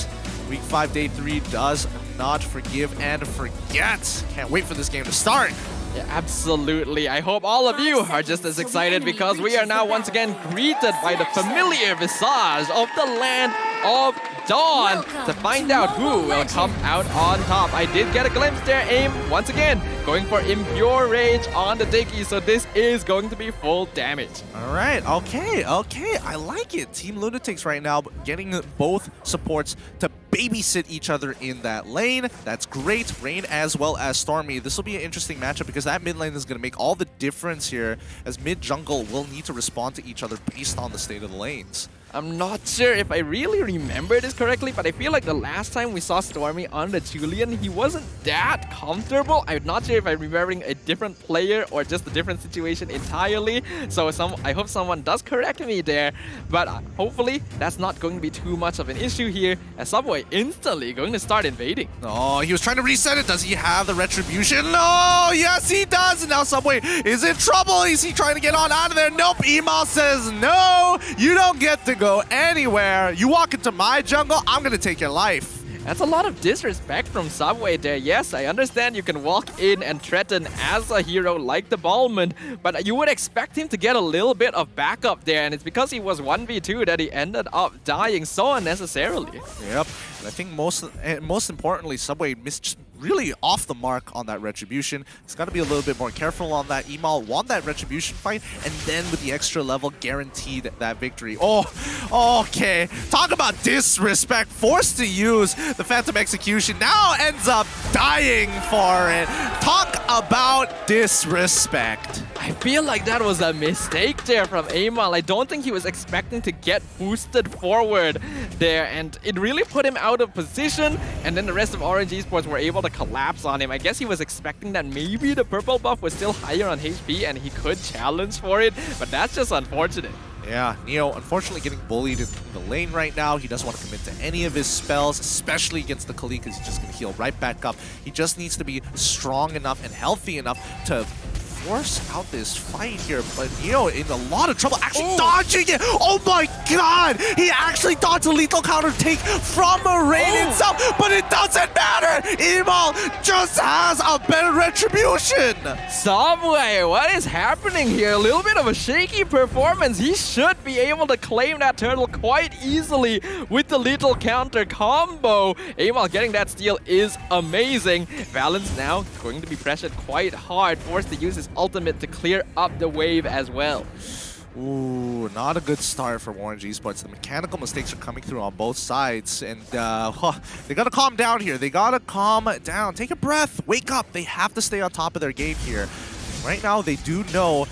S5: Week 5, Day 3 does not forgive and forget. Can't wait for this game to start.
S6: Yeah, absolutely. I hope all of you are just as excited, because we are now once again greeted by the familiar visage of the land of Dawn to find out who will come out on top. I did get a glimpse there. AIM once again going for Impure Rage on the Dicky, so this is going to be full damage.
S5: All right, okay. I like it. Team LUNATIX right now getting both supports to babysit each other in that lane. That's great. Rain as well as Stormy. This will be an interesting matchup, because that mid lane is going to make all the difference here, as mid jungle will need to respond to each other based on the state of the lanes.
S6: I'm not sure if I really remember this correctly, but I feel like the last time we saw Stormy on the Julian, he wasn't that comfortable. I'm not sure if I'm remembering a different player or just a different situation entirely. So I hope someone does correct me there. But hopefully that's not going to be too much of an issue here, as Subway instantly going to start invading.
S5: Oh, he was trying to reset it. Does he have the retribution? No! Yes, he does! And now Subway is in trouble. Is he trying to get on out of there? Nope. Emal says, no, you don't get to go anywhere. You walk into my jungle, I'm gonna take your life.
S6: That's a lot of disrespect from Subway there. Yes, I understand you can walk in and threaten as a hero like the Balmond, but you would expect him to get a little bit of backup there, and it's because he was 1v2 that he ended up dying so unnecessarily.
S5: Yep, and I think most importantly, Subway missed really off the mark on that retribution. He's got to be a little bit more careful on that. Emal won that retribution fight, and then with the extra level guaranteed that victory. Oh, okay. Talk about disrespect. Forced to use the Phantom Execution, now ends up dying for it. Talk about disrespect.
S6: I feel like that was a mistake there from Emal. I don't think he was expecting to get boosted forward there, and it really put him out of position, and then the rest of Orange Esports were able to collapse on him. I guess he was expecting that maybe the purple buff was still higher on HP and he could challenge for it, but that's just unfortunate.
S5: Yeah, Neo unfortunately getting bullied in the lane right now. He doesn't want to commit to any of his spells, especially against the Khalid, because he's just going to heal right back up. He just needs to be strong enough and healthy enough to force out this fight here, but Neo in a lot of trouble, actually dodging it. Oh my god! He actually dodged a lethal counter take from Rain itself, but it doesn't matter! Emal just has a better retribution!
S6: Subway, what is happening here? A little bit of a shaky performance. He should be able to claim that turtle quite easily with the lethal counter combo. Emal getting that steal is amazing. Valens now going to be pressured quite hard, forced to use his ultimate to clear up the wave as well.
S5: Ooh, not a good start for Orange Esports. The mechanical mistakes are coming through on both sides, and they gotta calm down here. They gotta calm down. Take a breath. Wake up. They have to stay on top of their game here. Right now, they do know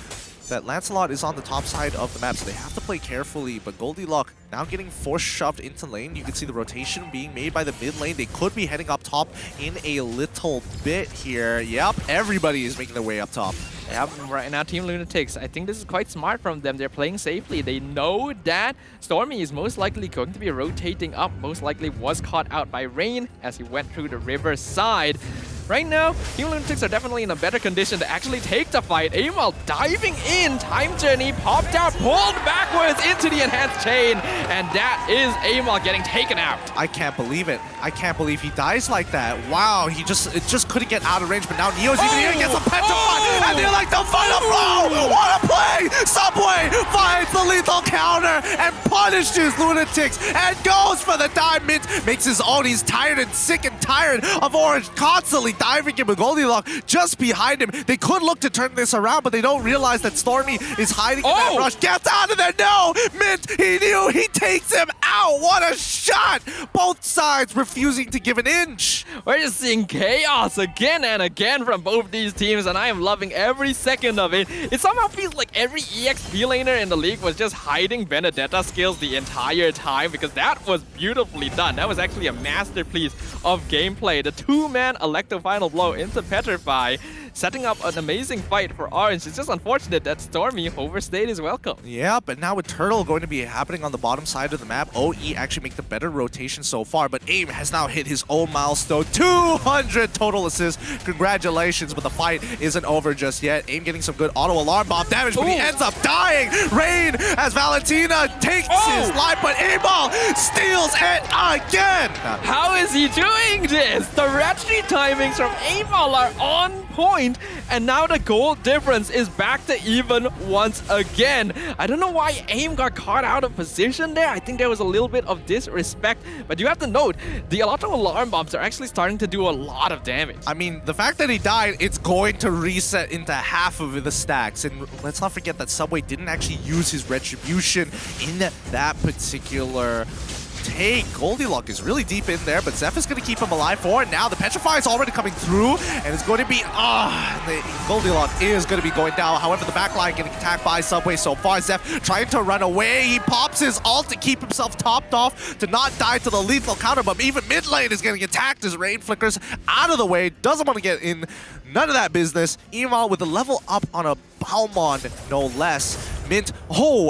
S5: that Lancelot is on the top side of the map, so they have to play carefully, but Goldilocks now getting force shoved into lane. You can see the rotation being made by the mid lane. They could be heading up top in a little bit here. Yep, everybody is making their way up top.
S6: Yeah, right now Team LUNATIX, I think this is quite smart from them. They're playing safely. They know that Stormy is most likely going to be rotating up, most likely was caught out by Rain as he went through the river side. Right now, Team LUNATIX are definitely in a better condition to actually take the fight. Emal diving in, time journey, popped out, pulled backwards into the enhanced chain, and that is Emal getting taken out.
S5: I can't believe it. I can't believe he dies like that. Wow, he just couldn't get out of range, but now Neo's even here, gets a petrified, and they're like the final blow! What a play! Subway finds the lethal counter and punishes LUNATIX and goes for the dive. Mint makes his own. He's tired and sick and tired of Orange constantly diving him with Goldilocks just behind him. They could look to turn this around, but they don't realize that Stormy is hiding in that rush. Gets out of there, no! Mint, he knew, he takes him out! What a shot! Both sides refusing to give an inch.
S6: We're just seeing chaos again and again from both these teams, and I am loving every second of it. It somehow feels like every EXP laner in the league was just hiding Benedetta skills the entire time, because that was beautifully done. That was actually a masterpiece of gameplay. The two-man Electo final blow into Petrify, setting up an amazing fight for Orange. It's just unfortunate that Stormy overstayed his welcome.
S5: Yeah, but now with Turtle going to be happening on the bottom side of the map, OE actually make the better rotation so far, but AIM has now hit his own milestone. 200 total assists. Congratulations, but the fight isn't over just yet. AIM getting some good auto alarm bomb damage, but he ends up dying. Rain as Valentina takes his life, but Emal steals it again.
S6: How is he doing this? The retry timings from Emal are on point, and now the goal difference is back to even once again. I don't know why AIM got caught out of position there. I think there was a little bit of disrespect, but you have to note, the auto alarm bombs are actually starting to do a lot of damage.
S5: I mean, the fact that he died, it's going to reset into half of the stacks, and let's not forget that Subway didn't actually use his retribution in that particular take. Goldilocks is really deep in there, but Zeph is going to keep him alive for it. Now the Petrify is already coming through, and it's going to be, Goldilocks is going to be going down. However, the backline getting attacked by Subway so far. Zeph trying to run away. He pops his ult to keep himself topped off to not die to the lethal counter, but even mid lane is getting attacked as Rain flickers out of the way. Doesn't want to get in none of that business. Emal with a level up on a Balmond, no less. Mint,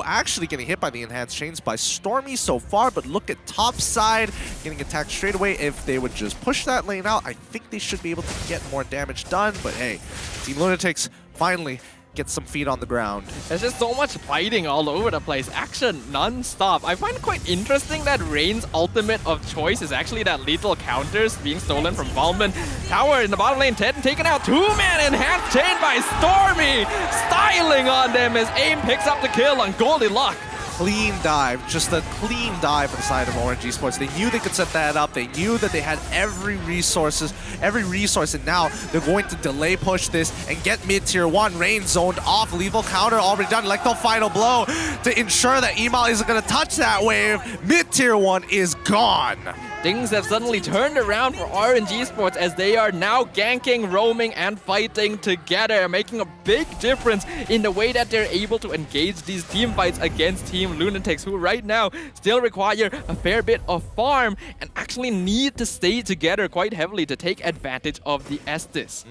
S5: actually getting hit by the enhanced chains by Stormy so far, but look at top side, getting attacked straight away. If they would just push that lane out, I think they should be able to get more damage done, but hey, Team LUNATIX finally gets some feet on the ground.
S6: There's just so much fighting all over the place. Action non-stop. I find it quite interesting that Rain's ultimate of choice is actually that lethal counters being stolen from Valmond. Tower in the bottom lane, Ted taken out. Two-man enhanced chain by Stormy. Styling on them as AIM picks up the kill on Goldilocks.
S5: Clean dive, just a clean dive for the side of Orange Esports. They knew they could set that up. They knew that they had every resource, and now they're going to delay push this and get mid-tier 1. Rain zoned off, lethal counter already done, like the final blow to ensure that Emal isn't going to touch that wave. Mid-tier 1 is gone.
S6: Things have suddenly turned around for Orange Esports as they are now ganking, roaming, and fighting together, making a big difference in the way that they're able to engage these team fights against Team LUNATIX, who right now still require a fair bit of farm and actually need to stay together quite heavily to take advantage of the Estes.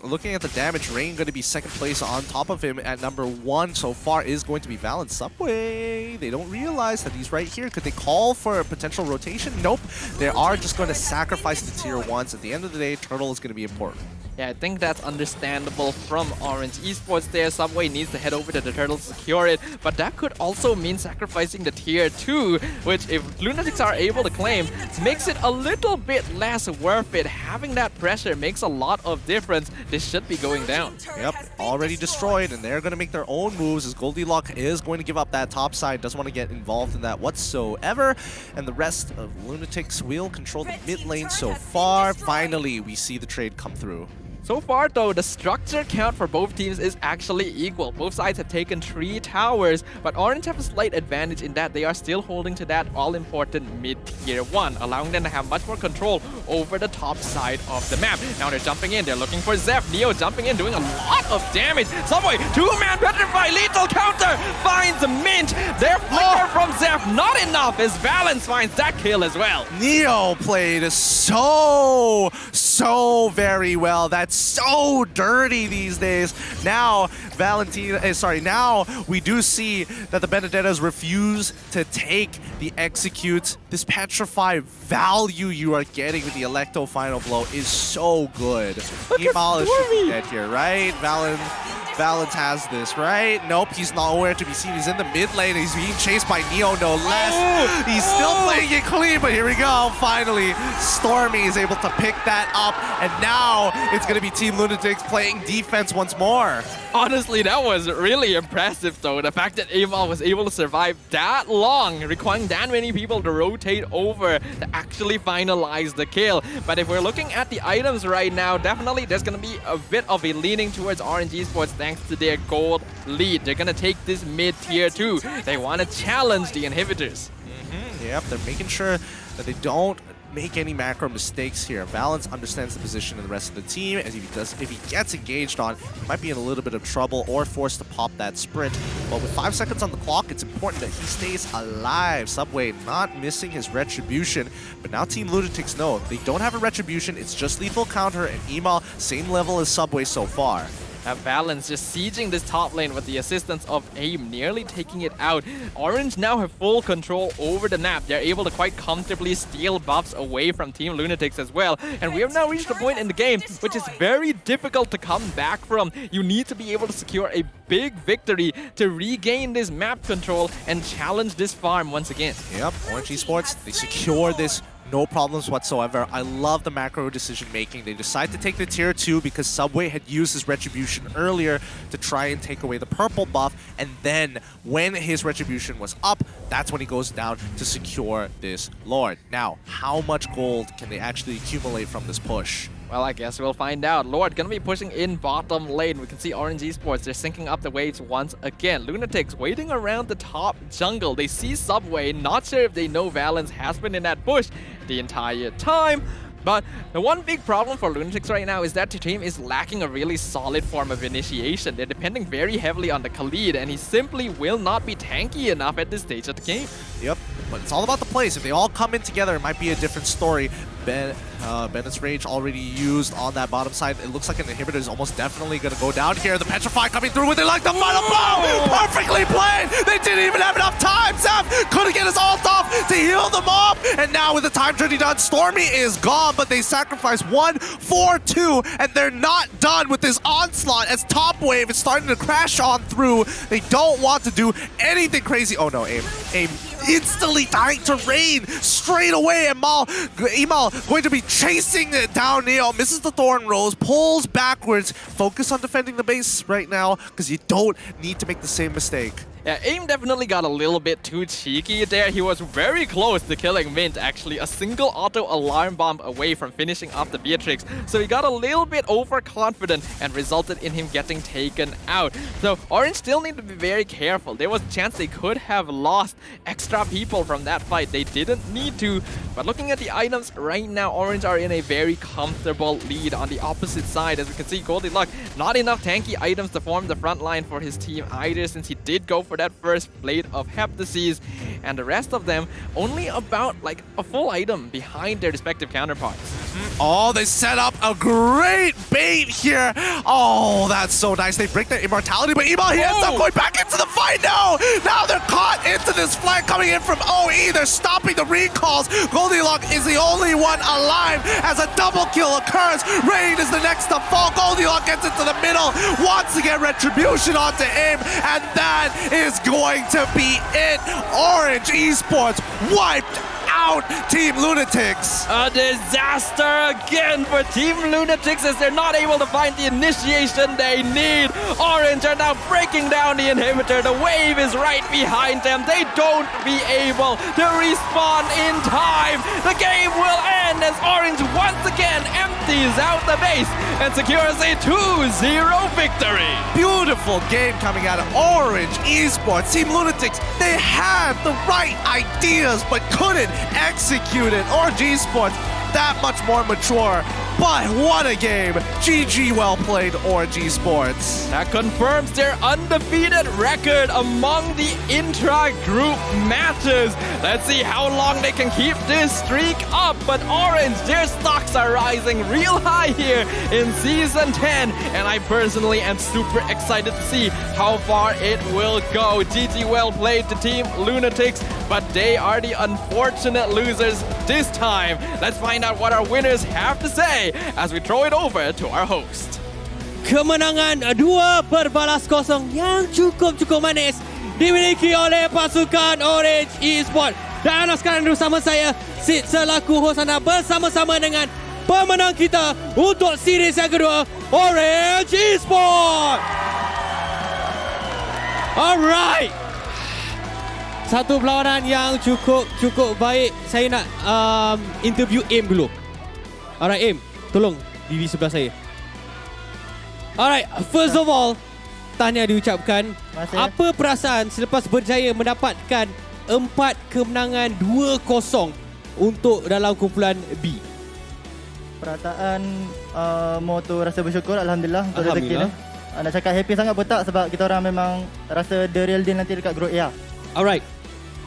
S5: Looking at the damage, Rain going to be second place. On top of him at number 1 so far is going to be Valence. Subway, they don't realize that he's right here. Could they call for a potential rotation? Nope. They are just going to sacrifice the tier 1s. At the end of the day, Turtle is going to be important.
S6: Yeah, I think that's understandable from Orange Esports there. Subway needs to head over to the turtle to secure it, but that could also mean sacrificing the tier 2, which if LUNATIX are able to claim, makes it a little bit less worth it. Having that pressure makes a lot of difference. This should be going down.
S5: Yep, already destroyed, and they're going to make their own moves as Goldilocks is going to give up that top side, doesn't want to get involved in that whatsoever, and the rest of LUNATIX will control the mid lane so far. Finally, we see the trade come through.
S6: So far though, the structure count for both teams is actually equal. Both sides have taken 3 towers, but Orange have a slight advantage in that they are still holding to that all-important mid-tier 1, allowing them to have much more control over the top side of the map. Now they're jumping in, they're looking for Zeph. Neo jumping in, doing a lot of damage. Subway, 2-man petrify, lethal counter, finds Mint. Their flicker from Zeph, not enough as Valence finds that kill as well.
S5: Neo played so very well. That's so dirty these days. Now, now we do see that the Benedettas refuse to take the execute. This petrify value you are getting with the Electo final blow is so good. Emal is dead here, right? Valence has this, right? Nope, he's nowhere to be seen. He's in the mid lane. He's being chased by Neo, no less. He's still playing it clean, but here we go. Finally, Stormy is able to pick that up, and now it's going to be Team LUNATIX playing defense once more.
S6: Honestly, that was really impressive though. The fact that Emal was able to survive that long, requiring that many people to rotate over to actually finalize the kill. But if we're looking at the items right now, definitely there's going to be a bit of a leaning towards Orange Esports thanks to their gold lead. They're going to take this mid tier 2. They want to challenge the inhibitors.
S5: Yep, they're making sure that they don't make any macro mistakes here. Valence understands the position of the rest of the team, as if he gets engaged on, he might be in a little bit of trouble or forced to pop that sprint. But with 5 seconds on the clock, it's important that he stays alive. Subway not missing his retribution, but now Team LUNATIX know they don't have a retribution, it's just lethal counter, and Emal same level as Subway so far.
S6: Valence just sieging this top lane with the assistance of AIM, nearly taking it out. Orange now have full control over the map. They're able to quite comfortably steal buffs away from Team LUNATIX as well. And we have now reached a point in the game which is very difficult to come back from. You need to be able to secure a big victory to regain this map control and challenge this farm once again.
S5: Yep, Orange Esports, they secure this. No problems whatsoever. I love the macro decision making. They decide to take the tier 2 because Subway had used his retribution earlier to try and take away the purple buff, and then when his retribution was up, that's when he goes down to secure this Lord. Now, how much gold can they actually accumulate from this push?
S6: Well, I guess we'll find out. Lord gonna be pushing in bottom lane. We can see Orange Esports, they're syncing up the waves once again. LUNATIX waiting around the top jungle. They see Subway, not sure if they know Valence has been in that bush the entire time. But the one big problem for LUNATIX right now is that the team is lacking a really solid form of initiation. They're depending very heavily on the Khalid, and he simply will not be tanky enough at this stage of the game.
S5: Yep, but it's all about the plays. If they all come in together, it might be a different story. Bennett's Rage already used on that bottom side. It looks like an inhibitor is almost definitely going to go down here. The Petrify coming through with it like the final blow! Perfectly played! They didn't even have enough time! Zeph couldn't get his ult off to heal them up! And now with the time journey done, Stormy is gone, but they sacrifice 1-4-2, and they're not done with this onslaught as top wave is starting to crash on through. They don't want to do anything crazy. Oh no, AIM instantly dying to rain straight away, and Emal going to be chasing it down Neo, misses the Thorn Rose, pulls backwards. Focus on defending the base right now because you don't need to make the same mistake.
S6: Yeah, AIM definitely got a little bit too cheeky there. He was very close to killing Mint, actually. A single auto alarm bomb away from finishing off the Beatrix. So he got a little bit overconfident and resulted in him getting taken out. So Orange still need to be very careful. There was a chance they could have lost extra people from that fight. They didn't need to. But looking at the items right now, Orange are in a very comfortable lead on the opposite side. As we can see, Goldilocks, not enough tanky items to form the front line for his team either, since he did go for that first blade of Heptases, and the rest of them only about like a full item behind their respective counterparts.
S5: Oh, they set up a great bait here. Oh, that's so nice. They break their immortality, but Emal, he ends up going back into the fight. No, now they're caught into to this flank coming in from OE. They're stopping the recalls. Goldilocks is the only one alive as a double kill occurs. Rain is the next to fall. Goldilocks gets into the middle, wants to get retribution onto him, and that is going to be it. Orange Esports wiped out Team LUNATIX.
S6: A disaster again for Team LUNATIX as they're not able to find the initiation they need. Orange are now breaking down the inhibitor. The wave is right behind them. They don't be able to respawn in time. The game will end as Orange once again empties out the base and secures a 2-0 victory.
S5: Beautiful game coming out of Orange Esports. Team LUNATIX, they had the right ideas but couldn't execute it. Orange Esports, that much more mature. But what a game. GG, well played, Orange Esports.
S6: That confirms their undefeated record among the intra-group matches. Let's see how long they can keep this streak up. But Orange, their stocks are rising real high here in Season 10. And I personally am super excited to see how far it will go. GG, well played to Team LUNATIX, but they are the unfortunate losers this time. Let's find out what our winners have to say as we throw it over to our host.
S7: Kemenangan 2-0 yang cukup manis dimiliki oleh pasukan Orange Esports. Dan sekarang bersama saya Sid selaku host anda bersama-sama dengan pemenang kita untuk series yang kedua, Orange Esports. Alright. Satu perlawanan yang cukup baik. Saya nak interview Aim dulu. Alright Aim, tolong diri sebelah saya. Alright, first of all, tahniah diucapkan. Apa perasaan selepas berjaya mendapatkan 4 kemenangan 2-0 untuk dalam kumpulan B?
S8: Perasaan motor rasa bersyukur, Alhamdulillah untuk rezeki ni. Nak cakap happy sangat pun tak, sebab kita orang memang rasa the real deal nanti dekat Group A.
S7: Alright,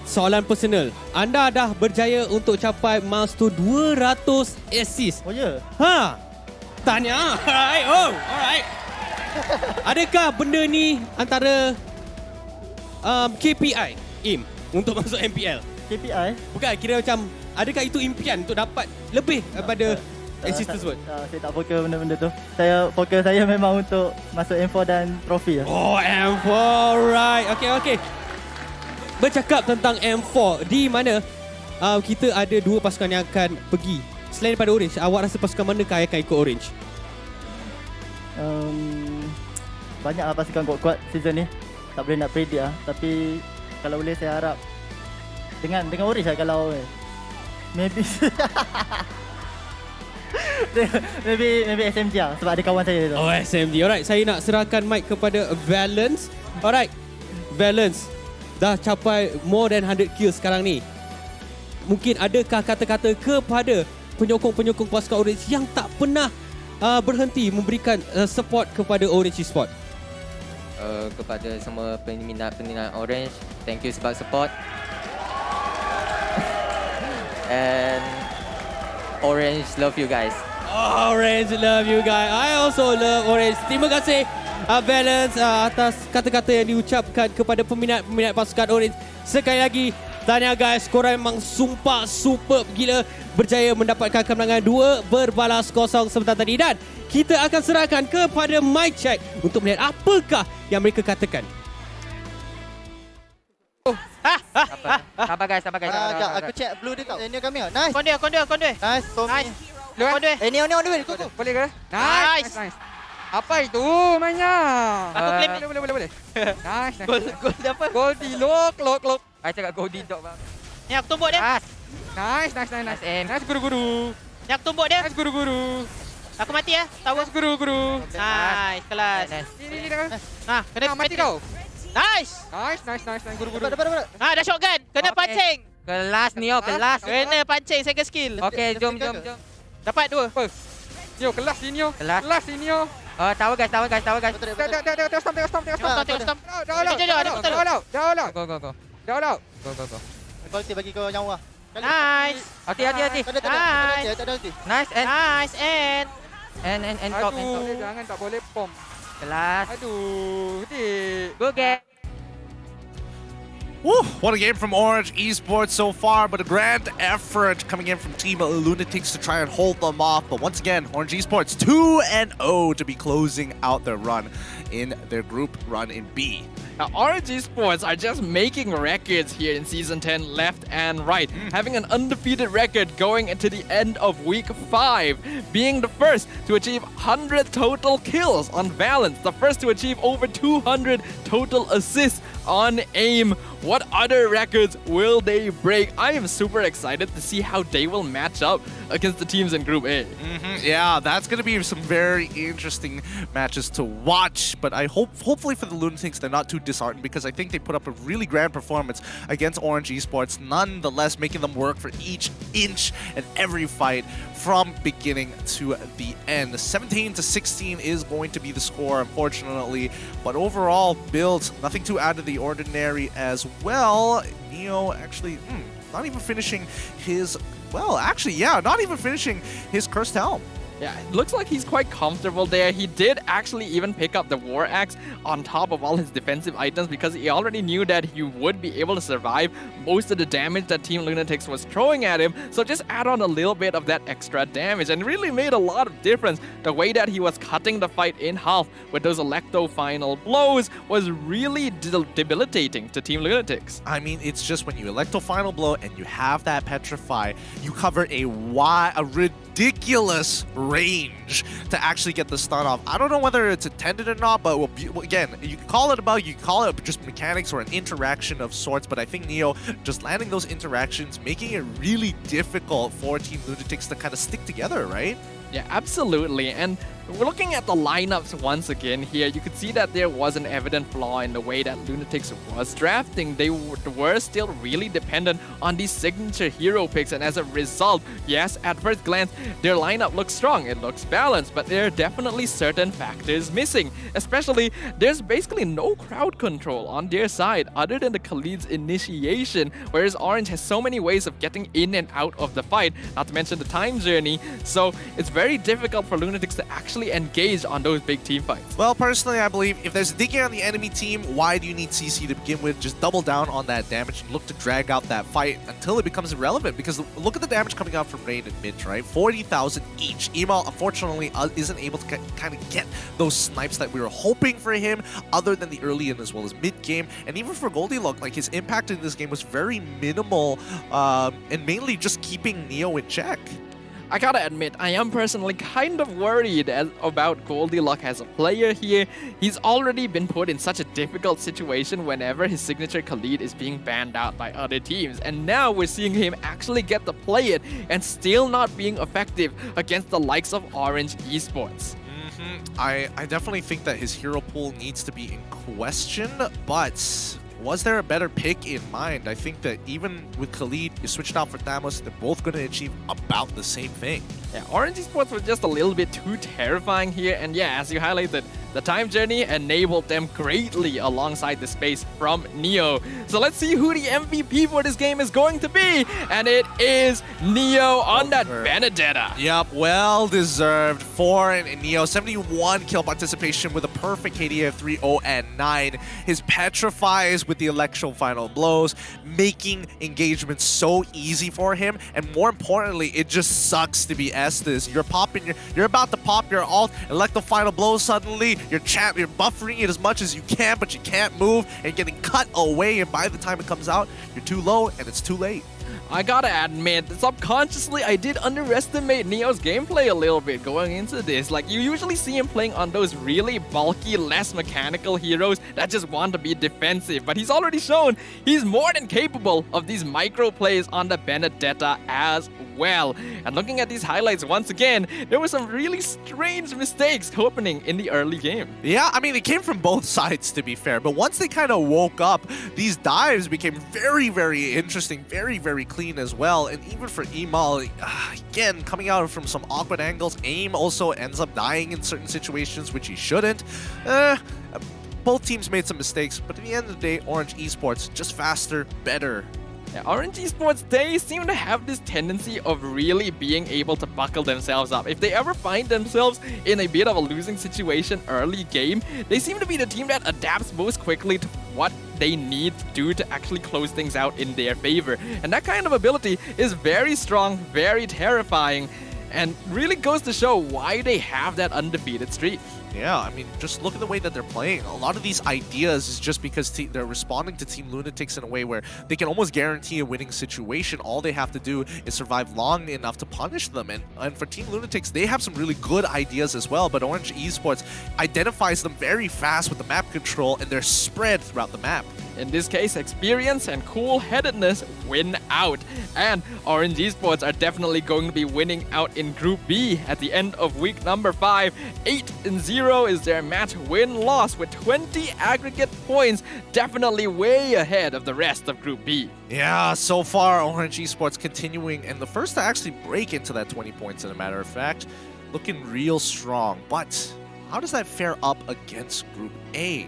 S7: soalan personal. Anda dah berjaya untuk capai milestone 200 assist.
S8: Oh ya?
S7: Ha. Tahniah. Alright. Oh, alright. Adakah benda ni antara KPI Aim untuk masuk MPL?
S8: KPI?
S7: Bukan, kira macam adakah itu impian untuk dapat lebih daripada assist tersebut?
S8: Saya tak fokus benda-benda tu. Fokus saya memang untuk masuk M4 dan trofi.
S7: Oh, M4. Right. Okay. Bercakap tentang M4, di mana kita ada 2 pasukan yang akan pergi. Selain daripada Orange, awak rasa pasukan manakah yang akan ikut Orange?
S8: Banyaklah pasukan kuat-kuat season ni. Tak boleh nak predict lah. Tapi kalau boleh saya harap dengan Orange lah kalau maybe maybe SMG lah sebab ada kawan saya tu.
S7: Oh, SMG. Alright, saya nak serahkan mic kepada Valence. Alright, Valence dah capai more than 100 kills sekarang ni. Mungkin adakah kata-kata kepada penyokong-penyokong pasukan Orange yang tak pernah berhenti memberikan support kepada Orange Esports?
S9: Kepada semua peminat Orange, thank you sebab support. And Orange love you guys.
S7: Orange love you guys. I also love Orange. Terima kasih Valence atas kata-kata yang diucapkan kepada peminat-peminat pasukan Orange. Sekali lagi, tahniah guys, korang memang sumpah superb gila berjaya mendapatkan kemenangan 2-0 sebentar tadi. Dan kita akan serahkan kepada mic check untuk melihat apakah yang mereka katakan.
S9: Sabar guys.
S8: Aku check blue dia tau. Ini kami tau. Nice.
S10: Konde.
S8: Nice.
S10: Nice.
S8: Konde. Ni on the way. Go.
S11: Boleh ke?
S10: Nice.
S11: Apa itu mainnya?
S10: Aku claim.
S11: Boleh. Nice.
S10: Gol apa?
S11: Goldie, lock.
S9: Saya cakap Goldie dog bang.
S10: Ni aku tumbuk dia.
S11: Nice. Nice guru.
S10: Ni aku tumbuk dia.
S11: Nice guru.
S10: Aku mati ya. Tahu.
S11: Nice guru.
S10: Nice, kelas.
S11: Ni.
S10: Nah, kena
S11: mati kau.
S10: Nice.
S11: Nice guru.
S8: Dapat.
S10: Dah shotgun. Kena pancing.
S9: Kelas Neo, kelas.
S10: Kena pancing second skill.
S9: Okey, jom.
S10: Dapat 2.
S11: Neo, kelas ni Neo. Kelas ni Neo.
S9: Tower guys.
S11: Tengok stop. Dah out. Go.
S8: Quality bagi kau nyawa.
S10: Nice.
S9: Hati.
S10: Nice and
S11: Top. Jangan tak boleh pom.
S9: Kelas.
S11: Aduh, dik.
S9: Go get.
S5: Woo, what a game from Orange Esports so far, but a grand effort coming in from Team LUNATIX to try and hold them off. But once again, Orange Esports 2-0 to be closing out their run in their group run in B.
S6: Now, Orange Esports are just making records here in Season 10 left and right, having an undefeated record going into the end of Week 5, being the first to achieve 100 total kills on Valence, the first to achieve over 200 total assists on AIM. What other records will they break? I am super excited to see how they will match up against the teams in Group A.
S5: Yeah, that's going to be some very interesting matches to watch, but I hopefully for the LUNATIX they're not too disheartened, because I think they put up a really grand performance against Orange Esports, nonetheless making them work for each inch and every fight from beginning to the end. 17-16 is going to be the score, unfortunately, but overall, builds nothing too out of the ordinary as well. Neo actually not even finishing his, well, actually, yeah, not even finishing his Cursed Helm.
S6: Yeah, it looks like he's quite comfortable there. He did actually even pick up the War Axe on top of all his defensive items, because he already knew that he would be able to survive most of the damage that Team LUNATIX was throwing at him. So just add on a little bit of that extra damage, and really made a lot of difference. The way that he was cutting the fight in half with those Electo final blows was really debilitating to Team LUNATIX.
S5: I mean, it's just when you Electo final blow and you have that Petrify, you cover a ridiculous range to actually get the stun off. I don't know whether it's intended or not, but again, you can call it a bug, you can call it just mechanics or an interaction of sorts, but I think Neo just landing those interactions, making it really difficult for Team LUNATIX to kind of stick together, right?
S6: Yeah, absolutely. And we're looking at the lineups once again here. You could see that there was an evident flaw in the way that LUNATIX was drafting. They were still really dependent on these signature hero picks, and as a result, yes, at first glance, their lineup looks strong, it looks balanced, but there are definitely certain factors missing. Especially, there's basically no crowd control on their side other than the Khalid's initiation, whereas Orange has so many ways of getting in and out of the fight, not to mention the time journey, so it's very difficult for LUNATIX to actually engage on those big team fights.
S5: Well, personally, I believe if there's a DK on the enemy team, why do you need CC to begin with? Just double down on that damage and look to drag out that fight until it becomes irrelevant, because look at the damage coming out from Rain and Mint, right? 40,000 each. Emal, unfortunately, isn't able to kind of get those snipes that we were hoping for him, other than the early and as well as mid-game. And even for Goldilocks, like, his impact in this game was very minimal, and mainly just keeping Neo in check.
S6: I gotta admit, I am personally kind of worried about Goldilocks as a player here. He's already been put in such a difficult situation whenever his signature Khalid is being banned out by other teams. And now we're seeing him actually get to play it and still not being effective against the likes of Orange Esports.
S5: I definitely think that his hero pool needs to be in question, but was there a better pick in mind? I think that even with Khalid, you switched out for Thamos, they're both going to achieve about the same thing.
S6: Yeah, Orange Esports was just a little bit too terrifying here, and yeah, as you highlighted, the time journey enabled them greatly alongside the space from Neo. So let's see who the MVP for this game is going to be, and it is Neo on that Benedetta.
S5: Yep, well deserved for Neo. 71 kill participation with a perfect KD of 3-0 and 9. His Petrifies with the Electro final blows, making engagement so easy for him, and more importantly, it just sucks to be Estes. You're about to pop your ult, Electro final blows suddenly. You're buffering it as much as you can, but you can't move, and getting cut away, and by the time it comes out, you're too low and it's too late.
S6: I gotta admit, subconsciously, I did underestimate Neo's gameplay a little bit going into this. Like, you usually see him playing on those really bulky, less mechanical heroes that just want to be defensive, but he's already shown he's more than capable of these micro plays on the Benedetta as well. And looking at these highlights once again, there were some really strange mistakes happening in the early game.
S5: Yeah, I mean, it came from both sides, to be fair, but once they kind of woke up, these dives became very, very interesting, very, very clean as well. And even for Emal, again, coming out from some awkward angles, AIM also ends up dying in certain situations, which he shouldn't. Both teams made some mistakes, but at the end of the day, Orange Esports, just faster, better.
S6: Yeah, Orange Esports, they seem to have this tendency of really being able to buckle themselves up. If they ever find themselves in a bit of a losing situation early game, they seem to be the team that adapts most quickly to what they need to do to actually close things out in their favor. And that kind of ability is very strong, very terrifying, and really goes to show why they have that undefeated streak.
S5: Yeah, I mean, just look at the way that they're playing. A lot of these ideas is just because they're responding to Team LUNATIX in a way where they can almost guarantee a winning situation. All they have to do is survive long enough to punish them. And for Team LUNATIX, they have some really good ideas as well, but Orange Esports identifies them very fast with the map control, and they're spread throughout the map.
S6: In this case, experience and cool-headedness win out. And Orange Esports are definitely going to be winning out in Group B at the end of week number 5. 8-0 is their match win-loss with 20 aggregate points, definitely way ahead of the rest of Group B.
S5: Yeah, so far Orange Esports continuing, and the first to actually break into that 20 points, as a matter of fact, looking real strong. But how does that fare up against Group A?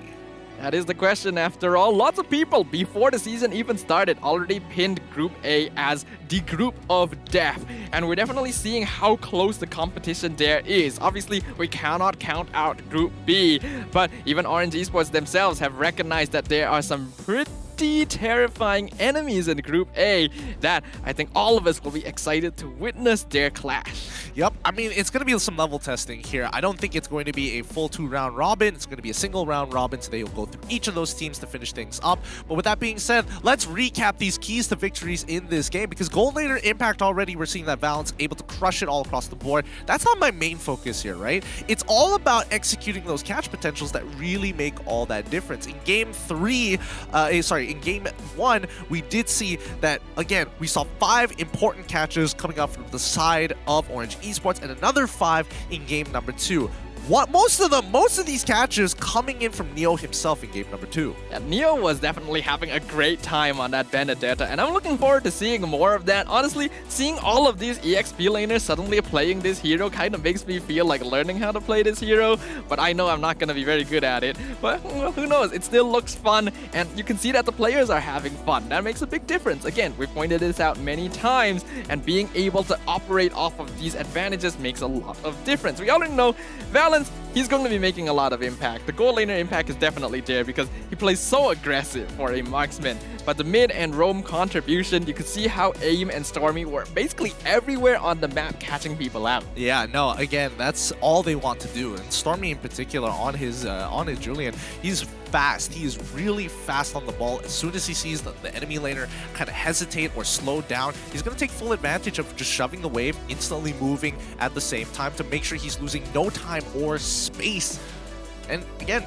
S6: That is the question after all. Lots of people, before the season even started, already pinned Group A as the group of death. And we're definitely seeing how close the competition there is. Obviously, we cannot count out Group B, but even Orange Esports themselves have recognized that there are some pretty terrifying enemies in Group A that I think all of us will be excited to witness their clash.
S5: Yep, I mean, it's going to be some level testing here. I don't think it's going to be a full 2-round robin. It's going to be a single round robin, so they will go through each of those teams to finish things up. But with that being said, let's recap these keys to victories in this game, because Gold Laner Impact already, we're seeing that Valence able to crush it all across the board. That's not my main focus here, right? It's all about executing those catch potentials that really make all that difference. In Game 1, we did see that, again, we saw 5 important catches coming out from the side of Orange Esports and another 5 in Game number 2. Most of these catches coming in from Neo himself in Game number 2.
S6: Yeah, Neo was definitely having a great time on that Benedetta, and I'm looking forward to seeing more of that. Honestly, seeing all of these EXP laners suddenly playing this hero kind of makes me feel like learning how to play this hero, but I know I'm not going to be very good at it. But well, who knows, it still looks fun, and you can see that the players are having fun. That makes a big difference. Again, we've pointed this out many times, and being able to operate off of these advantages makes a lot of difference. We already know Valence, he's going to be making a lot of impact. The gold laner impact is definitely there because he plays so aggressive for a marksman. But the mid and roam contribution, you can see how AIM and Stormy were basically everywhere on the map catching people out.
S5: Yeah, no, again, that's all they want to do. And Stormy in particular on his Julian, he's fast. He is really fast on the ball. As soon as he sees the enemy laner kind of hesitate or slow down, he's going to take full advantage of just shoving the wave, instantly moving at the same time to make sure he's losing no time or space. And again,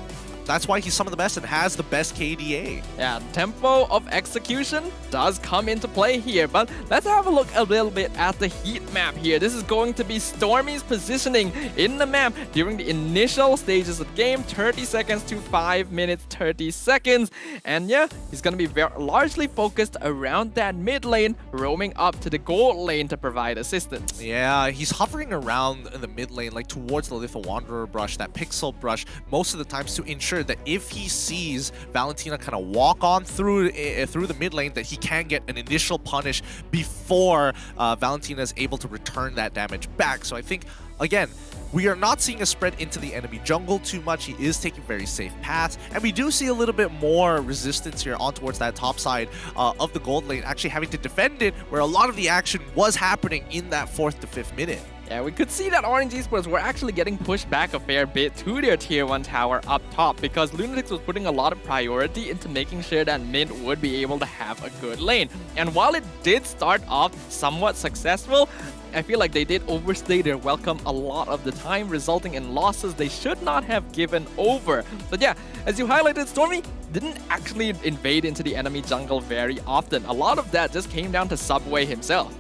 S5: that's why he's some of the best and has the best KDA.
S6: Yeah, tempo of execution does come into play here, but let's have a look a little bit at the heat map here. This is going to be Stormy's positioning in the map during the initial stages of the game, 30 seconds to 5 minutes 30 seconds. And yeah, he's going to be largely focused around that mid lane, roaming up to the gold lane to provide assistance.
S5: Yeah, he's hovering around in the mid lane, like towards the Little Wanderer brush, that pixel brush, most of the times to ensure that if he sees Valentina kind of walk on through the mid lane, that he can get an initial punish before Valentina is able to return that damage back. So I think, again, we are not seeing a spread into the enemy jungle too much. He is taking very safe paths, and we do see a little bit more resistance here on towards that top side of the gold lane, actually having to defend it, where a lot of the action was happening in that 4th to 5th minute.
S6: Yeah, we could see that Orange Esports were actually getting pushed back a fair bit to their Tier 1 tower up top because LUNATIX was putting a lot of priority into making sure that mid would be able to have a good lane. And while it did start off somewhat successful, I feel like they did overstay their welcome a lot of the time, resulting in losses they should not have given over. But yeah, as you highlighted, Stormy didn't actually invade into the enemy jungle very often. A lot of that just came down to Subway himself.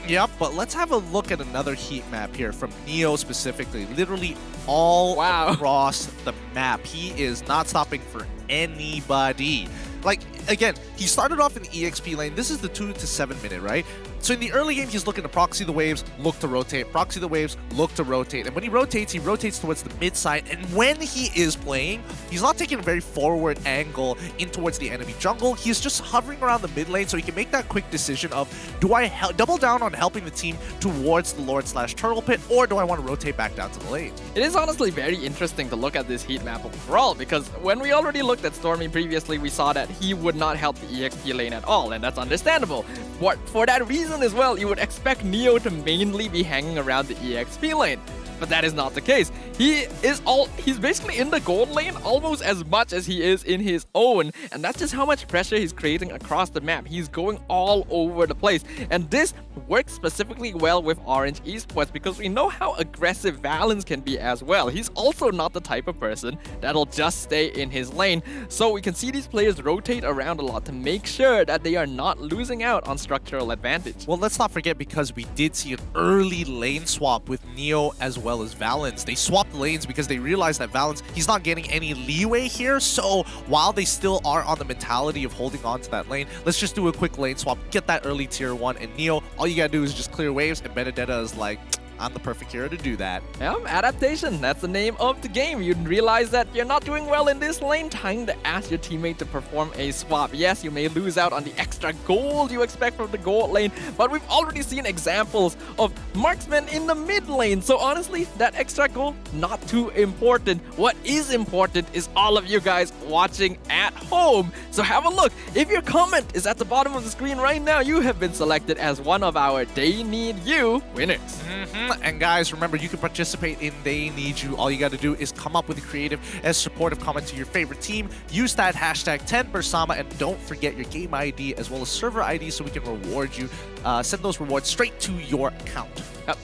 S5: Yep, but let's have a look at another heat map here from Neo specifically. Literally all across the map. He is not stopping for anybody. Like, again, he started off in the EXP lane. This is the 2 to 7 minute, right? So in the early game, he's looking to proxy the waves, look to rotate, proxy the waves, look to rotate. And when he rotates towards the mid side. And when he is playing, he's not taking a very forward angle in towards the enemy jungle. He's just hovering around the mid lane so he can make that quick decision of, do I double down on helping the team towards the Lord/Turtle Pit, or do I want to rotate back down to the lane?
S6: It is honestly very interesting to look at this heat map overall, because when we already looked at Stormy previously, we saw that he would not help the EXP lane at all, and that's understandable. But for that reason as well, you would expect Neo to mainly be hanging around the EXP lane. But that is not the case. He's basically in the gold lane almost as much as he is in his own, and that's just how much pressure he's creating across the map. He's going all over the place, and this works specifically well with Orange Esports because we know how aggressive Valens can be as well. He's also not the type of person that'll just stay in his lane, so we can see these players rotate around a lot to make sure that they are not losing out on structural advantage.
S5: Well, let's not forget, because we did see an early lane swap with Neo as well as Valens. They swapped lanes because they realized that Valens, he's not getting any leeway here, so while they still are on the mentality of holding on to that lane, let's just do a quick lane swap, get that early tier 1, and Neo, all you gotta do is just clear waves, and Benedetta is like, I'm the perfect hero to do that.
S6: Yeah, adaptation, that's the name of the game. You realize that you're not doing well in this lane, time to ask your teammate to perform a swap. Yes, you may lose out on the extra gold you expect from the gold lane, but we've already seen examples of marksmen in the mid lane. So honestly, that extra gold, not too important. What is important is all of you guys watching at home. So have a look. If your comment is at the bottom of the screen right now, you have been selected as one of our They Need You winners.
S5: And guys, remember, you can participate in They Need You. All you got to do is come up with a creative and supportive comment to your favorite team. Use that hashtag 10Bersama, and don't forget your game ID as well as server ID so we can reward you. Send those rewards straight to your account.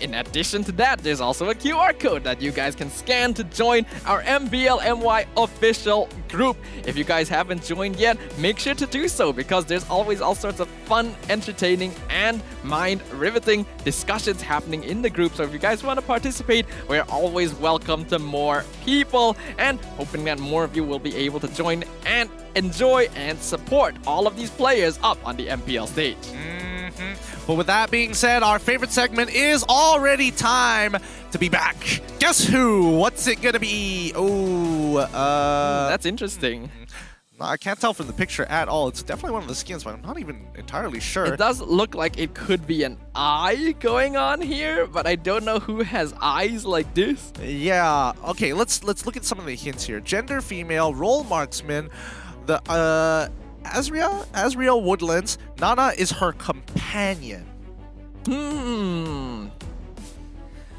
S6: In addition to that, there's also a QR code that you guys can scan to join our MBLMY official group. If you guys haven't joined yet, make sure to do so, because there's always all sorts of fun, entertaining, and mind-riveting discussions happening in the group. So if you guys want to participate, we're always welcome to more people, and hoping that more of you will be able to join and enjoy and support all of these players up on the MPL stage.
S5: But with that being said, our favorite segment is already time to be back. Guess who? What's it gonna be?
S6: That's interesting.
S5: I can't tell from the picture at all. It's definitely one of the skins, but I'm not even entirely sure.
S6: It does look like it could be an eye going on here, but I don't know who has eyes like this.
S5: Yeah. Okay, let's look at some of the hints here. Gender female, role marksman, the Azriel Woodlands. Nana is her companion.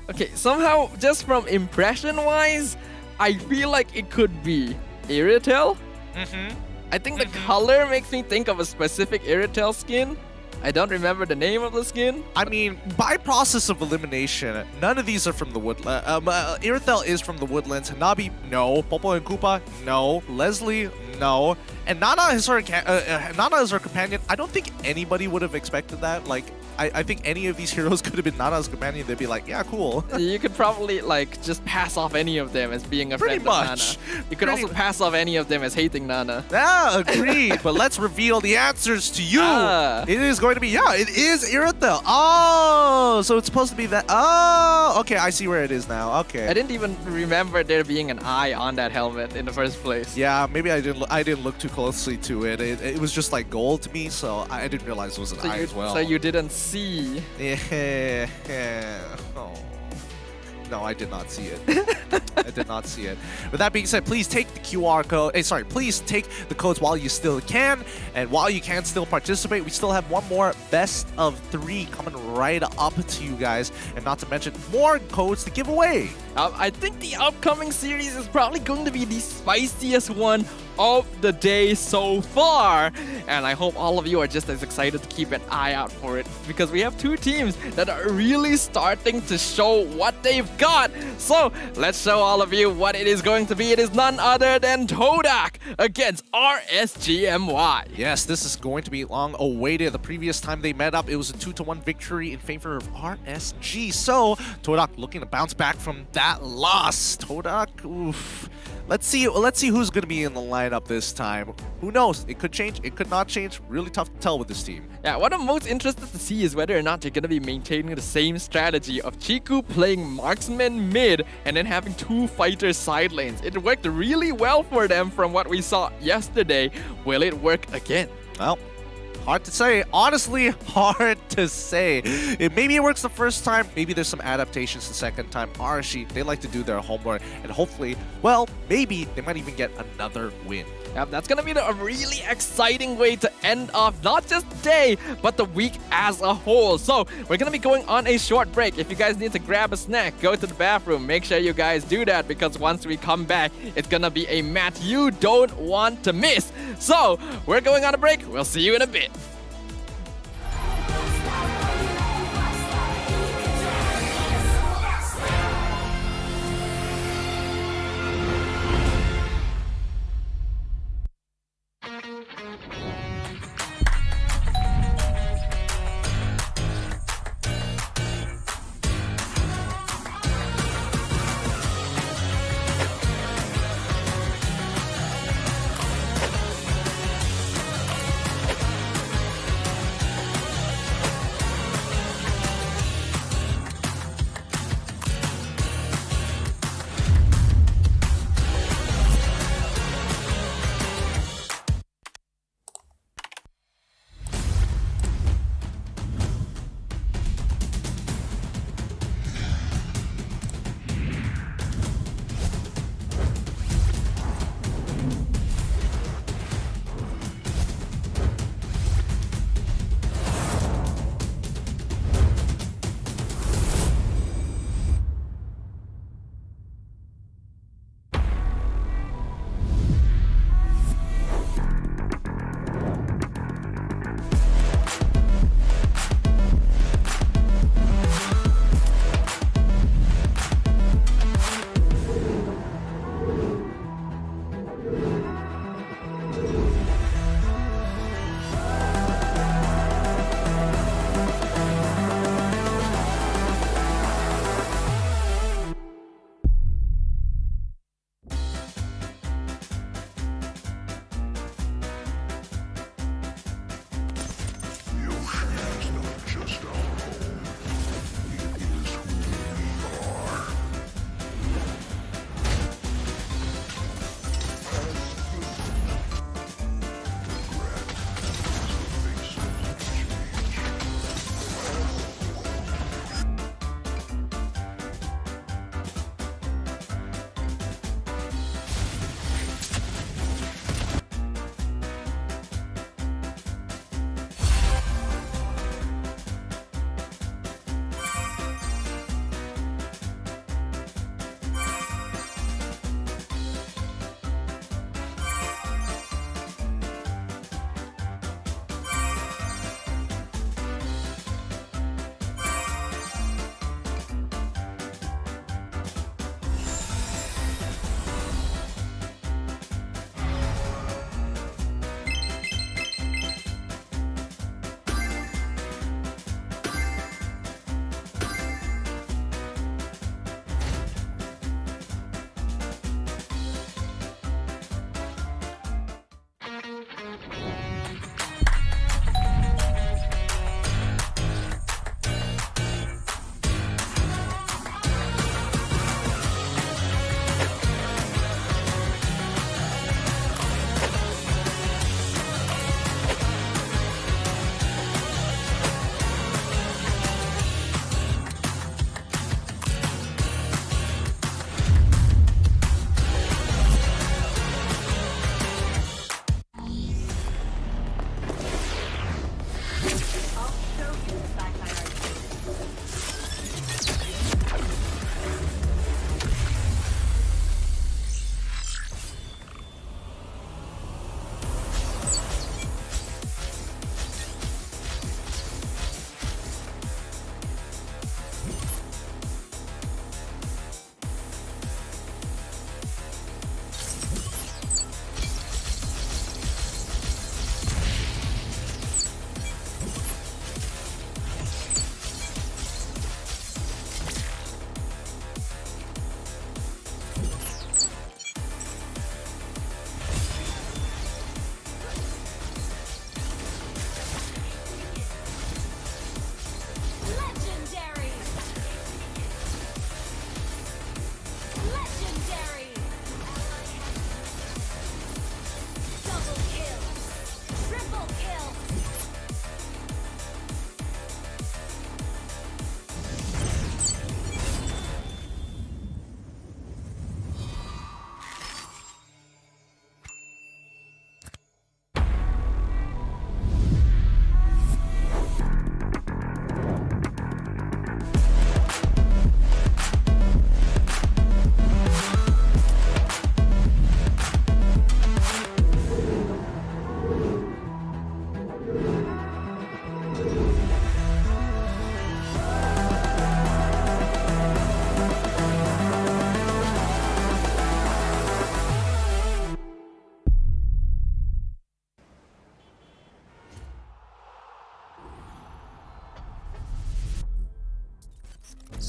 S6: Okay, somehow, just from impression-wise, I feel like it could be Iritel. I think the color makes me think of a specific Iritel skin. I don't remember the name of the skin.
S5: I mean, by process of elimination, none of these are from the Woodlands. Iritel is from the Woodlands. Hanabi, no. Popo and Koopa, no. Leslie, no. And Nana is her companion. I don't think anybody would have expected that. Like, I think any of these heroes could have been Nana's companion. They'd be like, yeah, cool.
S6: You could probably, like, just pass off any of them as being a friend of Nana. You could also pass off any of them as hating Nana.
S5: Yeah, agreed. But let's reveal the answers to you. It is going to be, it is Iritel. Oh, so it's supposed to be that. Oh, okay, I see where it is now. Okay.
S6: I didn't even remember there being an eye on that helmet in the first place.
S5: Yeah, maybe I didn't look too closely to it. It was just like gold to me, so I didn't realize it was an eye as well.
S6: So you didn't see.
S5: Yeah. Oh. No, I did not see it. I did not see it. With that being said, please take the QR code. Please take the codes while you still can. And while you can still participate, we still have one more best of 3 coming right up to you guys. And not to mention more codes to give away.
S6: I think the upcoming series is probably going to be the spiciest one of the day so far, and I hope all of you are just as excited to keep an eye out for it, because we have 2 teams that are really starting to show what they've got. So let's show all of you what it is going to be. It is none other than TODAK against RSGMY.
S5: Yes, this is going to be long awaited. The previous time they met up, it was a 2-1 victory in favor of RSG. So TODAK looking to bounce back from that loss. TODAK, oof. Let's see who's going to be in the lineup this time. Who knows? It could change. It could not change. Really tough to tell with this team.
S6: Yeah, what I'm most interested to see is whether or not they're going to be maintaining the same strategy of Chiku playing marksman mid and then having two fighters side lanes. It worked really well for them from what we saw yesterday. Will it work again?
S5: Well, hard to say. Honestly, hard to say. Maybe it works the first time. Maybe there's some adaptations the second time. Arashi, they like to do their homework. And hopefully, well, maybe they might even get another win.
S6: Yeah, that's going to be a really exciting way to end off not just the day, but the week as a whole. So we're going to be going on a short break. If you guys need to grab a snack, go to the bathroom. Make sure you guys do that because once we come back, it's going to be a match you don't want to miss. So we're going on a break. We'll see you in a bit.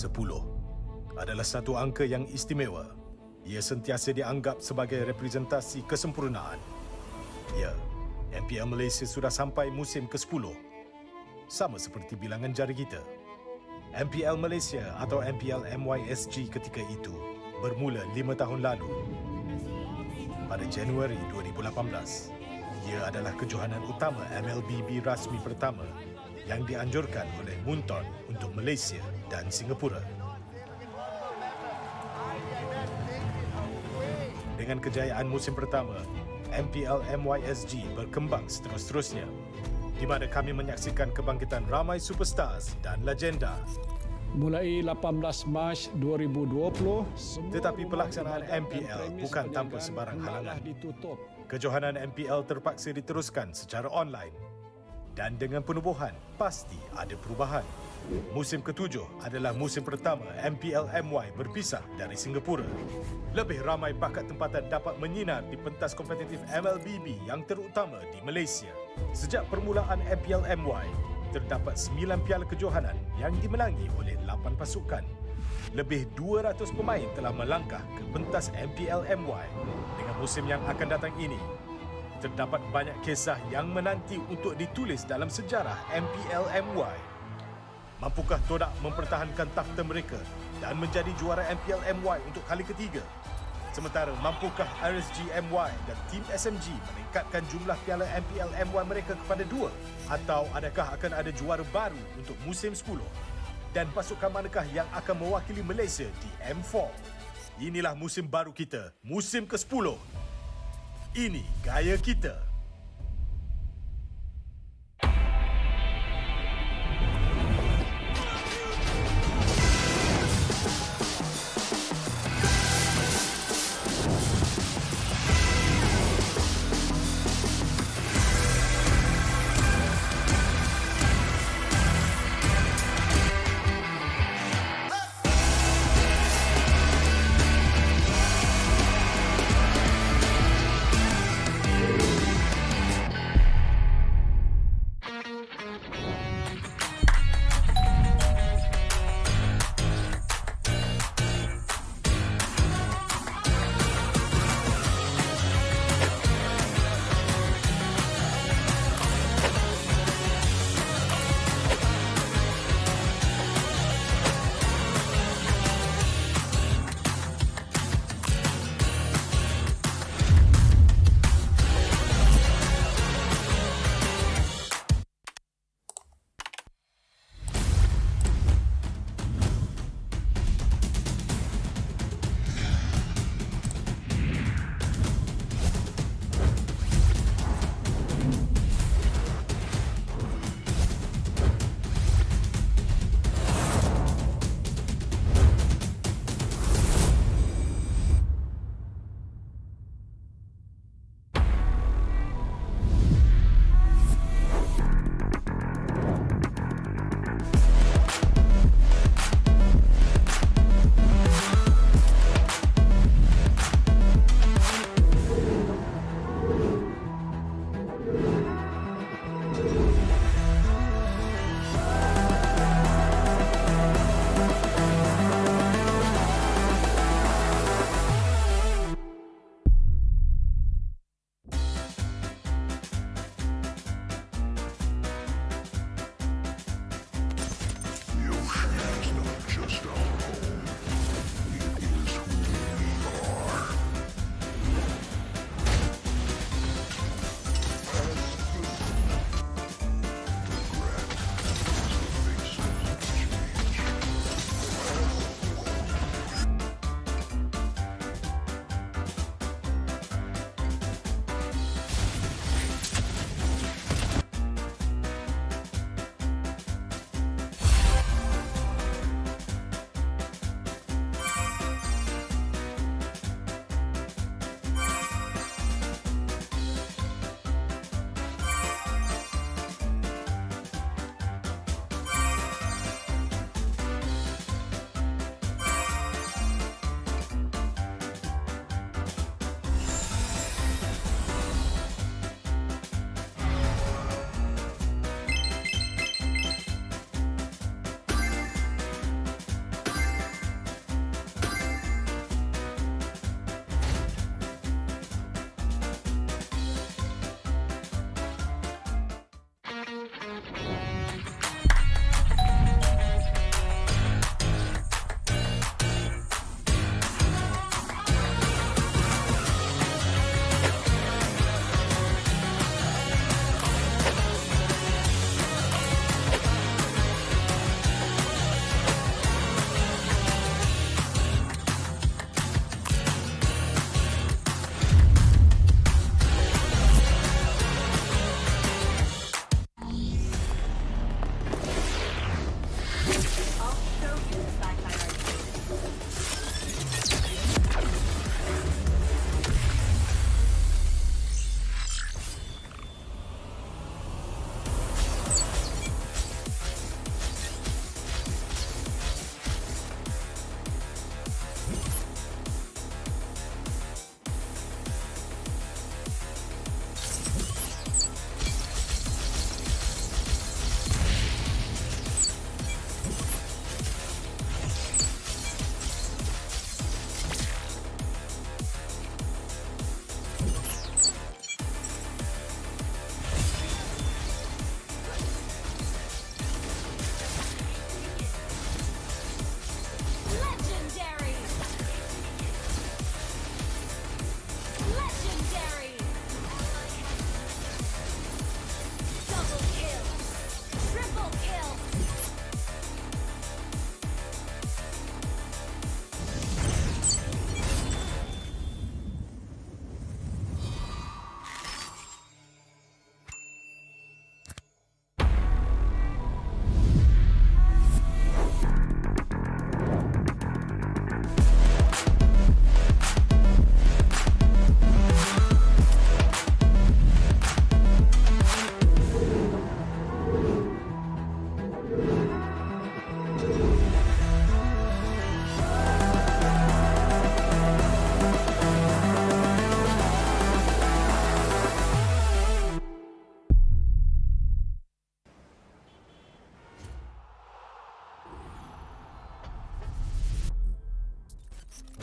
S1: 10 adalah satu angka yang istimewa. Ia sentiasa dianggap sebagai representasi kesempurnaan. Ya, MPL Malaysia sudah sampai musim ke-10. Sama seperti bilangan jari kita. MPL Malaysia atau MPL MYSG ketika itu bermula 5 tahun lalu. Pada Januari 2018, ia adalah kejohanan utama MLBB rasmi pertama yang dianjurkan oleh Munton untuk Malaysia dan Singapura. Dengan kejayaan musim pertama, MPL MYSG berkembang seterus-terusnya, di mana kami menyaksikan kebangkitan ramai superstars dan legenda.
S12: Mulai 18 Mac 2020,
S1: Tetapi pelaksanaan MPL bukan tanpa sebarang halangan.
S12: ditutup.
S1: Kejohanan MPL terpaksa diteruskan secara online. Dan dengan penubuhan, pasti ada perubahan. Musim ke-7 adalah musim pertama MPL MY berpisah dari Singapura. Lebih ramai bakat tempatan dapat menyinar di pentas kompetitif MLBB yang terutama di Malaysia. Sejak permulaan MPL MY, terdapat 9 piala kejohanan yang dimenangi oleh 8 pasukan. Lebih 200 pemain telah melangkah ke pentas MPL MY. Dengan musim yang akan datang ini, terdapat banyak kisah yang menanti untuk ditulis dalam sejarah MPL MY. Mampukah TODAK mempertahankan takhta mereka dan menjadi juara MPL MY untuk kali ketiga? Sementara mampukah RSG MY dan tim SMG meningkatkan jumlah piala MPL MY mereka kepada 2? Atau adakah akan ada juara baru untuk musim 10? Dan pasukan manakah yang akan mewakili Malaysia di M4? Inilah musim baru kita, musim ke-10. Ini gaya kita.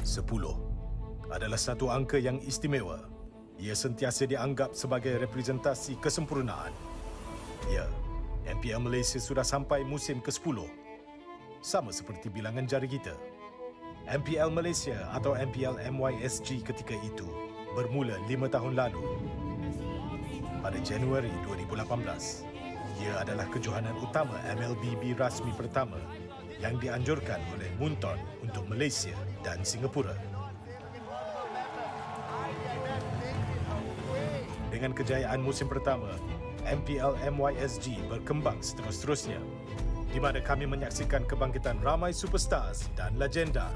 S1: 10 adalah satu angka yang istimewa. Ia sentiasa dianggap sebagai representasi kesempurnaan. Ya, MPL Malaysia sudah sampai musim ke-10. Sama seperti bilangan jari kita. MPL Malaysia atau MPL MYSG ketika itu bermula 5 tahun lalu. Pada Januari 2018, ia adalah kejohanan utama MLBB rasmi pertama yang dianjurkan oleh Munton untuk Malaysia dan Singapura. Dengan kejayaan musim pertama, MPL MYSG berkembang seterus-terusnya, di mana kami menyaksikan kebangkitan ramai superstars dan legenda.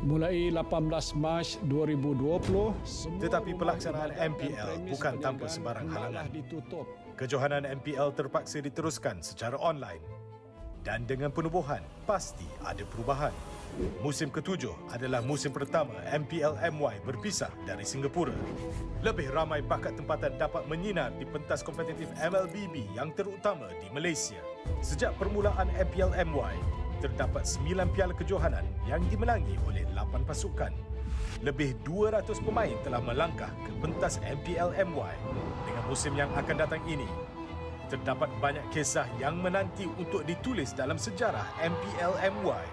S12: Mulai 18 Mac 2020,
S1: Tetapi pelaksanaan MPL bukan tanpa sebarang halangan.
S12: ditutup.
S1: Kejohanan MPL terpaksa diteruskan secara online. Dan dengan penubuhan, pasti ada perubahan. Musim ke-7 adalah musim pertama MPL MY berpisah dari Singapura. Lebih ramai bakat tempatan dapat menyinar di pentas kompetitif MLBB yang terutama di Malaysia. Sejak permulaan MPL MY, terdapat 9 piala kejohanan yang dimenangi oleh 8 pasukan. Lebih 200 pemain telah melangkah ke pentas MPL MY. Dengan musim yang akan datang ini, terdapat banyak kisah yang menanti untuk ditulis dalam sejarah MPL MY.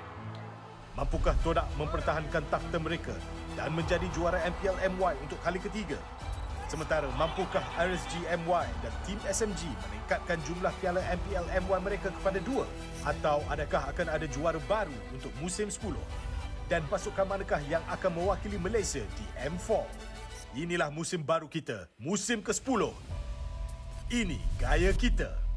S1: Mampukah TODAK mempertahankan takhta mereka dan menjadi juara MPL MY untuk kali ketiga? Sementara mampukah RSG MY dan tim SMG meningkatkan jumlah piala MPL MY mereka kepada 2? Atau adakah akan ada juara baru untuk musim 10? Dan pasukan manakah yang akan mewakili Malaysia di M4? Inilah musim baru kita, musim ke-10. Ini gaya kita.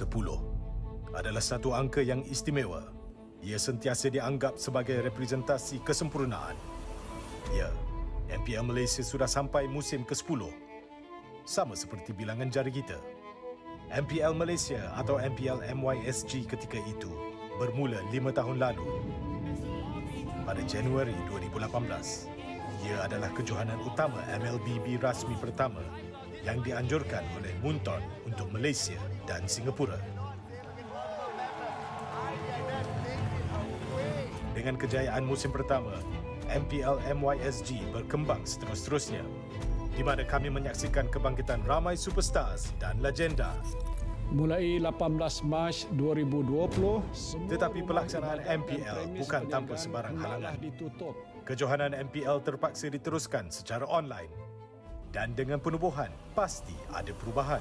S1: 10 adalah satu angka yang istimewa. Ia sentiasa dianggap sebagai representasi kesempurnaan. Ya, MPL Malaysia sudah sampai musim ke-10. Sama seperti bilangan jari kita. MPL Malaysia atau MPL MYSG ketika itu bermula 5 tahun lalu. Pada Januari 2018, ia adalah kejohanan utama MLBB rasmi pertama yang dianjurkan oleh Munton untuk Malaysia dan Singapura. Dengan kejayaan musim pertama, MPL MYSG berkembang seterus-terusnya, di mana kami menyaksikan kebangkitan ramai superstars dan legenda.
S12: Mulai 18 Mac 2020,
S1: Tetapi pelaksanaan MPL bukan tanpa sebarang halangan.
S12: ditutup.
S1: Kejohanan MPL terpaksa diteruskan secara online. Dan dengan penubuhan, pasti ada perubahan.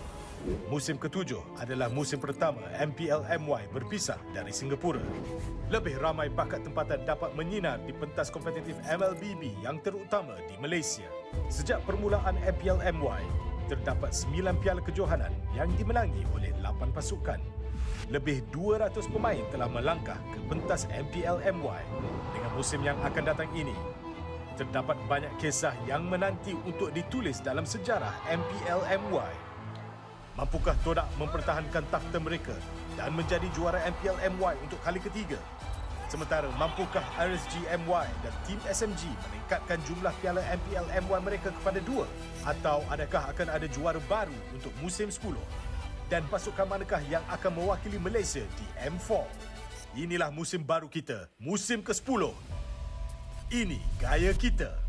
S1: Musim ke-7 adalah musim pertama MPL MY berpisah dari Singapura. Lebih ramai pakat tempatan dapat menyinar di pentas kompetitif MLBB yang terutama di Malaysia. Sejak permulaan MPL MY, terdapat 9 piala kejohanan yang dimenangi oleh 8 pasukan. Lebih 200 pemain telah melangkah ke pentas MPL MY. Dengan musim yang akan datang ini, terdapat banyak kisah yang menanti untuk ditulis dalam sejarah MPL MY. Mampukah TODAK mempertahankan takhta mereka dan menjadi juara MPL MY untuk kali ketiga? Sementara mampukah RSG MY dan tim SMG meningkatkan jumlah piala MPL MY mereka kepada 2? Atau adakah akan ada juara baru untuk musim 10? Dan pasukan manakah yang akan mewakili Malaysia di M4? Inilah musim baru kita, musim ke-10. Ini gaya kita.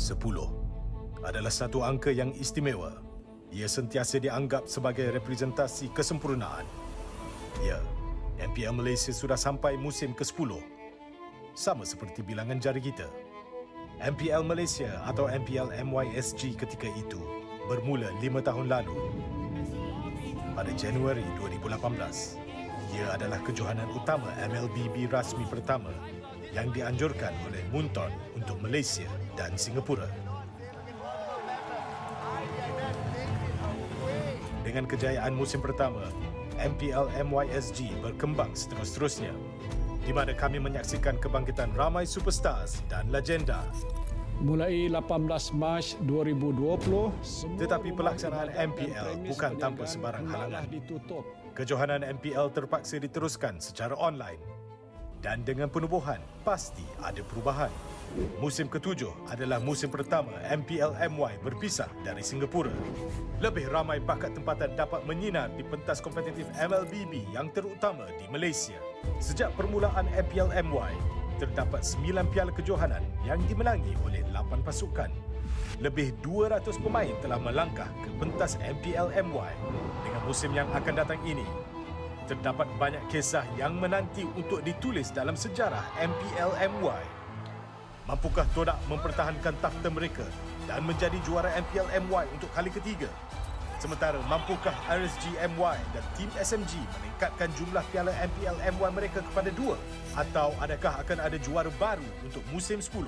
S1: 10 adalah satu angka yang istimewa. Ia sentiasa dianggap sebagai representasi kesempurnaan. Ya, MPL Malaysia sudah sampai musim ke-10. Sama seperti bilangan jari kita. MPL Malaysia atau MPL MYSG ketika itu bermula 5 tahun lalu. Pada Januari 2018, ia adalah kejohanan utama MLBB rasmi pertama yang dianjurkan oleh Munton untuk Malaysia dan Singapura. Dengan kejayaan musim pertama, MPL MYSG berkembang seterus-terusnya, di mana kami menyaksikan kebangkitan ramai superstars dan legenda.
S12: Mulai 18 Mac 2020,
S1: Tetapi pelaksanaan MPL bukan tanpa sebarang halangan.
S12: ditutup.
S1: Kejohanan MPL terpaksa diteruskan secara online. Dan dengan penubuhan, pasti ada perubahan. Musim ke-7 adalah musim pertama MPL MY berpisah dari Singapura. Lebih ramai bakat tempatan dapat menyinar di pentas kompetitif MLBB yang terutama di Malaysia. Sejak permulaan MPL MY, terdapat 9 piala kejohanan yang dimenangi oleh 8 pasukan. Lebih 200 pemain telah melangkah ke pentas MPL MY. Dengan musim yang akan datang ini, terdapat banyak kisah yang menanti untuk ditulis dalam sejarah MPL MY. Mampukah TODAK mempertahankan takhta mereka dan menjadi juara MPL MY untuk kali ketiga? Sementara mampukah RSG MY dan tim SMG meningkatkan jumlah piala MPL MY mereka kepada 2? Atau adakah akan ada juara baru untuk musim 10?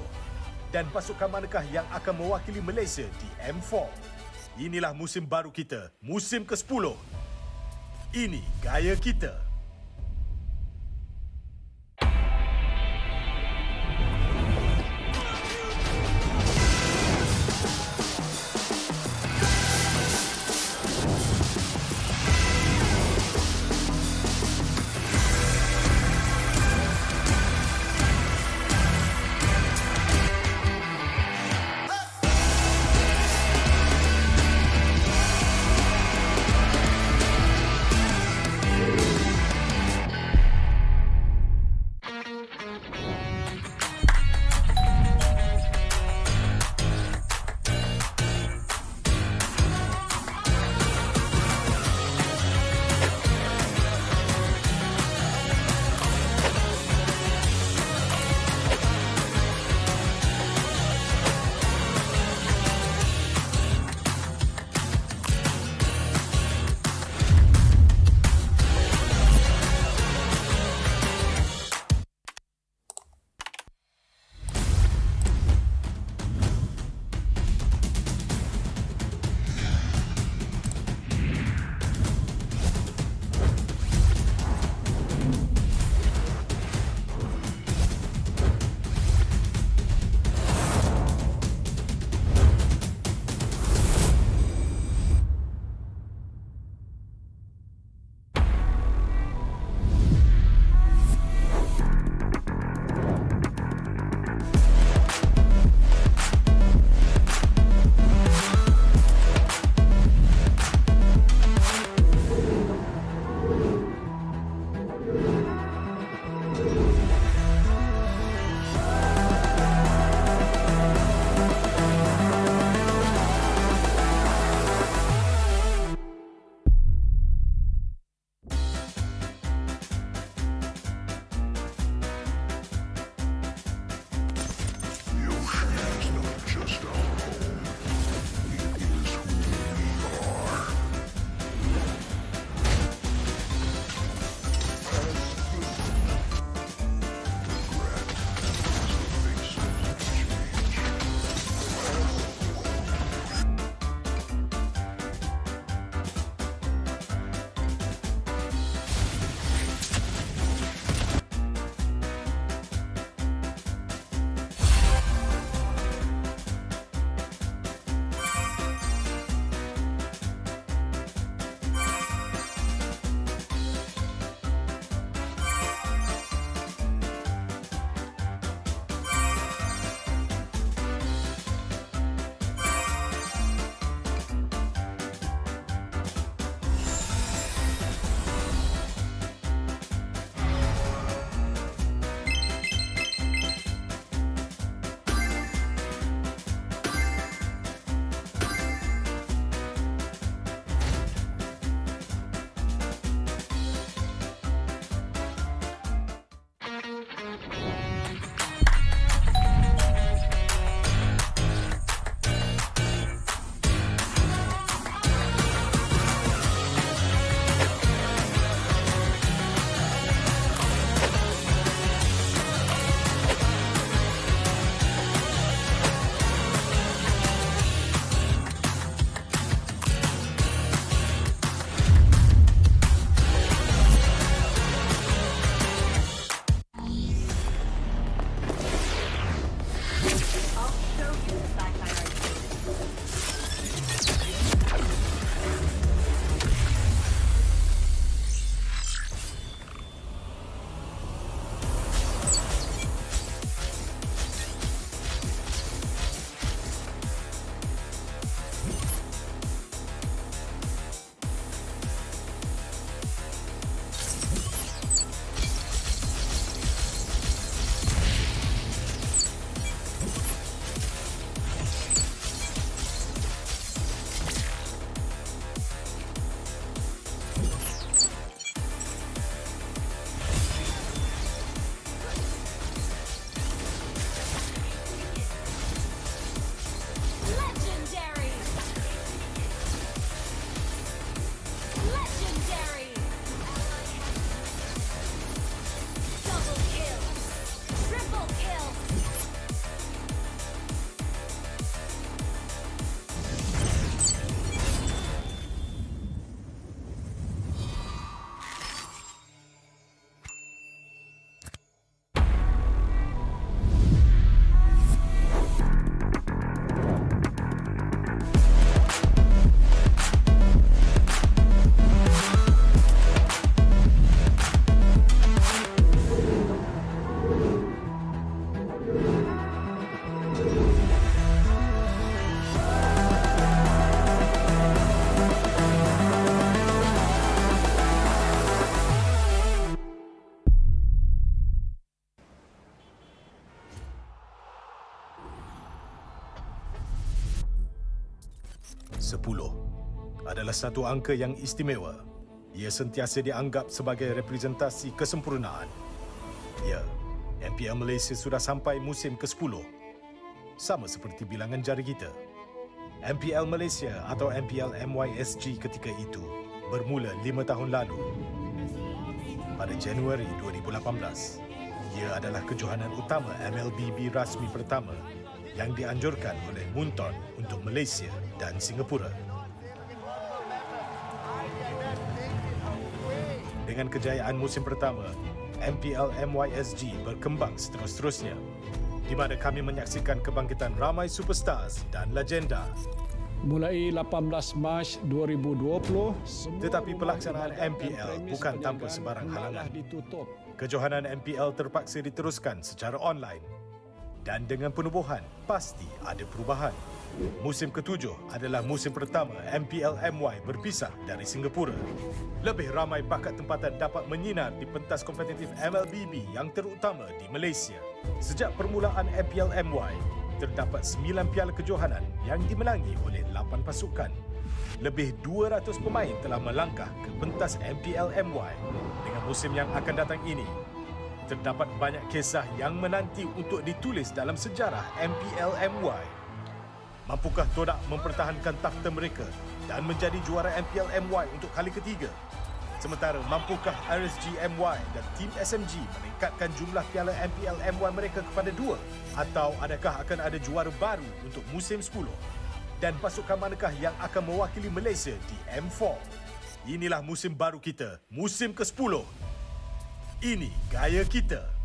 S1: Dan pasukan manakah yang akan mewakili Malaysia di M4? Inilah musim baru kita, musim ke-10. Ini gaya kita. 10 adalah satu angka yang istimewa. Ia sentiasa dianggap sebagai representasi kesempurnaan. Ya, MPL Malaysia sudah sampai musim ke-10. Sama seperti bilangan jari kita. MPL Malaysia atau MPL MYSG ketika itu bermula 5 tahun lalu. Pada Januari 2018, ia adalah kejohanan utama MLBB rasmi pertama yang dianjurkan oleh Munton untuk Malaysia dan Singapura. Dengan kejayaan musim pertama, MPL MYSG berkembang seterus-terusnya, di mana kami menyaksikan kebangkitan ramai superstars dan legenda.
S12: Mulai 18 Mac 2020,
S1: Tetapi pelaksanaan MPL bukan tanpa sebarang halangan. Kejohanan MPL terpaksa diteruskan secara online. Dan dengan penubuhan, pasti ada perubahan. Musim ke-7 adalah musim pertama MPL MY berpisah dari Singapura. Lebih ramai bakat tempatan dapat menyinar di pentas kompetitif MLBB yang terutama di Malaysia. Sejak permulaan MPL MY, terdapat 9 piala kejohanan yang dimenangi oleh 8 pasukan. Lebih 200 pemain telah melangkah ke pentas MPL MY. Dengan musim yang akan datang ini, terdapat banyak kisah yang menanti untuk ditulis dalam sejarah MPL MY. Mampukah TODAK mempertahankan takhta mereka dan menjadi juara MPL MY untuk kali ketiga? Sementara mampukah RSG MY dan tim SMG meningkatkan jumlah piala MPL MY mereka kepada 2? Atau adakah akan ada juara baru untuk musim 10? Dan pasukan manakah yang akan mewakili Malaysia di M4? Inilah musim baru kita, musim ke-10. Ini gaya kita.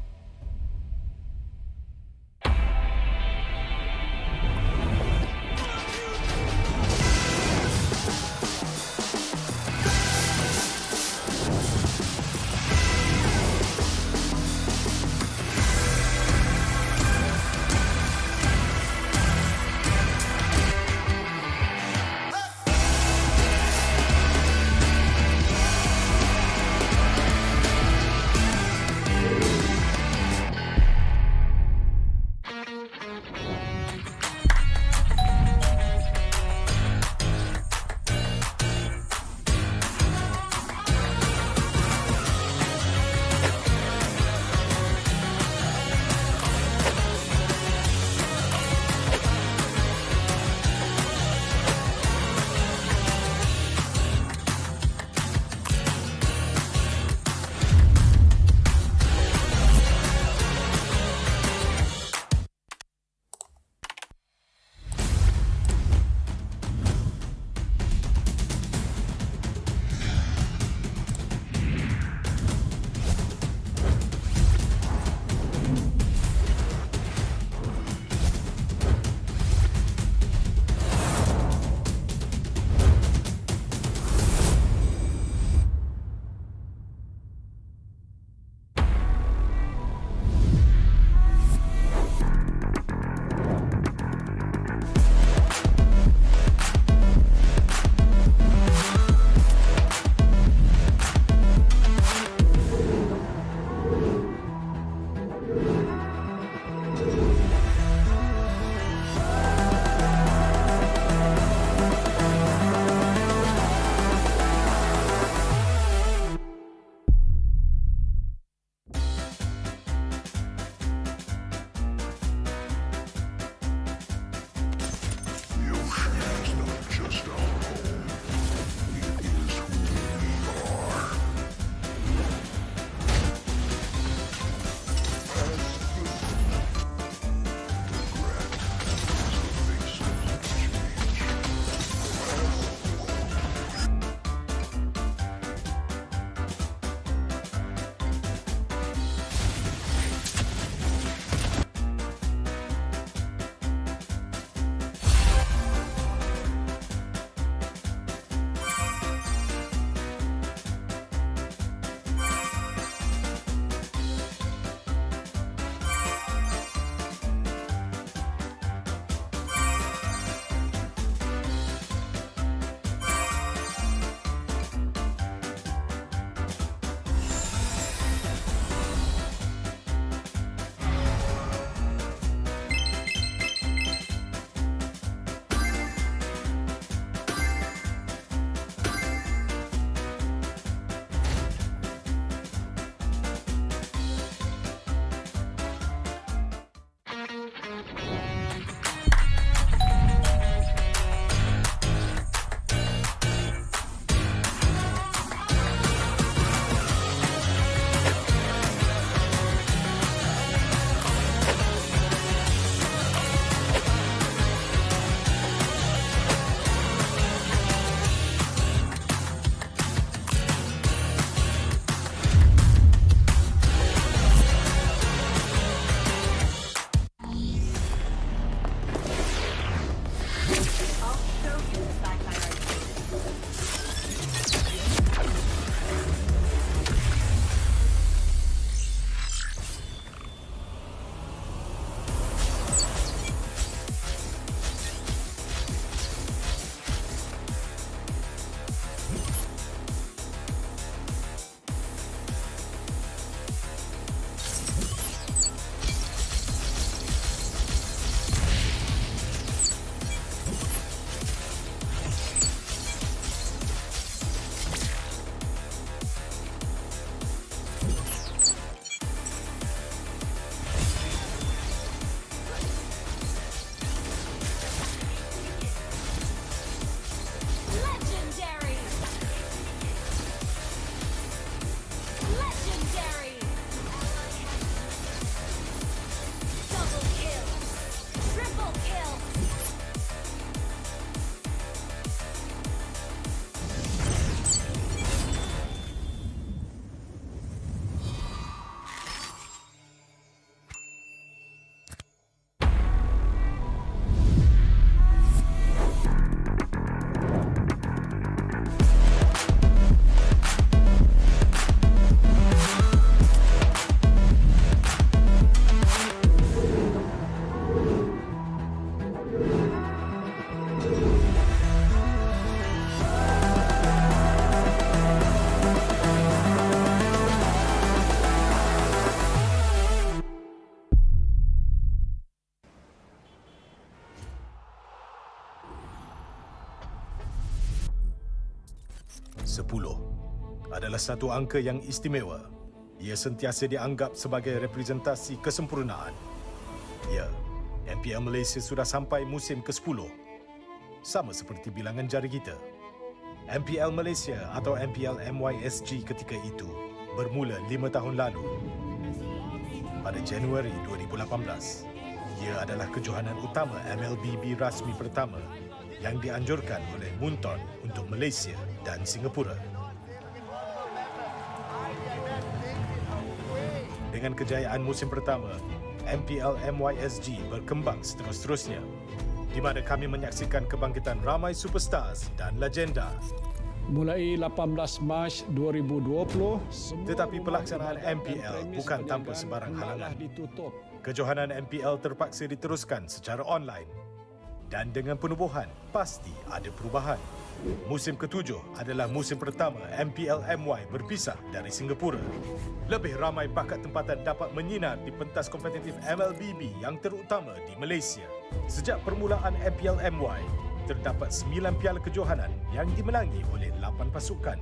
S1: 10 adalah satu angka yang istimewa. Ia sentiasa dianggap sebagai representasi kesempurnaan. Ya, MPL Malaysia sudah sampai musim ke-10. Sama seperti bilangan jari kita. MPL Malaysia atau MPL MYSG ketika itu bermula 5 tahun lalu. Pada Januari 2018, ia adalah kejohanan utama MLBB rasmi pertama yang dianjurkan oleh Munton untuk Malaysia dan Singapura. Dengan kejayaan musim pertama, MPL MYSG berkembang seterus-terusnya, di mana kami menyaksikan kebangkitan ramai superstars dan legenda.
S12: Mulai 18 Mac 2020,
S1: Tetapi pelaksanaan MPL bukan tanpa sebarang halangan.
S12: ditutup.
S1: Kejohanan MPL terpaksa diteruskan secara online. Dan dengan penubuhan, pasti ada perubahan. Musim ke-7 adalah musim pertama MPL MY berpisah dari Singapura. Lebih ramai bakat tempatan dapat menyinar di pentas kompetitif MLBB yang terutama di Malaysia. Sejak permulaan MPL MY, terdapat 9 piala kejohanan yang dimenangi oleh 8 pasukan.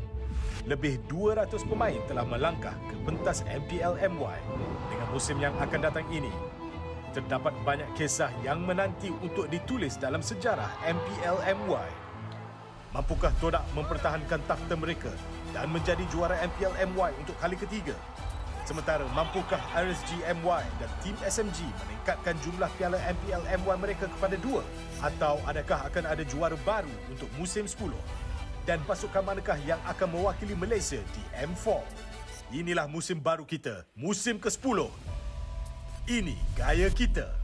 S1: Lebih 200 pemain telah melangkah ke pentas MPL MY. Dengan musim yang akan datang ini, terdapat banyak kisah yang menanti untuk ditulis dalam sejarah MPL MY. Mampukah TODAK mempertahankan takhta mereka dan menjadi juara MPL MY untuk kali ketiga? Sementara mampukah RSG MY dan tim SMG meningkatkan jumlah piala MPL MY mereka kepada 2? Atau adakah akan ada juara baru untuk musim 10? Dan pasukan manakah yang akan mewakili Malaysia di M4? Inilah musim baru kita, musim ke-10. Ini gaya kita.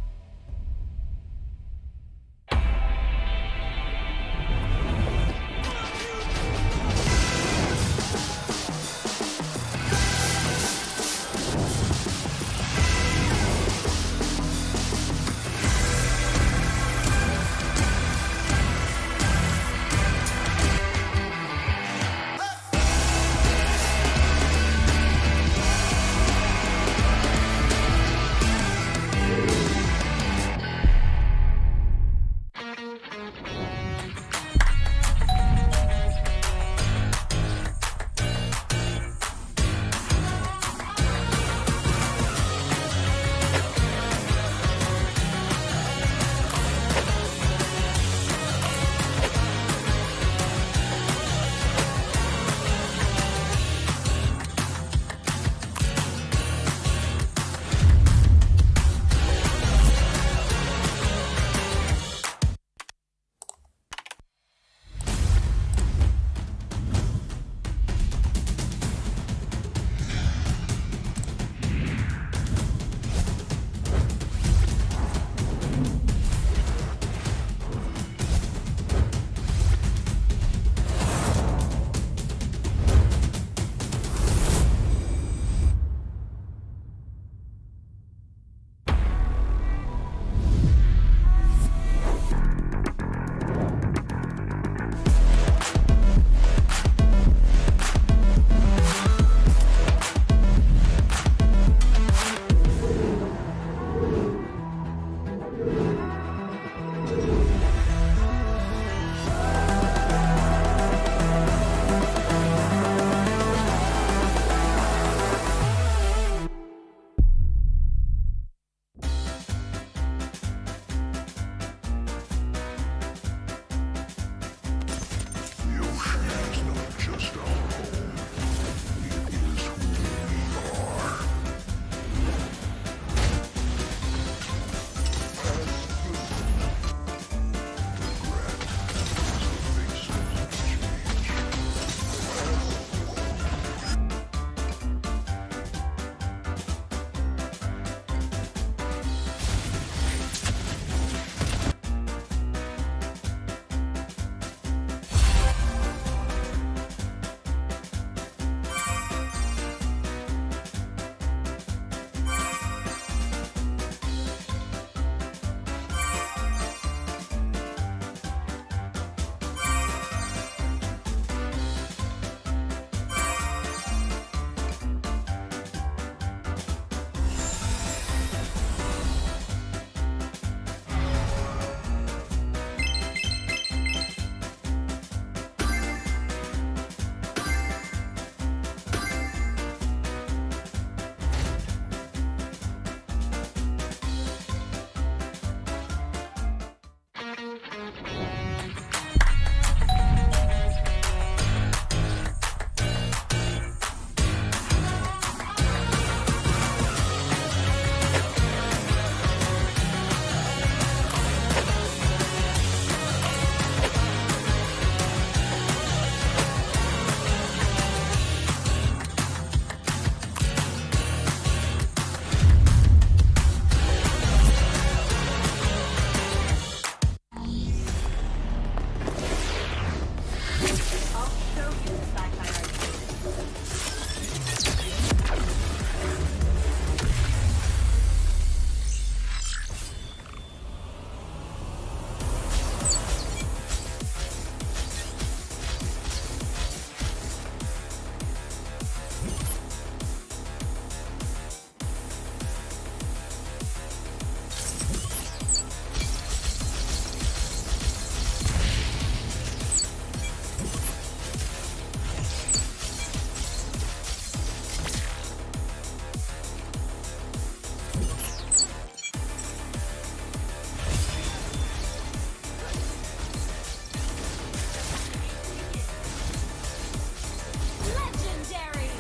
S3: Legendary!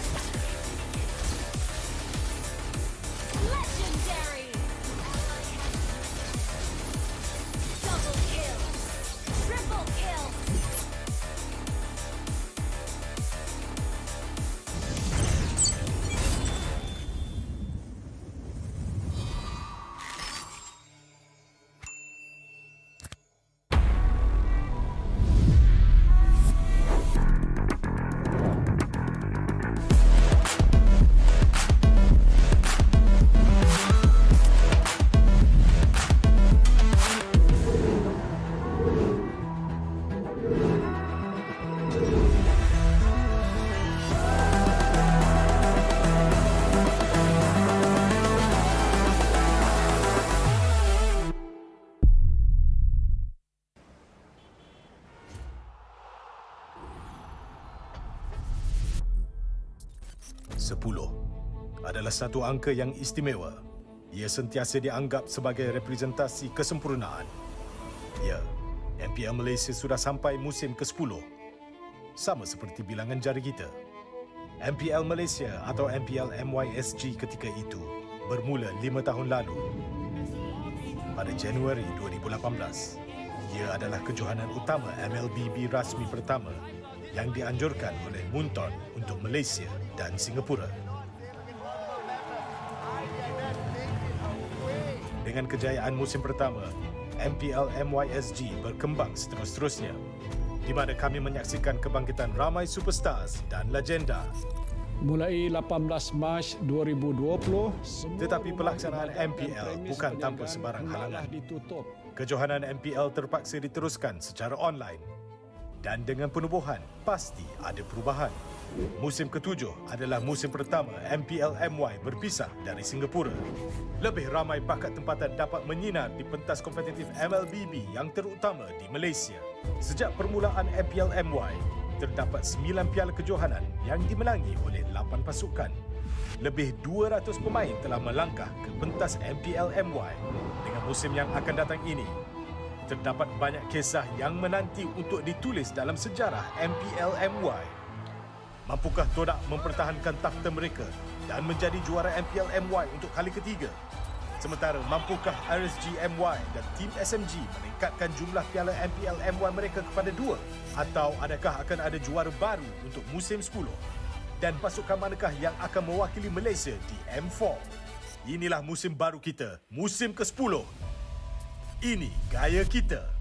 S3: Legendary! Double kill! Triple kill!
S1: Sepuluh adalah satu angka yang istimewa. Ia sentiasa dianggap sebagai representasi kesempurnaan. Ya, MPL Malaysia sudah sampai musim ke-10. Sama seperti bilangan jari kita. MPL Malaysia atau MPL MYSG ketika itu bermula 5 tahun lalu. Pada Januari 2018, ia adalah kejohanan utama MLBB rasmi pertama yang dianjurkan oleh Munton untuk Malaysia dan Singapura. Dengan kejayaan musim pertama, MPL MYSG berkembang seterus-terusnya, di mana kami menyaksikan kebangkitan ramai superstars dan legenda.
S12: Mulai 18 Mac 2020,
S1: Tetapi pelaksanaan MPL bukan tanpa sebarang halangan.
S12: ditutup.
S1: Kejohanan MPL terpaksa diteruskan secara online. Dan dengan penubuhan, pasti ada perubahan. Musim ke-7 adalah musim pertama MPL MY berpisah dari Singapura. Lebih ramai bakat tempatan dapat menyinar di pentas kompetitif MLBB yang terutama di Malaysia. Sejak permulaan MPL MY, terdapat 9 piala kejohanan yang dimenangi oleh 8 pasukan. Lebih 200 pemain telah melangkah ke pentas MPL MY. Dengan musim yang akan datang ini, terdapat banyak kisah yang menanti untuk ditulis dalam sejarah MPL MY. Mampukah TODAK mempertahankan takhta mereka dan menjadi juara MPL MY untuk kali ketiga? Sementara mampukah RSG MY dan tim SMG meningkatkan jumlah piala MPL MY mereka kepada 2? Atau adakah akan ada juara baru untuk musim 10? Dan pasukan manakah yang akan mewakili Malaysia di M4? Inilah musim baru kita, musim ke-10. Ini gaya kita.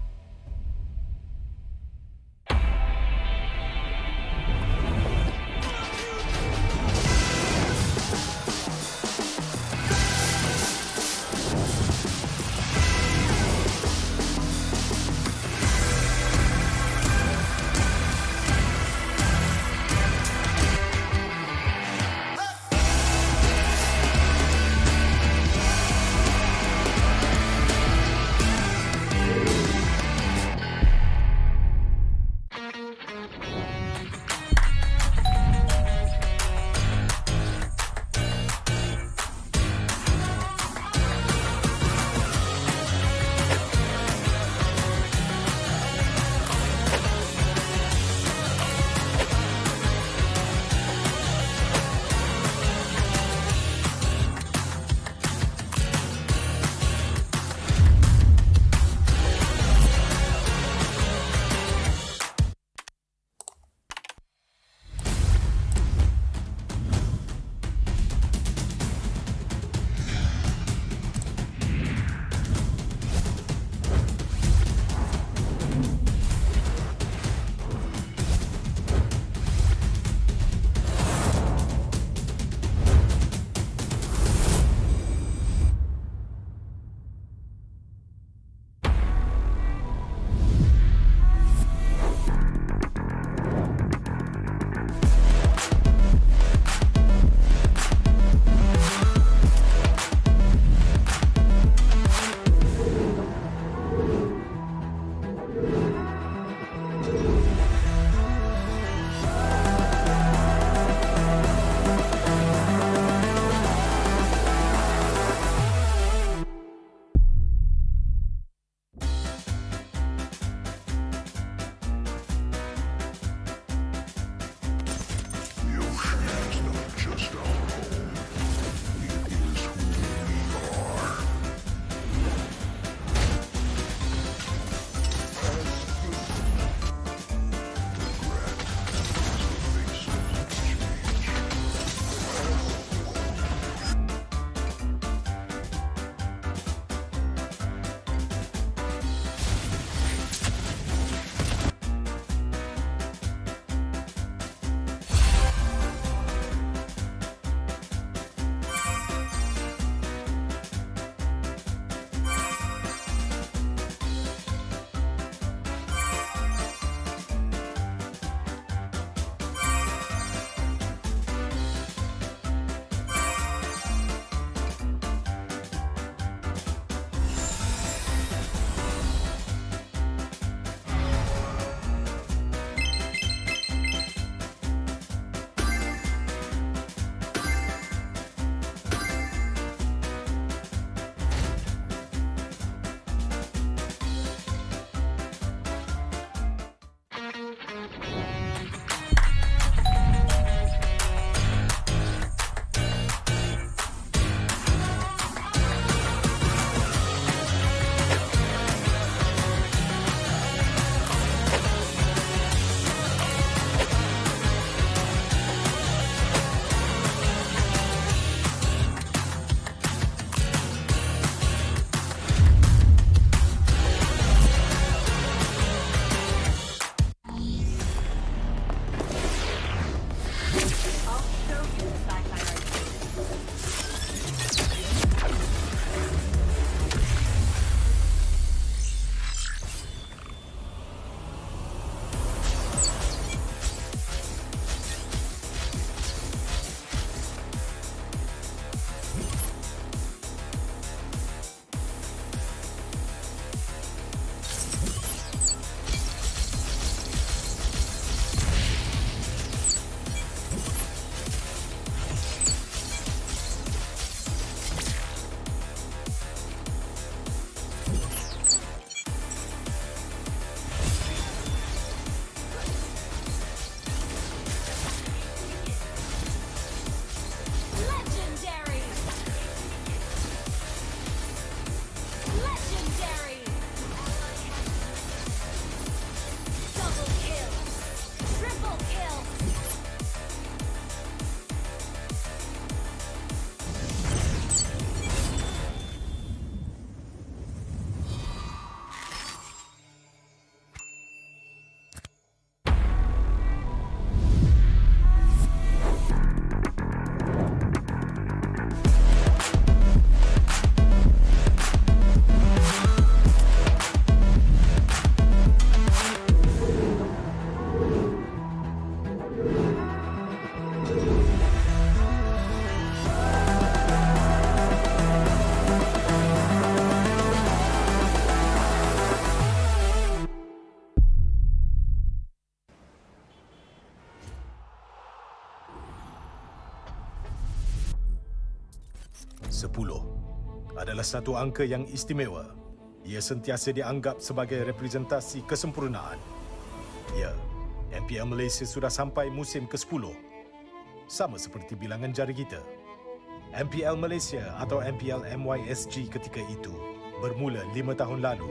S3: Legendary! Legendary! Double kill! Triple kill!
S1: Sepuluh adalah satu angka yang istimewa. Ia sentiasa dianggap sebagai representasi kesempurnaan. Ya, MPL Malaysia sudah sampai musim ke-10. Sama seperti bilangan jari kita. MPL Malaysia atau MPL MYSG ketika itu bermula 5 tahun lalu.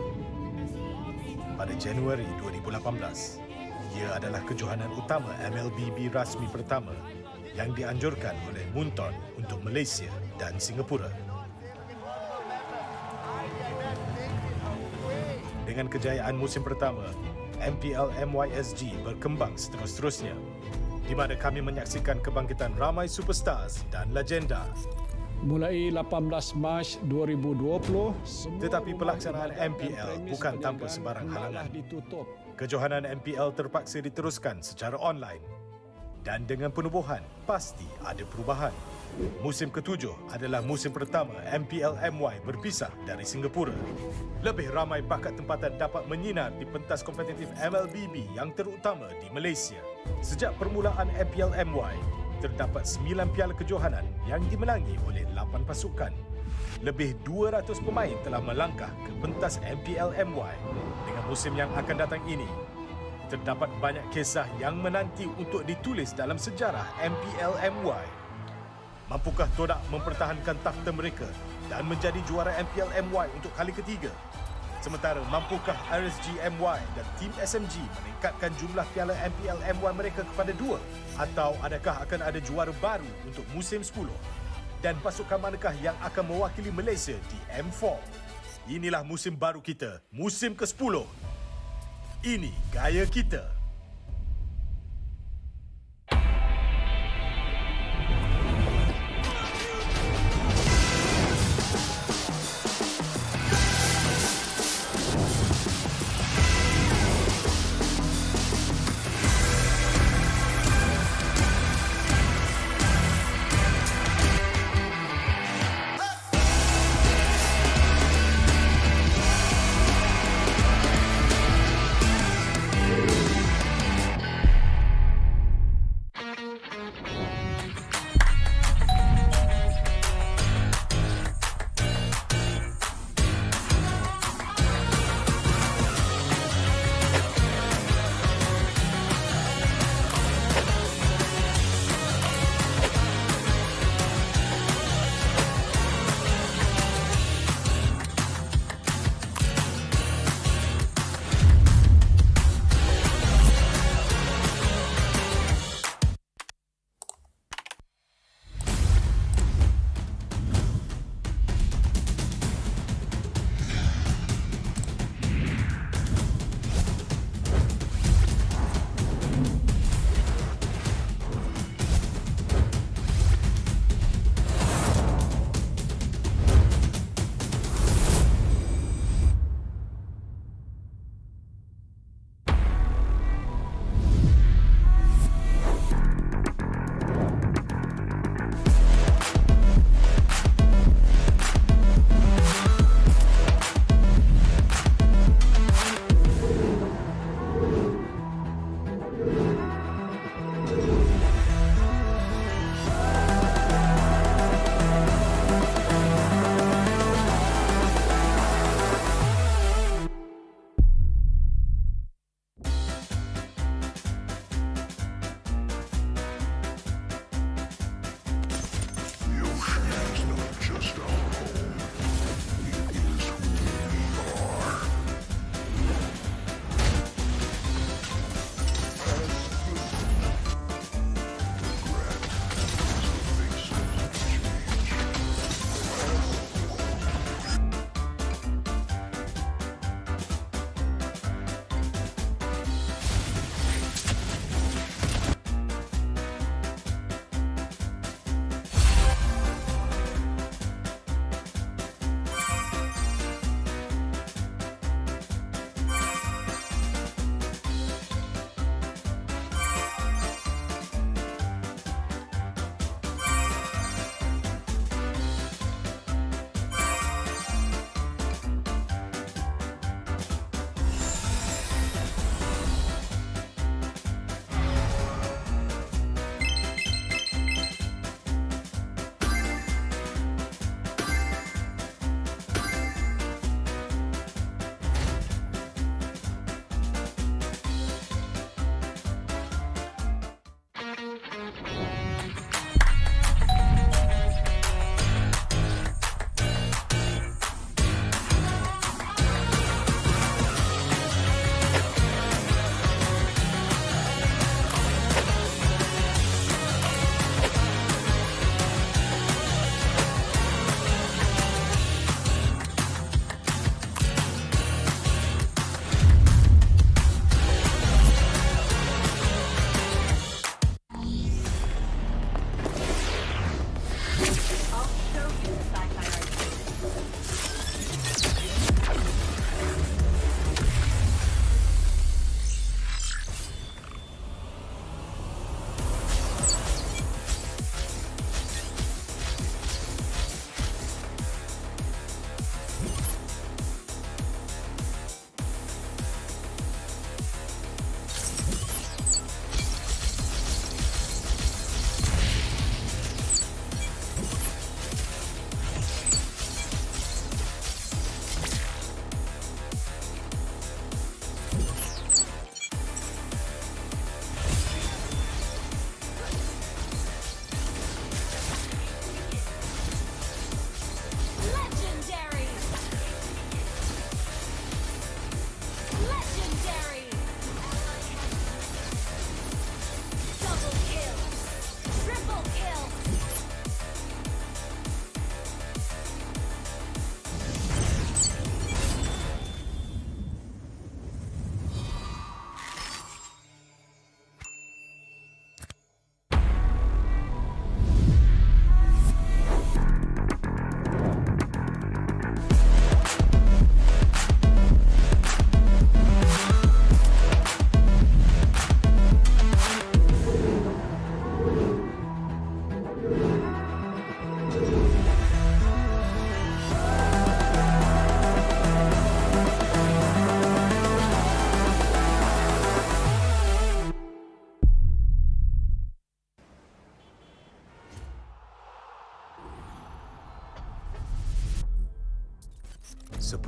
S1: Pada Januari 2018, ia adalah kejohanan utama MLBB rasmi pertama yang dianjurkan oleh Munton untuk Malaysia dan Singapura. Dengan kejayaan musim pertama, MPL MYSG berkembang seterus-terusnya, di mana kami menyaksikan kebangkitan ramai superstars dan legenda.
S12: Mulai 18 Mac 2020,
S1: Tetapi pelaksanaan MPL bukan tanpa sebarang halangan.
S12: ditutup.
S1: Kejohanan MPL terpaksa diteruskan secara online. Dan dengan penubuhan, pasti ada perubahan. Musim ke-7 adalah musim pertama MPL MY berpisah dari Singapura. Lebih ramai bakat tempatan dapat menyinar di pentas kompetitif MLBB yang terutama di Malaysia. Sejak permulaan MPL MY, terdapat 9 piala kejohanan yang dimenangi oleh 8 pasukan. Lebih 200 pemain telah melangkah ke pentas MPL MY. Dengan musim yang akan datang ini, terdapat banyak kisah yang menanti untuk ditulis dalam sejarah MPL MY. Mampukah TODAK mempertahankan takhta mereka dan menjadi juara MPL MY untuk kali ketiga? Sementara mampukah RSG MY dan tim SMG meningkatkan jumlah piala MPL MY mereka kepada 2? Atau adakah akan ada juara baru untuk musim 10? Dan pasukan manakah yang akan mewakili Malaysia di M4? Inilah musim baru kita, musim ke-10. Ini gaya kita. 10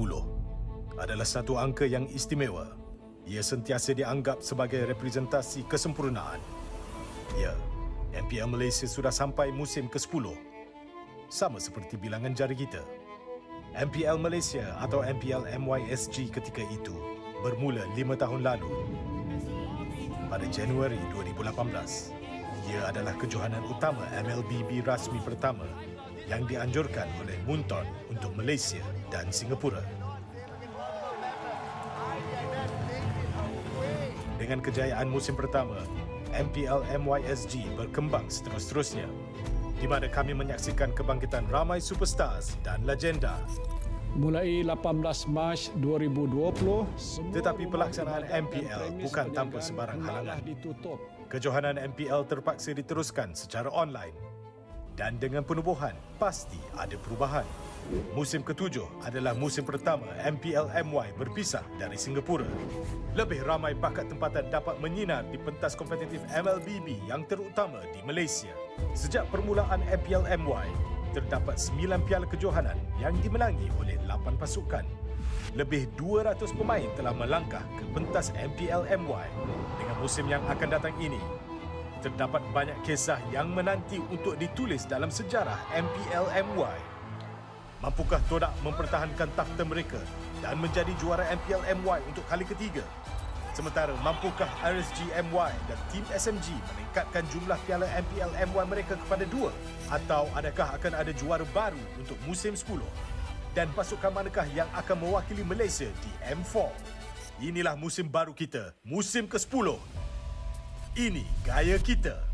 S1: adalah satu angka yang istimewa. Ia sentiasa dianggap sebagai representasi kesempurnaan. Ya, MPL Malaysia sudah sampai musim ke-10. Sama seperti bilangan jari kita. MPL Malaysia atau MPL MYSG ketika itu bermula 5 tahun lalu. Pada Januari 2018, ia adalah kejohanan utama MLBB rasmi pertama yang dianjurkan oleh Munton untuk Malaysia dan Singapura. Dengan kejayaan musim pertama, MPL MYSG berkembang seterus-terusnya, di mana kami menyaksikan kebangkitan ramai superstars dan legenda.
S12: Mulai 18 Mac 2020,
S1: Tetapi pelaksanaan MPL bukan tanpa sebarang halangan.
S12: ditutup.
S1: Kejohanan MPL terpaksa diteruskan secara online. Dan dengan penubuhan, pasti ada perubahan. Musim ke-7 adalah musim pertama MPL MY berpisah dari Singapura. Lebih ramai bakat tempatan dapat menyinar di pentas kompetitif MLBB yang terutama di Malaysia. Sejak permulaan MPL MY, terdapat 9 piala kejohanan yang dimenangi oleh 8 pasukan. Lebih 200 pemain telah melangkah ke pentas MPL MY. Dengan musim yang akan datang ini, terdapat banyak kisah yang menanti untuk ditulis dalam sejarah MPL MY. Mampukah TODAK mempertahankan takhta mereka dan menjadi juara MPL MY untuk kali ketiga? Sementara mampukah RSG MY dan tim SMG meningkatkan jumlah piala MPL MY mereka kepada 2? Atau adakah akan ada juara baru untuk musim 10? Dan pasukan manakah yang akan mewakili Malaysia di M4? Inilah musim baru kita, musim ke-10. Ini gaya kita.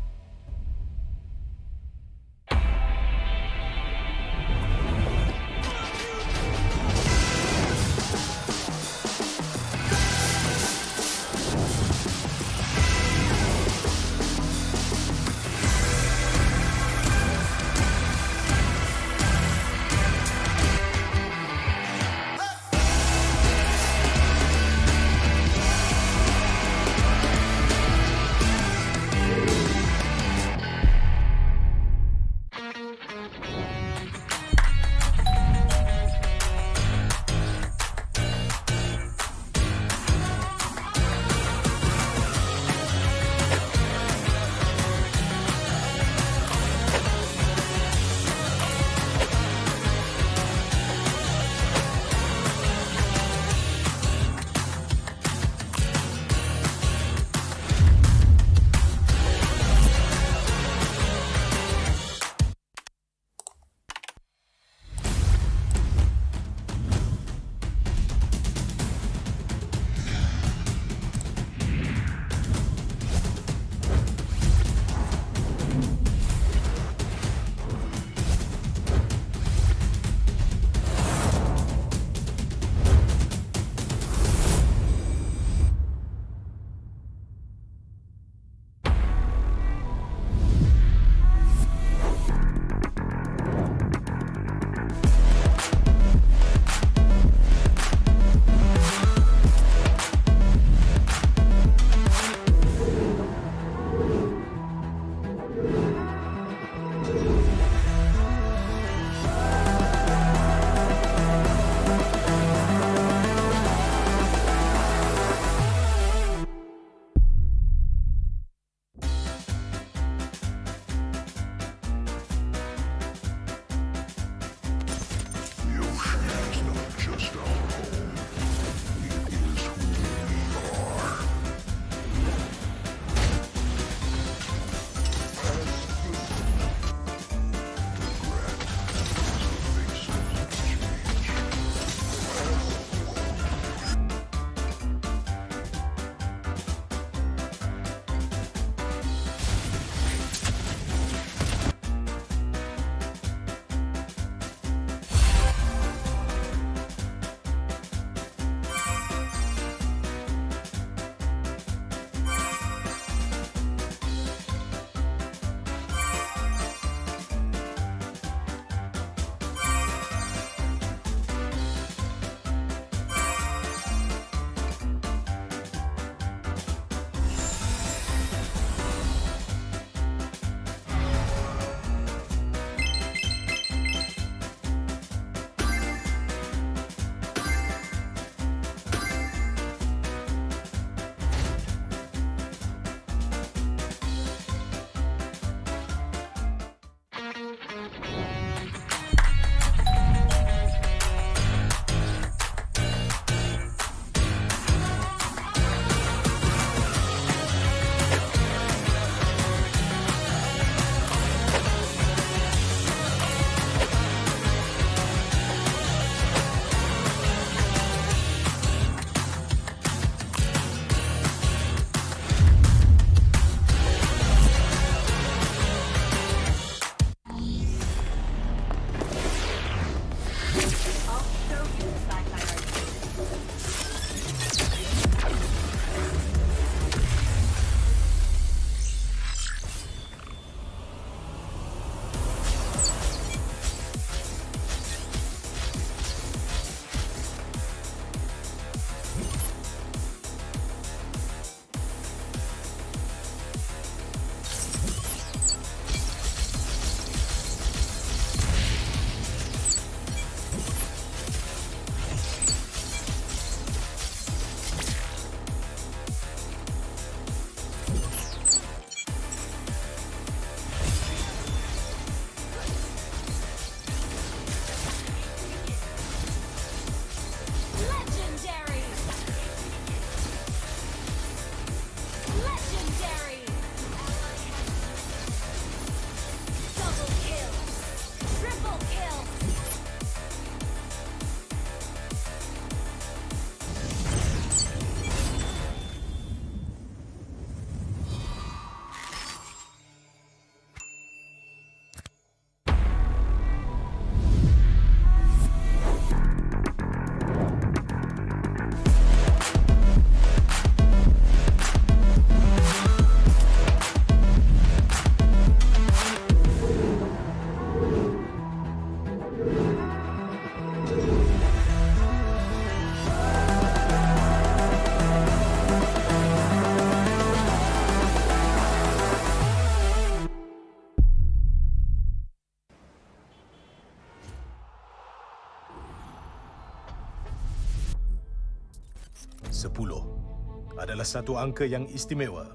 S1: 10 adalah satu angka yang istimewa.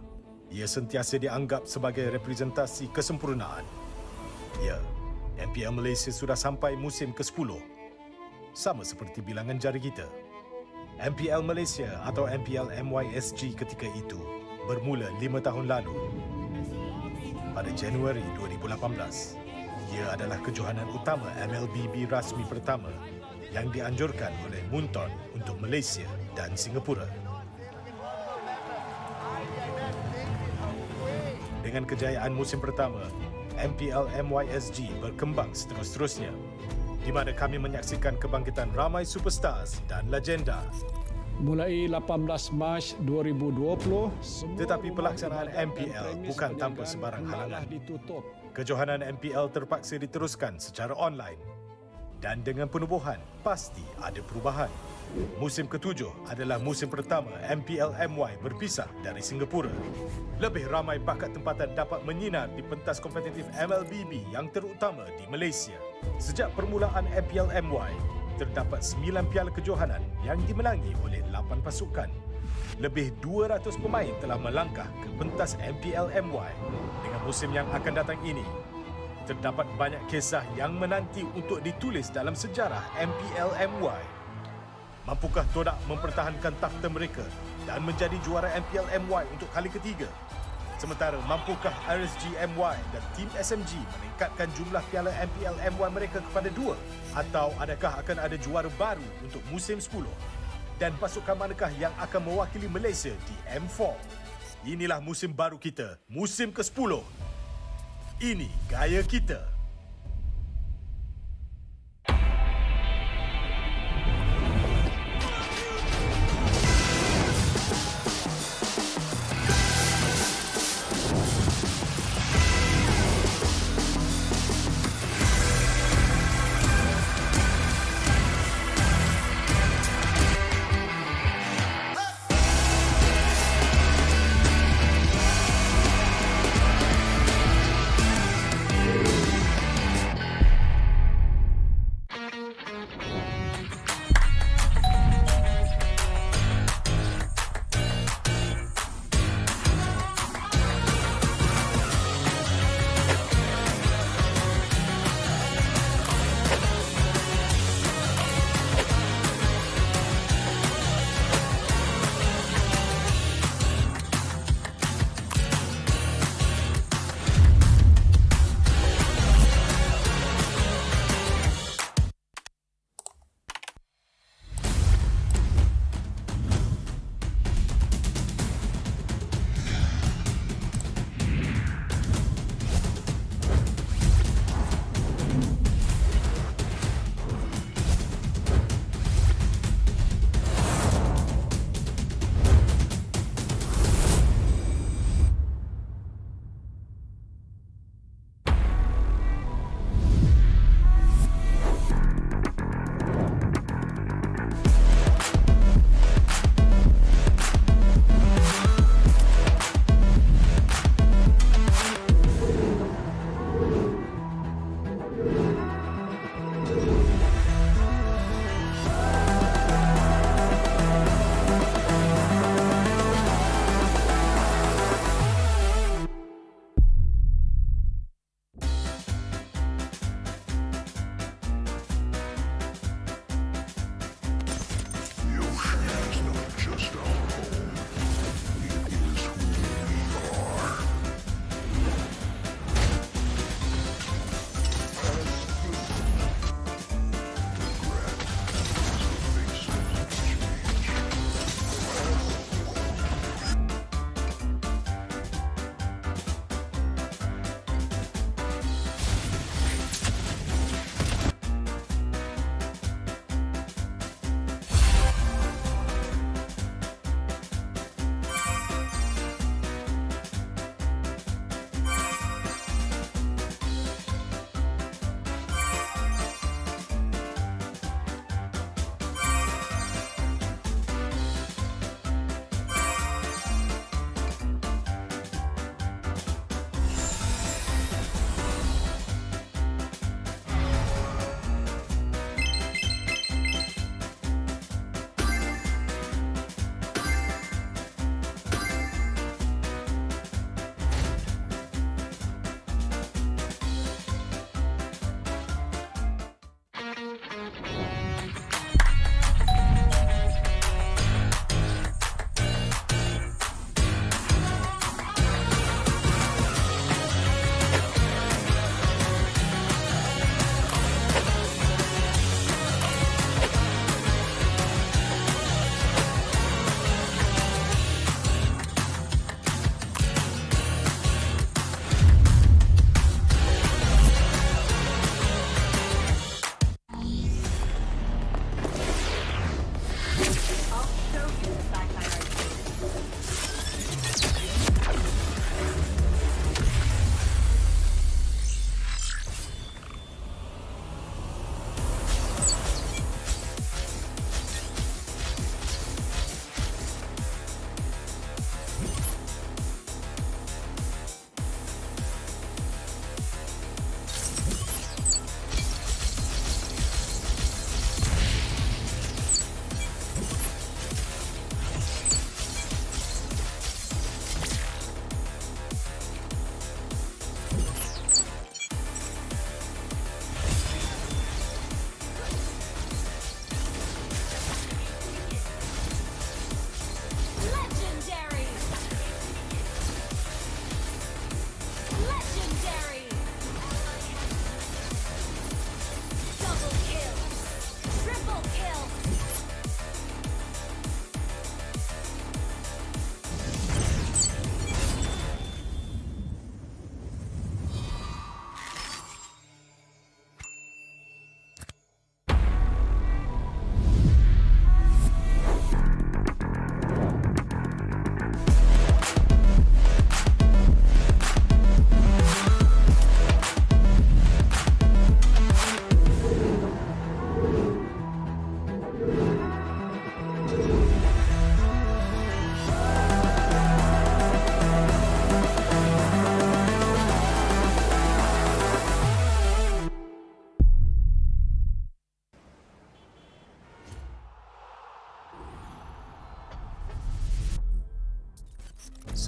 S1: Ia sentiasa dianggap sebagai representasi kesempurnaan. Ya, MPL Malaysia sudah sampai musim ke-10. Sama seperti bilangan jari kita. MPL Malaysia atau MPL MYSG ketika itu bermula 5 tahun lalu. Pada Januari 2018, ia adalah kejohanan utama MLBB rasmi pertama yang dianjurkan oleh Munton untuk Malaysia dan Singapura. Dengan kejayaan musim pertama, MPL MYSG berkembang seterus-terusnya, di mana kami menyaksikan kebangkitan ramai superstars dan legenda.
S12: Mulai 18 Mac 2020,
S1: Tetapi pelaksanaan MPL bukan tanpa sebarang halangan.
S12: ditutup.
S1: Kejohanan MPL terpaksa diteruskan secara online. Dan dengan penubuhan, pasti ada perubahan. Musim ke-7 adalah musim pertama MPL MY berpisah dari Singapura. Lebih ramai bakat tempatan dapat menyinar di pentas kompetitif MLBB yang terutama di Malaysia. Sejak permulaan MPL MY, terdapat 9 piala kejohanan yang dimenangi oleh 8 pasukan. Lebih 200 pemain telah melangkah ke pentas MPL MY. Dengan musim yang akan datang ini, terdapat banyak kisah yang menanti untuk ditulis dalam sejarah MPL MY. Mampukah TODAK mempertahankan takhta mereka dan menjadi juara MPL MY untuk kali ketiga? Sementara mampukah RSG MY dan tim SMG meningkatkan jumlah piala MPL MY mereka kepada 2? Atau adakah akan ada juara baru untuk musim 10? Dan pasukan manakah yang akan mewakili Malaysia di M4? Inilah musim baru kita, musim ke-10. Ini gaya kita.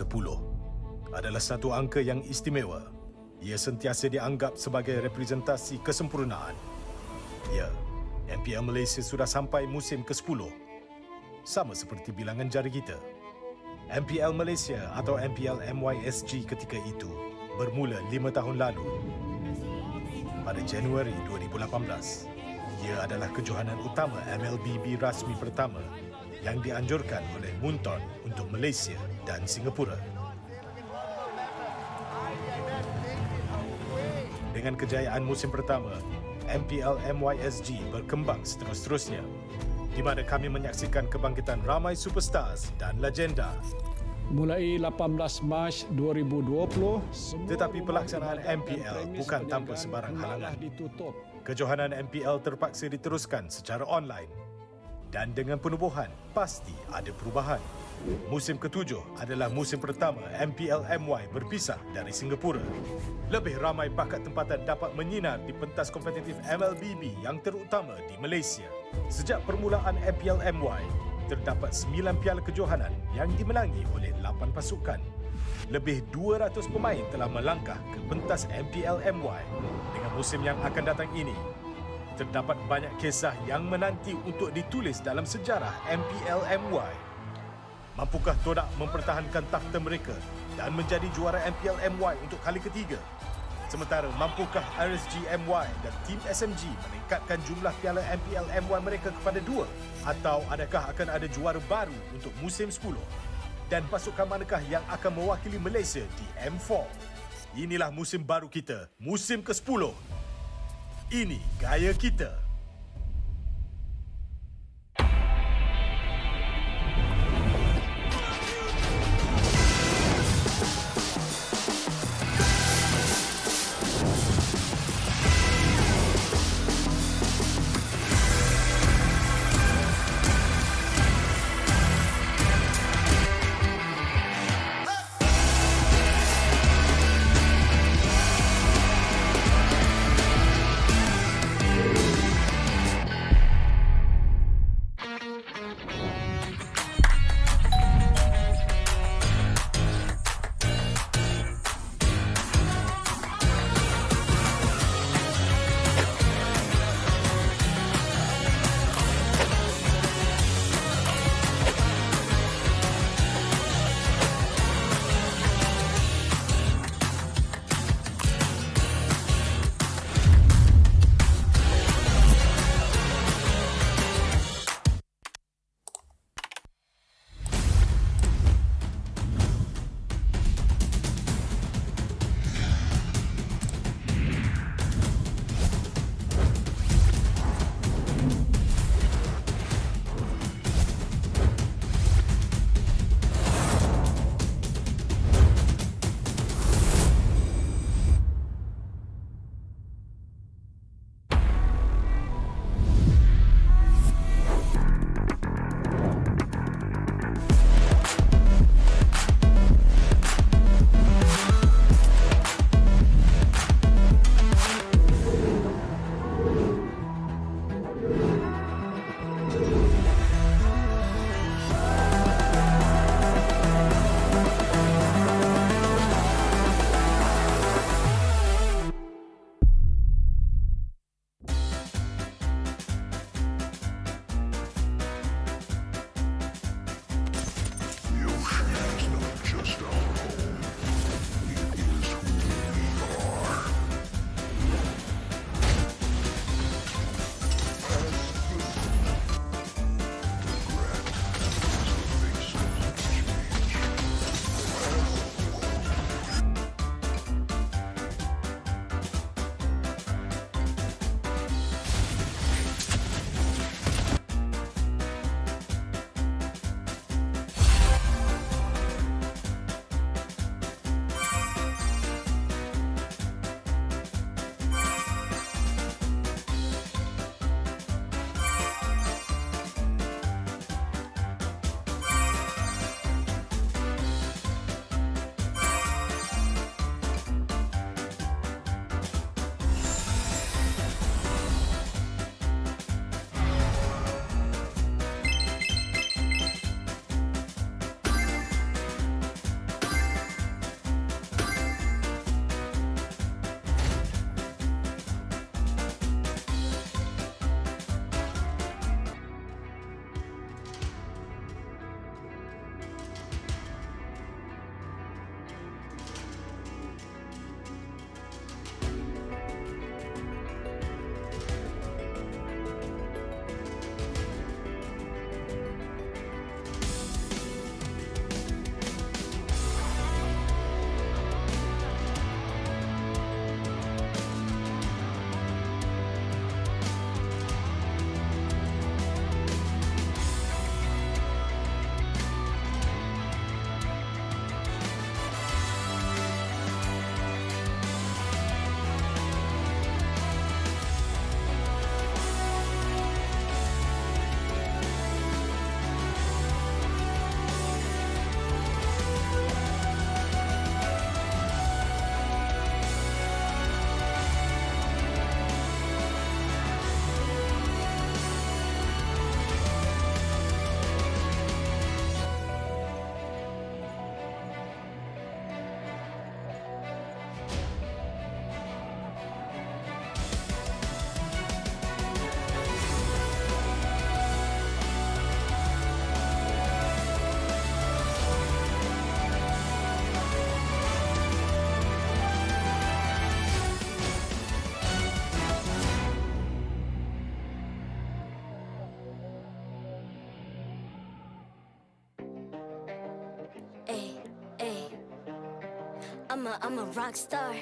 S1: 10 adalah satu angka yang istimewa. Ia sentiasa dianggap sebagai representasi kesempurnaan. Ya, MPL Malaysia sudah sampai musim ke-10. Sama seperti bilangan jari kita. MPL Malaysia atau MPL MYSG ketika itu bermula 5 tahun lalu. Pada Januari 2018, ia adalah kejohanan utama MLBB rasmi pertama yang dianjurkan oleh Munton untuk Malaysia dan Singapura. Dengan kejayaan musim pertama, MPL MYSG berkembang seterus-terusnya, di mana kami menyaksikan kebangkitan ramai superstars dan legenda.
S12: Mulai 18 Mac 2020,
S1: Tetapi pelaksanaan MPL bukan tanpa sebarang halangan.
S12: ditutup.
S1: Kejohanan MPL terpaksa diteruskan secara online. Dan dengan penubuhan, pasti ada perubahan. Musim ke-7 adalah musim pertama MPL MY berpisah dari Singapura. Lebih ramai bakat tempatan dapat menyinar di pentas kompetitif MLBB yang terutama di Malaysia. Sejak permulaan MPL MY, terdapat 9 piala kejohanan yang dimenangi oleh 8 pasukan. Lebih 200 pemain telah melangkah ke pentas MPL MY. Dengan musim yang akan datang ini, terdapat banyak kisah yang menanti untuk ditulis dalam sejarah MPL MY. Mampukah TODAK mempertahankan takhta mereka dan menjadi juara MPL MY untuk kali ketiga? Sementara mampukah RSG MY dan tim SMG meningkatkan jumlah piala MPL MY mereka kepada 2? Atau adakah akan ada juara baru untuk musim 10? Dan pasukan manakah yang akan mewakili Malaysia di M4? Inilah musim baru kita, musim ke-10. Ini gaya kita.
S3: I'm a rock star.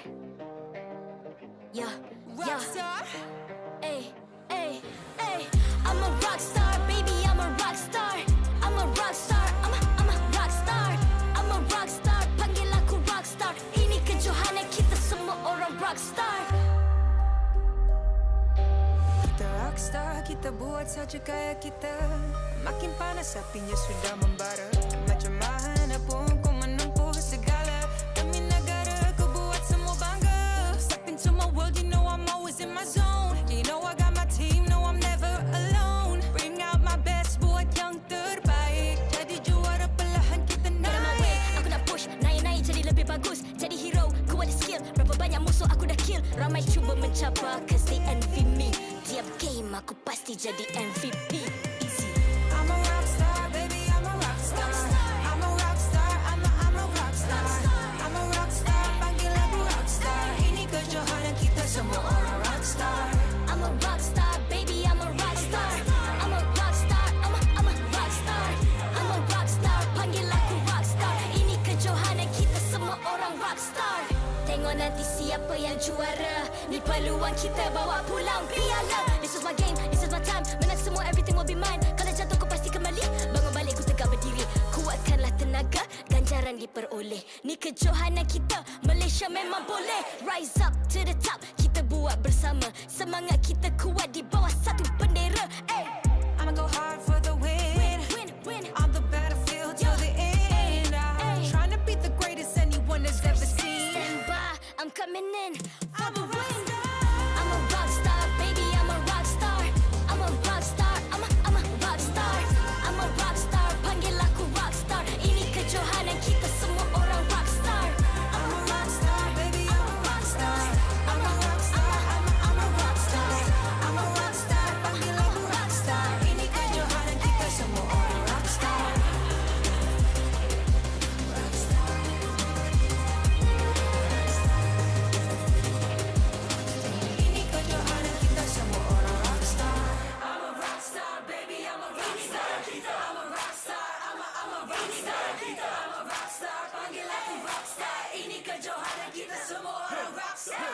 S3: Yeah,
S4: Rockstar.
S3: Ay, ay, ay. I'm a rock star, baby, I'm a rock star. I'm a rock star, I'm a rock star. I'm a rock star, panggil aku rock star. Ini kejohanan kita semua orang rock star.
S4: Kita rockstar, kita buat saja gaya kita. Makin panas apinya sudah membara. Macam mana pun kau menempuh segala. Demi negara kau buat semua bangga. Step into my world, you know I'm always in my zone. You know I got my team, no I'm never alone. Bring out my best, buat yang terbaik. Jadi juara perlahan kita
S3: Get on my way,
S4: naik.
S3: aku nak push. Naik-naik jadi lebih bagus. Jadi hero, ku ada skill. Berapa banyak musuh aku dah kill. Ramai cuba mencabar, cause they envy me. Tiap game aku pasti jadi MVP. Easy.
S4: I'm a rockstar, baby, I'm a rockstar. I'm a rockstar, I'm a rockstar. I'm a rockstar, panggil aku rockstar. Ini kejohanan kita semua orang rockstar.
S3: I'm a rockstar, baby, I'm a rockstar. I'm a rockstar, I'm a rockstar. I'm a rockstar, panggil aku rockstar. Ini kejohanan kita semua orang rockstar. Tengok nanti siapa yang juara. Ni peluang kita bawa pulang piala. This is my game, this is my time. Menang semua, everything will be mine. Kalau jatuh kau pasti kembali. Bangun balik ku tegak berdiri. Kuatkanlah tenaga, ganjaran diperoleh. Ni kejohanan kita, Malaysia memang boleh. Rise up to the top, kita buat bersama. Semangat kita kuat di bawah satu bendera. Ay.
S4: I'ma go hard for the win.
S3: Win.
S4: On the battlefield till the end. I'm trying to beat the greatest anyone has ever seen.
S3: Stand by, I'm coming in for
S4: I'm
S3: the
S4: a
S3: win.
S4: rockstar.
S3: I'm a rockstar, baby, I'm a rockstar. I'm a rockstar, I'm a rockstar. I'm a rockstar, panggil aku rockstar. Ini kejohanan kita semua orang rockstar.
S4: I'm a rockstar, baby, I'm a rockstar. I'm a rockstar, I'm a rockstar. I'm a rockstar, panggil aku rockstar. Ini kejohanan kita semua orang rockstar. Ini kejohanan kita semua orang rockstar. I'm a rockstar, baby, I'm a rockstar. I'm a rockstar, I'm a rockstar. I'm a rockstar, panggil aku rockstar. Ini kejohanan kita semua orang rockstar.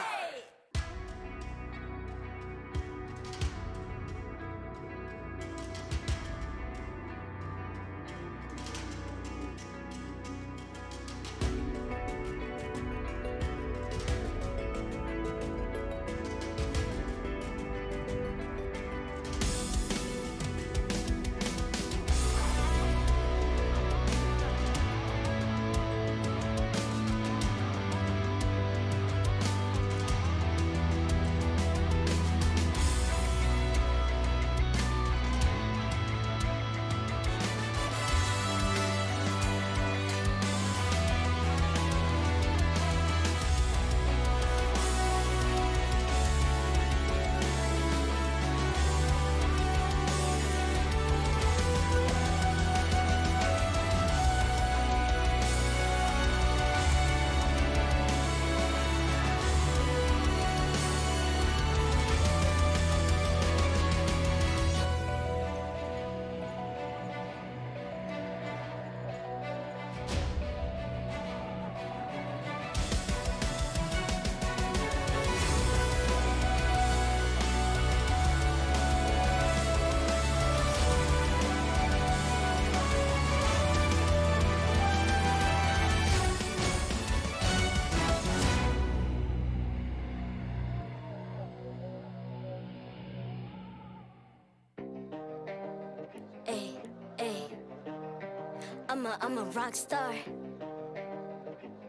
S3: I'm a rock star.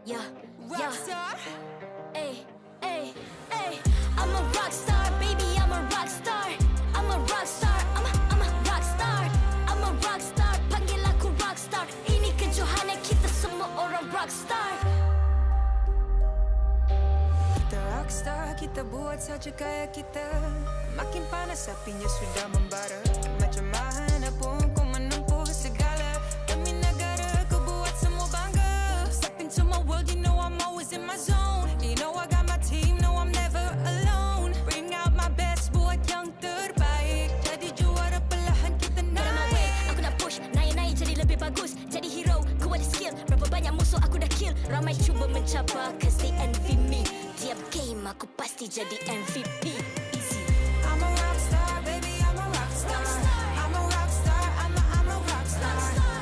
S3: Yeah.
S4: Rockstar.
S3: Ay. I'm a rock star, baby, I'm a rock star. I'm a rock star, I'm a rock star. I'm a rock star, panggil aku rock star. Ini kejohanan kita semua orang rock star.
S4: Kita rockstar, kita buat saja gaya kita. Makin panas apinya sudah membara. Macam mana pun kau menempuh segala. Demi negara kau buat semua bangga. Step into my world, you know I'm always in my zone. You know I got my team, no I'm never alone. Bring out my best, buat yang terbaik. Jadi juara perlahan kita
S3: Get on my way, aku nak push. Naik-naik jadi lebih bagus. Jadi hero, ku ada skill. Berapa banyak musuh aku dah kill. Ramai cuba mencabar, cause aku pasti jadi MVP. Easy.
S4: I'm a rock star, baby, I'm a rock star. I'm a rock star, I'm a rock star.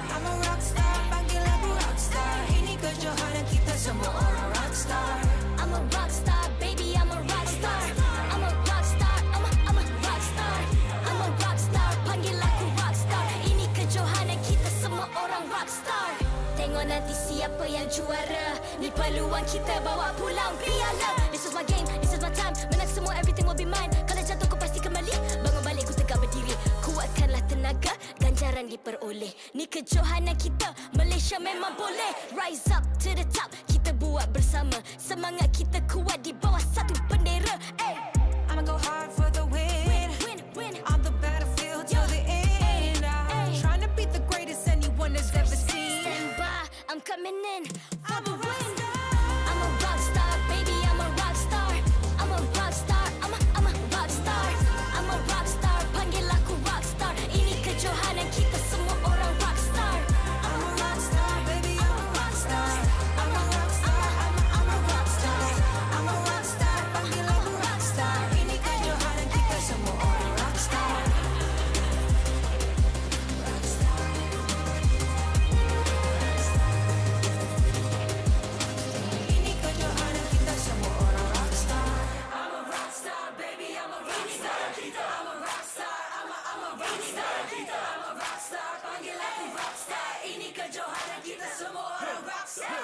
S4: I'm a rock star, panggil aku rock star. Ini kejohanan kita semua orang rock star.
S3: I'm a rock star, baby, I'm a rock star. I'm a rock star, I'm a rock star. I'm a rock star, panggil aku rock star. Ini kejohanan kita semua orang rock star. Tengok nanti siapa yang juara. Ni peluang kita bawa pulang piala. This is my game, this is my time. Menang semua, everything will be mine. Kalau jatuh kau pasti kembali. Bangun balik, ku tegak berdiri. Kuatkanlah tenaga, ganjaran diperoleh. Ni kejohanan kita, Malaysia memang boleh. Rise up to the top, kita buat bersama. Semangat kita kuat di bawah satu bendera. Hey.
S4: I'ma go hard for the win.
S3: Win.
S4: On the battlefield till the end. I'm trying to beat the greatest anyone has ever seen.
S3: Stand by, I'm coming in for
S4: I'm
S3: the
S4: a rock
S3: win.
S4: star.
S3: I'm a rock star, baby, I'm a rock star. I'm a rock star, I'm a rock star. I'm a rock star, panggil aku rock star. Ini kejohanan kita semua orang rock star.
S4: I'm a rock star, baby, I'm a rock star. I'm a rock star, I'm a rock star. I'm a rock star, panggil aku rock star. Ini kejohanan kita semua orang rock star. Ini kejohanan kita semua orang rock star. I'm a rock star, baby, I'm a rock star. I'm a rock star, I'm a rock star. I'm a rock star, panggil aku rock star. Ini kejohanan kita semua orang rock star.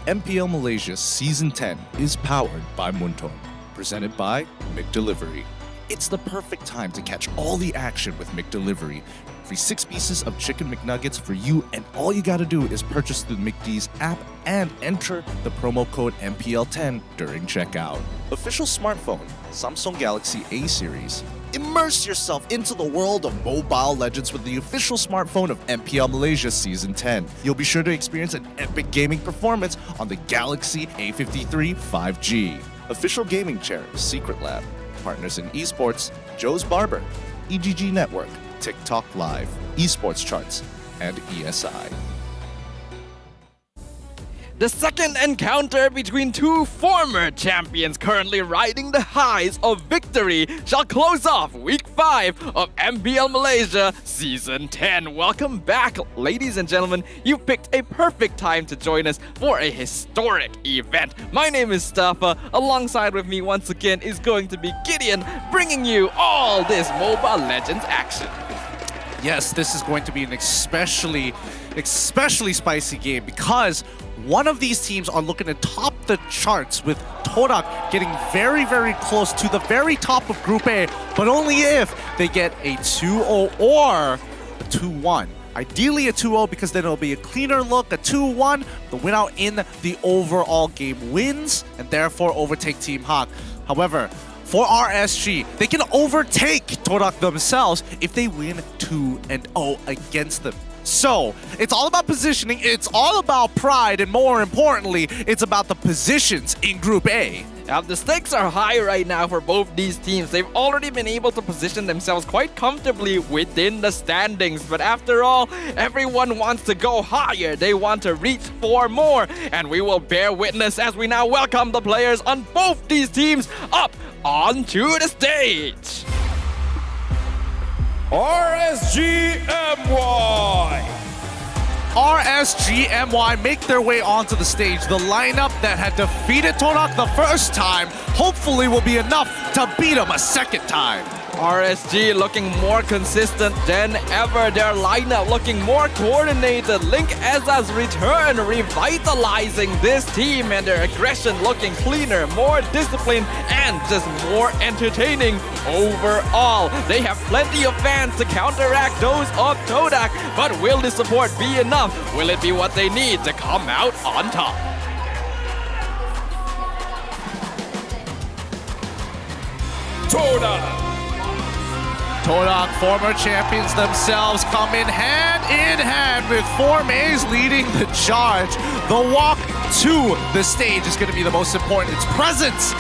S5: MPL Malaysia Season 10 is powered by Munton, presented by McDelivery. It's the perfect time to catch all the action with McDelivery. Free 6 pieces of chicken McNuggets for you, and all you gotta do is purchase through McD's app and enter the promo code MPL10 during checkout. Official smartphone, Samsung Galaxy A series. Immerse yourself into the world of Mobile Legends with the official smartphone of MPL Malaysia Season 10. You'll be sure to experience an epic gaming performance on the Galaxy A53 5G. Official gaming chair, Secret Lab. Partners in eSports, Joe's Barber, EGG Network, TikTok Live, eSports Charts, and ESI.
S6: The second encounter between two former champions currently riding the highs of victory shall close off Week 5 of MPL Malaysia Season 10. Welcome back, ladies and gentlemen. You picked a perfect time to join us for a historic event. My name is Staffa. Alongside with me once again is going to be Gideon, bringing you all this Mobile Legends action.
S5: Yes, this is going to be an especially spicy game because one of these teams are looking to top the charts with TODAK getting very, very close to the very top of Group A, but only if they get a 2-0 or a 2-1. Ideally a 2-0 because then it'll be a cleaner look. A 2-1, the win out in the overall game wins and therefore overtake Team Hawk. However, for RSG, they can overtake TODAK themselves if they win 2-0 against them. So, it's all about positioning, it's all about pride, and more importantly, it's about the positions in Group A.
S6: Now, the stakes are high right now for both these teams. They've already been able to position themselves quite comfortably within the standings. But after all, everyone wants to go higher. They want to reach for more. And we will bear witness as we now welcome the players on both these teams up onto the stage.
S2: RSGMY.
S5: RSGMY make their way onto the stage. The lineup that had defeated TODAK the first time hopefully will be enough to beat them a second time.
S6: RSG looking more consistent than ever. Their lineup looking more coordinated. LinkEzaa's return revitalizing this team, and their aggression looking cleaner, more disciplined, and just more entertaining overall. They have plenty of fans to counteract those of TODAK, but will the support be enough? Will it be what they need to come out on top?
S5: TODAK, former champions themselves, come in hand with Formays leading the charge. The walk to the stage is going to be the most important. Its presence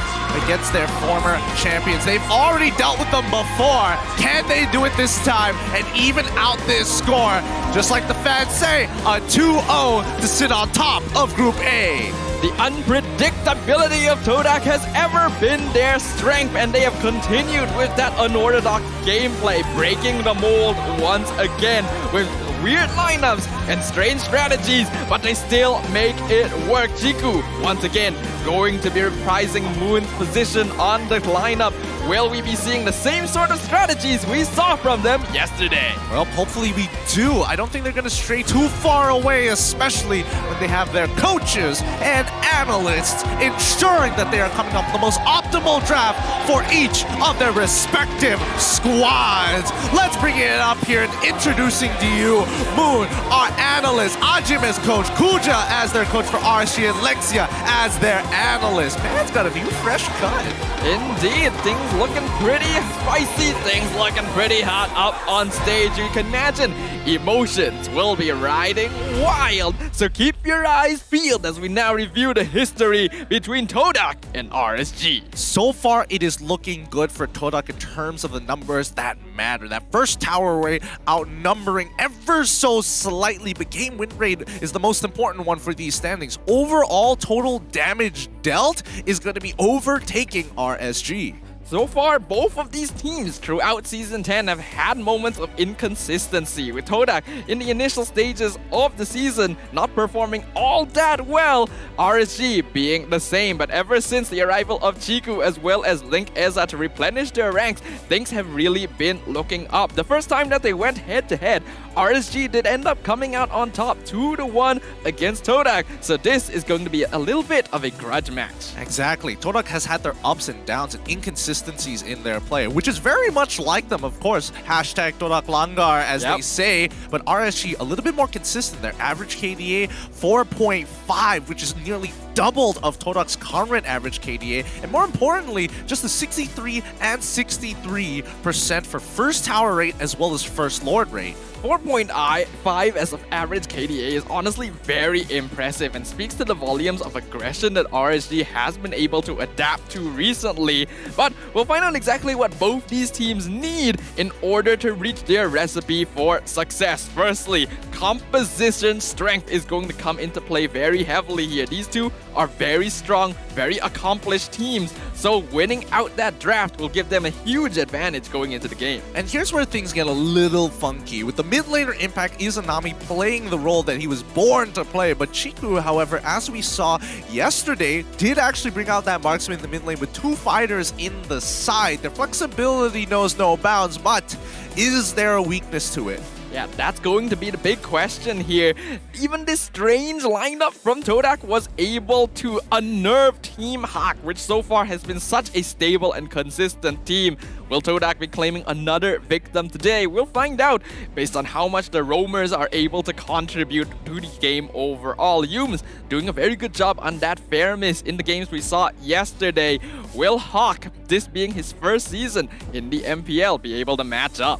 S5: against their former champions. They've already dealt with them before. Can they do it this time and even out this score? Just like the fans say, a 2-0 to sit on top of Group A.
S6: The unpredictability of TODAK has ever been their strength, and they have continued with that unorthodox gameplay, breaking the mold once again with weird lineups and strange strategies, but they still make it work. Chiku, once again, going to be reprising Moon's position on the lineup. Will we be seeing the same sort of strategies we saw from them yesterday?
S5: Well, hopefully we do. I don't think they're going to stray too far away, especially when they have their coaches and analysts ensuring that they are coming up with the most optimal draft for each of their respective squads. Let's bring it up here and introducing to you Moon, our analyst, Ajim as coach, Kuja as their coach for RSG, and Lexia as their analyst. Man's got a new fresh cut.
S6: Indeed, things looking pretty spicy, things looking pretty hot up on stage. You can imagine emotions will be riding wild. So keep your eyes peeled as we now review the history between TODAK and RSG.
S5: So far, it is looking good for TODAK in terms of the numbers that matter. That first tower rate outnumbering ever so slightly, but game win rate is the most important one for these standings. Overall total damage dealt is going to be overtaking RSG.
S6: So far, both of these teams throughout Season 10 have had moments of inconsistency, with TODAK in the initial stages of the season not performing all that well, RSG being the same. But ever since the arrival of Chiku as well as LinkEzaa to replenish their ranks, things have really been looking up. The first time that they went head-to-head, RSG did end up coming out on top 2-1 against TODAK, so this is going to be a little bit of a grudge match.
S5: Exactly. TODAK has had their ups and downs and inconsistencies in their play, which is very much like them, of course. Hashtag TODAK Langar, as they say, but RSG a little bit more consistent. Their average KDA 4.5, which is nearly doubled of TODAK's current average KDA, and more importantly, just the 63 and 63% for first tower rate as well as first lord rate.
S6: 4.5 as of average KDA is honestly very impressive and speaks to the volumes of aggression that RSG has been able to adapt to recently. But we'll find out exactly what both these teams need in order to reach their recipe for success. Firstly, composition strength is going to come into play very heavily here. These two are very strong, very accomplished teams. So winning out that draft will give them a huge advantage going into the game.
S5: And here's where things get a little funky. With the mid laner Impact Izanami playing the role that he was born to play, but Chiku, however, as we saw yesterday, did actually bring out that marksman in the mid lane with 2 fighters in the side. Their flexibility knows no bounds, but is there a weakness to it?
S6: Yeah, that's going to be the big question here. Even this strange lineup from TODAK was able to unnerve Team Hawk, which so far has been such a stable and consistent team. Will TODAK be claiming another victim today? We'll find out based on how much the roamers are able to contribute to the game overall. Yumes doing a very good job on that fair miss in the games we saw yesterday. Will Hawk, this being his first season in the MPL, be able to match up?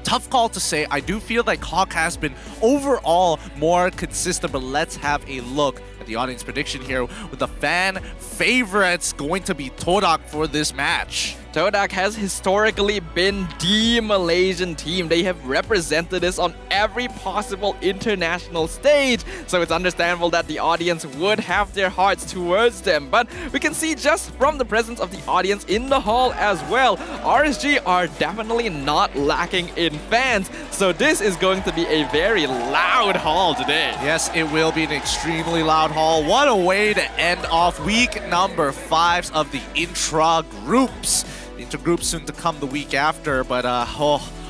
S5: Tough call to say. I do feel like Hawk has been overall more consistent, but let's have a look at the audience prediction here with the fan favorites going to be TODAK for this match.
S6: TODAK has historically been the Malaysian team. They have represented us on every possible international stage, so it's understandable that the audience would have their hearts towards them. But we can see just from the presence of the audience in the hall as well, RSG are definitely not lacking in fans, so this is going to be a very loud hall today.
S5: Yes, it will be an extremely loud hall. What a way to end off week number 5 of the intra-groups. The intergroup soon to come the week after, but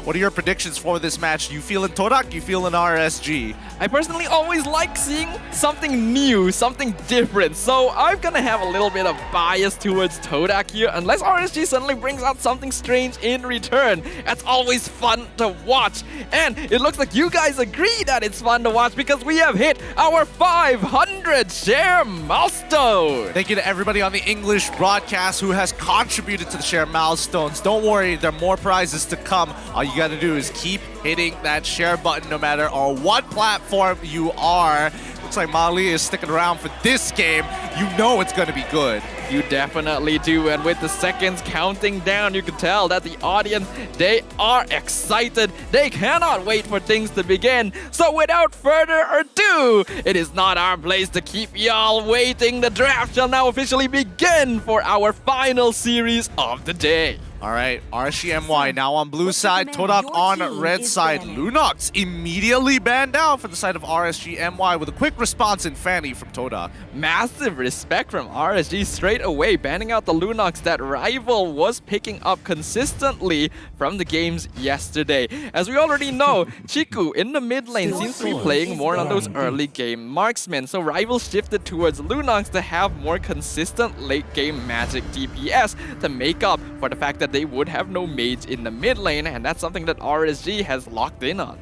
S5: what are your predictions for this match? You feeling TODAK? You feeling RSG?
S6: I personally always like seeing something new, something different, so I'm gonna have a little bit of bias towards TODAK here, unless RSG suddenly brings out something strange in return. That's always fun to watch, and it looks like you guys agree that it's fun to watch because we have hit our 500 share milestone.
S5: Thank you to everybody on the English broadcast who has contributed to the share milestones. Don't worry, there are more prizes to come. All you gotta do is keep hitting that share button no matter on what platform you are. Looks like Mali is sticking around for this game. You know it's gonna be good.
S6: You definitely do, and with the seconds counting down, you can tell that the audience, they are excited. They cannot wait for things to begin. So without further ado, it is not our place to keep y'all waiting. The draft shall now officially begin for our final series of the day.
S5: All right, RSGMY now on blue side, TODAK on red side. LUNATIX immediately banned out for the side of RSGMY with a quick response in Fanny from TODAK.
S6: Massive respect from RSG straight away, banning out the LUNATIX that Rival was picking up consistently from the games yesterday. As we already know, Chiku in the mid lane seems to be playing more on those early game marksmen, so Rival shifted towards LUNATIX to have more consistent late game magic DPS to make up for the fact that they would have no mage in the mid lane, and that's something that RSG has locked in on.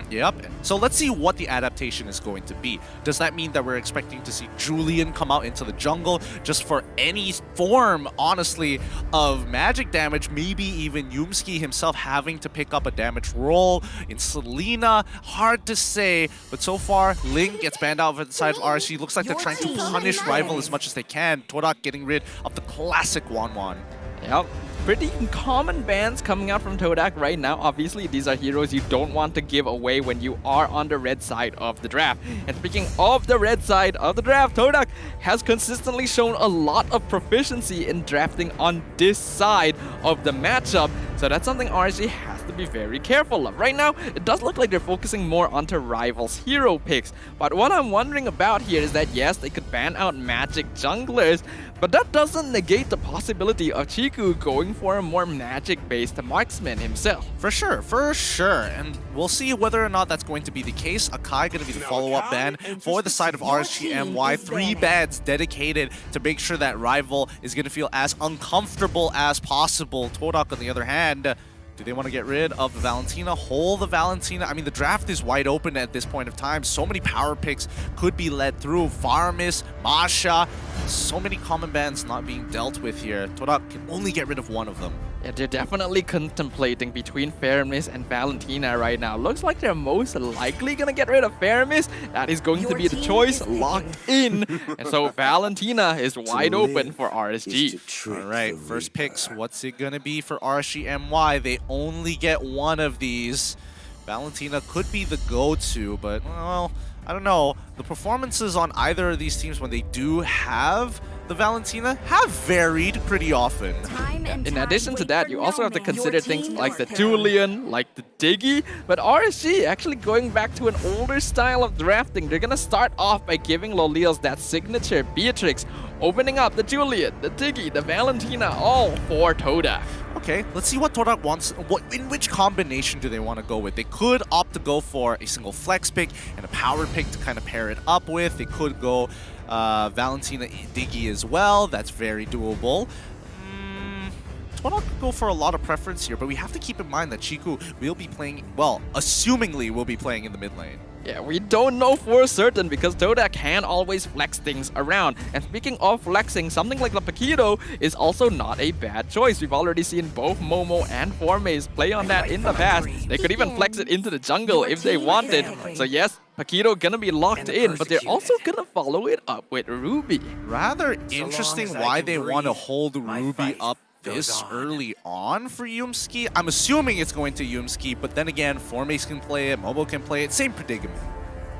S5: Yep. So let's see what the adaptation is going to be. Does that mean that we're expecting to see Julian come out into the jungle just for any form, honestly, of magic damage? Maybe even Yumski himself having to pick up a damage role in Selena. Hard to say, but so far, Link gets banned out for the side of RSG. Looks like they're trying to punish Rival as much as they can. TODAK getting rid of the classic Wanwan.
S6: Yep. Pretty common bans coming out from TODAK right now. Obviously, these are heroes you don't want to give away when you are on the red side of the draft. And speaking of the red side of the draft, TODAK has consistently shown a lot of proficiency in drafting on this side of the matchup. So that's something RSG has to be very careful of. Right now, it does look like they're focusing more onto Rival's hero picks. But what I'm wondering about here is that yes, they could ban out magic junglers, but that doesn't negate the possibility of Chiku going for a more magic-based marksman himself.
S5: For sure. And we'll see whether or not that's going to be the case. Akai going to be the follow-up ban for the side of RSGMY. 3 bans dedicated to make sure that Rival is going to feel as uncomfortable as possible. TODAK, on the other hand, do they want to get rid of the Valentina? Hold the Valentina. I mean, the draft is wide open at this point of time. So many power picks could be led through. Farmis, Masha, so many common bans not being dealt with here. TODAK can only get rid of one of them.
S6: Yeah, they're definitely contemplating between Farmis and Valentina right now. Looks like they're most likely gonna get rid of Farmis. That is going to be the choice locked in. And so Valentina is wide open for RSG.
S5: All right, first picks. What's it gonna be for RSGMY? They only get one of these. Valentina could be the go-to, but, well, I don't know. The performances on either of these teams when they do have the Valentina have varied pretty often.
S6: In addition to that, you also have to consider things like the Julian, like the Diggy, but RSG actually going back to an older style of drafting. They're gonna start off by giving Lolios that signature Beatrix, opening up the Julian, the Diggy, the Valentina, all for TODAK.
S5: Okay, let's see what TODAK wants. In which combination do they want to go with? They could opt to go for a single flex pick and a power pick to kind of pair it up with. They could go Valentina Diggy as well. That's very doable. TODAK could go for a lot of preference here, but we have to keep in mind that Chiku will be playing, well, assumingly will be playing in the mid lane.
S6: Yeah, we don't know for certain because TODAK can always flex things around. And speaking of flexing, something like the Paquito is also not a bad choice. We've already seen both Momo and Formaze play on that in the past. They could even flex it into the jungle if they wanted. So yes, Paquito gonna be locked in, but they're also gonna follow it up with Ruby.
S5: Rather interesting why they want to hold Ruby up this early on for Yumski. I'm assuming it's going to Yumski, but then again, Formace can play it, Mobo can play it, same predicament.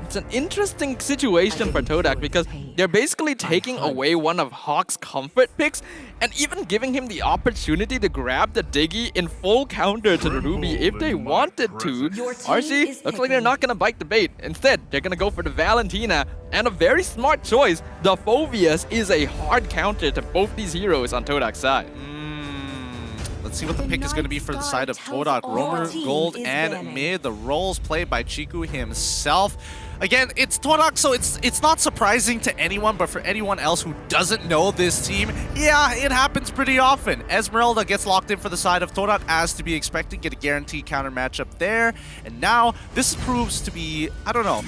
S6: It's an interesting situation for TODAK because they're basically taking away one of Hawk's comfort picks and even giving him the opportunity to grab the Diggy in full counter to the Ruby if they wanted to. RC looks like they're not gonna bite the bait. Instead, they're gonna go for the Valentina, and a very smart choice. The Phoveus is a hard counter to both these heroes on TODAK's side.
S5: Let's see what the pick is going to be for the side of TODAK. Roamer, gold, and mid. The roles played by Chiku himself. Again, it's TODAK, so it's not surprising to anyone, but for anyone else who doesn't know this team, yeah, it happens pretty often. Esmeralda gets locked in for the side of TODAK, as to be expected, get a guaranteed counter matchup there. And now, this proves to be, I don't know,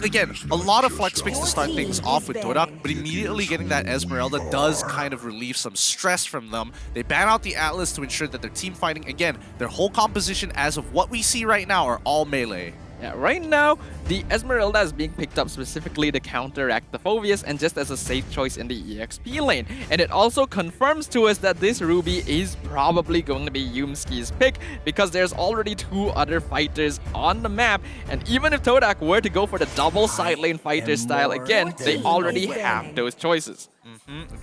S5: again, a lot of flex picks to start things off with TODAK, but immediately getting that Esmeralda does kind of relieve some stress from them. They ban out the Atlas to ensure that their team fighting, again, their whole composition as of what we see right now are all melee.
S6: Yeah, right now, the Esmeralda is being picked up specifically to counteract the Phoveus and just as a safe choice in the EXP lane. And it also confirms to us that this Ruby is probably going to be Yumski's pick because there's already two other fighters on the map. And even if TODAK were to go for the double side lane fighter style again, they already have those choices.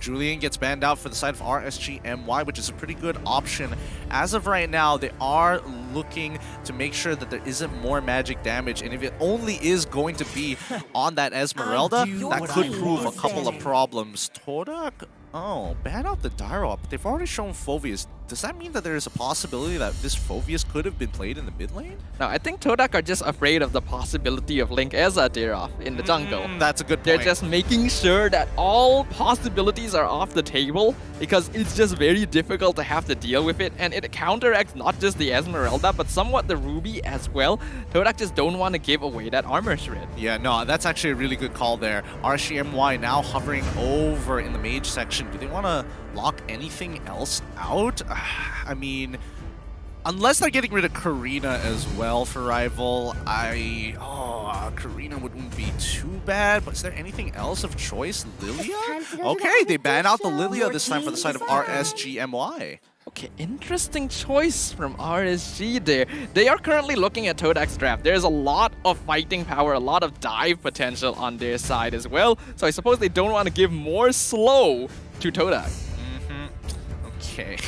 S5: Julian gets banned out for the side of RSGMY, which is a pretty good option. As of right now, they are looking to make sure that there isn't more magic damage, and if it only is going to be on that Esmeralda, that could prove a couple of problems. TODAK, oh, ban out the Dyro, but they've already shown Phoveus. Does that mean that there is a possibility that this Phoveus could have been played in the mid lane?
S6: No, I think TODAK are just afraid of the possibility of LinkEzaa tear off in the jungle.
S5: That's a good point.
S6: They're just making sure that all possibilities are off the table because it's just very difficult to have to deal with it, and it counteracts not just the Esmeralda but somewhat the Ruby as well. TODAK just don't want to give away that armor shred.
S5: Yeah, no, that's actually a really good call there. RSGMY now hovering over in the mage section. Do they want to lock anything else out? I mean, unless they're getting rid of Karina as well for rival, Karina wouldn't be too bad, but is there anything else of choice? Lilia? Okay, they ban out the Lilia this time for the side of RSGMY.
S6: Okay, interesting choice from RSG there. They are currently looking at TODAK's draft. There's a lot of fighting power, a lot of dive potential on their side as well. So I suppose they don't want to give more slow to TODAK.
S5: Okay.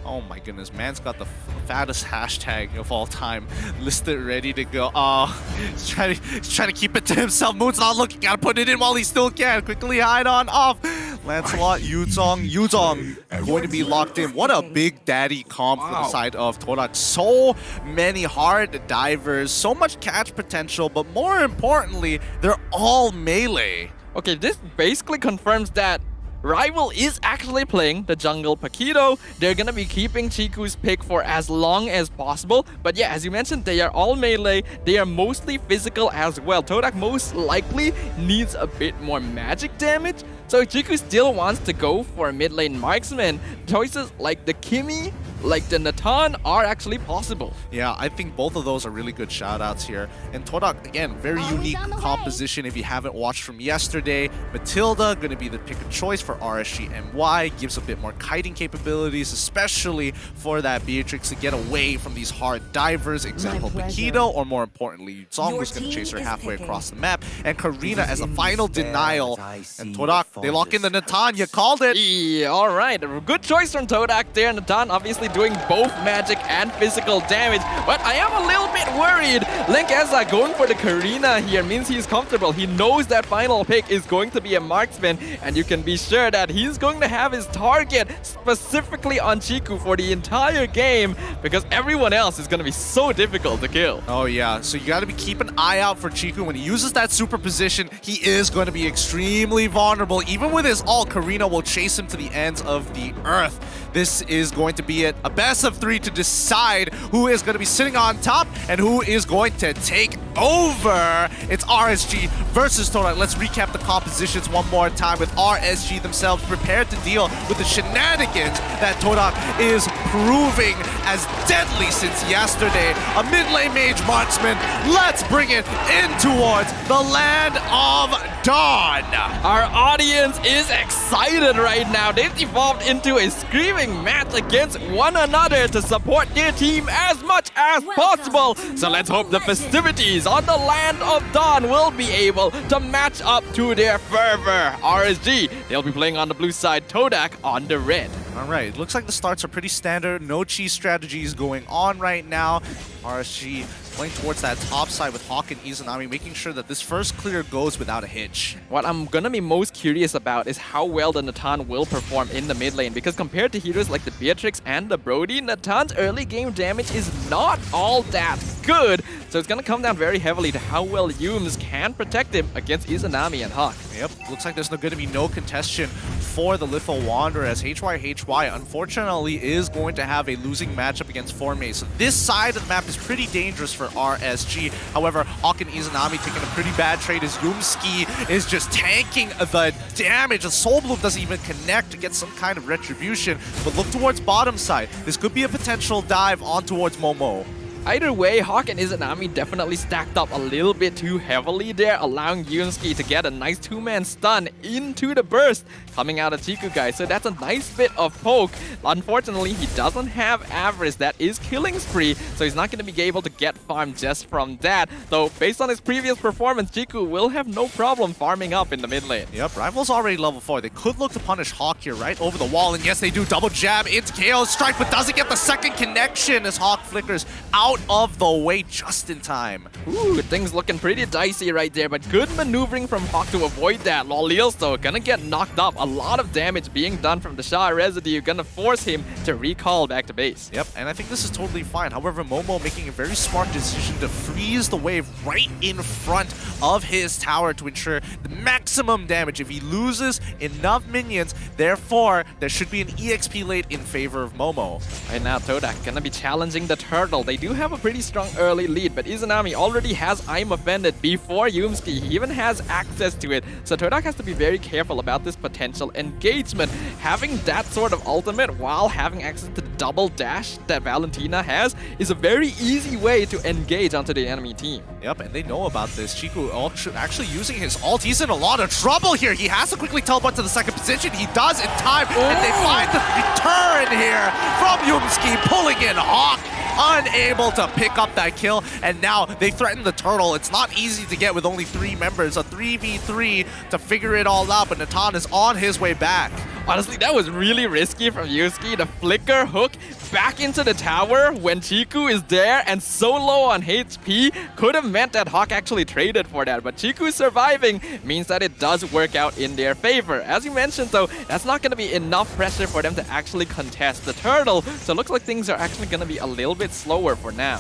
S5: Oh my goodness, man's got the fattest hashtag of all time listed ready to go. Oh, he's trying to keep it to himself. Moon's not looking, gotta put it in while he still can. Quickly hide on off. Lancelot, Yuzong going to be locked in. What a big daddy comp for the side of TODAK. So many hard divers, so much catch potential, but more importantly, they're all melee.
S6: Okay, this basically confirms that Rival is actually playing the jungle Paquito. They're gonna be keeping Chiku's pick for as long as possible. But yeah, as you mentioned, they are all melee. They are mostly physical as well. TODAK most likely needs a bit more magic damage. So Chiku still wants to go for a mid lane marksman. Choices like the Kimi like the Natan are actually possible.
S5: Yeah, I think both of those are really good shout-outs here. And TODAK, again, very unique composition if you haven't watched from yesterday. Matilda, going to be the pick of choice for RSG MY, gives a bit more kiting capabilities, especially for that Beatrix to get away from these hard divers, example Paquito, or more importantly, Zong, who's going to chase her halfway across the map, and Karina as a final denial. And TODAK, they lock in the Natan, you called it!
S6: Yeah, alright, good choice from TODAK there. Natan obviously doing both magic and physical damage, but I am a little bit worried. LinkEzaa going for the Karina here means he's comfortable. He knows that final pick is going to be a marksman, and you can be sure that he's going to have his target specifically on Chiku for the entire game, because everyone else is going to be so difficult to kill.
S5: Oh yeah, so you got to be keep an eye out for Chiku. When he uses that superposition, he is going to be extremely vulnerable. Even with his ult, Karina will chase him to the ends of the earth. This is going to be a best of 3 to decide who is going to be sitting on top and who is going to take over. It's RSG versus TODAK. Let's recap the compositions one more time, with RSG themselves prepared to deal with the shenanigans that TODAK is proving as deadly since yesterday. A mid-lane mage marksman. Let's bring it in towards the land of Dawn.
S6: Our audience is excited right now. They've evolved into a screaming match against one another to support their team as much as possible. So let's hope the festivities on the land of Dawn will be able to match up to their fervor. RSG, they'll be playing on the blue side, TODAK on the red.
S5: All right, it looks like the starts are pretty standard. No cheese strategies going on right now. RSG playing towards that top side with Hawk and Izanami, making sure that this first clear goes without a hitch.
S6: What I'm gonna be most curious about is how well the Natan will perform in the mid lane, because compared to heroes like the Beatrix and the Brody, Natan's early game damage is not all that good. So it's gonna come down very heavily to how well Yums can protect him against Izanami and Hawk.
S5: Yep, looks like there's going to be no contestation for the Little Wanderer, as HY unfortunately is going to have a losing matchup against Formay. So this side of the map is pretty dangerous for RSG. However, Hawk and Izanami taking a pretty bad trade as Yumski is just tanking the damage. The Soul Bloom doesn't even connect to get some kind of retribution. But look towards bottom side. This could be a potential dive on towards Momo.
S6: Either way, Hawk and Izanami definitely stacked up a little bit too heavily there, allowing Yunski to get a nice two-man stun into the burst coming out of Chiku, guys. So that's a nice bit of poke. Unfortunately, he doesn't have Avarice. That is killing spree, so he's not going to be able to get farm just from that. Though, based on his previous performance, Chiku will have no problem farming up in the mid lane.
S5: Yep, Rival's already level 4. They could look to punish Hawk here, right over the wall. And yes, they do double jab into KO strike, but doesn't get the second connection as Hawk flickers out of the way just in time.
S6: Ooh, things looking pretty dicey right there, but good maneuvering from Hawk to avoid that. Lolils, though, gonna get knocked up. A lot of damage being done from the Shah residue, gonna force him to recall back to base.
S5: Yep, and I think this is totally fine. However, Momo making a very smart decision to freeze the wave right in front of his tower to ensure the maximum damage. If he loses enough minions, therefore, there should be an EXP late in favor of Momo.
S6: Right now, TODAK gonna be challenging the turtle. They do have a pretty strong early lead, but Izanami already has I'm Offended before Yumski. He even has access to it. So TODAK has to be very careful about this potential engagement. Having that sort of ultimate while having access to the double dash that Valentina has is a very easy way to engage onto the enemy team.
S5: Yep, and they know about this. Chiku actually using his ult. He's in a lot of trouble here. He has to quickly teleport to the second position. He does in time, and they find the return here from Yumski, pulling in Hawk. Unable to pick up that kill, and now they threaten the turtle. It's not easy to get with only 3 members. A 3v3 to figure it all out, but Natan is on his way back.
S6: Honestly, that was really risky from Yuski. The flicker hook back into the tower when Chiku is there and so low on HP could have meant that Hawk actually traded for that. But Chiku surviving means that it does work out in their favor. As you mentioned, though, that's not going to be enough pressure for them to actually contest the turtle. So it looks like things are actually going to be a little bit slower for now.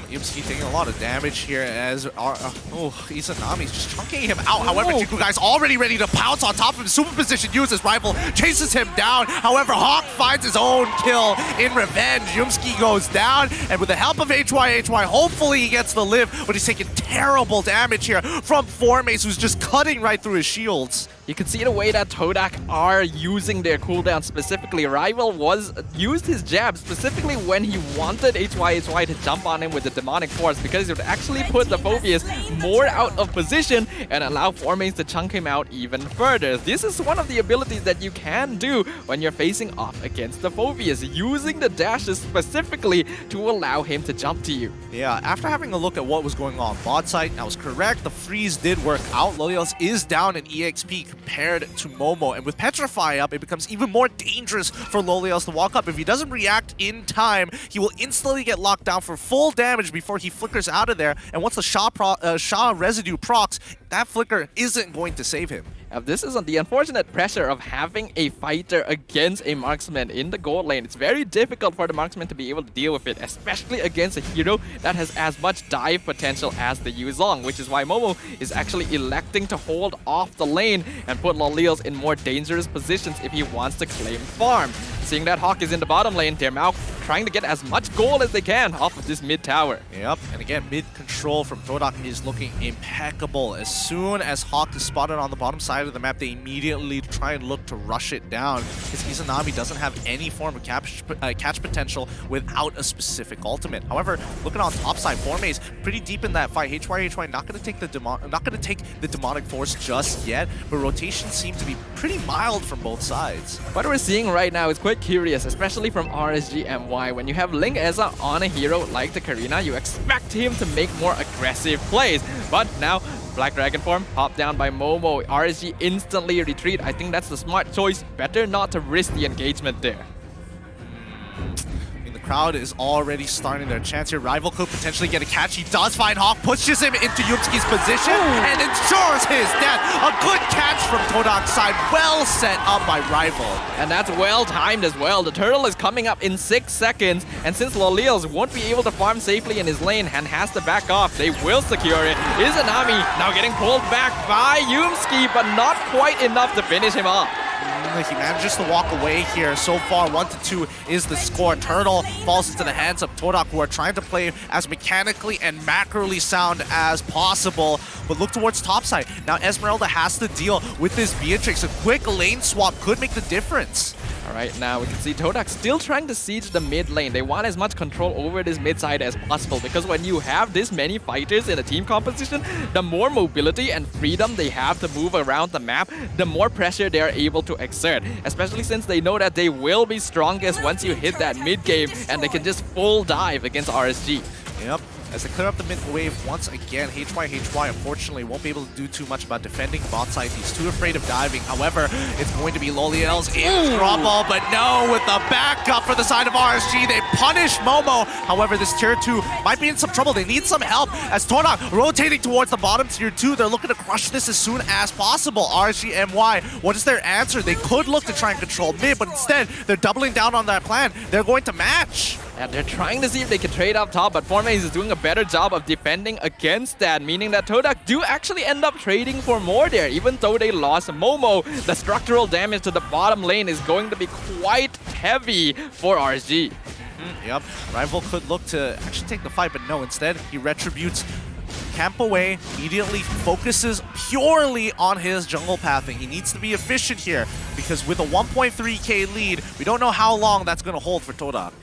S5: Yumski taking a lot of damage here as Izanami's just truncating him out. However, Chiku guy's already ready to pounce on top of him. Super position uses rifle, chases him down. However, Hawk finds his own kill in revenge. Yumski goes down, and with the help of HY, hopefully he gets the live, but he's taking terrible damage here from Formace, who's just cutting right through his shields.
S6: You can see the way that TODAK are using their cooldown specifically. Rival used his jab specifically when he wanted HY to jump on him with the demonic force, because it would actually put the Phobius more out of position and allow Formaze to chunk him out even further. This is one of the abilities that you can do when you're facing off against the Phobius, using the dashes specifically to allow him to jump to you.
S5: Yeah, after having a look at what was going on bot side, I was correct. The freeze did work out. Lolios is down in EXP compared to Momo, and with Petrify up, it becomes even more dangerous for Lolios to walk up. If he doesn't react in time, he will instantly get locked down for full damage before he flickers out of there, and once the Sha residue procs, that flicker isn't going to save him.
S6: This is the unfortunate pressure of having a fighter against a marksman in the gold lane. It's very difficult for the marksman to be able to deal with it, especially against a hero that has as much dive potential as the Yuzong, which is why Momo is actually electing to hold off the lane and put Lolios in more dangerous positions if he wants to claim farm. Seeing that Hawk is in the bottom lane, they're now trying to get as much gold as they can off of this mid tower.
S5: Yep, and again, mid control from TODAK is looking impeccable. As soon as Hawk is spotted on the bottom side of the map, they immediately try and look to rush it down, because Izanami doesn't have any form of catch potential without a specific ultimate. However, looking on top side, Formaze pretty deep in that fight. HY not going to take the demonic force just yet, but rotations seem to be pretty mild from both sides.
S6: What we're seeing right now is quite curious, especially from RSGMY. When you have LinkEzaa on a hero like the Karina, you expect him to make more aggressive plays, but now Black Dragon form popped down by Momo. RSG instantly retreat. I think that's the smart choice. Better not to risk the engagement there.
S5: Crowd is already starting their chance here. Rival could potentially get a catch. He does find Hawk, pushes him into Yumski's position, and ensures his death. A good catch from TODAK's side. Well set up by Rival.
S6: And that's well timed as well. The turtle is coming up in 6 seconds, and since Lolios won't be able to farm safely in his lane and has to back off, they will secure it. Izanami now getting pulled back by Yumski, but not quite enough to finish him off.
S5: He manages to walk away here. So far, 1-2 is the score. Turtle falls into the hands of TODAK, who are trying to play as mechanically and macroly sound as possible. But look towards topside. Now Esmeralda has to deal with this Beatrix. A quick lane swap could make the difference.
S6: Alright, now we can see TODAK still trying to siege the mid lane. They want as much control over this mid side as possible, because when you have this many fighters in a team composition, the more mobility and freedom they have to move around the map, the more pressure they are able to exert. Especially since they know that they will be strongest once you hit that mid game, and they can just full dive against RSG.
S5: Yep. As they clear up the mid wave once again, HY unfortunately won't be able to do too much about defending bot side. He's too afraid of diving. However, it's going to be Loliels in trouble, but no, with the backup for the side of RSG, they punish Momo. However, this tier 2 might be in some trouble. They need some help as TODAK rotating towards the bottom tier 2. They're looking to crush this as soon as possible. RSGMY, what is their answer? They could look to try and control mid, but instead, they're doubling down on that plan. They're going to match.
S6: And they're trying to see if they can trade up top, but Formaze is doing a better job of defending against that, meaning that TODAK do actually end up trading for more there, even though they lost Momo. The structural damage to the bottom lane is going to be quite heavy for RSG.
S5: Yep, Rival could look to actually take the fight, but no, instead he retributes, camp away, immediately focuses purely on his jungle pathing. He needs to be efficient here, because with a 1.3k lead, we don't know how long that's going to hold for TODAK.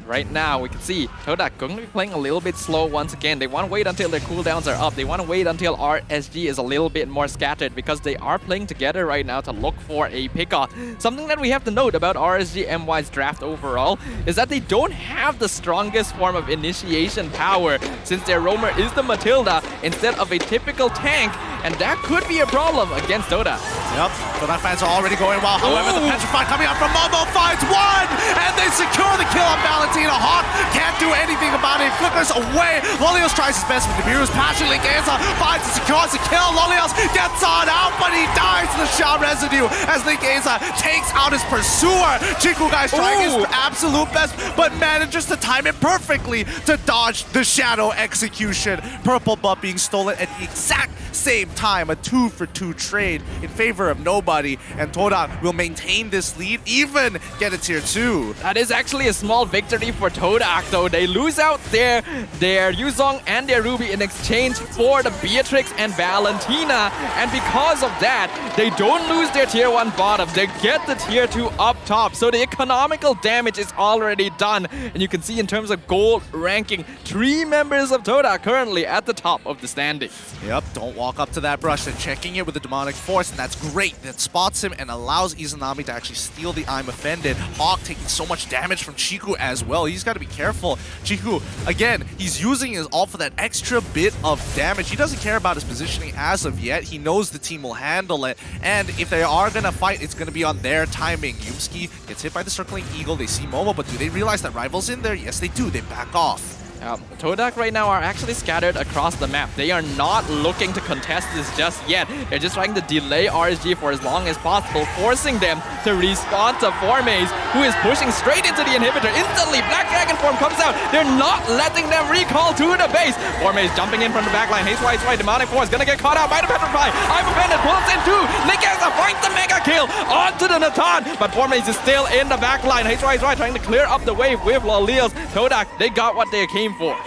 S6: Right now, we can see TODAK going to be playing a little bit slow once again. They want to wait until their cooldowns are up. They want to wait until RSG is a little bit more scattered, because they are playing together right now to look for a pickoff. Something that we have to note about RSGMY's draft overall is that they don't have the strongest form of initiation power, since their roamer is the Matilda instead of a typical tank, and that could be a problem against TODAK.
S5: Yep, TODAK fans are already going well. However, the Petrify coming out from Momo finds one, and they secure the kill on Valentina. Hawk can't do anything about it. Flickers away. Lolios tries his best with the Beerus. Passion LinkEzaa finds and secures the kill. Lolios gets on out, but he dies to the Sha residue as LinkEzaa takes out his pursuer. Chiku Guy's trying his absolute best, but manages to time it perfectly to dodge the shadow execution. Purple buff being stolen at the exact same time. A 2-for-2 trade in favor favor of nobody, and TODAK will maintain this lead, even get a tier 2.
S6: That is actually a small victory for TODAK, though. They lose out their Yuzong and their Ruby in exchange for the Beatrix and Valentina, and because of that, they don't lose their tier 1 bottom. They get the tier 2 up top, so the economical damage is already done. And you can see in terms of gold ranking, 3 members of TODAK currently at the top of the standings.
S5: Yep, don't walk up to that brush. They're checking it with the demonic force, and that's great. That spots him and allows Izanami to actually steal the I'm Offended. Hawk taking so much damage from Chiku as well. He's got to be careful. Chiku, again, he's using his ult for that extra bit of damage. He doesn't care about his positioning as of yet. He knows the team will handle it, and if they are going to fight, it's going to be on their timing. Yumski gets hit by the circling eagle. They see Momo, but do they realize that Rival's in there? Yes, they do. They back off.
S6: TODAK right now are actually scattered across the map. They are not looking to contest this just yet. They're just trying to delay RSG for as long as possible, forcing them to respawn to Formaze, who is pushing straight into the inhibitor. Instantly, Black Dragon form comes out. They're not letting them recall to the base. Formaze jumping in from the backline. HY, Demonic Force gonna get caught out by the Petrify. I'm Offended, pulls in two. LinkEzaa finds the mega kill onto the Natan, but Formaze is still in the backline. HY trying to clear up the wave with Loliels. TODAK, they got what they came for.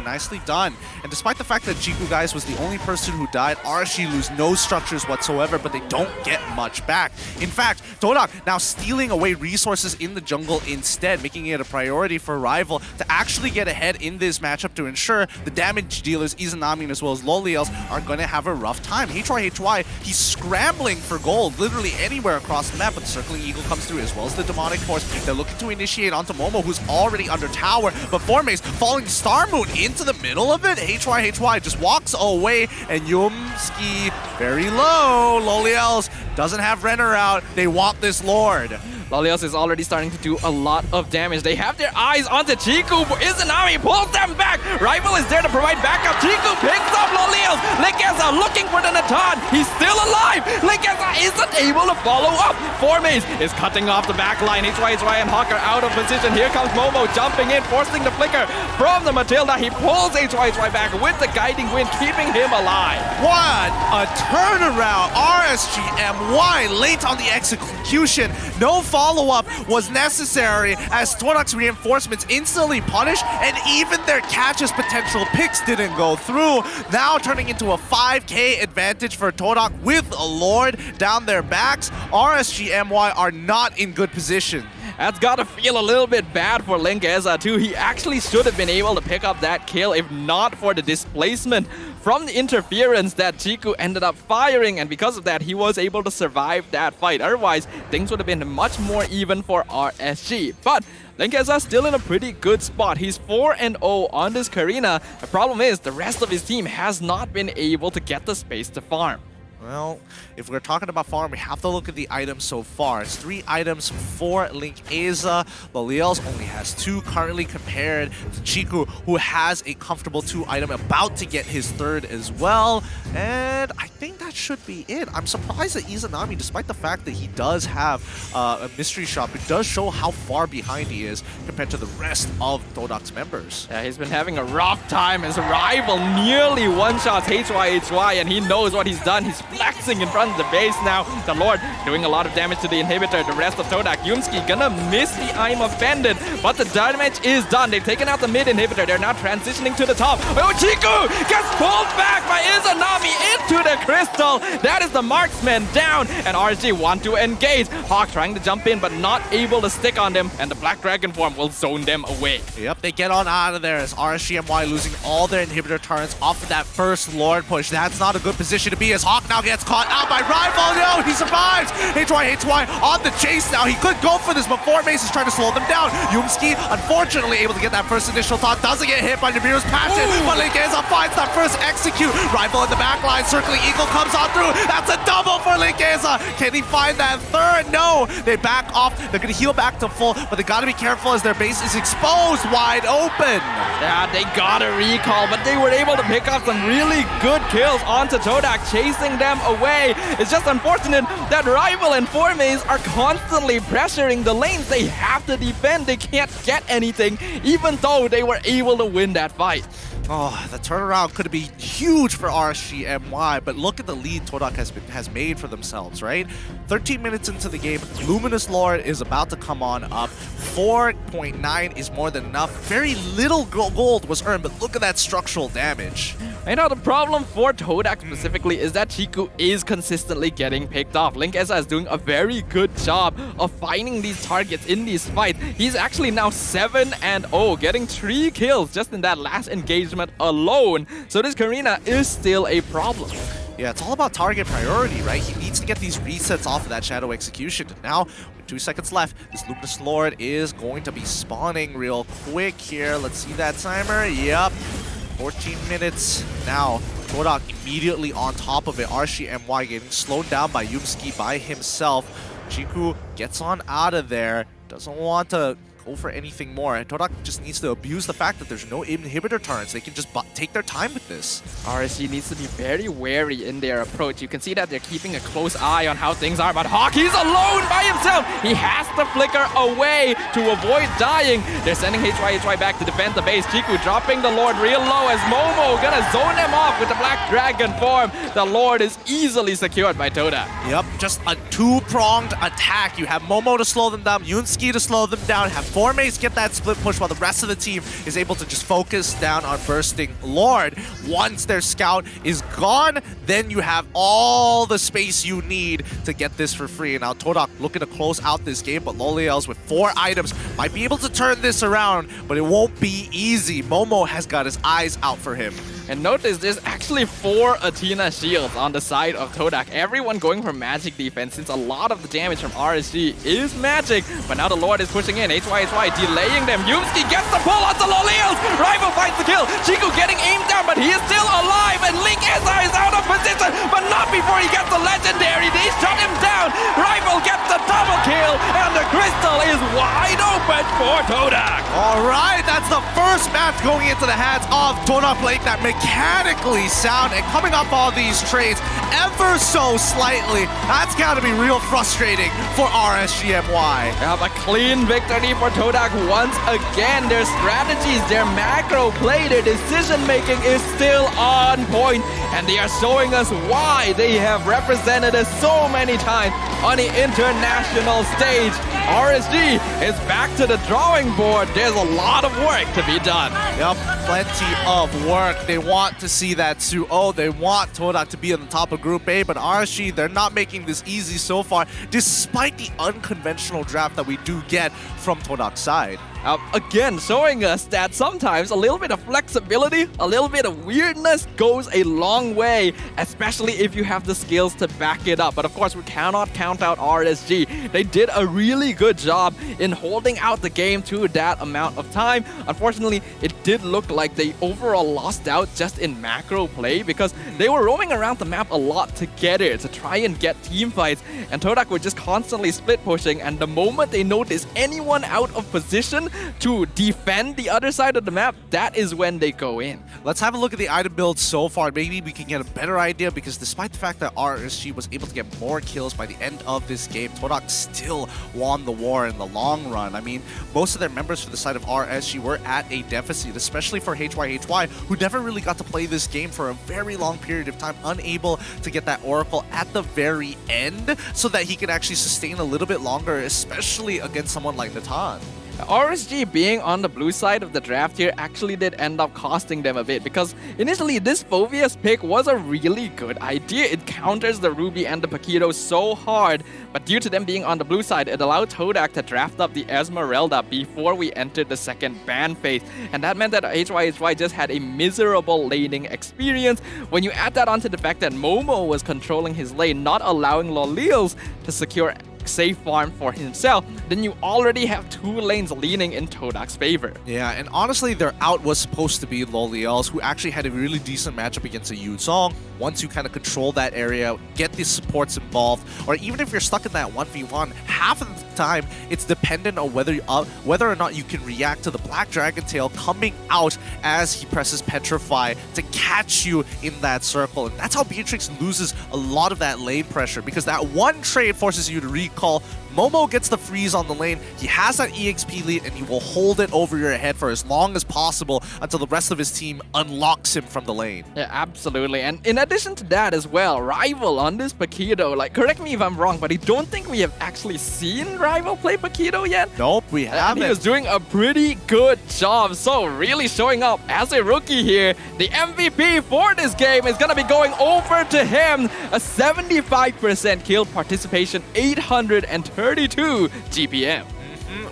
S5: Nicely done. And despite the fact that Chiku, guys, was the only person who died, RSG lose no structures whatsoever, but they don't get much back. In fact, TODAK now stealing away resources in the jungle instead, making it a priority for Rival to actually get ahead in this matchup to ensure the damage dealers, Izanami as well as Loliels, are going to have a rough time. HY, he's scrambling for gold literally anywhere across the map, but the Circling Eagle comes through as well as the Demonic Force. They're looking to initiate onto Momo, who's already under tower, but Formaze falling Star Moon into the middle of it. HY just walks away, and Yumski very low. Loliels doesn't have Renner out. They want this Lord.
S6: Loliels is already starting to do a lot of damage. They have their eyes onto Chiku, but Izanami pulls them back. Rival is there to provide backup. Chiku picks up Loliels. LinkEzaa looking for the Natan. He's still alive. LinkEzaa isn't able to follow up. Formaze is cutting off the back line. HY and Hawk are out of position. Here comes Momo jumping in, forcing the flicker from the Matilda. He pulls HY back with the guiding wind, keeping him alive.
S5: What a turnaround. RSGMY late on the execution. No follow-up was necessary as TODAK's reinforcements instantly punished, and even their catch's potential picks didn't go through. Now turning into a 5k advantage for TODAK with a Lord down their backs. RSGMY are not in good position.
S6: That's gotta feel a little bit bad for LinkEzaa too. He actually should have been able to pick up that kill if not for the displacement from the interference that Chiku ended up firing, and because of that he was able to survive that fight. Otherwise, things would have been much more even for RSG. But LinkEzaa still in a pretty good spot. He's 4-0 on this Karina. The problem is the rest of his team has not been able to get the space to farm.
S5: Well, if we're talking about farm, we have to look at the items so far. It's 3 items for LinkEzaa. Loliels only has 2 currently compared to Chiku, who has a comfortable 2 item, about to get his 3rd as well. And I think that should be it. I'm surprised that Izanami, despite the fact that he does have a mystery shop, it does show how far behind he is compared to the rest of TODAK's members.
S6: Yeah, he's been having a rough time. His rival nearly one-shots HY, and he knows what he's done. He's flexing in front of the base now. The Lord doing a lot of damage to the inhibitor. The rest of TODAK, Yumski gonna miss the I'm Offended, but the damage is done. They've taken out the mid inhibitor. They're now transitioning to the top. Oh, Chiku gets pulled back by Izanami into the crystal. That is the marksman down, and RSG want to engage. Hawk trying to jump in, but not able to stick on them, and the Black Dragon form will zone them away.
S5: Yep, they get on out of there as RSGMY losing all their inhibitor turrets off of that first Lord push. That's not a good position to be, as Hawk now gets caught out by Rival. No, he survives. HY on the chase now. He could go for this, but Formaze is trying to slow them down. Yumski, unfortunately, able to get that first initial taunt. Doesn't get hit by Nibiru's passion, but LinkEzaa finds that first execute. Rival in the back line. Circling Eagle comes on through. That's a double for LinkEzaa. Can he find that 3rd? No. They back off. They're going to heal back to full, but they got to be careful as their base is exposed wide open.
S6: Yeah, they got a recall, but they were able to pick up some really good kills onto TODAK, chasing them away. It's just unfortunate that Rival and Formaze are constantly pressuring the lanes. They have to defend. They can't get anything, even though they were able to win that fight.
S5: Oh, the turnaround could be huge for RSGMY, but look at the lead TODAK has made for themselves, right? 13 minutes into the game, Luminous Lord is about to come on up. 4.9 is more than enough. Very little gold was earned, but look at that structural damage.
S6: I know the problem for TODAK specifically is that Chiku is consistently getting picked off. LinkEzaa is doing a very good job of finding these targets in these fights. He's actually now 7-0, getting 3 kills just in that last engagement alone. So this Karina is still a problem.
S5: Yeah, it's all about target priority, right? He needs to get these resets off of that Shadow Execution. And now, with 2 seconds left, this Luminous Lord is going to be spawning real quick here. Let's see that timer. Yep. 14 minutes now. TODAK immediately on top of it. RSGMY getting slowed down by Yumski by himself. Chiku gets on out of there. Doesn't want to go for anything more. And TODAK just needs to abuse the fact that there's no inhibitor turns. They can just take their time with this.
S6: RSG needs to be very wary in their approach. You can see that they're keeping a close eye on how things are, but Hawk, he's alone by himself. He has to flicker away to avoid dying. They're sending HY back to defend the base. Chiku dropping the Lord real low as Momo gonna zone him off with the Black Dragon form. The Lord is easily secured by TODAK.
S5: Yep, just a 2-pronged attack. You have Momo to slow them down, Yunski to slow them down, have 4 mates get that split push while the rest of the team is able to just focus down on bursting Lord. Once their scout is gone, then you have all the space you need to get this for free. And now TODAK looking to close out this game, but Loliels with 4 items might be able to turn this around, but it won't be easy. Momo has got his eyes out for him.
S6: And notice there's actually 4 Athena shields on the side of TODAK. Everyone going for magic defense since a lot of the damage from RSG is magic. But now the Lord is pushing in. HY delaying them. Yumski gets the pull onto Loliels. Rival finds the kill. Chiku getting aimed down, but he is still alive. And LinkEzaa is out of position, but not before he gets the legendary. They shut him down. Rival gets the double kill, and the crystal is wide open for TODAK.
S5: All right, that's the first match going into the hands of TODAK playing that mechanically sound and coming up all these trades ever so slightly. That's got to be real frustrating for RSGMY.
S6: Yeah, a clean victory for TODAK once again. Their strategies, their macro play, their decision making is still on point, and they are showing us why they have represented us so many times on the international stage. RSG is back to the drawing board. There's a lot of work to be done.
S5: Yep, plenty of work. They want to see that 2-0. They want TODAK to be on the top of Group A, but RSG, they're not making this easy so far, despite the unconventional draft that we do get from TODAK's side.
S6: Again, showing us that sometimes a little bit of flexibility, a little bit of weirdness goes a long way, especially if you have the skills to back it up. But of course, we cannot count out RSG. They did a really good job in holding out the game to that amount of time. Unfortunately, it did look like they overall lost out just in macro play because they were roaming around the map a lot together to try and get team fights, and TODAK were just constantly split pushing, and the moment they notice anyone out of position to defend the other side of the map, that is when they go in.
S5: Let's have a look at the item build so far. Maybe we can get a better idea, because despite the fact that RSG was able to get more kills by the end of this game, TODAK still won the war in the long run. I mean, most of their members for the side of RSG were at a deficit, especially for HY, who never really got to play this game for a very long period of time, unable to get that Oracle at the very end so that he can actually sustain a little bit longer, especially against someone like Natan.
S6: RSG being on the blue side of the draft here actually did end up costing them a bit, because initially this Phoveus pick was a really good idea. It counters the Ruby and the Paquito so hard, but due to them being on the blue side, it allowed TODAK to draft up the Esmeralda before we entered the second ban phase, and that meant that HY just had a miserable laning experience. When you add that onto the fact that Momo was controlling his lane, not allowing Loliels to secure safe farm for himself, then you already have 2 lanes leaning in TODAK's favor.
S5: Yeah, and honestly, their out was supposed to be Loliels, who actually had a really decent matchup against a Yuzong. Once you kind of control that area, get the supports involved, or even if you're stuck in that 1v1, half of the time it's dependent on whether or not you can react to the Black Dragon Tail coming out as he presses Petrify to catch you in that circle. And that's how Beatrix loses a lot of that lane pressure, because that one trade forces you to recall Momo gets the freeze on the lane. He has that EXP lead, and he will hold it over your head for as long as possible until the rest of his team unlocks him from the lane.
S6: Yeah, absolutely. And in addition to that as well, Rival on this Paquito, like, correct me if I'm wrong, but I don't think we have actually seen Rival play Paquito yet.
S5: Nope, we haven't.
S6: And he was doing a pretty good job. So really showing up as a rookie here. The MVP for this game is going to be going over to him. A 75% kill participation, 832 GPM.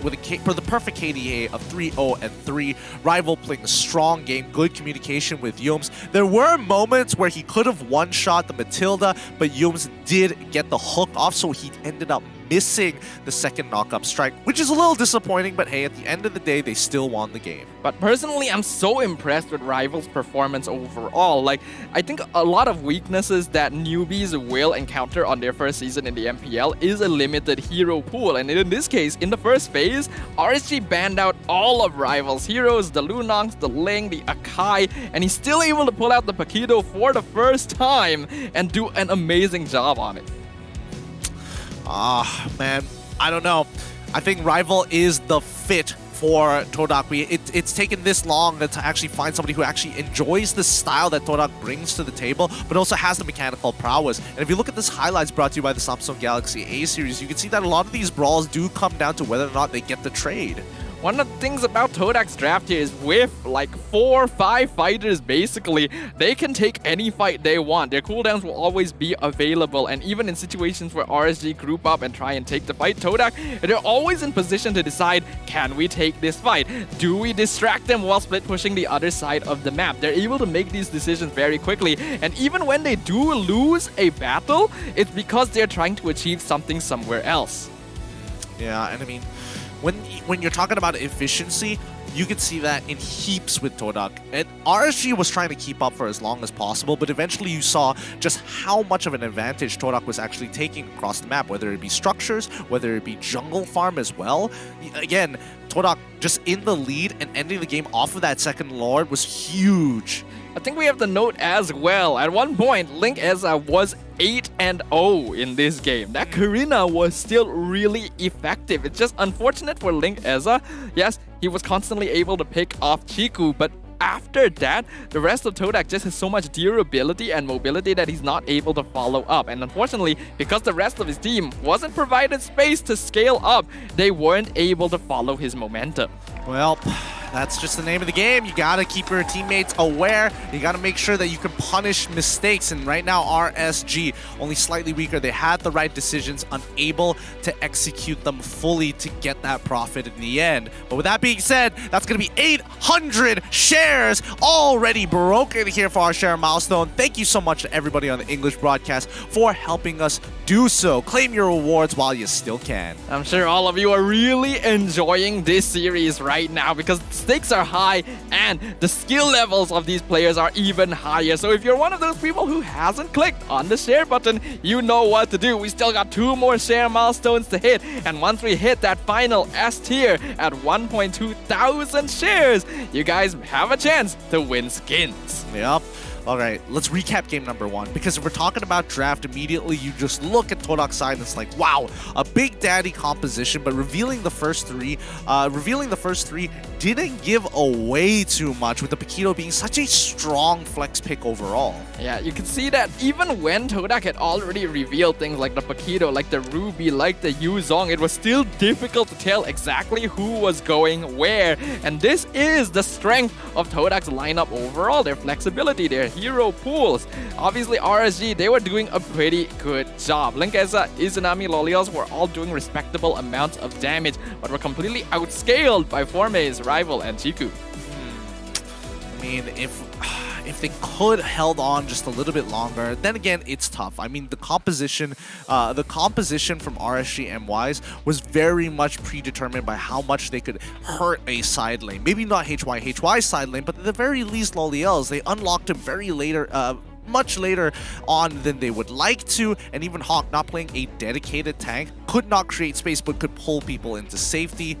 S5: With for the perfect KDA of 3-0-3. Rival playing a strong game, good communication with Yums. There were moments where he could have one-shot the Matilda, but Yums did get the hook off, so he ended up missing the second knock-up strike, which is a little disappointing, but hey, at the end of the day, they still won the game.
S6: But personally, I'm so impressed with Rival's performance overall. Like, I think a lot of weaknesses that newbies will encounter on their first season in the MPL is a limited hero pool. And in this case, in the first phase, RSG banned out all of Rival's heroes, the Lunax, the Ling, the Akai, and he's still able to pull out the Paquito for the first time and do an amazing job on it.
S5: Man, I don't know. I think Rival is the fit for TODAK. It's taken this long to actually find somebody who actually enjoys the style that TODAK brings to the table, but also has the mechanical prowess. And if you look at this highlights brought to you by the Samsung Galaxy A series, you can see that a lot of these brawls do come down to whether or not they get the trade.
S6: One of the things about TODAK's draft here is with like 4 or 5 fighters basically, they can take any fight they want. Their cooldowns will always be available, and even in situations where RSG group up and try and take the fight, TODAK, they're always in position to decide, can we take this fight? Do we distract them while split pushing the other side of the map? They're able to make these decisions very quickly, and even when they do lose a battle, it's because they're trying to achieve something somewhere else.
S5: Yeah, and I mean, when you're talking about efficiency, you can see that in heaps with TODAK. And RSG was trying to keep up for as long as possible, but eventually you saw just how much of an advantage TODAK was actually taking across the map, whether it be structures, whether it be jungle farm as well. Again, TODAK just in the lead and ending the game off of that second Lord was huge.
S6: I think we have to note as well, at one point, LinkEzaa was 8-0 in this game. That Karina was still really effective. It's just unfortunate for LinkEzaa. Yes, he was constantly able to pick off Chiku, but after that, the rest of TODAK just has so much durability and mobility that he's not able to follow up. And unfortunately, because the rest of his team wasn't provided space to scale up, they weren't able to follow his momentum.
S5: Well, that's just the name of the game. You gotta keep your teammates aware. You gotta make sure that you can punish mistakes. And right now, RSG, only slightly weaker. They had the right decisions, unable to execute them fully to get that profit in the end. But with that being said, that's gonna be 800 shares already broken here for our share milestone. Thank you so much to everybody on the English broadcast for helping us do so. Claim your rewards while you still can.
S6: I'm sure all of you are really enjoying this series right now because stakes are high and the skill levels of these players are even higher. So if you're one of those people who hasn't clicked on the share button, you know what to do. We still got 2 more share milestones to hit, and once we hit that final S tier at 1.2 thousand shares, you guys have a chance to win skins.
S5: Yep. All right, let's recap game number 1, because if we're talking about draft, immediately you just look at TODAK's side and it's like, wow, a big daddy composition, but revealing the first three didn't give away too much, with the Paquito being such a strong flex pick overall.
S6: Yeah, you can see that even when TODAK had already revealed things like the Paquito, like the Ruby, like the Yuzong, it was still difficult to tell exactly who was going where. And this is the strength of TODAK's lineup overall, their flexibility, their hero pools. Obviously, RSG, they were doing a pretty good job. LinkEzaa, Izanami, Lolios were all doing respectable amounts of damage, but were completely outscaled by Forme's Rival and Chiku.
S5: I mean, if they could held on just a little bit longer, then again, it's tough. I mean, the composition from RSG MYs was very much predetermined by how much they could hurt a side lane. Maybe not HY's side lane, but at the very least, Loliel's. They unlocked him very later, much later on than they would like to, and even Hawk, not playing a dedicated tank, could not create space but could pull people into safety.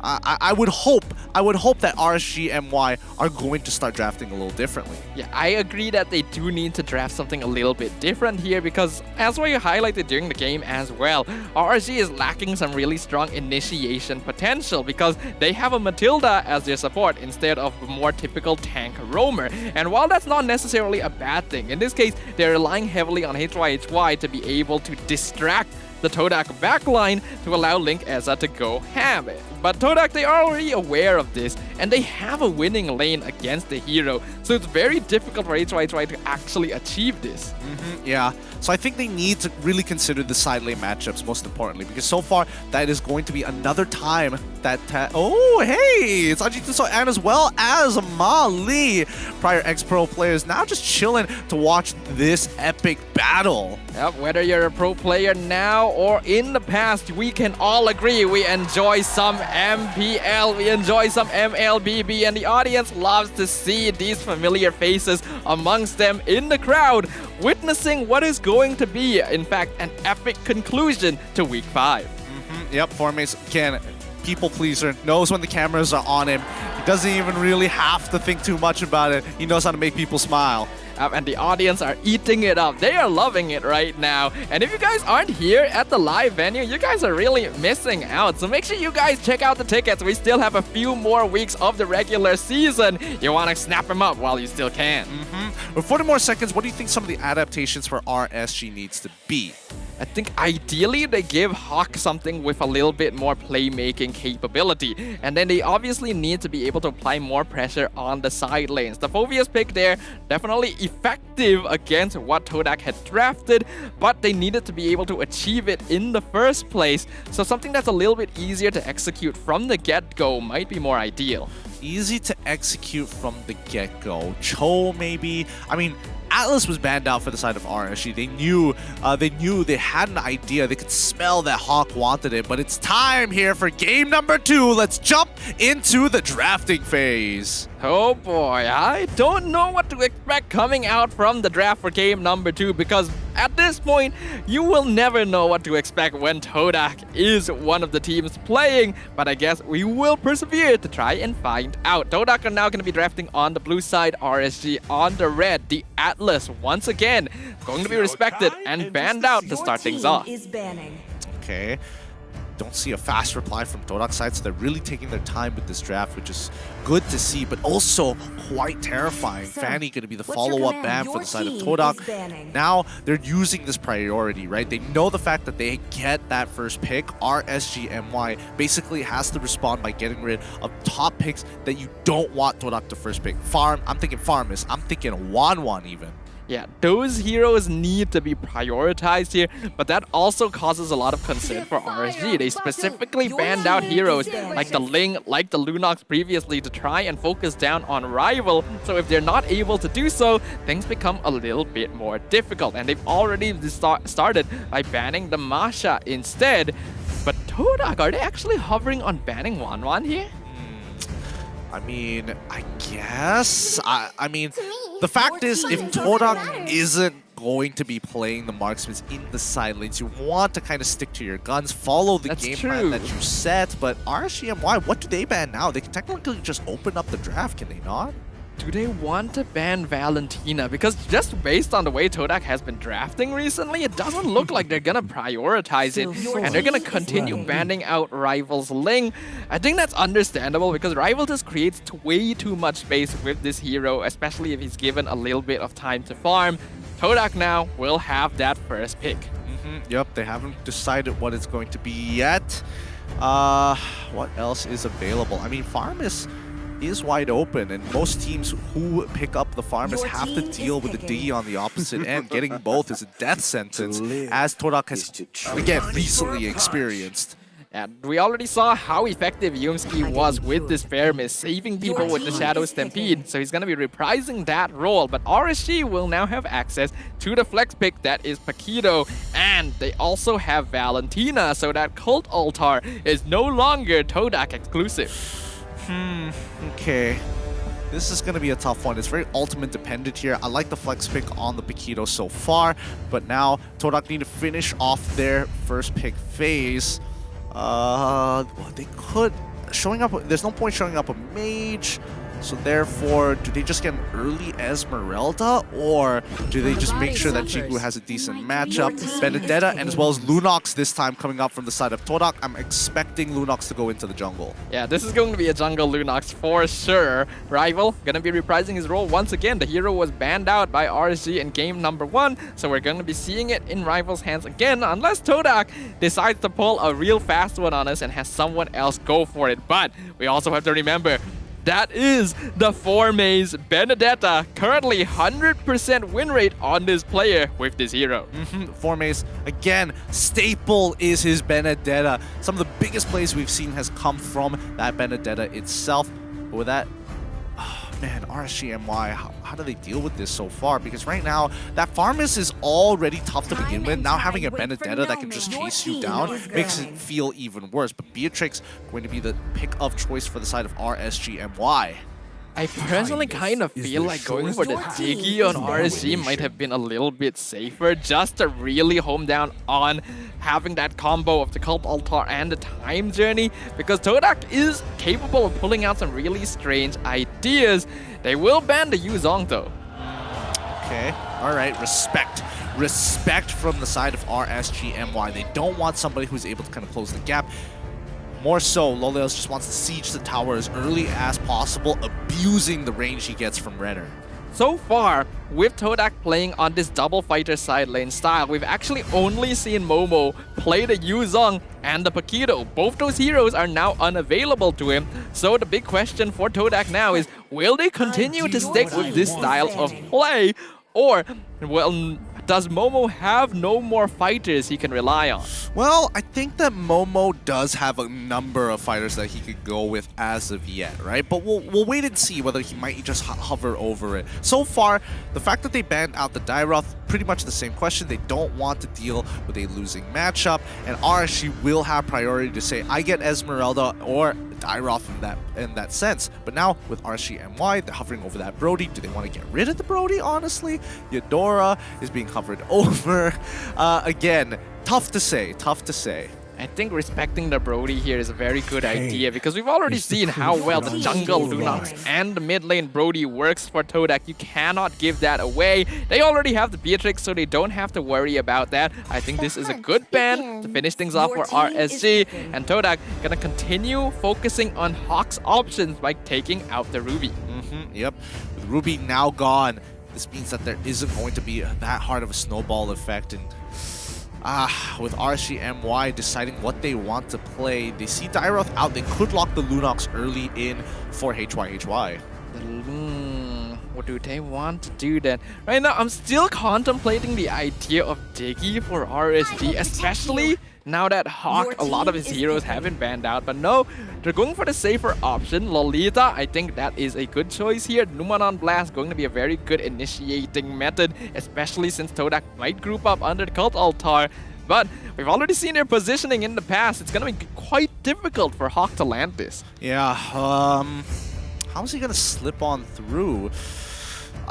S5: I would hope that RSG MY are going to start drafting a little differently.
S6: Yeah, I agree that they do need to draft something a little bit different here because, as we highlighted during the game as well, RSG is lacking some really strong initiation potential because they have a Matilda as their support instead of a more typical tank roamer. And while that's not necessarily a bad thing, in this case, they're relying heavily on HYHY to be able to distract the TODAK backline to allow LinkEzaa to go ham. But TODAK, they are already aware of this, and they have a winning lane against the hero, so it's very difficult for HYHY to actually achieve this.
S5: Yeah, so I think they need to really consider the side lane matchups most importantly, because so far that is going to be another time that... oh, hey! It's Ajituso and as well as Mali, prior ex-pro players, now just chilling to watch this epic battle.
S6: Yep, whether you're a pro player now or in the past, we can all agree we enjoy some MPL, we enjoy some MLBB, and the audience loves to see these familiar faces amongst them in the crowd, witnessing what is going to be, in fact, an epic conclusion to Week 5.
S5: Yep, Formace, again, people pleaser, knows when the cameras are on him. He doesn't even really have to think too much about it. He knows how to make people smile.
S6: And the audience are eating it up. They are loving it right now. And if you guys aren't here at the live venue, you guys are really missing out. So make sure you guys check out the tickets. We still have a few more weeks of the regular season. You want to snap them up while you still can.
S5: With 40 more seconds, what do you think some of the adaptations for RSG needs to be?
S6: I think ideally they give Hawk something with a little bit more playmaking capability. And then they obviously need to be able to apply more pressure on the side lanes. The Phobia's pick there, definitely effective against what TODAK had drafted, but they needed to be able to achieve it in the first place. So something that's a little bit easier to execute from the get-go might be more ideal.
S5: Easy to execute from the get-go. Cho maybe. I mean, Atlas was banned out for the side of RSG. They knew they had an idea. They could smell that Hawk wanted it, but it's time here for game number 2. Let's jump into the drafting phase.
S6: Oh boy, I don't know what to expect coming out from the draft for game number 2 because at this point, you will never know what to expect when TODAK is one of the teams playing, but I guess we will persevere to try and find out. TODAK are now going to be drafting on the blue side, RSG on the red. The Atlas, once again, going to be respected and banned out to start things off.
S5: Okay. Don't see a fast reply from TODAK side, so they're really taking their time with this draft, which is good to see, but also quite terrifying. Fanny going to be the follow-up ban for the side of TODAK. Now they're using this priority, right? They know the fact that they get that first pick. RSGMY basically has to respond by getting rid of top picks that you don't want TODAK to first pick. Farm, I'm thinking Farmis, I'm thinking Wanwan even.
S6: Yeah, those heroes need to be prioritized here, but that also causes a lot of concern for RSG. They specifically banned out heroes like the Ling, like the LUNATIX previously to try and focus down on Rival, so if they're not able to do so, things become a little bit more difficult, and they've already started by banning the Masha instead. But TODAK, are they actually hovering on banning Wanwan here?
S5: I mean, I guess. I mean, the fact is, if TODAK isn't going to be playing the marksmen in the side lanes, you want to kind of stick to your guns, follow the game plan that you set. But RSGMY, what do they ban now? They can technically just open up the draft, can they not?
S6: Do they want to ban Valentina? Because just based on the way TODAK has been drafting recently, it doesn't look like they're gonna prioritize it, and they're gonna continue banning out Rival's Ling. I think that's understandable because Rival just creates way too much space with this hero, especially if he's given a little bit of time to farm. TODAK now will have that first pick.
S5: Yep, they haven't decided what it's going to be yet. What else is available? I mean, Farmis is wide open, and most teams who pick up the Farmers have to deal with the D on the opposite end. Getting both is a death sentence, as TODAK has, again, recently experienced.
S6: And we already saw how effective Yumski was with this Fairmiss, saving people with the Shadow Stampede, so he's going to be reprising that role. But RSG will now have access to the flex pick that is Paquito, and they also have Valentina, so that Cult Altar is no longer TODAK exclusive.
S5: Okay. This is going to be a tough one. It's very ultimate dependent here. I like the flex pick on the Paquito so far, but now TODAK need to finish off their first pick phase. Well, they could showing up. There's no point showing up a mage. So therefore, do they just get an early Esmeralda, or do they just make sure that Jigu has a decent matchup? Benedetta and as well as LUNATIX this time coming up from the side of TODAK. I'm expecting LUNATIX to go into the jungle.
S6: Yeah, this is going to be a jungle LUNATIX for sure. Rival gonna be reprising his role once again. The hero was banned out by RSG in game number 1, so we're gonna be seeing it in Rival's hands again, unless TODAK decides to pull a real fast one on us and has someone else go for it. But we also have to remember, that is the 4-maze Benedetta. Currently 100% win rate on this player with this hero.
S5: 4-maze, again, staple is his Benedetta. Some of the biggest plays we've seen has come from that Benedetta itself. But with that, man, RSGMY, how do they deal with this so far? Because right now, that Farmus is already tough to begin with. Now having a Benedetta that can just chase you down makes it feel even worse. But Beatrix going to be the pick of choice for the side of RSGMY.
S6: I personally kind of feel like going for the Diggy on RSG might have been a little bit safer, just to really home down on having that combo of the Cult Altar and the Time Journey, because TODAK is capable of pulling out some really strange ideas. They will ban the Yuzong though.
S5: Okay, alright, respect. Respect from the side of RSGMY. They don't want somebody who's able to kind of close the gap. More so, Lolios just wants to siege the tower as early as possible, abusing the range he gets from Renner.
S6: So far, with TODAK playing on this double fighter side lane style, we've actually only seen Momo play the Yuzong and the Paquito. Both those heroes are now unavailable to him. So the big question for TODAK now is, will they continue to stick with this style of play? Or, well, does Momo have no more fighters he can rely on?
S5: Well, I think that Momo does have a number of fighters that he could go with as of yet, right? But we'll wait and see whether he might just hover over it. So far, the fact that they banned out the Dairoth, pretty much the same question. They don't want to deal with a losing matchup, and RSG will have priority to say, I get Esmeralda or Dairoth in that sense. But now with RSGMY, they're hovering over that Brody. Do they want to get rid of the Brody, honestly? Eudora is being hovered over. Again, tough to say, tough to say.
S6: I think respecting the Brody here is a very good idea, because we've already seen how well the jungle LUNATIX and the mid lane Brody works for TODAK. You cannot give that away. They already have the Beatrix, so they don't have to worry about that. I think this is a good ban to finish things off for RSG, and TODAK gonna continue focusing on Hawk's options by taking out the Ruby.
S5: Yep, with Ruby now gone, this means that there isn't going to be that hard of a snowball effect, and with RSGMY deciding what they want to play, they see Dairoth out. They could lock the LUNATIX early in for HYHY.
S6: What do they want to do then? Right now, I'm still contemplating the idea of Diggy for RSG, especially now that Hawk, a lot of his heroes have been banned out. But no, they're going for the safer option. Lolita, I think that is a good choice here. Numanon Blast going to be a very good initiating method, especially since TODAK might group up under the Cult Altar. But we've already seen their positioning in the past. It's going to be quite difficult for Hawk to land this.
S5: Yeah, how is he going to slip on through?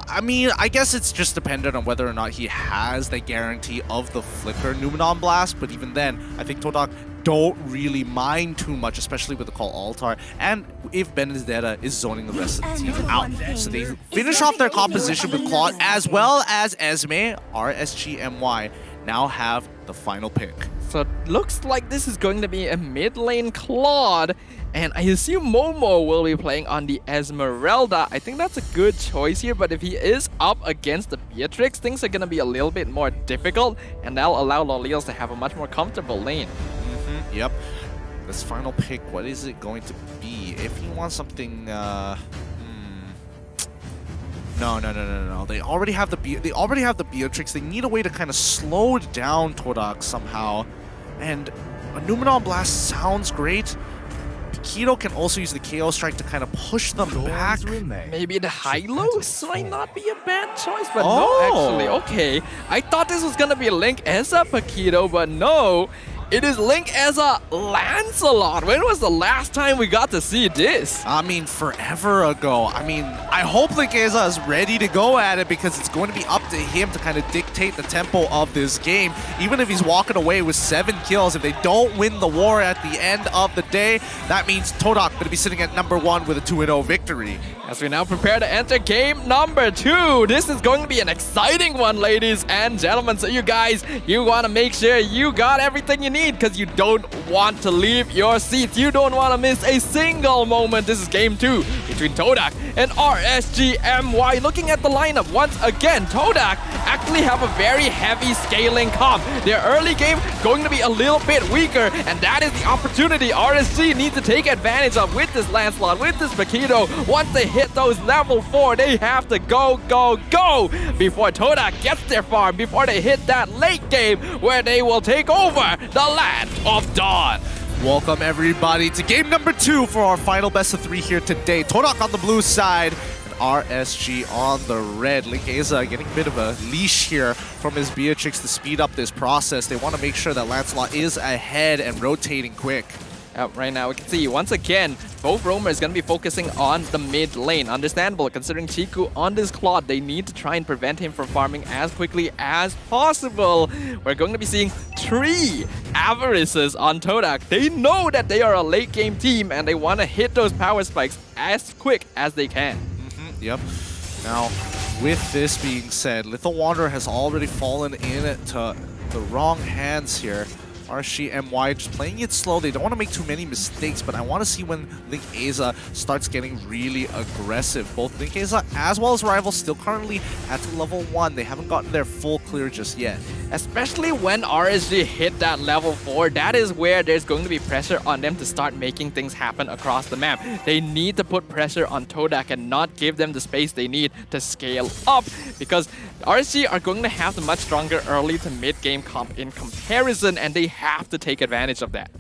S5: I mean, I guess it's just dependent on whether or not he has the guarantee of the Flicker Numenon Blast, but even then, I think TODAK don't really mind too much, especially with the Call Altar, and if Benedetta is zoning the rest of the team out. So they finish off their composition with Claude as well as Esme. RSGMY now have the final pick.
S6: So it looks like this is going to be a mid lane Claude, and I assume Momo will be playing on the Esmeralda. I think that's a good choice here, but if he is up against the Beatrix, things are going to be a little bit more difficult, and that'll allow Lolios to have a much more comfortable lane.
S5: Yep. This final pick, what is it going to be? If you want something, No. They already have the Beatrix. They need a way to kind of slow down TODAK somehow. And a Numenon Blast sounds great. Paquito can also use the KO Strike to kind of push them back.
S6: Maybe the Hylos might not be a bad choice, but no, actually. Okay, I thought this was gonna be LinkEzaa Paquito, but no. It is LinkEzaa Lancelot. When was the last time we got to see this?
S5: I mean, forever ago. I mean, I hope LinkEzaa is ready to go at it, because it's going to be up to him to kind of dictate the tempo of this game. Even if he's walking away with 7 kills, if they don't win the war at the end of the day, that means TODAK going to be sitting at number 1 with a 2-0 victory.
S6: As we now prepare to enter game number 2, this is going to be an exciting one, ladies and gentlemen. So you guys, you want to make sure you got everything you need because you don't want to leave your seats. You don't want to miss a single moment. This is game 2 between TODAK and RSGMY. Looking at the lineup once again, TODAK actually have a very heavy scaling comp. Their early game going to be a little bit weaker, and that is the opportunity RSG needs to take advantage of with this Lancelot, with this Paquito. Once they hit those level 4, they have to go before TODAK gets their farm, before they hit that late game where they will take over the Land of Dawn.
S5: Welcome everybody to game number 2 for our final best of 3 here today. TODAK on the blue side and RSG on the red. LinkEzaa getting a bit of a leash here from his Beatrix to speed up this process. They want to make sure that Lancelot is ahead and rotating quick.
S6: Right now, we can see once again, both roamers going to be focusing on the mid lane. Understandable, considering Chiku on this Claude, they need to try and prevent him from farming as quickly as possible. We're going to be seeing 3 Avarices on TODAK. They know that they are a late game team and they want to hit those power spikes as quick as they can.
S5: Yep. Now, with this being said, Lethal Wanderer has already fallen into the wrong hands here. RSGMY just playing it slow. They don't want to make too many mistakes, but I want to see when LinkEzaa starts getting really aggressive. Both LinkEzaa as well as Rival still currently at level 1. They haven't gotten their full clear just yet.
S6: Especially when RSG hit that level 4, that is where there's going to be pressure on them to start making things happen across the map. They need to put pressure on TODAK and not give them the space they need to scale up, because RSG are going to have the much stronger early to mid game comp in comparison, and they have to take advantage of that.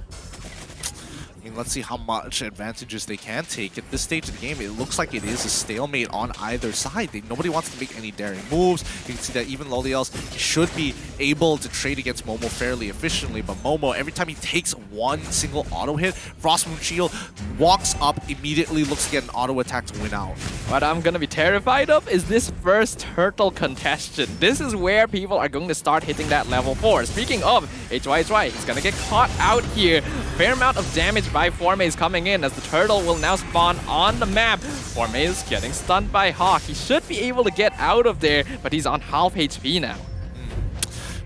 S5: I mean, let's see how much advantages they can take. At this stage of the game, it looks like it is a stalemate on either side. Nobody wants to make any daring moves. You can see that even Loliels should be able to trade against Momo fairly efficiently, but Momo, every time he takes one single auto hit, Frost Moon Shield walks up immediately, looks to get an auto attack to win out.
S6: What I'm gonna be terrified of is this first turtle contestation. This is where people are going to start hitting that level 4. Speaking of, HY, he's gonna get caught out here. Fair amount of damage by Formaze coming in as the turtle will now spawn on the map. Formaze getting stunned by Hawk. He should be able to get out of there, but he's on half HP now.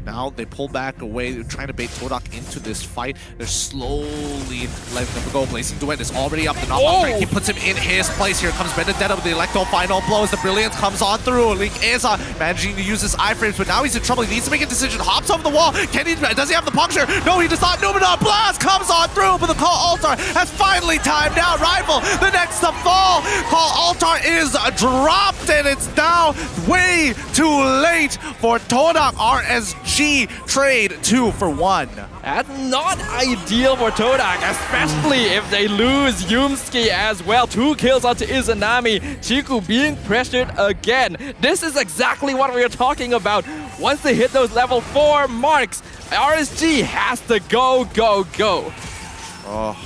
S5: Now they pull back away. They're trying to bait TODAK into this fight. They're slowly letting them go. Blazing Duet is already up. The knockback. He puts him in his place. Here comes Benedetta with the Electro final blows. The Brilliance comes on through. LinkEzaa managing to use his iframes, but now he's in trouble. He needs to make a decision. Hops over the wall. Does he have the puncture? No, he does not. Numenor Blast comes on through, but the Call Altar has finally timed out. Rival, the next to fall. Call Altar is dropped, and it's now way too late for TODAK. RSG trade 2 for 1.
S6: That's not ideal for TODAK, especially if they lose Yumski as well. 2 kills onto Izanami. Chiku being pressured again. This is exactly what we are talking about. Once they hit those level 4 marks, RSG has to go.
S5: Oh,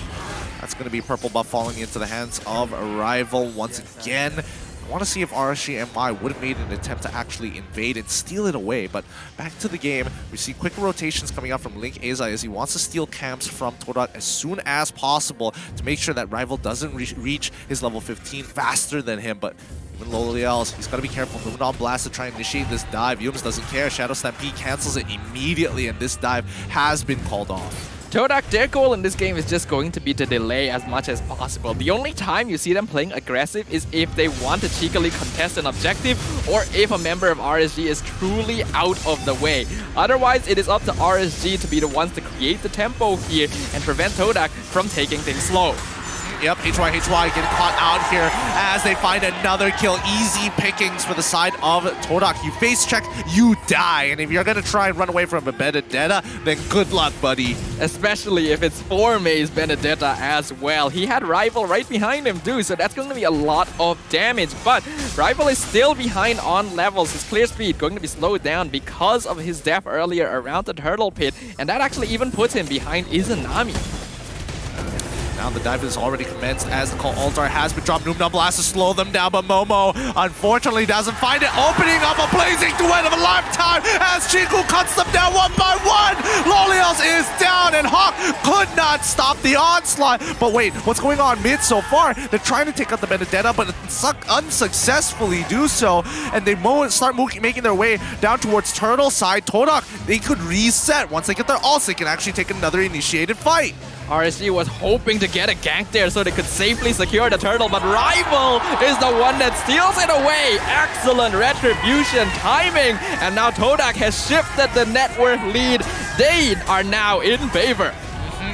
S5: that's going to be purple buff falling into the hands of a Rival once again. I want to see if RSGMY would have made an attempt to actually invade and steal it away, but back to the game, we see quick rotations coming out from LinkEzaa as he wants to steal camps from TODAK as soon as possible to make sure that Rival doesn't reach his level 15 faster than him, but even Loliels, he's got to be careful. Numenor Blast to try and initiate this dive. Yums doesn't care. Shadow Stampede cancels it immediately, and this dive has been called off.
S6: TODAK, their goal in this game is just going to be to delay as much as possible. The only time you see them playing aggressive is if they want to cheekily contest an objective or if a member of RSG is truly out of the way. Otherwise, it is up to RSG to be the ones to create the tempo here and prevent TODAK from taking things slow.
S5: Yep, HY getting caught out here as they find another kill. Easy pickings for the side of TODAK. You face check, you die. And if you're going to try and run away from a Benedetta, then good luck, buddy.
S6: Especially if it's Formaze Benedetta as well. He had Rival right behind him too, so that's going to be a lot of damage. But Rival is still behind on levels. His clear speed going to be slowed down because of his death earlier around the turtle pit. And that actually even puts him behind Izanami.
S5: Now the dive is already commenced as the call altar has been dropped. Noom Blast to slow them down, but Momo unfortunately doesn't find it. Opening up a blazing duet of a lifetime as Chiku cuts them down one by one. Lolios is down and Hawk could not stop the onslaught. But wait, what's going on mid so far? They're trying to take out the Benedetta, but unsuccessfully do so. And they start making their way down towards Turtle side. TODAK, they could reset. Once they get their ults, they can actually take another initiated fight.
S6: RSG was hoping to get a gank there so they could safely secure the turtle, but Rival is the one that steals it away. Excellent retribution timing, and now TODAK has shifted the net worth lead. They are now in favor.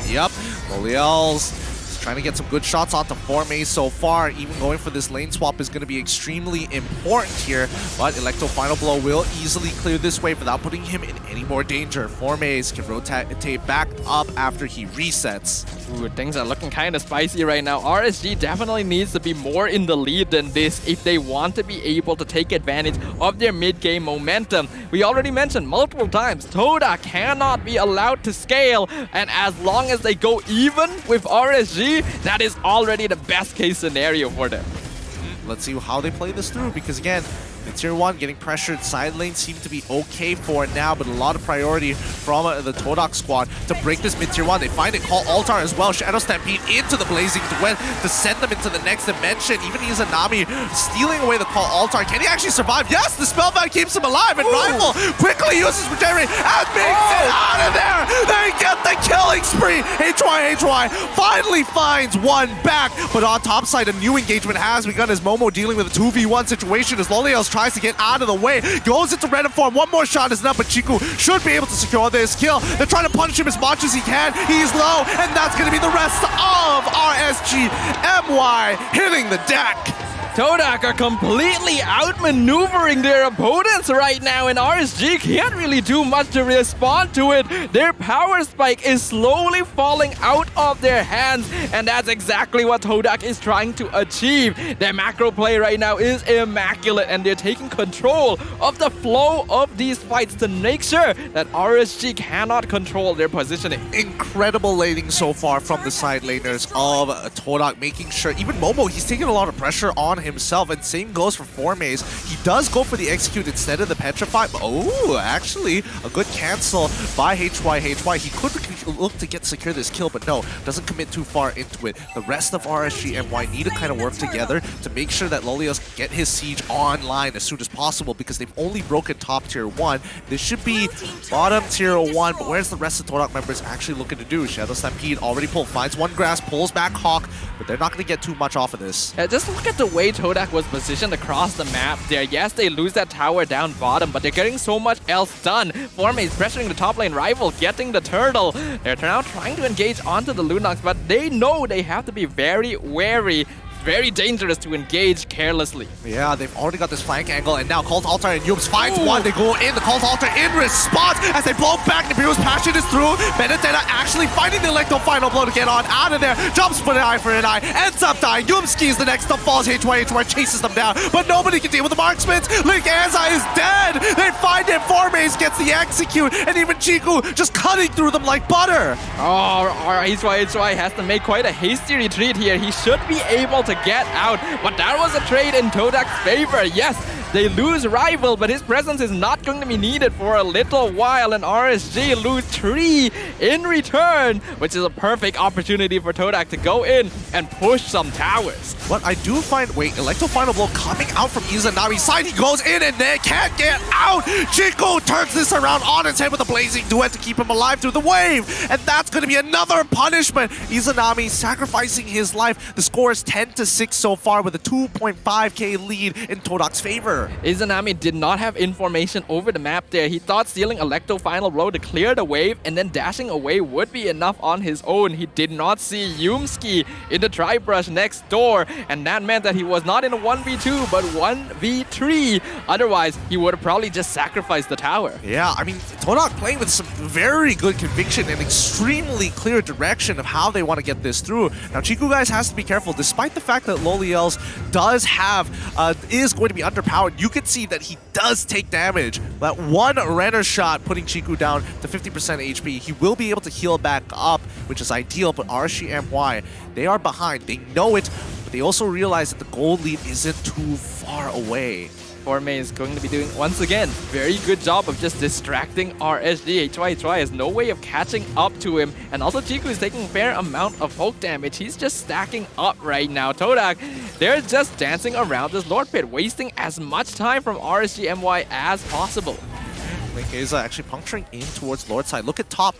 S5: Yep, Loliel's trying to get some good shots onto Forme so far. Even going for this lane swap is going to be extremely important here. But Electo Final Blow will easily clear this wave without putting him in any more danger. Formes can rotate back up after he resets.
S6: Ooh, things are looking kind of spicy right now. RSG definitely needs to be more in the lead than this if they want to be able to take advantage of their mid-game momentum. We already mentioned multiple times, TODAK cannot be allowed to scale, and as long as they go even with RSG, that is already the best case scenario for them.
S5: Let's see how they play this through, because again, in Tier 1, getting pressured side lanes seem to be okay for now, but a lot of priority from the TODAK squad to break this mid-Tier 1. They find it, call Altar as well, Shadow Stampede into the Blazing Duet to send them into the next dimension. Even Izanami stealing away the call Altar. Can he actually survive? Yes, the Spellbound keeps him alive, and Rival quickly uses Regenerate and makes it out of there! They get the killing spree! HY finally finds one back, but on top side, a new engagement has begun as Momo dealing with a 2v1 situation as Lolios tries to get out of the way, goes into Red form. One more shot is enough, but Chiku should be able to secure this kill. They're trying to punish him as much as he can. He's low, and that's going to be the rest of RSG MY hitting the deck.
S6: TODAK are completely outmaneuvering their opponents right now, and RSG can't really do much to respond to it. Their power spike is slowly falling out of their hands, and that's exactly what TODAK is trying to achieve. Their macro play right now is immaculate, and they're taking control of the flow of these fights to make sure that RSG cannot control their positioning.
S5: Incredible laning so far from the side laners of TODAK, making sure, even Momo, he's taking a lot of pressure on himself, and same goes for Formes. He does go for the execute instead of the petrify, but oh, actually a good cancel by HY. He could look to secure this kill, but no, doesn't commit too far into it. The rest of RSG and MY need to kind of work together to make sure that Lolios can get his siege online as soon as possible, because they've only broken top tier 1. This should be bottom tier 1, but where's the rest of TODAK members actually looking to do? Shadow Stampede already pulled, finds one grass, pulls back Hawk, but they're not going to get too much off of this.
S6: Just look at the way TODAK was positioned across the map there. Yes, they lose that tower down bottom, but they're getting so much else done. Forme is pressuring the top lane rival, getting the turtle. They're now trying to engage onto the Lunax, but they know they have to be very wary. Very dangerous to engage carelessly.
S5: Yeah, they've already got this flank angle, and now Cult Altar and Yubs finds one. They go in, the Cult Altar in response as they blow back. Nibiru's passion is through. Benedetta actually finding the Electo Final Blow to get on out of there. Jumps for an eye, ends up dying. Yubski is the next up, falls. HY chases them down, but nobody can deal with the marksmans. LinkEzaa is dead. They find him. Formes gets the execute, and even Chiku just cutting through them like butter.
S6: Oh, HY has to make quite a hasty retreat here. He should be able to get out, but that was a trade in TODAK's favor. Yes, they lose Rival, but his presence is not going to be needed for a little while, and RSG lose 3 in return, which is a perfect opportunity for TODAK to go in and push some towers.
S5: But I do find, Electo Final Blow coming out from Izanami's side. He goes in and they can't get out. Chico turns this around on his head with a Blazing Duet to keep him alive through the wave, and that's going to be another punishment. Izanami sacrificing his life. The score is 10-6 so far, with a 2.5k lead in TODAK's favor.
S6: Izanami did not have information over the map there. He thought stealing Electo Final Blow to clear the wave and then dashing away would be enough on his own. He did not see Yumski in the Tri-Brush next door, and that meant that he was not in a 1v2 but 1v3. Otherwise, he would have probably just sacrificed the tower.
S5: Yeah, I mean, TODAK playing with some very good conviction and extremely clear direction of how they want to get this through. Now, Chiku guys has to be careful, despite the fact that Loliels does have, is going to be underpowered. down, you can see that he does take damage. That one Renner shot putting Chiku down to 50% HP. He will be able to heal back up, which is ideal, but RSGMY, they are behind. They know it, but they also realize that the gold lead isn't too far away.
S6: Formei is going to be doing, once again, very good job of just distracting RSG. HY has no way of catching up to him. And also Chiku is taking a fair amount of poke damage. He's just stacking up right now. TODAK, they're just dancing around this Lord Pit, wasting as much time from RSGMY as possible.
S5: LinkEzaa actually puncturing in towards Lord side. Look at top.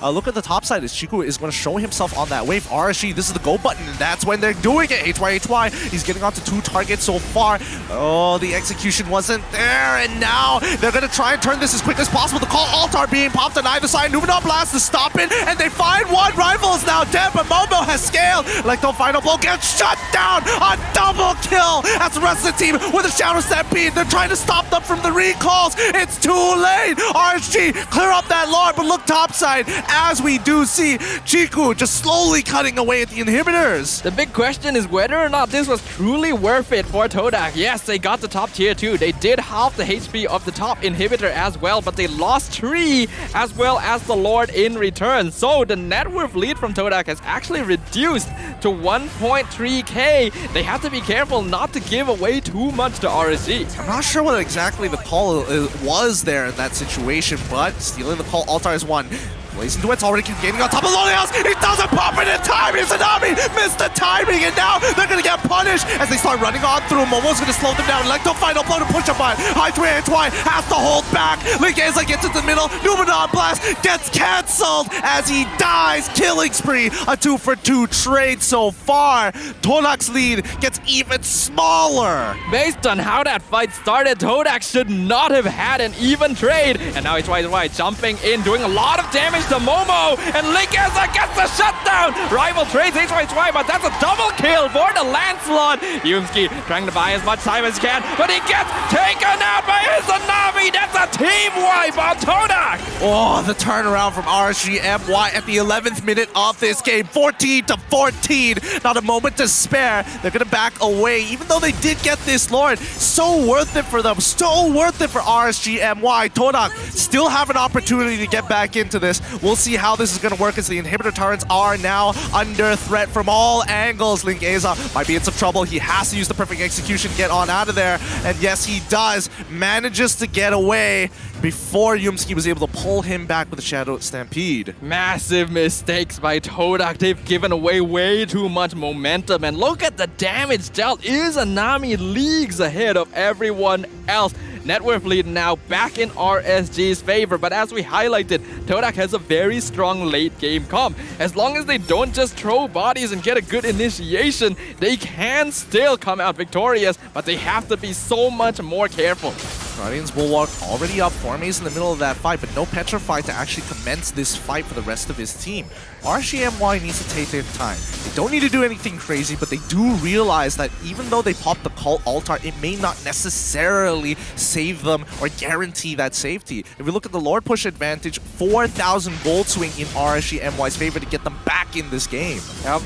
S5: Look at the top side as Chiku is going to show himself on that wave. RSG, this is the go button, and that's when they're doing it. HY, he's getting onto 2 targets so far. Oh, the execution wasn't there, and now they're going to try and turn this as quick as possible. The call altar being popped on either side. Numenor Blast to stop it, and they find one. Rival is now dead, but Momo has scaled. Like the final blow gets shut down. A double kill as the rest of the team with a Shadow Stampede. They're trying to stop them from the recalls. It's too late. RSG, clear up that Lord, but look topside as we do see Chiku just slowly cutting away at the inhibitors.
S6: The big question is whether or not this was truly worth it for TODAK. Yes, they got the top tier 2. They did half the HP of the top inhibitor as well, but they lost 3 as well as the Lord in return. So the net worth lead from TODAK has actually reduced to 1.3k. They have to be careful not to give away too much to RSG.
S5: I'm not sure what exactly the call was there in that situation, but stealing the call altar is one. Blazing Duet's already getting on top of Lolios. He doesn't pop it in time. Izanami missed the timing, and now they're going to get punished as they start running on through. Momo's going to slow them down. Lecto final blow to push up on. HY has to hold back. LinkEzaa gets into the middle. Numenor Blast gets cancelled as he dies. Killing spree. A 2-for-2 trade so far. TODAK's lead gets even smaller.
S6: Based on how that fight started, TODAK should not have had an even trade. And now HY jumping in, doing a lot of damage to Momo, and LinkEzaa gets the shutdown. Rival trades HY, but that's a double kill for the Lancelot. Yumski trying to buy as much time as he can, but he gets taken out by Izanami. That's a team wipe on TODAK.
S5: Oh, the turnaround from RSGMY at the 11th minute of this game. 14-14. Not a moment to spare. They're going to back away, even though they did get this Lord. So worth it for them. So worth it for RSGMY. TODAK still have an opportunity to get back into this. We'll see how this is going to work as the inhibitor turrets are now under threat from all angles. LinkEzaa might be in some trouble. He has to use the perfect execution, get on out of there. And yes, he does. Manages to get away before Yumski was able to pull him back with a Shadow Stampede.
S6: Massive mistakes by TODAK. They've given away way too much momentum. And look at the damage dealt. Izanami leagues ahead of everyone else. Net worth lead now back in RSG's favor, but as we highlighted, TODAK has a very strong late game comp. As long as they don't just throw bodies and get a good initiation, they can still come out victorious, but they have to be so much more careful.
S5: Guardian's Bulwark already up. Formei's in the middle of that fight, but no Petrify to actually commence this fight for the rest of his team. RSGMY needs to take their time. They don't need to do anything crazy, but they do realize that even though they pop the call altar, it may not necessarily save them or guarantee that safety. If we look at the Lord push advantage, 4,000 gold swing in RSGMY's favor to get them back in this game.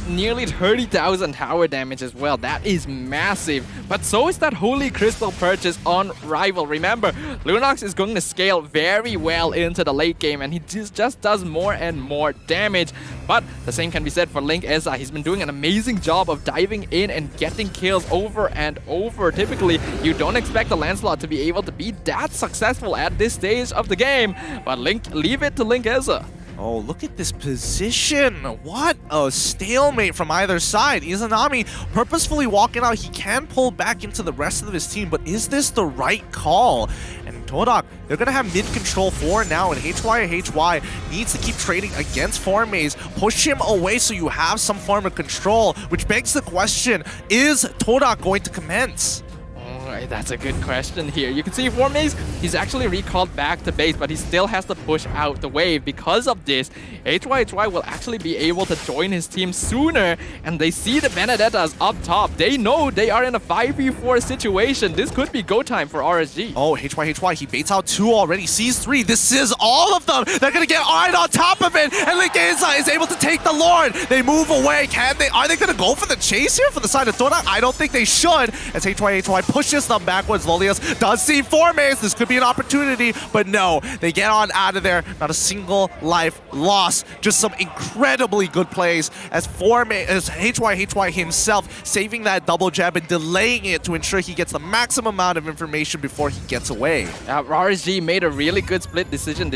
S6: Nearly 30,000 tower damage as well. That is massive. But so is that Holy Crystal purchase on Rival. Remember, Lunax is going to scale very well into the late game, and he just does more and more damage. But the same can be said for LinkEzaa. He's been doing an amazing job of diving in and getting kills over and over. Typically, you don't expect the Lancelot to be able to be that successful at this stage of the game, but leave it to LinkEzaa.
S5: Oh, look at this position. What a stalemate from either side. Izanami purposefully walking out. He can pull back into the rest of his team, but is this the right call? And TODAK, they're going to have mid-control 4 now, and HY needs to keep trading against Formei's. Push him away so you have some form of control, which begs the question, is TODAK going to commence?
S6: That's a good question here. You can see Formei's, he's actually recalled back to base, but he still has to push out the wave. Because of this, HY will actually be able to join his team sooner, and they see the Benedettas up top. They know they are in a 5v4 situation. This could be go time for RSG.
S5: Oh, HY, he baits out 2 already, sees 3. This is all of them. They're going to get right on top of it, and LinkEzaa is able to take the Lord. They move away. Are they going to go for the chase here for the side of TODAK? I don't think they should, as HY pushes them backwards. Lolios does see Formaze. This could be an opportunity, but no. They get on out of there. Not a single life lost. Just some incredibly good plays as HY himself saving that double jab and delaying it to ensure he gets the maximum amount of information before he gets away.
S6: RSG made a really good split decision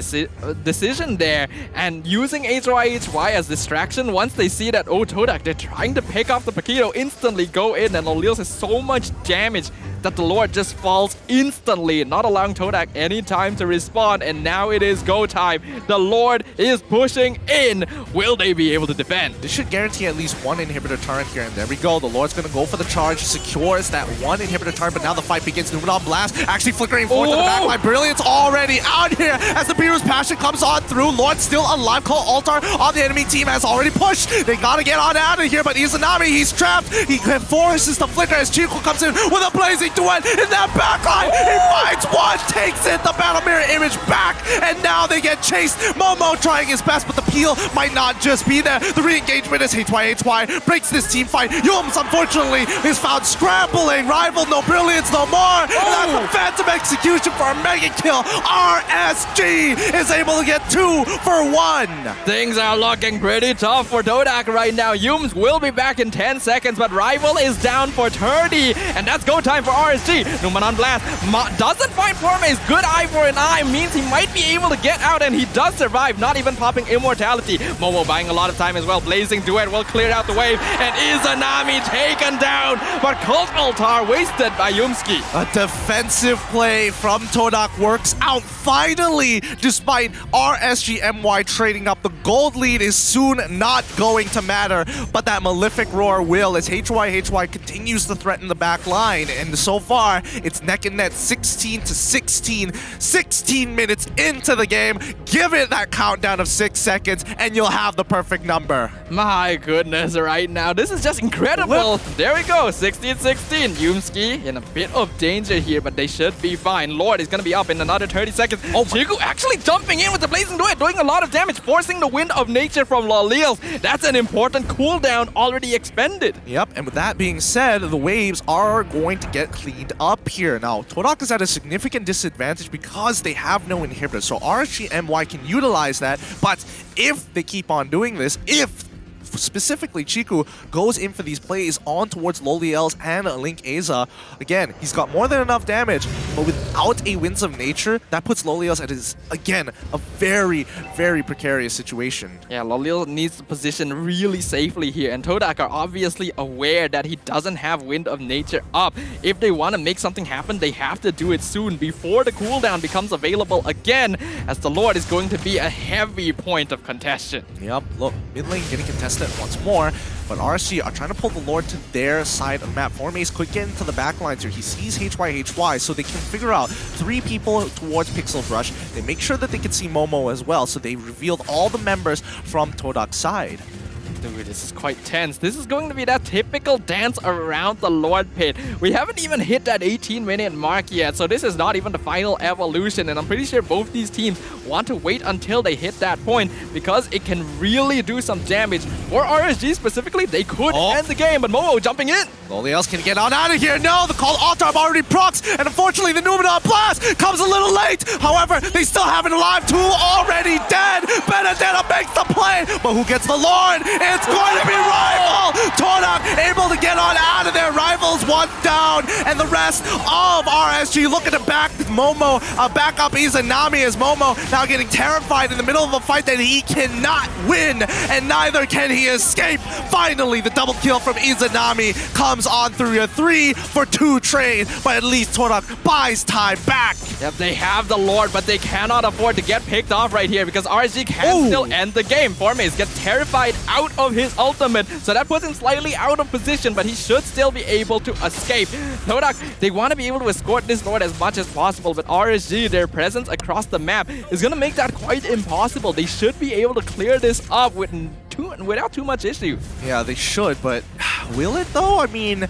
S6: there, and using HY as distraction. Once they see that, oh, TODAK, they're trying to pick off the Paquito, instantly go in, and Lolios has so much damage that the Lord just falls instantly, not allowing TODAK any time to respond, and now it is go time. The Lord is pushing in. Will they be able to defend?
S5: This should guarantee at least one inhibitor turret here, and there we go. The Lord's gonna go for the charge, secures that one inhibitor turret, but now the fight begins. Numenor Blast actually flickering forward to the backline. Brilliance already out here as the Beerus Passion comes on through. Lord still alive. Call Altar on the enemy team has already pushed. They gotta get on out of here, but Izanami, he's trapped. He forces the flicker as Chico comes in with a blazing duet in that backline. He finds one, takes it, the battle mirror image back, and now they get chased. Momo trying his best, but the peel might not just be there. The re-engagement as HY breaks this team fight. Yums, unfortunately, is found scrambling. Rival, no brilliance, no more. And that's a phantom execution for a mega kill. RSG is able to get 2 for 1.
S6: Things are looking pretty tough for TODAK right now. Yums will be back in 10 seconds, but Rival is down for 30, and that's go time for RSG. Numenor Blast doesn't find Formaze. Good eye for an eye means he might be able to get out, and he does survive, not even popping immortality. Momo buying a lot of time as well. Blazing Duet will clear out the wave, and Izanami taken down, but Cult Altar wasted by Yumski.
S5: A defensive play from TODAK works out finally, despite RSGMY trading up. The gold lead is soon not going to matter, but that Malefic Roar will as HY continues to threaten the back line, and so far it's neck and neck, 16 to 16. 16 minutes into the game. Give it that countdown of 6 seconds and you'll have the perfect number.
S6: My goodness, right now this is just incredible. There we go, 16-16. Yumski in a bit of danger here, but they should be fine. Lord is gonna be up in another 30 seconds. Oh, Chiku actually jumping in with the Blazing Duet, doing a lot of damage, forcing the Wind of Nature from Lolios. That's an important cooldown already expended.
S5: Yep, and with that being said, the waves are going to get cleaned up here. Now, TODAK is at a significant disadvantage because they have no inhibitor, so RSGMY can utilize that, but if they keep on doing this, if specifically Chiku goes in for these plays on towards Loliels and LinkEzaa, again, he's got more than enough damage, but without a Winds of Nature, that puts Loliels at his, again, a very, very precarious situation.
S6: Yeah, Loliels needs to position really safely here, and TODAK are obviously aware that he doesn't have Wind of Nature up. If they want to make something happen, they have to do it soon before the cooldown becomes available again, as the Lord is going to be a heavy point of contention.
S5: Yep, look, mid lane getting contested once more, but RSG are trying to pull the Lord to their side of the map. Formaze could get into the back lines here. He sees HY, so they can figure out 3 people towards Pixel Brush. They make sure that they can see Momo as well, so they revealed all the members from TODAK's side.
S6: Dude, this is quite tense. This is going to be that typical dance around the Lord Pit. We haven't even hit that 18-minute mark yet, so this is not even the final evolution, and I'm pretty sure both these teams want to wait until they hit that point because it can really do some damage. For RSG specifically, they could end the game, but Momo jumping in.
S5: Loliels can get on out of here. No, the Call Altar already procs, and unfortunately the Numenor Blast comes a little late. However, they still have it alive. 2 already dead. Benedetta makes the play, but who gets the Lord? It's going to be Rival! TODAK able to get on out of there. Rival's 1 down, and the rest of RSG looking to back Momo, back up Izanami as Momo now getting terrified in the middle of a fight that he cannot win, and neither can he escape. Finally, the double kill from Izanami comes on through a 3 for 2 trade, but at least TODAK buys time back.
S6: Yep, they have the Lord, but they cannot afford to get picked off right here because RSG can still end the game. Formaze gets terrified out of his ultimate, so that puts him slightly out of position, but he should still be able to escape. TODAK, they want to be able to escort this Lord as much as possible, but RSG, their presence across the map is going to make that quite impossible. They should be able to clear this up without too much issue.
S5: Yeah, they should, but will it though? I mean,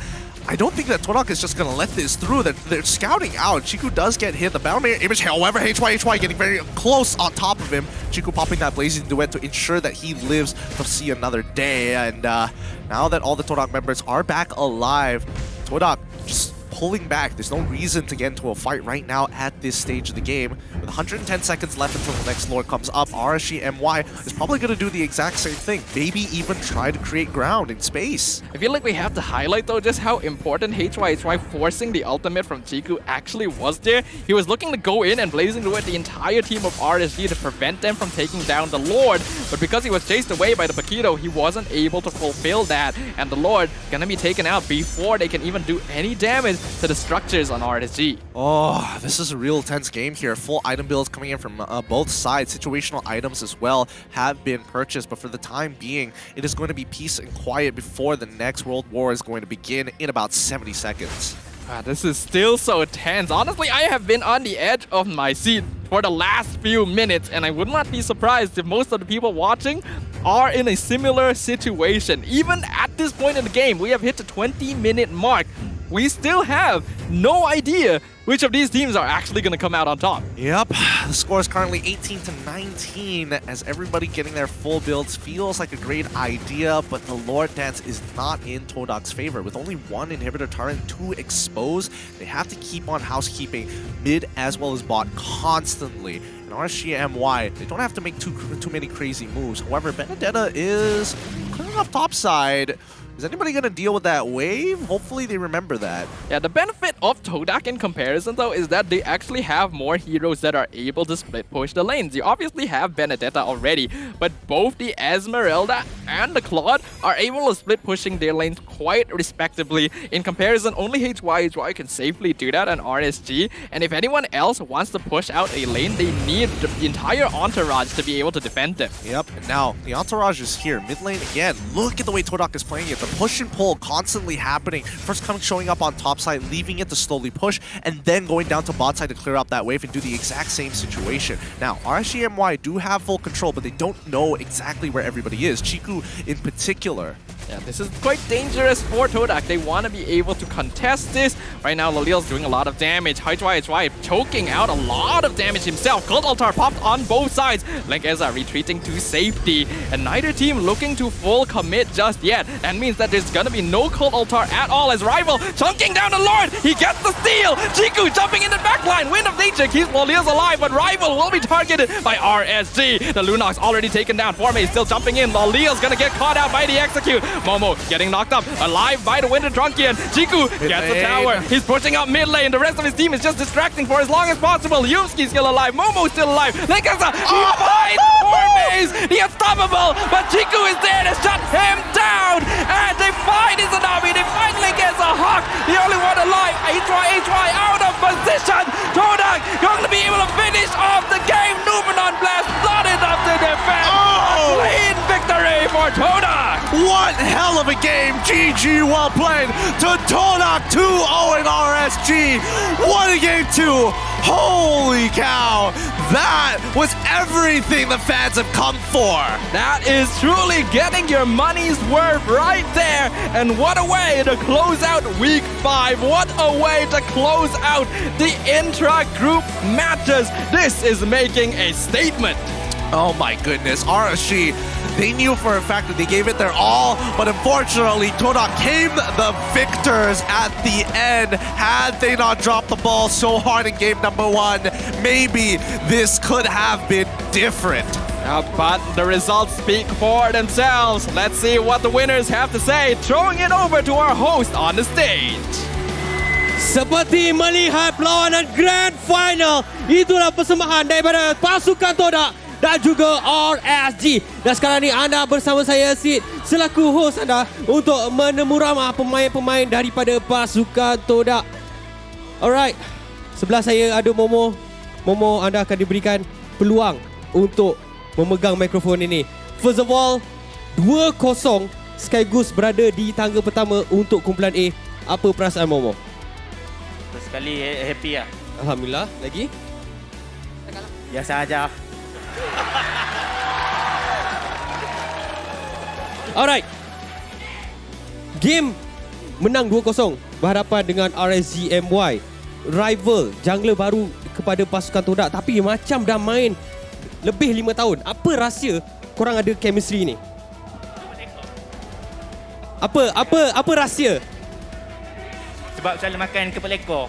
S5: I don't think that TODAK is just going to let this through. They're scouting out. Chiku does get hit. The Battle Mirror image, however, HY getting very close on top of him. Chiku popping that Blazing Duet to ensure that he lives to see another day. And now that all the TODAK members are back alive, TODAK just pulling back. There's no reason to get into a fight right now at this stage of the game. With 110 seconds left until the next Lord comes up, RSG MY is probably going to do the exact same thing. Maybe even try to create ground in space.
S6: I feel like we have to highlight though just how important HY forcing the ultimate from Chiku actually was there. He was looking to go in and blazing through the entire team of RSG to prevent them from taking down the Lord, but because he was chased away by the Paquito, he wasn't able to fulfill that, and the Lord gonna be taken out before they can even do any damage to the structures on RSG.
S5: Oh, this is a real tense game here. Full item builds coming in from both sides. Situational items as well have been purchased, but for the time being, it is going to be peace and quiet before the next World War is going to begin in about 70 seconds.
S6: This is still so tense. Honestly, I have been on the edge of my seat for the last few minutes, and I would not be surprised if most of the people watching are in a similar situation. Even at this point in the game, we have hit the 20-minute mark. We still have no idea which of these teams are actually going to come out on top.
S5: Yep, the score is currently 18-19 as everybody getting their full builds feels like a great idea, but the Lord Dance is not in TODAK's favor. With only one inhibitor turret, 2 exposed, they have to keep on housekeeping mid as well as bot constantly. And RSG MY, they don't have to make too many crazy moves. However, Benedetta is clearing up top side. Is anybody going to deal with that wave? Hopefully they remember that.
S6: Yeah, the benefit of TODAK in comparison though is that they actually have more heroes that are able to split push the lanes. You obviously have Benedetta already, but both the Esmeralda and the Claude are able to split pushing their lanes quite respectively. In comparison, only HY can safely do that on RSG, and if anyone else wants to push out a lane, they need the entire entourage to be able to defend them.
S5: Yep, and now the entourage is here. Mid lane again. Look at the way TODAK is playing it. The push and pull constantly happening. First showing up on top side, leaving it to slowly push, and then going down to bot side to clear up that wave and do the exact same situation. Now, RSG MY do have full control, but they don't know exactly where everybody is. Chiku in particular.
S6: Yeah, this is quite dangerous for TODAK. They want to be able to contest this. Right now, Lalil's doing a lot of damage. HY choking out a lot of damage himself. Cult Altar popped on both sides. LinkEzaa retreating to safety. And neither team looking to full commit just yet. That means that there's gonna be no Cult Altar at all as Rival chunking down the Lord. He gets the steal. Chiku jumping in the backline. Wind of Nature keeps Lalil's alive, but Rival will be targeted by RSG. The LUNATIX already taken down. Forme still jumping in. Lalil's gonna get caught out by the Execute. Momo getting knocked up, alive by the Winter Trunkian. Chiku gets the tower. He's pushing out mid lane. The rest of his team is just distracting for as long as possible. Yumski's still alive. Momo's still alive. LinkEzaa behind Formes, the unstoppable, but Chiku is there to shut him down. And they find Izanami. They find LinkEzaa. Hawk, the only one alive. HY out of position. TODAK going to be able to finish off the game. Numenon Blast slotted up to defense. A clean victory for TODAK.
S5: What hell of a game. GG, well played to TODAK 2-0 in RSG. What a game 2. Holy cow. That was everything the fans have come for.
S6: That is truly getting your money's worth right there. And what a way to close out week 5. What a way to close out the intra-group matches. This is making a statement.
S5: Oh my goodness, RSG, they knew for a fact that they gave it their all, but unfortunately, TODAK came the victors at the end. Had they not dropped the ball so hard in game number 1, maybe this could have been different.
S6: But the results speak for themselves. Let's see what the winners have to say. Throwing it over to our host on the stage.
S7: Seperti melihat perlawanan Grand Final, itulah persembahan daripada pasukan TODAK dan juga RSG. Dan sekarang ni anda bersama saya Sid selaku host anda untuk menemu ramah pemain-pemain daripada pasukan TODAK. Alright, sebelah saya ada Momo. Momo, anda akan diberikan peluang untuk memegang mikrofon ini. First of all, 2-0 Sky Goose berada di tangga pertama untuk kumpulan A. Apa perasaan Momo?
S11: Sekali happy lah.
S7: Alhamdulillah. Lagi?
S11: Biasa aja.
S7: Alright. Game menang 2-0 berhadapan dengan RSG MY. Rival, jungler baru kepada pasukan TODAK, tapi macam dah main lebih 5 tahun. Apa rahsia korang ada chemistry ni? Apa rahsia?
S11: Sebab selalu makan kepala ekor.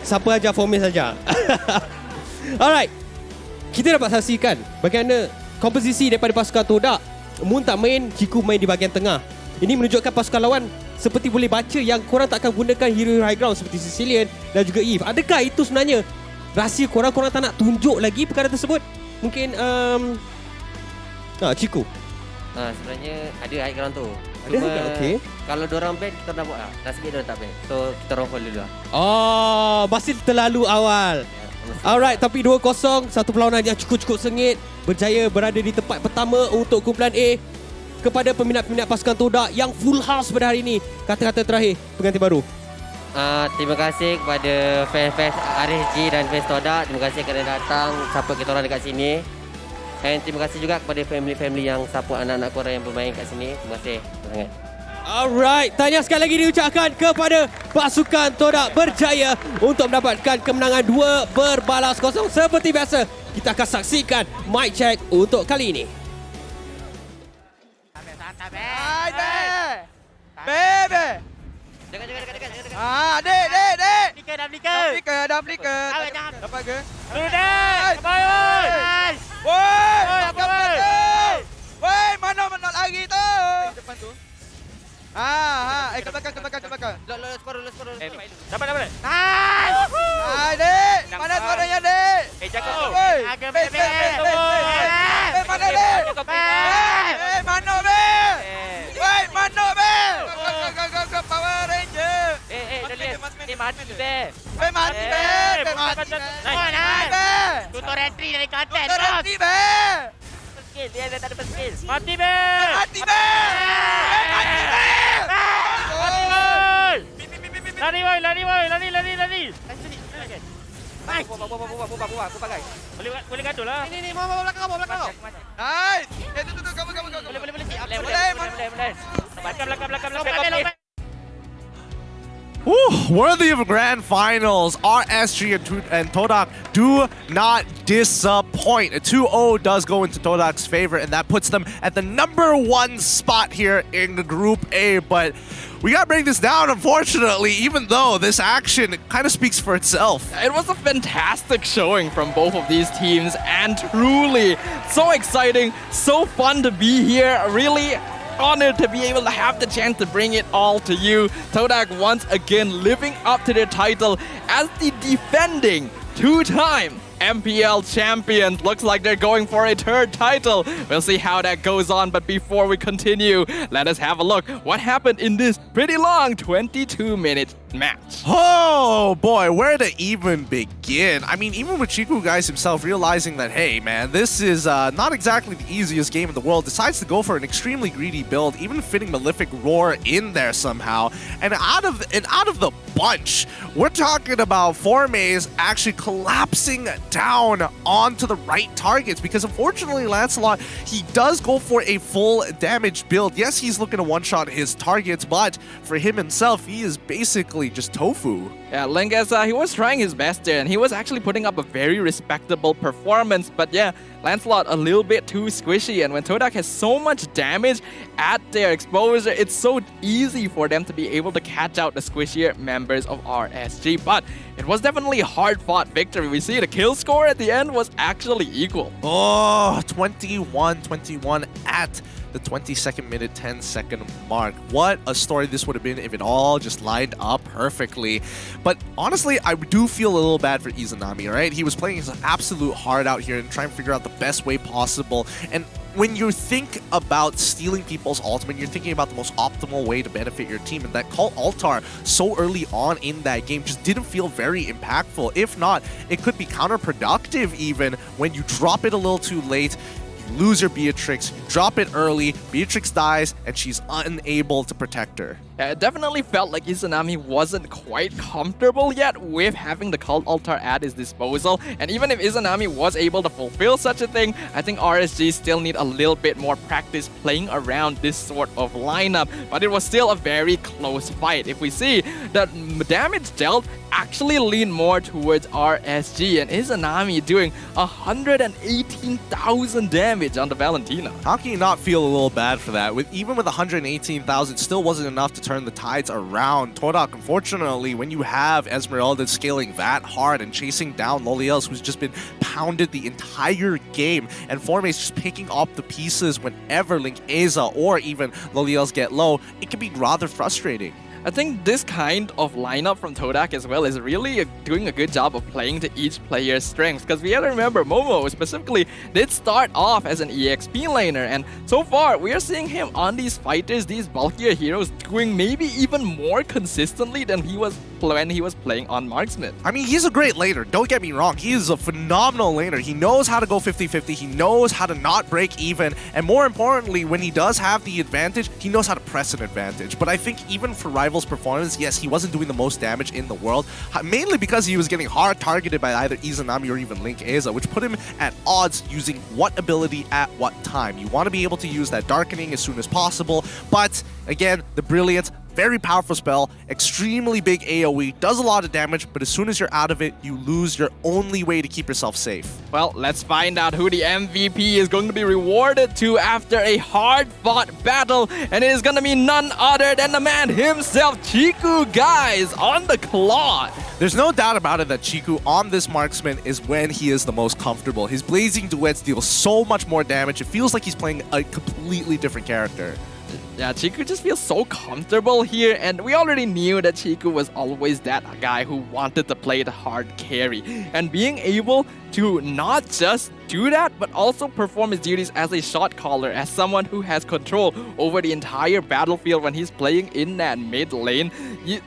S7: Siapa ajar format saja. Alright. Kita dapat saksikan bagaimana komposisi daripada pasukan TODAK. Moon tak main, Ciku main di bahagian tengah. Ini menunjukkan pasukan lawan seperti boleh baca yang korang tak akan gunakan hero high ground seperti Sicilian dan juga Eve. Adakah itu sebenarnya rahsia korang tak nak tunjuk lagi perkara tersebut? Mungkin Ciku.
S9: Sebenarnya ada high ground tu.
S7: Ada high ground, okey.
S9: Kalau diorang ban, kita dah buat lah. Nasib diorang tak ban. So, kita orang hold dulu lah.
S7: Oh, masih terlalu awal. Alright, tapi 2-0. Satu perlawanan yang cukup-cukup sengit. Berjaya berada di tempat pertama untuk kumpulan A. Kepada peminat-peminat pasukan TODAK yang full house pada hari ini. Kata-kata terakhir, pengantin baru.
S9: Terima kasih kepada fans-fans RSG dan fans TODAK. Terima kasih kerana datang support kita orang dekat sini. Dan terima kasih juga kepada family-family yang support anak-anak korang yang bermain kat sini. Terima kasih sangat.
S7: Alright, tanya sekali lagi diucapkan kepada pasukan TODAK berjaya untuk mendapatkan kemenangan 2-0. Seperti biasa, kita akan saksikan mic check untuk kali ini.
S10: Bebe.
S9: Dekat.
S10: Dek.
S11: Dah flicker.
S10: Dapat ke?
S11: Dek. Baik.
S10: Woi, mana lagi tu? Depan tu. Ke belakang. Skor.
S11: Dapat.
S10: Dek. Mana suaranya, Dek?
S11: Jaga.
S10: Mana, Dek? Mana, Be? Woi, mana, Be? Go, Power Ranger.
S11: Mati, Be.
S10: Mati.
S11: Tutor entry dari konten.
S10: Be.
S11: Dia ada tak ada skill. Mati, Be. Lari. Buat guys. Boleh gaduh lah.
S10: Ini, mau belakang kau. Nice. Tu, kamu.
S11: Boleh. Belakang.
S5: Worthy of grand finals. RSG and TODAK do not disappoint. A 2-0 does go into TODAK's favor, and that puts them at the #1 spot here in the Group A. But we gotta break this down, unfortunately, even though this action kind of speaks for itself.
S6: It was a fantastic showing from both of these teams, and truly so exciting, so fun to be here. Really honored to be able to have the chance to bring it all to you. TODAK once again living up to their title as the defending two-time MPL champions. Looks like they're going for a third title. We'll see how that goes on, but before we continue, let us have a look what happened in this pretty long 22-minute match.
S5: Oh boy, where to even begin? I mean, even with Ciku guys himself realizing that, hey man, this is not exactly the easiest game in the world, decides to go for an extremely greedy build, even fitting Malefic Roar in there somehow. And out of the bunch, we're talking about Formays actually collapsing down onto the right targets, because unfortunately Lancelot, he does go for a full damage build. Yes, he's looking to one-shot his targets, but for him himself, he is basically just tofu.
S6: Yeah, LinkEzaa, he was trying his best there, and he was actually putting up a very respectable performance. But yeah, Lancelot a little bit too squishy, and when TODAK has so much damage at their exposure, it's so easy for them to be able to catch out the squishier members of RSG. But it was definitely a hard-fought victory. We see the kill score at the end was actually equal.
S5: Oh, 21-21 at the 22nd minute, 10-second mark. What a story this would have been if it all just lined up perfectly. But honestly, I do feel a little bad for Izanami, right? He was playing his absolute heart out here and trying to figure out the best way possible. And when you think about stealing people's ultimate, you're thinking about the most optimal way to benefit your team. And that call altar so early on in that game just didn't feel very impactful. If not, it could be counterproductive even when you drop it a little too late. You lose your Beatrix, you drop it early, Beatrix dies, and she's unable to protect her.
S6: Yeah, it definitely felt like Izanami wasn't quite comfortable yet with having the Cult Altar at his disposal. And even if Izanami was able to fulfill such a thing, I think RSG still need a little bit more practice playing around this sort of lineup. But it was still a very close fight. If we see the damage dealt actually lean more towards RSG, and Izanami doing 118,000 damage on the Valentina.
S5: How can you not feel a little bad for that? Even with 118,000, still wasn't enough to turn the tides around. TODAK, unfortunately, when you have Esmeralda scaling that hard and chasing down Loliels, who's just been pounded the entire game, and Formace just picking up the pieces whenever LinkEzaa or even Loliels get low, it can be rather frustrating.
S6: I think this kind of lineup from TODAK as well is really doing a good job of playing to each player's strengths, because we have to remember Momo specifically did start off as an EXP laner, and so far we are seeing him on these fighters, these bulkier heroes, doing maybe even more consistently than he was when he was playing on Marksman.
S5: I mean, he's a great laner, don't get me wrong. He is a phenomenal laner. He knows how to go 50-50, he knows how to not break even, and more importantly, when he does have the advantage, he knows how to press an advantage. But I think even for Rival's performance, yes, he wasn't doing the most damage in the world, mainly because he was getting hard targeted by either Izanami or even LinkEzaa, which put him at odds using what ability at what time. You want to be able to use that Darkening as soon as possible, but again, the Brilliant, very powerful spell, extremely big AoE, does a lot of damage, but as soon as you're out of it, you lose your only way to keep yourself safe.
S6: Well, let's find out who the MVP is going to be rewarded to after a hard-fought battle, and it is going to be none other than the man himself, Chiku, guys, on the clock.
S5: There's no doubt about it that Chiku on this Marksman is when he is the most comfortable. His Blazing Duets deal so much more damage, it feels like he's playing a completely different character.
S6: Yeah, Chiku just feels so comfortable here, and we already knew that Chiku was always that guy who wanted to play the hard carry, and being able to not just do that, but also perform his duties as a shot caller, as someone who has control over the entire battlefield when he's playing in that mid lane.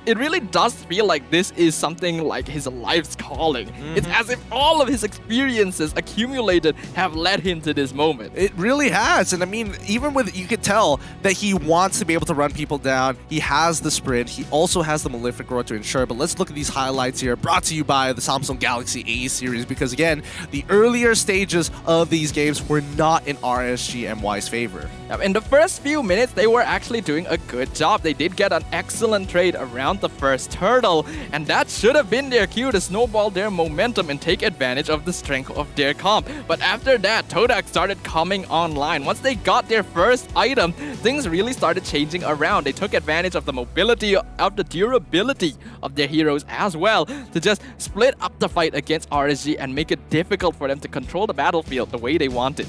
S6: It really does feel like this is something like his life's calling. It's as if all of his experiences accumulated have led him to this moment.
S5: It really has, and I mean, even with, you could tell that he wants to be able to run people down. He has the sprint, he also has the Malefic Roar to ensure, but let's look at these highlights here, brought to you by the Samsung Galaxy A series, because again, the earlier stages of these games were not in RSGMY's favor.
S6: In the first few minutes, they were actually doing a good job. They did get an excellent trade around the first turtle, and that should have been their cue to snowball their momentum and take advantage of the strength of their comp. But after that, TODAK started coming online. Once they got their first item, things really started changing around. They took advantage of the mobility, of the durability of their heroes as well, to just split up the fight against RSG and make it difficult for them to control the battlefield the way they wanted.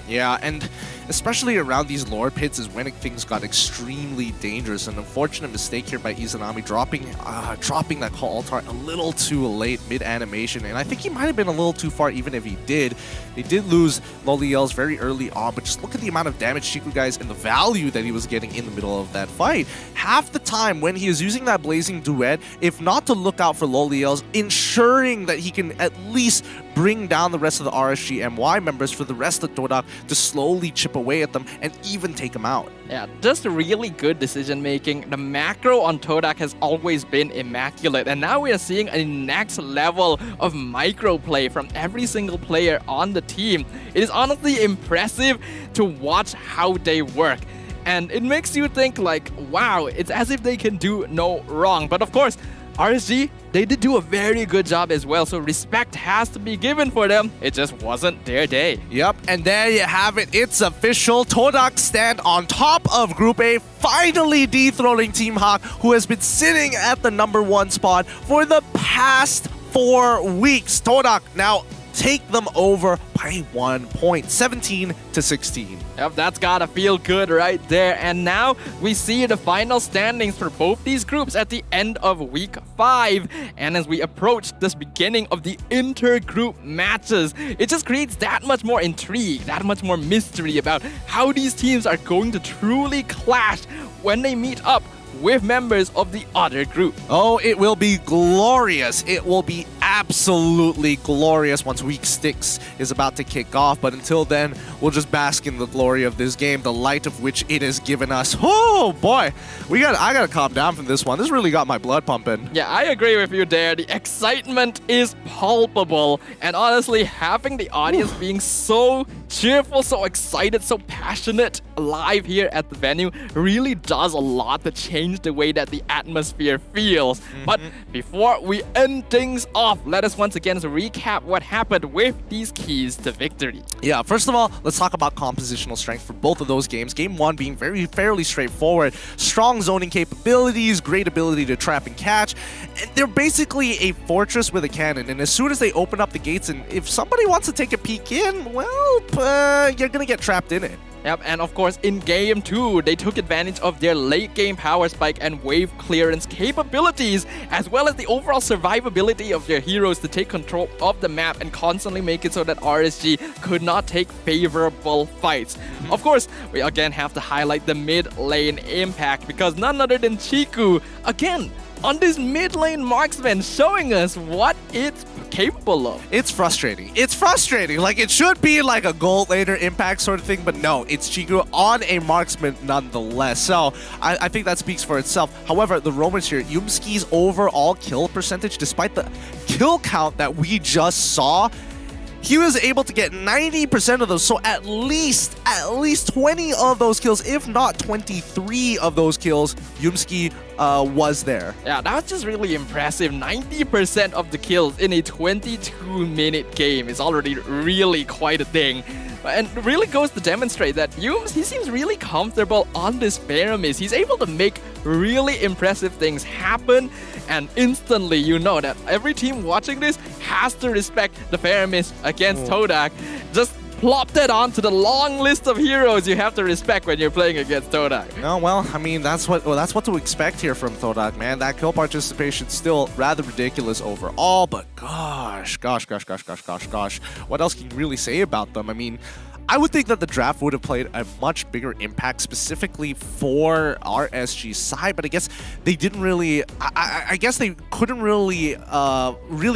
S5: Yeah, and especially around these lore pits is when things got extremely dangerous. An unfortunate mistake here by Izanami, dropping that call altar a little too late mid-animation, and I think he might have been a little too far even if he did. They did lose Loliels very early on, but just look at the amount of damage Chiku, guys, and the value that he was getting in the middle of that fight. Half the time when he is using that Blazing Duet, if not to look out for Loliels, ensuring that he can at least bring down the rest of the RSGMY members for the rest of TODAK to slowly chip away at them and even take them out.
S6: Yeah, just really good decision making. The macro on TODAK has always been immaculate, and now we are seeing a next level of micro play from every single player on the team. It is honestly impressive to watch how they work, and it makes you think like, wow, it's as if they can do no wrong. But of course, RSG, they did do a very good job as well, so respect has to be given for them. It just wasn't their day.
S5: Yep, and there you have it. It's official. TODAK stand on top of Group A, finally dethroning Team Hawk, who has been sitting at the #1 spot for the past 4 weeks. TODAK now take them over by 1 point, 17-16.
S6: Yep, that's gotta feel good right there. And now we see the final standings for both these groups at the end of week 5. And as we approach this beginning of the intergroup matches, it just creates that much more intrigue, that much more mystery about how these teams are going to truly clash when they meet up with members of the other group.
S5: Oh, it will be glorious. It will be absolutely glorious once week 6 is about to kick off. But until then, we'll just bask in the glory of this game, the light of which it has given us. Oh boy, I gotta calm down from this one. This really got my blood pumping.
S6: Yeah, I agree with you there. The excitement is palpable, and honestly, having the audience being so cheerful, so excited, so passionate, alive here at the venue really does a lot to change the way that the atmosphere feels. But before we end things off, let us once again recap what happened with these keys to victory.
S5: Yeah, first of all, let's talk about compositional strength for both of those games. Game 1 being fairly straightforward. Strong zoning capabilities, great ability to trap and catch. And they're basically a fortress with a cannon. And as soon as they open up the gates, and if somebody wants to take a peek in, well, you're gonna get trapped in it.
S6: Yep, and of course in Game 2, they took advantage of their late game power spike and wave clearance capabilities, as well as the overall survivability of their heroes to take control of the map and constantly make it so that RSG could not take favorable fights. Of course, we again have to highlight the mid lane impact, because none other than Chiku, again, on this mid lane marksman, showing us what it's capable of.
S5: It's frustrating. It's frustrating. Like, it should be like a gold laner impact sort of thing, but no, it's Chiku on a marksman nonetheless. So I think that speaks for itself. However, the Romans here, Yumski's overall kill percentage, despite the kill count that we just saw, he was able to get 90% of those, so at least 20 of those kills, if not 23 of those kills, Yumski was there.
S6: Yeah, that's just really impressive. 90% of the kills in a 22-minute game is already really quite a thing. And really goes to demonstrate that Yums, he seems really comfortable on this Faramis. He's able to make really impressive things happen, and instantly you know that every team watching this has to respect the Faramis against TODAK. Just plop that onto the long list of heroes you have to respect when you're playing against TODAK.
S5: Oh, well, I mean, that's what to expect here from TODAK, man. That kill participation still rather ridiculous overall, but gosh, what else can you really say about them? I mean, I would think that the draft would have played a much bigger impact specifically for RSG's side, but I guess they didn't really, I guess they couldn't really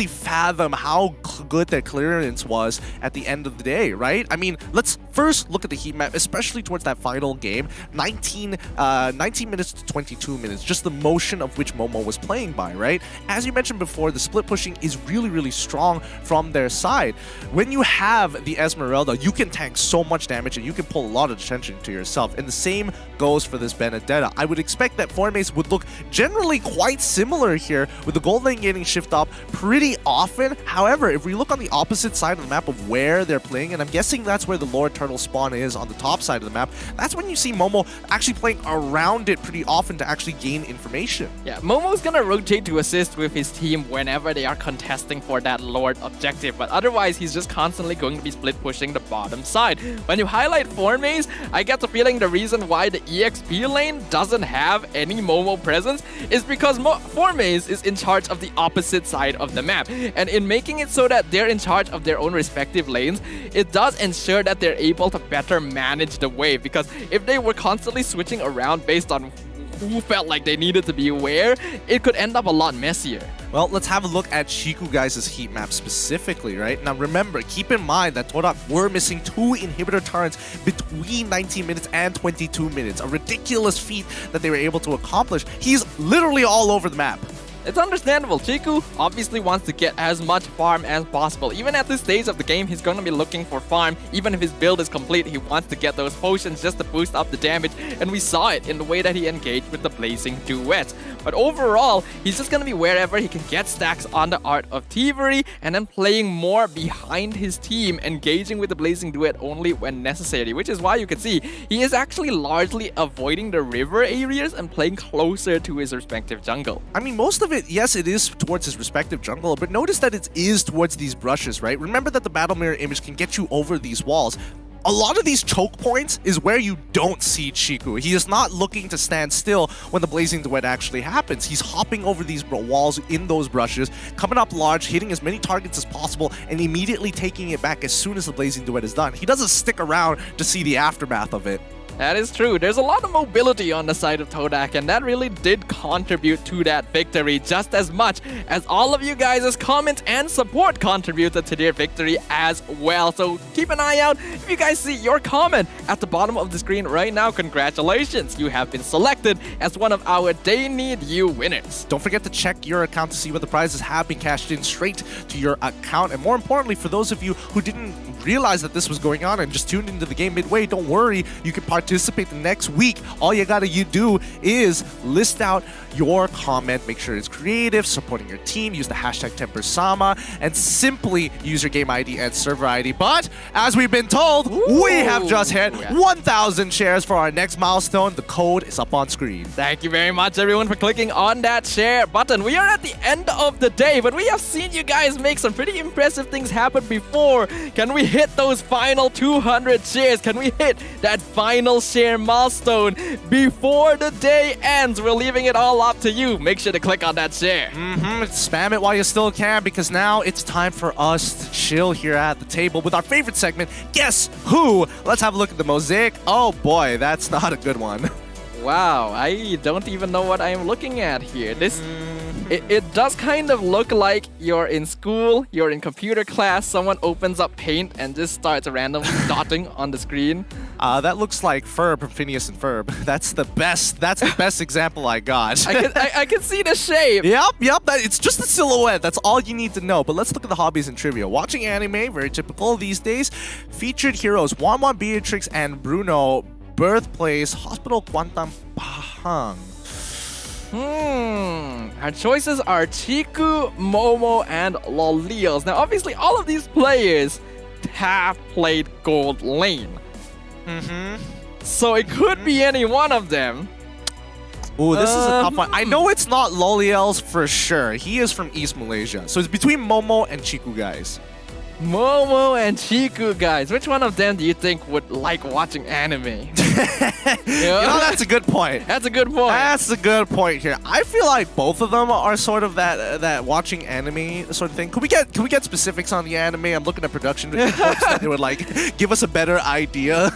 S5: fathom how good their clearance was at the end of the day, right? I mean, let's first look at the heat map, especially towards that final game. 19 minutes to 22 minutes, just the motion of which Momo was playing by, right? As you mentioned before, the split pushing is really strong from their side. When you have the Esmeralda, you can tank so much damage and you can pull a lot of attention to yourself, and the same goes for this Benedetta. I would expect that Formace would look generally quite similar here, with the gold lane getting shift up pretty often. However, if we look on the opposite side of the map of where they're playing, and I'm guessing that's where the Lord Turtle spawn is on the top side of the map, that's when you see Momo actually playing around it pretty often to actually gain information.
S6: Yeah, Momo's gonna rotate to assist with his team whenever they are contesting for that Lord objective, but otherwise he's just constantly going to be split pushing the bottom side. When you highlight Formace, I get the feeling the reason why the EXP lane doesn't have any Momo presence is because Formace is in charge of the opposite side of the map. And in making it so that they're in charge of their own respective lanes, it does ensure that they're able to better manage the wave. Because if they were constantly switching around based on who felt like they needed to be where, it could end up a lot messier.
S5: Well, let's have a look at Chiku guys' heat map specifically, right? Now remember, keep in mind that TODAK were missing 2 inhibitor turns between 19 minutes and 22 minutes. A ridiculous feat that they were able to accomplish. He's literally all over the map.
S6: It's understandable. Chiku obviously wants to get as much farm as possible. Even at this stage of the game, he's going to be looking for farm. Even if his build is complete, he wants to get those potions just to boost up the damage. And we saw it in the way that he engaged with the Blazing Duet. But overall, he's just going to be wherever he can get stacks on the Art of Thievery and then playing more behind his team, engaging with the Blazing Duet only when necessary. Which is why you can see he is actually largely avoiding the river areas and playing closer to his respective jungle.
S5: I mean, most of it, yes, it is towards his respective jungle, but notice that it is towards these brushes, right? Remember that the battle mirror image can get you over these walls. A lot of these choke points is where you don't see Chiku. He is not looking to stand still when the Blazing Duet actually happens. He's hopping over these walls in those brushes, coming up large, hitting as many targets as possible, and immediately taking it back as soon as the Blazing Duet is done. He doesn't stick around to see the aftermath of it.
S6: That is true. There's a lot of mobility on the side of TODAK, and that really did contribute to that victory just as much as all of you guys' comments and support contributed to their victory as well. So keep an eye out. If you guys see your comment at the bottom of the screen right now, congratulations. You have been selected as one of our They Need You winners.
S5: Don't forget to check your account to see what the prizes have been cashed in straight to your account. And more importantly, for those of you who didn't realize that this was going on and just tuned into the game midway, don't worry. You can participate the next week. All you gotta do is list out your comment, make sure it's creative, supporting your team, use the hashtag #TemperSama, and simply use your game ID and server ID. But as we've been told, we have just hit 1,000 shares for our next milestone. The code is up on screen.
S6: Thank you very much, everyone, for clicking on that share button. We are at the end of the day, but we have seen you guys make some pretty impressive things happen before. Can we hit those final 200 shares? Can we hit that final share milestone before the day ends? We're leaving it all up to you. Make sure to click on that share.
S5: Spam it while you still can, because now it's time for us to chill here at the table with our favorite segment, Guess Who? Let's have a look at the mosaic. Oh boy, that's not a good one.
S6: Wow, I don't even know what I'm looking at here. It does kind of look like you're in school, you're in computer class, someone opens up Paint and just starts randomly dotting on the screen.
S5: That looks like Ferb from Phineas and Ferb. That's the best example I got.
S6: I can see the shape.
S5: Yep, it's just a silhouette. That's all you need to know. But let's look at the hobbies and trivia. Watching anime, very typical these days. Featured heroes, Wanwan, Beatrix, and Bruno. Birthplace, Hospital Quantum Pahang.
S6: Our choices are Chiku, Momo, and Lolios. Now, obviously, all of these players have played Gold Lane. So it could be any one of them.
S5: Ooh, this is a tough one. I know it's not Loliels for sure. He is from East Malaysia. So it's between Momo and Chiku, guys.
S6: Momo and Chiku, guys. Which one of them do you think would like watching anime?
S5: You know, that's a good point.
S6: That's a good point.
S5: That's a good point here. I feel like both of them are sort of that watching anime sort of thing. Can we get specifics on the anime? I'm looking at production reports that they would like give us a better idea.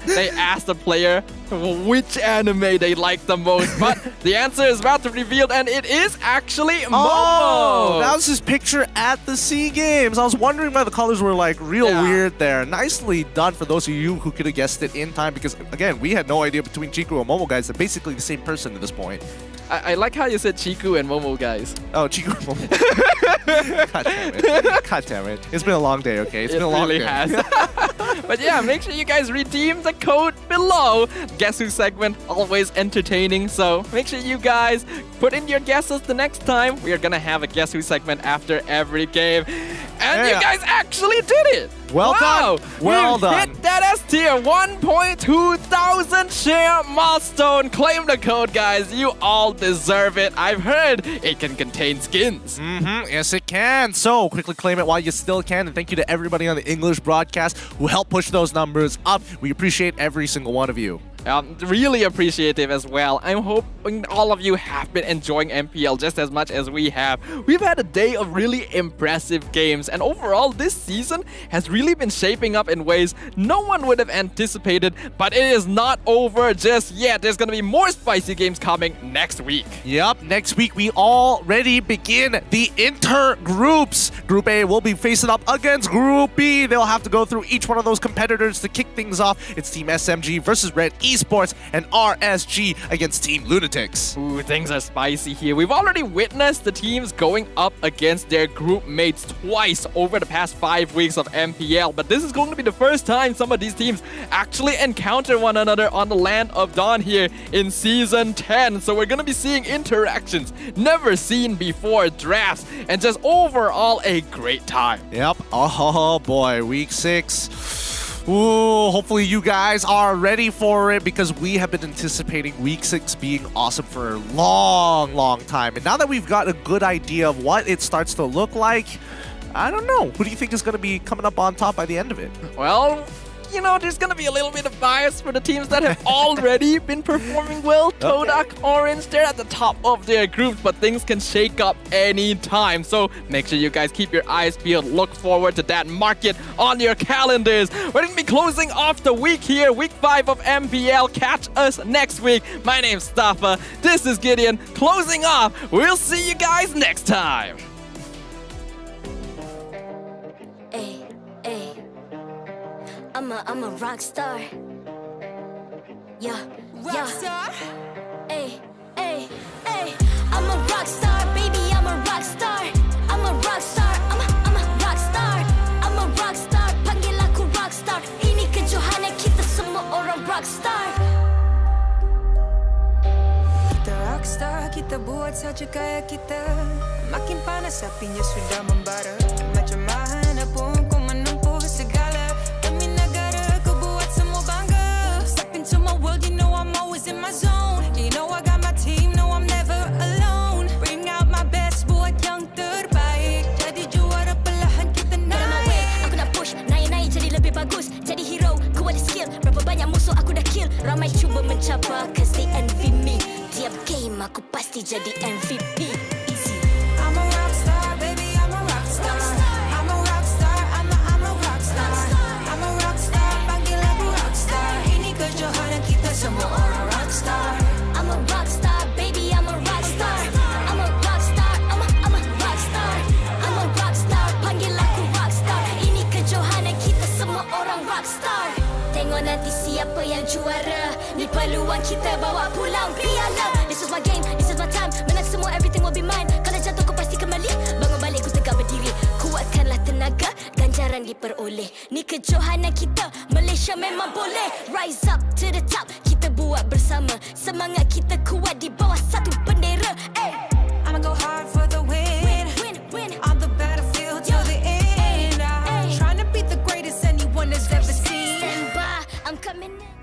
S6: They asked the player which anime they like the most, but the answer is about to be revealed, and it is actually Momo.
S5: Oh, that was his picture at the SEA Games. I was wondering why the colors were like real weird there. Nicely done for those of you who could have guessed it in time, because again, we had no idea between Chiku and Momo, guys. They're basically the same person at this point.
S6: I like how you said Chiku and Momo, guys.
S5: Oh, Chiku and Momo. God damn it. God damn it. It's been a long day, okay? It's been a long day.
S6: It really has. But yeah, make sure you guys redeem the code below. Guess Who segment, always entertaining. So make sure you guys put in your guesses the next time. We are going to have a Guess Who segment after every game. And you guys actually did it.
S5: Well done. Well done.
S6: Hit that S tier 1.2 thousand share milestone. Claim the code, guys. You all deserve it. I've heard it can contain skins.
S5: Yes, it can. So quickly claim it while you still can. And thank you to everybody on the English broadcast who helped push those numbers up. We appreciate every single one of you.
S6: Really appreciative as well. I'm hoping all of you have been enjoying MPL just as much as we have. We've had a day of really impressive games, and overall this season has really been shaping up in ways no one would have anticipated, but it is not over just yet. There's gonna be more spicy games coming next week.
S5: Yep, next week we already begin the inter-groups. Group A will be facing up against Group B. They'll have to go through each one of those competitors to kick things off. It's Team SMG versus Red eSports and RSG against Team LUNATIX.
S6: Ooh, things are spicy here. We've already witnessed the teams going up against their group mates twice over the past 5 weeks of MPL, but this is going to be the first time some of these teams actually encounter one another on the Land of Dawn here in Season 10. So we're going to be seeing interactions never seen before, drafts, and just overall a great time.
S5: Yep. Oh boy, week 6. Ooh, hopefully you guys are ready for it, because we have been anticipating week 6 being awesome for a long time. And now that we've got a good idea of what it starts to look like, I don't know. Who do you think is going to be coming up on top by the end of it?
S6: Well, you know, there's gonna be a little bit of bias for the teams that have already been performing well. TODAK, Orange, they're at the top of their groups, but things can shake up any time. So make sure you guys keep your eyes peeled. Look forward to that market on your calendars. We're gonna be closing off the week here, week 5 of MPL. Catch us next week. My name's Stafa. This is Gideon. Closing off. We'll see you guys next time.
S3: Ay, ay. I'm a rock star. Yeah,
S4: Rock star?
S3: Ay, ay, ay. I'm a rock star, baby. I'm a rock star. I'm a rock star. I'm a rock star. I'm a rock star. Panggil aku rock star. Ini kejohanan kita semua orang rock star.
S4: Kita rockstar, kita buat saja gaya kita. Makin panas apinya sudah membara. Macam mana pun kau menempuh segala. Demi negara kau buat semua bangga. Step into my world, you know I'm always in my zone. You know I got my team, no I'm never alone. Bring out my best, buat yang terbaik. Jadi juara perlahan kita naik.
S3: Aku nak push, naik-naik jadi lebih bagus. Jadi hero, ku ada skill. Berapa banyak musuh aku dah kill. Ramai cuba mencapai, cause they envy me. Tiap game aku pasti jadi MVP. Easy.
S4: I'm a rockstar, baby, I'm a rockstar. I'm a rockstar, I'm a rockstar. I'm a rockstar, panggil aku rockstar. Ini kejohanan kita semua orang rockstar.
S3: I'm a rockstar, baby, I'm a rockstar. I'm a rockstar, I'm a rockstar. I'm a rockstar, panggil aku rockstar. Ini kejohanan kita semua orang rockstar. Tengok nanti siapa yang juara. Ni peluang kita bawa pulang piala. This is my game, this is my time. Menang semua, everything will be mine. Kalau jatuh kau pasti kembali. Bangun balik ku tegak berdiri. Kuatkanlah tenaga, ganjaran diperoleh. Ni kejohanan kita, Malaysia memang boleh. Rise up to the top, kita buat bersama. Semangat kita kuat di bawah satu bendera. Ay.
S4: I'ma go hard for the win.
S3: Win.
S4: On the battlefield till the end. I'm trying to beat the greatest anyone has ever seen.
S3: Stand by, I'm coming in.